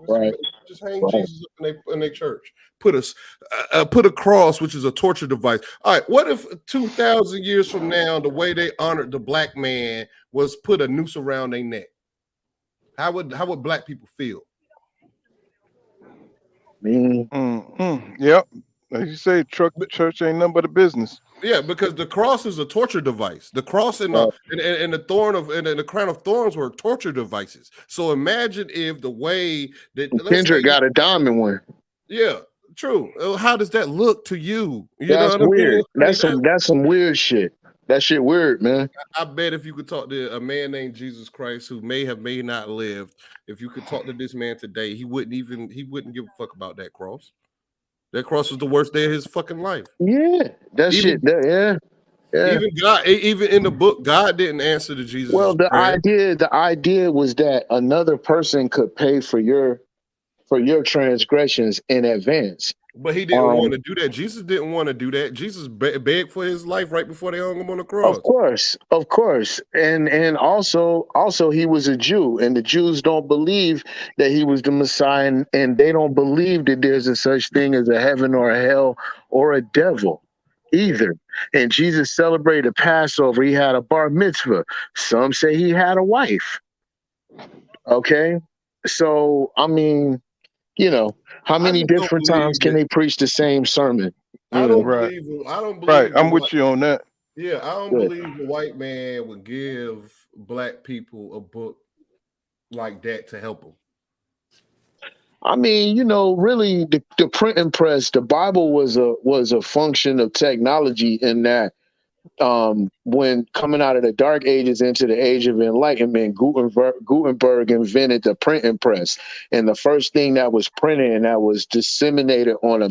Right. Just hang Right. Jesus up in their church. Put a cross, which is a torture device. All right, what if 2,000 years from now, the way they honored the black man was put a noose around their neck? How would black people feel? Me. Yep. Like you say, church ain't nothing but a business. Yeah, because the cross is a torture device. The cross and the crown of thorns were torture devices. So imagine if the way that Kendrick got a diamond one. Yeah, true. How does that look to you? You That's know what weird. I mean? That's some weird shit. That shit weird, man. I bet if you could talk to a man named Jesus Christ who may not lived, if you could talk to this man today, he wouldn't give a fuck about that cross. That cross was the worst day of his fucking life. Yeah, yeah. Even God, even in the book, God didn't answer to Jesus' Well, the prayer. idea was that another person could pay for your transgressions in advance. But he didn't want to do that. Jesus didn't want to do that. Jesus begged for his life right before they hung him on the cross. Of course, and also he was a Jew, and the Jews don't believe that he was the Messiah, and they don't believe that there's a such thing as a heaven or a hell or a devil either. And Jesus celebrated Passover. He had a bar mitzvah. Some say he had a wife. Okay, so I mean, how many different times can they preach the same sermon? I don't Right. believe. Right. I'm with you on that. Yeah, I don't believe a white man would give black people a book like that to help them. I mean, really, the printing press, the Bible was a function of technology in that when coming out of the Dark Ages into the Age of Enlightenment, Gutenberg invented the printing press, and the first thing that was printed and that was disseminated on a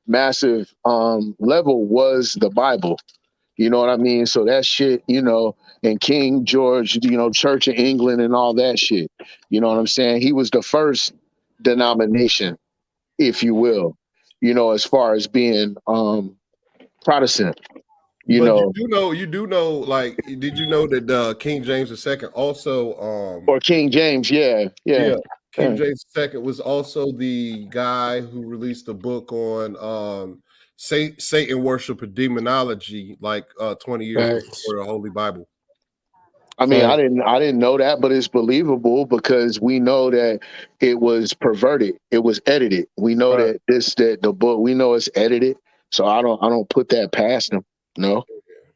massive level was the Bible. You know what I mean? So that shit, and King George, Church of England and all that shit. You know what I'm saying? He was the first denomination, if you will, as far as being Protestant. You do know, like, did you know that King James II also or King James, yeah. King James II was also the guy who released a book on Satan worship and demonology, like 20 years before the Holy Bible. I mean, I didn't know that, but it's believable because we know that it was perverted. It was edited. We know that the book, we know it's edited. So I don't put that past him. No.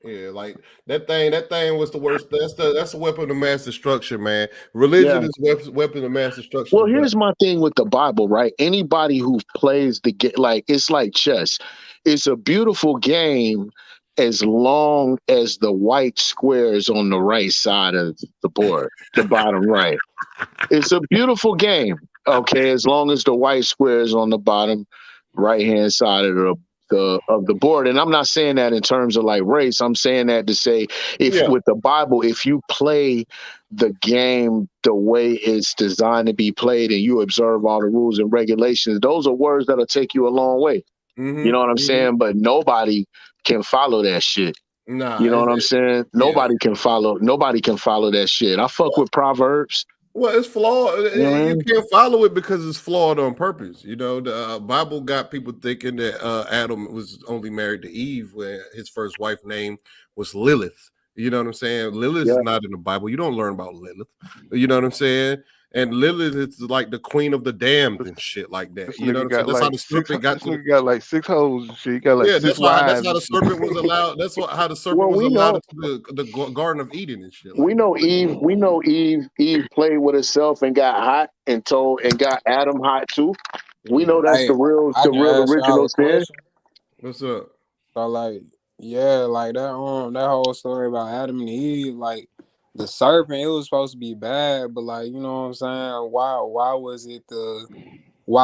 Yeah, like that thing. That thing was the worst. That's a weapon of mass destruction, man. Religion Yeah. is weapon of mass destruction Well, to black. here's my thing with the Bible, right? Anybody who plays the game, like it's like chess. It's a beautiful game as long as the white square is on the right side of the board, the bottom right. It's a beautiful game, okay, as long as the white square is on the bottom right hand side of the board. And I'm not saying that in terms of like race. I'm saying that to say if Yeah. with the Bible, if you play the game the way it's designed to be played and you observe all the rules and regulations, those are words that'll take you a long way. You know what I'm saying? But nobody can follow that shit. Nah, You know what I'm saying? yeah. Nobody can follow that shit. I fuck with Proverbs. Well, it's flawed. You know what I You mean? can't follow it because it's flawed on purpose. You know, the Bible got people thinking that Adam was only married to Eve, where his first wife name was Lilith. You know what I'm saying? Lilith is Yeah. not in the Bible. You don't learn about Lilith. You know what I'm saying? And Lilith is like the queen of the damned and shit like that. This You know nigga what I'm saying? got That's how like the six. serpent got This to the. nigga got like 6 hoes and shit. He got like Yeah, 6 that's wives. how and the shit. serpent was allowed. That's how the serpent Well, was we allowed know into the Garden of Eden and shit we like that. know Eve played with herself and got hot and got Adam hot too. We know that's Hey, I the can real ask y'all original a sin. question. What's up? So like, yeah, like that whole story about Adam and Eve, like the serpent, it was supposed to be bad, but like, you know what I'm saying? Why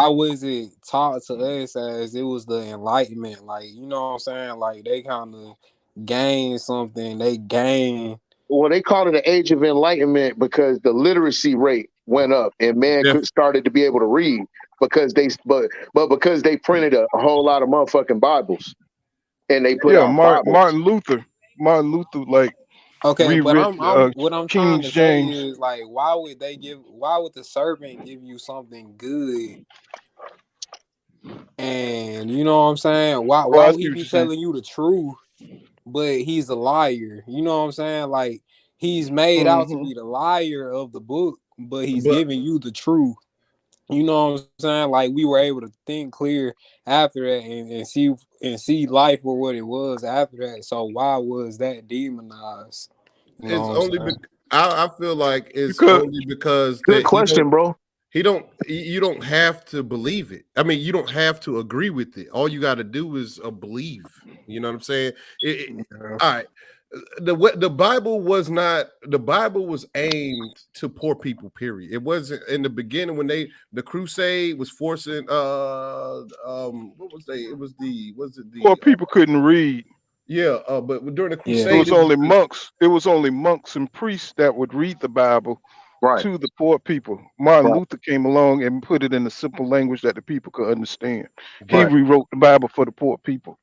was it taught to us as it was the enlightenment? Like, you know what I'm saying? Like they kind of gained something. They gained. Well, they called it an age of enlightenment because the literacy rate went up and man could started to be able to read because because they printed a whole lot of motherfucking Bibles and they put Yeah, out Bibles. Martin Luther like Okay, but rewrit I'm what I'm trying King to say James. is like, why would the serpent give you something good? And you know what I'm saying? Why Oh, why I would see he what be you're saying. telling you the truth, but he's a liar? You know what I'm saying? Like he's made out to Mm-hmm. be the liar of the book, but he's But giving you the truth. You know what I'm saying? Like we were able to think clear after that and see life for what it was after that. So why was that demonized? You know it's what I'm only saying? I feel like it's Because only because Good that question, bro. you don't have to believe it. I mean, you don't have to agree with it. All you got to do is believe. You know what I'm saying? All right. The Bible was aimed to poor people. Period. It wasn't in the beginning when the crusade was forcing what was they? It was the was it poor the people couldn't read. yeah, but during the Yeah. It crusade was it was only monks. It was only monks and priests that would read the Bible Right, to the poor people. Martin right. Luther came along and put it in a simple language that the people could understand. He right. rewrote the Bible for the poor people.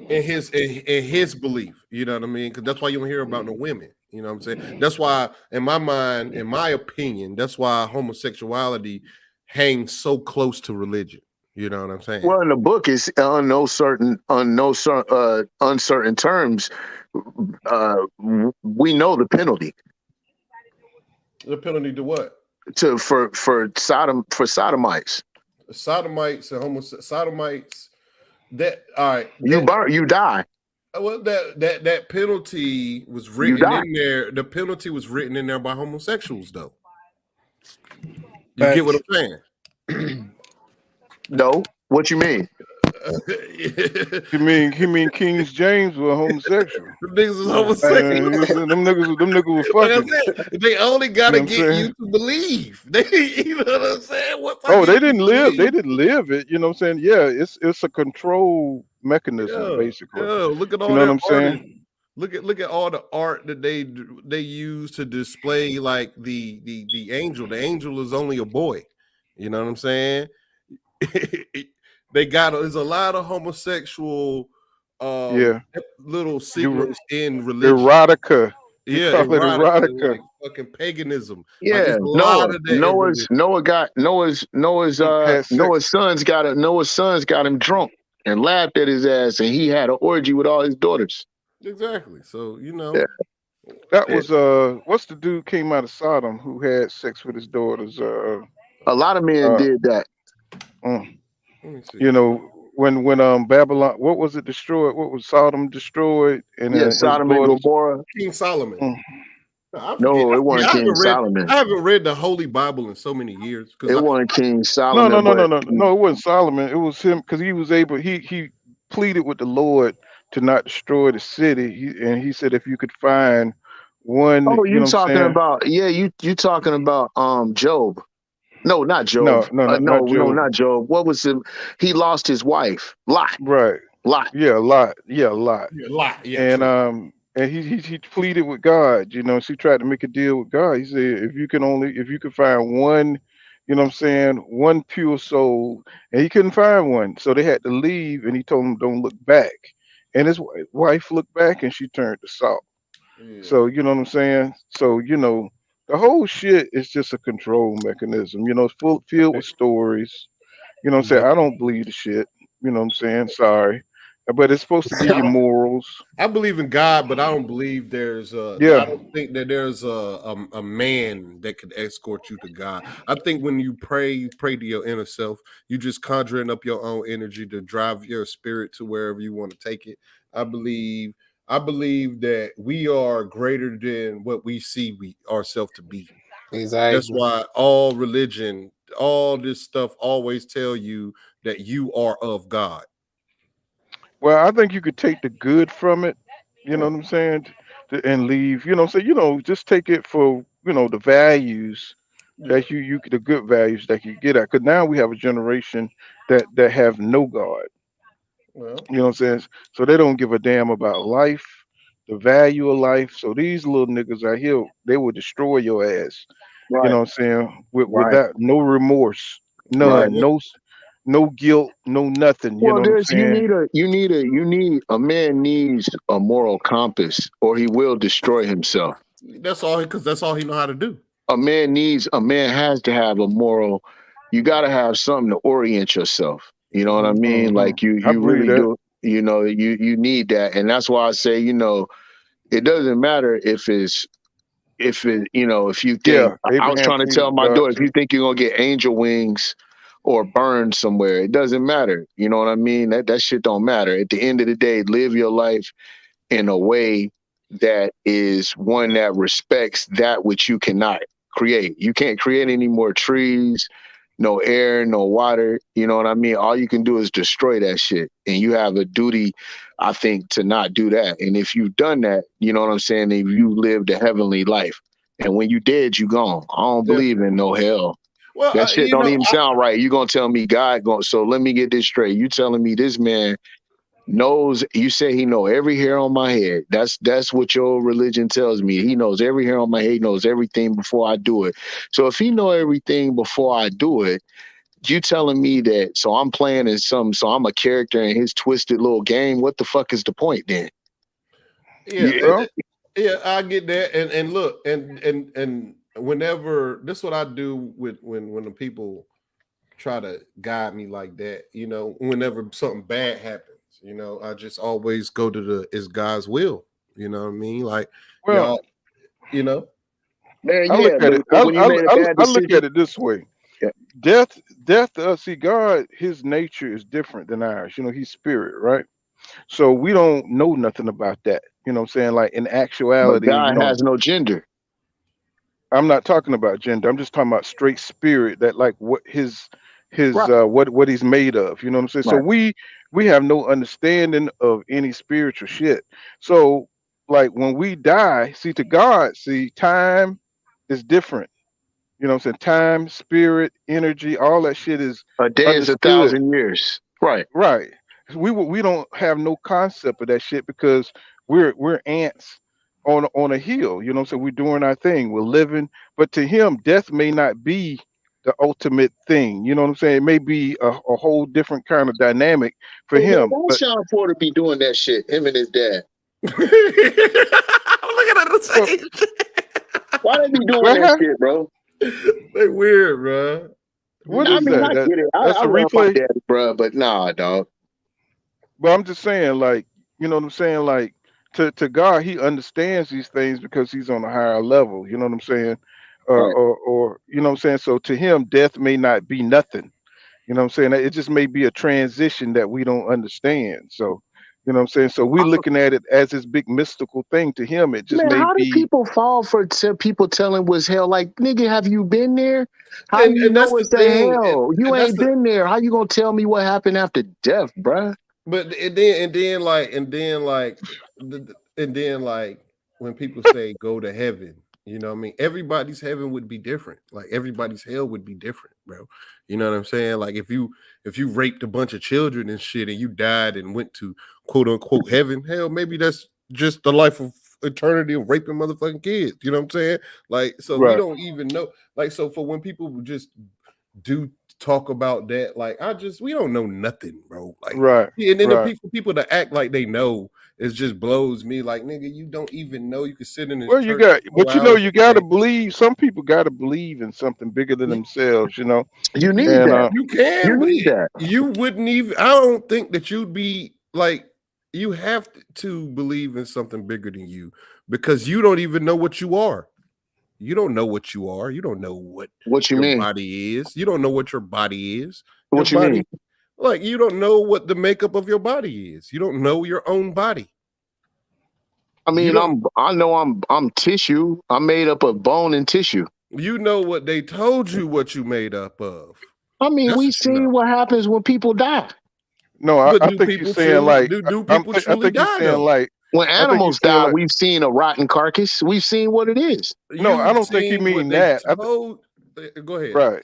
In his belief, you know what I mean? Because that's why you don't hear about no women. You know what I'm saying? That's why, in my mind, in my opinion, that's why homosexuality hangs so close to religion. You know what I'm saying? Well, in the book, it's uncertain terms. We know the penalty The penalty to what? for sodomites. Sodomites and sodomites. That all right. You die. Well, that penalty was You written die. in there. The penalty was written in there by homosexuals, though. You get what Facts. I'm saying? No. What you mean? You mean he mean King James were homosexual? Them niggas is homosexual. And them niggas were Like I fucking. said, they only You know gotta what I'm get you saying? to believe. You know what I'm saying? Once I Oh, get they you to didn't live. They believe, didn't live it. You know what I'm saying? Yeah, it's a control mechanism yeah, basically. yeah. Look at You all know what their I'm artists. saying? Look at all the art that they use to display like the angel. The angel is only a boy. You know what I'm saying? There's a lot of homosexual Yeah. little Er- signals in religion. Erotica. They Yeah, call it erotica, erotica. like fucking paganism. Like Yeah, it's a lot of that in religion. Had sex. Noah's sons got him drunk and laughed at his ass, and he had an orgy with all his daughters. Exactly. So Yeah, That yeah. was what's the dude came out of Sodom who had sex with his daughters? A lot of men Uh did that. mm, let me see. you know, when Babylon, what was it destroyed? What was Sodom destroyed? And Yeah, his Sodom and daughters. Gomorrah. King Solomon. Mm. I forget. No, I it forget. wasn't King Solomon. I haven't read the Holy Bible in so many years because It I. wasn't King No, no, Solomon, no, no, but no, no. It wasn't Solomon. It was him because he was able. He pleaded with the Lord to not destroy the city. And he said if you could find one, oh, you you know what I'm talking saying? about you talking about Job. No, not Job. No, no, no, not No, Job. not Job. What was him? He lost his wife. Lot. Right. Lot. Yeah, a lot. Yeah, a lot. Yeah, a lot. Yeah, And true. he pleaded with God. You know, she tried to make a deal with God. He said, if you could find one, you know what I'm saying, one pure soul, and he couldn't find one, so they had to leave. And he told them, don't look back. And his wife looked back, and she turned to salt. Yeah. So you know what I'm saying. So the whole shit is just a control mechanism. It's filled with stories. You know what I'm saying? Indeed. I don't believe the shit. You know what I'm saying? Sorry. But it's supposed to give you morals. I believe in God, but I don't believe there's I Yeah. don't think that there's a man that could escort you to God. I think when you pray to your inner self, you just conjuring up your own energy to drive your spirit to wherever you want to take it. I believe I believe that we are greater than what we see we ourselves to be. That's Exactly. why all religion, all this stuff always tell you that you are of God. Well, I think you could take the good from it. You know Yeah. what I'm saying? And leave. So just take it for the values Yeah. that you the good values that you get at. Because now we have a generation that have no God. Well, You know what I'm saying? So they don't give a damn about life, the value of life. So these little niggas out here, they will destroy your ass. You Right. know what I'm saying? With Right. that, no remorse, yeah, Right. none, no guilt, no nothing. You Well, know what I'm there's saying? you need a man needs a moral compass, or he will destroy himself. that's all because that's all he know how to do. A man has to have a moral. You got to have something to orient yourself. You know what I Hmm. mean? Hmm. Like you I you believe really that. do. You need that, and that's why I say it doesn't matter if you think Yeah, I was Abraham trying to pleaded tell with my God daughter, if you too. think you're gonna get angel wings or burned somewhere, it doesn't matter. You know what I mean? That shit don't matter. At the end of the day, live your life in a way that is one that respects that which you cannot create. You can't create any more trees, no air, no water. You know what I mean? All you can do is destroy that shit. And you have a duty, I think, to not do that. And if you've done that, you know what I'm saying? If you lived a heavenly life. And when you dead, you gone. I don't believe Definitely. in no hell. Well, That shit you don't know, even sound right. You gonna tell me God going, so let me get this straight. You telling me this man knows, you say he know every hair on my head. That's what your religion tells me. He knows every hair on my head, he knows everything before I do it. So if he know everything before I do it, you telling me that, so I'm playing in some, so I'm a character in his twisted little game. What the fuck is the point then? yeah, You, Well, yeah, I get that. And look, and whenever this is what I do with when the people try to guide me like that, whenever something bad happens, I just always go to the it's God's will. You know what I mean? Like well, y'all, you know, man, I yeah, look at it. but when you made a bad I look decision, at it this way. yeah, Death to us. See, God, His nature is different than ours. He's spirit, right? So we don't know nothing about that. You know what I'm saying? Like in but actuality, God has no gender. I'm not talking about gender. I'm just talking about straight spirit. That like what his Right, what he's made of. You know what I'm saying? So right. we have no understanding of any spiritual shit. So like when we die, see to God, see time is different. You know what I'm saying? Time, spirit, energy, all that shit is A day is a understood. 1,000 years. Right. Right. We don't have no concept of that shit because we're ants on a hill. You know what I'm saying? We're doing our thing. We're living. But to him, death may not be the ultimate thing. You know what I'm saying? It may be a whole different kind of dynamic for Hey man, him. why But Sean Porter be doing that shit? Him and his dad. look at that the well, same Why they be doing that well, shit, bro? they weird, bro. They what I is mean, weird. I that? get it. That's I a love my replay. daddy, bro, but nah, dog. But I'm just saying, like, you know what I'm saying? Like, to God, He understands these things because He's on a higher level. You know what I'm saying? Right. Or you know what I'm saying? So to Him, death may not be nothing. You know what I'm saying? It just may be a transition that we don't understand. So, you know what I'm saying? So we're looking at it as this big mystical thing. To him, it just Man, may how do be people fall for people telling what's hell? Like, nigga, have you been there? How do you And that's know the it's the thing, hell? You and that's ain't the been there. How you gonna tell me what happened after death, bruh? but and then like when people say go to heaven, you know what I mean? Everybody's heaven would be different. Like everybody's hell would be different, bro. You know what I'm saying? Like if you raped a bunch of children and shit and you died and went to quote unquote heaven, hell, maybe that's just the life of eternity of raping motherfucking kids. You know what I'm saying? Like, so we right, don't even know. Like, so for when people just do talk about that, like we don't know nothing, bro. Like, right, and then the right. people to act like they know, it just blows me. Like, nigga, you don't even know. You can sit in this Well, you church got, for but 4 hours you a got to day. believe. Some people got to believe in something bigger than themselves. You know, You need and that. You You can, but need that. you wouldn't even. I don't think that you'd be like. You have to believe in something bigger than you because you don't even know what you are. You don't know what you are. You don't know what What you your mean? body is. You don't know what your body is. Your What you mean? body, like, you don't know what the makeup of your body is. You don't know your own body. I You mean, don't. I know I'm tissue. I'm made up of bone and tissue. You know what they told you what you made up of. I mean, That's we what you know. seen what happens when people die. no, But I do think you're people saying truly like, do people I truly think you're die saying though? like, When I think you're animals saying die, like, we've seen a rotten carcass. We've seen what it is. no, I You've don't think you seen what mean they that. told. Go ahead. Right.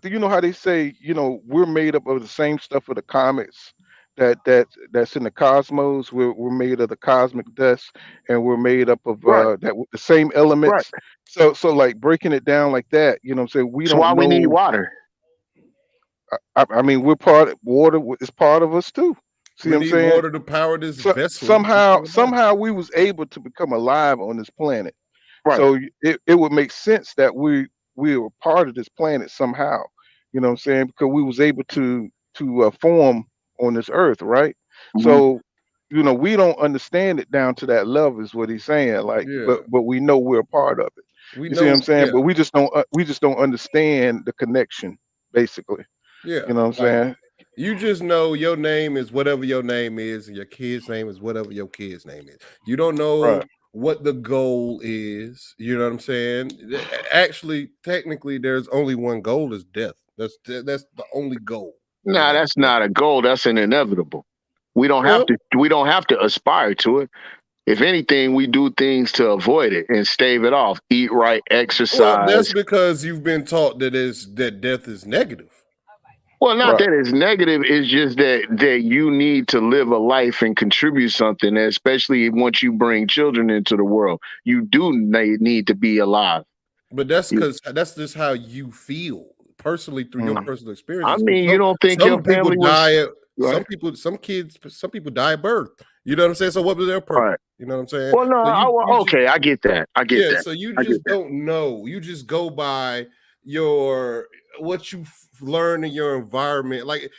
You know how they say, you know, we're made up of the same stuff of the comets that's in the cosmos. We're made of the cosmic dust, and we're made up of Right, the same right. elements. So like breaking it down like that, you know what I'm saying? We That's why don't we need know. water. I mean, we're water is part of us too. See We what I'm need saying? water to power this So vessel we call a body. somehow we was able to become alive on this planet. Right. So it would make sense that we were part of this planet somehow. You know what I'm saying? Because we was able to form on this earth, right? Mhm. So you know we don't understand it down to that level is what he's saying. Like, Yeah. but we know we're a part of it. We You see what know, I'm saying? yeah. But we just don't understand the connection, basically. Yeah. You know what I'm Like, saying? you just know your name is whatever your name is, and your kid's name is whatever your kid's name is. You don't know Right. what the goal is. You know what I'm saying? Actually, technically, there's only one goal: is death. That's the only goal. You Nah, know what that's I'm saying? not a goal. That's an inevitable. We don't have Well, to. We don't have to aspire to it. If anything, we do things to avoid it and stave it off. Eat right, that's exercise. because you've been taught that death is negative. Well, not Right. that it's negative. It's just that you need to live a life and contribute something. Especially once you bring children into the world, you do need to be alive. But that's You- because that's just how you feel personally through your Mm. personal I experiences. mean, you Some don't think your some people family was die at right? some people die at birth. You know what I'm saying? So what was their Right. purpose? You know what I'm saying? Well, no. So Well, you just okay, I get that. I get yeah. that. So you I get just that. don't know. You just go by your what you learn in your environment. Like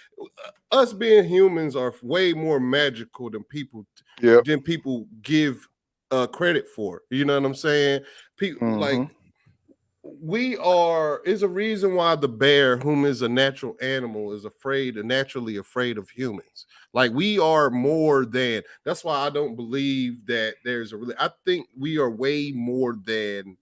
us being humans are way more magical Yep. than people give credit for. You know what I'm saying? People like Hmm. we are is a reason why the bear, whom is a natural animal, is naturally afraid of humans. Like we are more than. That's why I don't believe that there's a really. I think we are way more than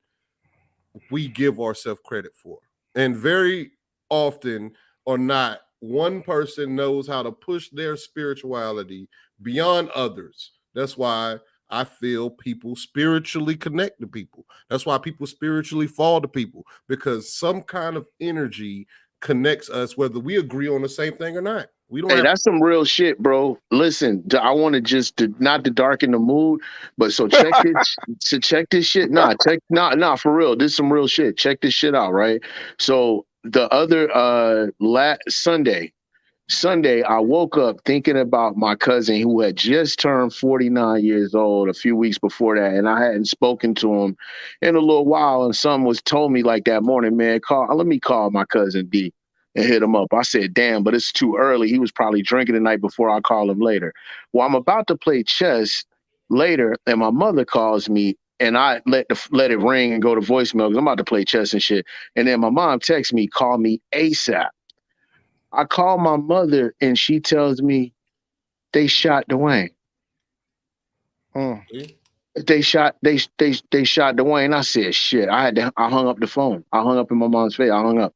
we give ourselves credit for. And very often or not, one person knows how to push their spirituality beyond others. That's why I feel people spiritually connect to people. That's why people spiritually fall to people because some kind of energy connects us, whether we agree on the same thing or not. We don't Hey, have that's some real shit, bro. Listen, I want to just not to darken the mood, but so check this. So check this shit. Nah, for real. This is some real shit. Check this shit out, right? So the other Sunday, I woke up thinking about my cousin who had just turned 49 years old a few weeks before that, and I hadn't spoken to him in a little while. And something was told me like that morning, man, let me call my cousin D and hit him up. I said, damn, but it's too early. He was probably drinking the night before. I call him later. Well, I'm about to play chess later, and my mother calls me. And I let it ring and go to voicemail because I'm about to play chess and shit. And then my mom texts me, call me ASAP. I call my mother and she tells me they shot Dwayne. They shot Dwayne. I said, shit. I hung up the phone. I hung up in my mom's face. I hung up.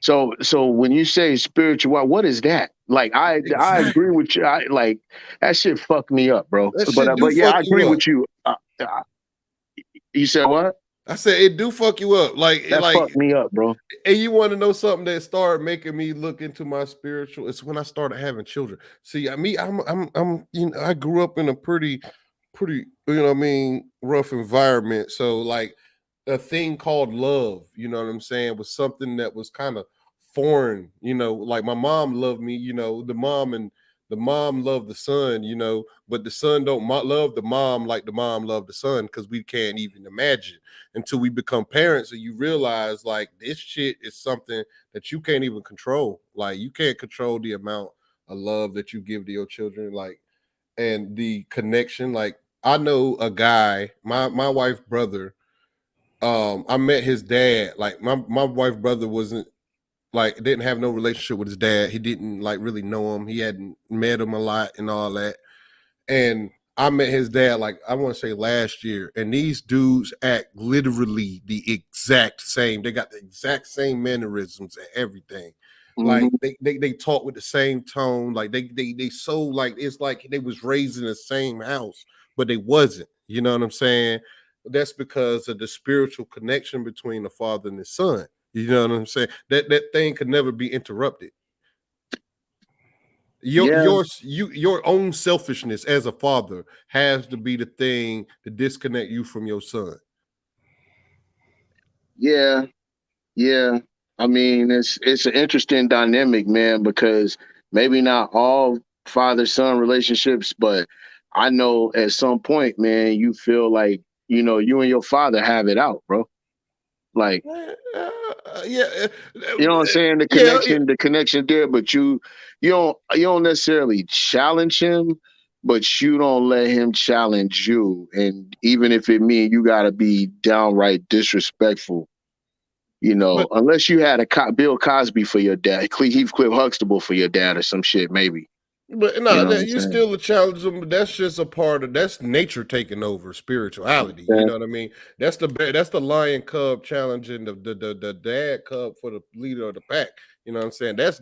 So when you say spiritual, what is that? Like I agree Exactly. with you. Like that shit fucked me up, bro. That shit do But yeah, fuck I you agree up. with you. You said what? I said it do fuck you up. That fucked me up, bro. And you want to know something that started making me look into my spiritual? It's when I started having children. See, I'm you know, I grew up in a pretty, you know what I mean, rough environment. So like a thing called love, you know what I'm saying, was something that was kind of foreign, you know, like my mom loved me, you know, the mom loved the son, you know, but the son don't love the mom like the mom loved the son because we can't even imagine until we become parents and you realize like this shit is something that you can't even control. Like you can't control the amount of love that you give to your children, like, and the connection. Like I know a guy, my wife's brother. I met his dad. Like my wife's brother wasn't like didn't have no relationship with his dad. He didn't like really know him. He hadn't met him a lot and all that. And I met his dad like I want to say last year, and these dudes act literally the exact same. They got the exact same mannerisms and everything. Mm-hmm. Like they talk with the same tone. Like they so like it's like they was raised in the same house, but they wasn't. You know what I'm saying? That's because of the spiritual connection between the father and the son. You know what I'm saying? That thing could never be interrupted. Yeah, Your own selfishness as a father has to be the thing to disconnect you from your son. yeah, yeah. I mean, it's an interesting dynamic, man, because maybe not all father son relationships, but I know at some point, man, you feel like you and your father have it out, bro. Like Yeah, you know what I'm saying? yeah, yeah. The connection there, but you don't necessarily challenge him, but you don't let him challenge you. And even if it means you gotta be downright disrespectful, But unless you had a Bill Cosby for your dad, Heathcliff Huxtable for your dad or some shit, maybe. You no, know what I'm you saying? still a challenge them. That's just a part of that's nature taking over spirituality. You Yeah. know what I mean? That's the lion cub challenging the dad cub for the leader of the pack. You know what I'm saying? That's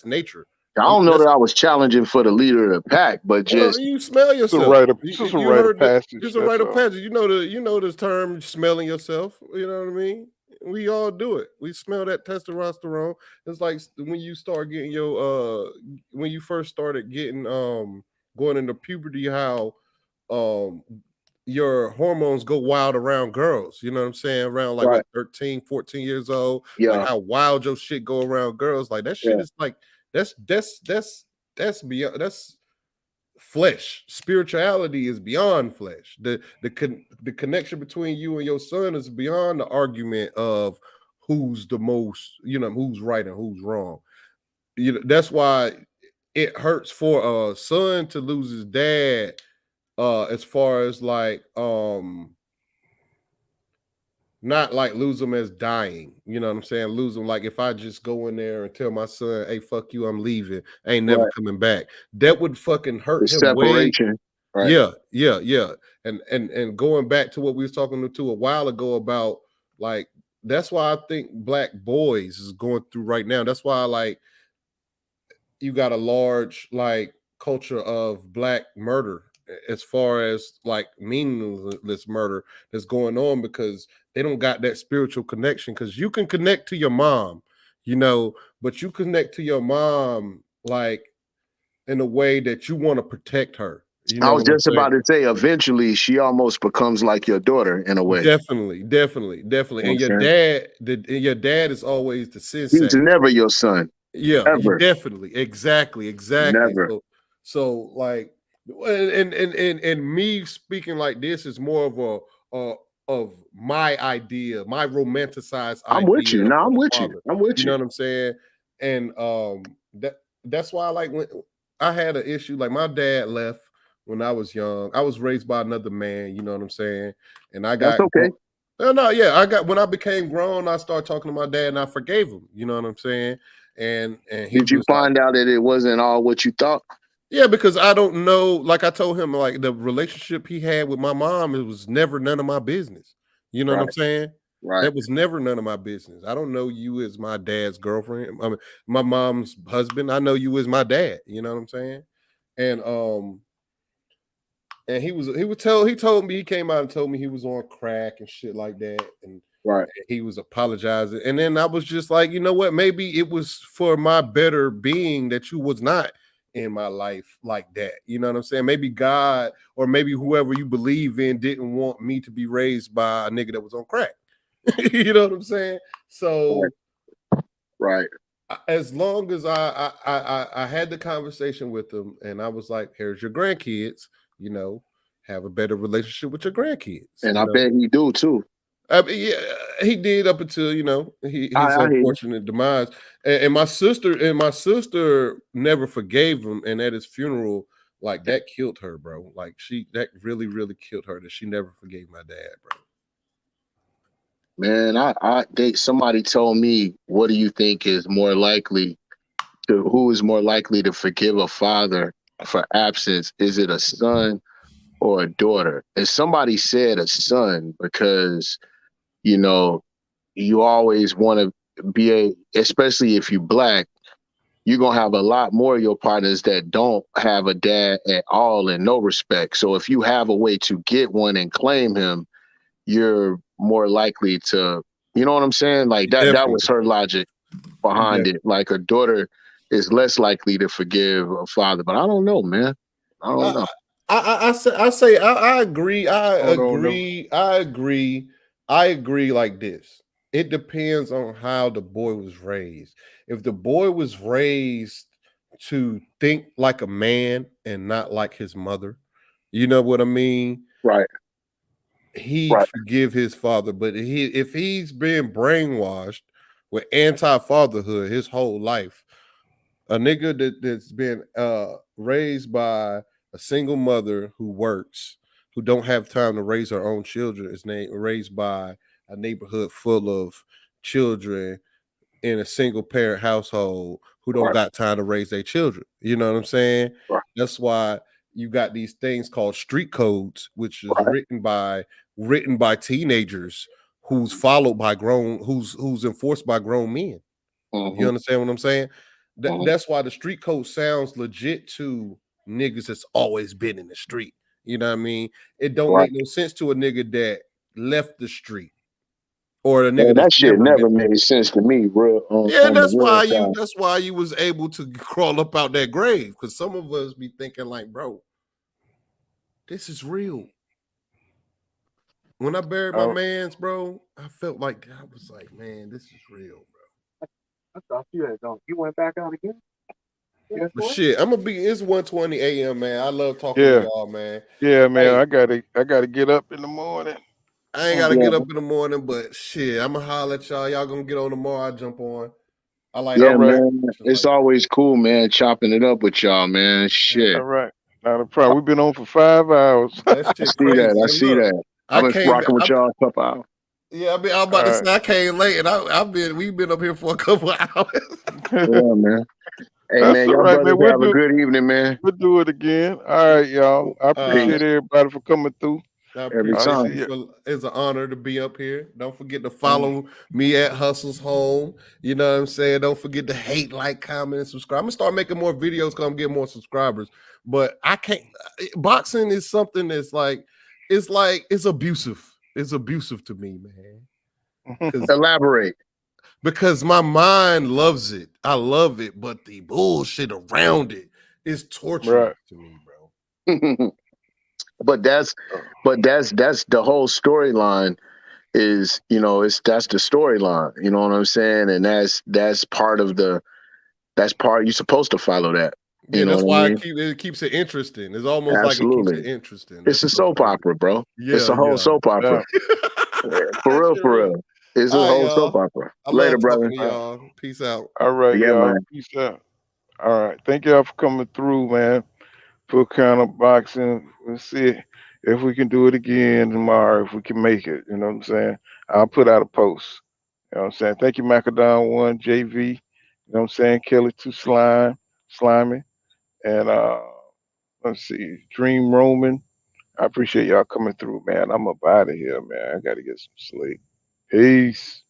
nature. I don't know that That's I was challenging for the leader of the pack, but Well, just you smell It's a yourself. rite of it's You, just a you rite of heard the passage. it's a That's rite of all. passage. You know this term smelling yourself. You know what I mean? We all do it. We smell that testosterone. It's like when you start getting your when you first started getting going into puberty, how um your hormones go wild around girls. You know what I'm saying? Around like right. what 13, 14 years old, like Yeah, how wild your shit go around girls. Like that shit yeah. is like that's beyond that's flesh. Spirituality is beyond flesh. The connection between you and your son is beyond the argument of who's the most, who's right and who's wrong. That's why it hurts for a son to lose his dad, as far as like not like lose them as dying. You know what I'm saying? Lose them like if I just go in there and tell my son, hey, fuck you, I'm leaving. I ain't never Right. coming back. That would fucking The hurt him way. separation. Right. Yeah. And going back to what we was talking to a while ago about like that's why I think black boys is going through right now. That's why like you got a large like culture of black murder as far as like meaningless murder that's going on because they don't got that spiritual connection because you can connect to your mom, but you connect to your mom like in a way that you want to protect her. You I know was what I'm just saying? about to say, eventually, she almost becomes like your daughter in a way. Definitely. You know what I'm And saying? your dad is always the He's sensei. never your son, Yeah, you ever, definitely, exactly. never. So like, and me speaking like this is more of a of my idea, my romanticized I'm with you. idea No, of I'm a with you. father. I'm with You you. know what I'm saying? And that's why I like when I had an issue. Like my dad left when I was young. I was raised by another man. You know what I'm saying? And I That's got okay. no, yeah. I got when I became grown, I started talking to my dad and I forgave him. You know what I'm saying? and he Did you was like, find out that it wasn't all what you thought? yeah, because I don't know. Like I told him, like the relationship he had with my mom, it was never none of my business. You know what I'm Right, saying? right. That was never none of my business. I don't know you as my dad's girlfriend. I mean, my mom's husband. I know you as my dad. You know what I'm saying? And and he told me he came out and told me he was on crack and shit like that, and Right. he was apologizing. And then I was just like, you know what? Maybe it was for my better being that you was not in my life like that. You know what I'm saying? Maybe God or maybe whoever you believe in didn't want me to be raised by a nigga that was on crack. You know what I'm saying? Right. So Right. as long as I had the conversation with him and I was like, here's your grandkids, you know, have a better relationship with your grandkids, And you I know. bet he do too. I mean, yeah, he did up until his I hear you. unfortunate demise, and my sister never forgave him, and at his funeral, like that killed her, bro. Like that really killed her that she never forgave my dad, bro. Man, somebody told me, what do you think is more likely who is more likely to forgive a father for absence? Is it a son or a daughter? And somebody said a son because, you know, you always want to especially if you black, you're gonna have a lot more of your partners that don't have a dad at all in no respect. So if you have a way to get one and claim him, you're more likely to, you know what I'm saying? Like that was Definitely, her logic behind it. definitely. Like a daughter is less likely to forgive a father, but I don't know, man. I don't know. I agree. I I don't know. agree. I agree. I agree. Like this, it depends on how the boy was raised. If the boy was raised to think like a man and not like his mother, you know what I mean? Right, He'd right, forgive his father. But if he's been brainwashed with anti-fatherhood his whole life, a nigga that's been raised by a single mother who works, who don't have time to raise her own children, is raised by a neighborhood full of children in a single parent household who don't right, got time to raise their children. You know what I'm saying? right, That's why you got these things called street codes, which is right. written by teenagers who's followed by who's enforced by grown men. You Mm-hmm, understand what I'm saying? mm-hmm. That's why the street code sounds legit to niggas that's always been in the street. You know what I mean? It don't Right. make no sense to a nigga that left the street or a nigga Man, that's that shit never been. never made sense to me, real Yeah, on the real side. that's why you was able to crawl up out that grave. Because some of us be thinking like, bro, this is real. When I buried my Oh, man's, bro, I felt like I was like, man, this is real, bro. I thought you had gone. You went back out again? Yes, But what? shit, it's 1:20 a.m., man. I love talking to Yeah, y'all, man. yeah, man. Hey, I gotta get up in the morning. I ain't gotta Yeah, get up in the morning, but shit, I'ma holler at y'all. Y'all gonna get on tomorrow. I jump on. I like All yeah, having right, man. conversations It's like this. always cool, man, chopping it up with y'all, man. Yeah. all Shit. right. Not a problem. We've been on for 5 hours. That I shit see that. crazy. I And see look, that. I've I been came back. rocking with y'all a couple hours. Yeah, I'm All about to right. say I came late, and we've been up here for a couple of hours. Yeah, man. Hey, That's man, all y'all right, brothers man. We'll have a do good evening, man. we'll do it again. All right, y'all. I Peace. appreciate everybody for coming through. I Every I'll appreciate see time. you you. for. It's an honor to be up here. Don't forget to Mm. follow me at Hustle's Home. You know what I'm saying. Don't forget to hate, like, comment, and subscribe. I'm gonna start making more videos because I'm getting more subscribers. But I can't. Boxing is something that's it's abusive. It's abusive to me, man. Because Elaborate. because my mind loves it. I love it, but the bullshit around it is torturous Right. to me, bro. but that's that's the whole storyline is, it's that's the storyline. You know what I'm saying? And that's part of that's part you're supposed to follow that. You Yeah, know that's what I why mean? it keeps it interesting. It's almost like it keeps Absolutely. it interesting. It's That's a so soap crazy. opera, bro. It's Yeah, a whole yeah. soap opera. Yeah. Yeah, for real, Sure for is. real. It's All a right, whole soap y'all. opera. I Later, love brother. talking to y'all. Peace out. All right, Yeah, y'all. man. Peace out. All right. Thank y'all for coming through, man. Full count of boxing. Let's see if we can do it again tomorrow, if we can make it. You know what I'm saying? I'll put out a post. You know what I'm saying? Thank you, Macadon One, JV, You know what I'm saying? Kelly too slimy. And let's see, Dream Roman. I appreciate y'all coming through, man. I'm up out of here, man. I gotta get some sleep. Peace.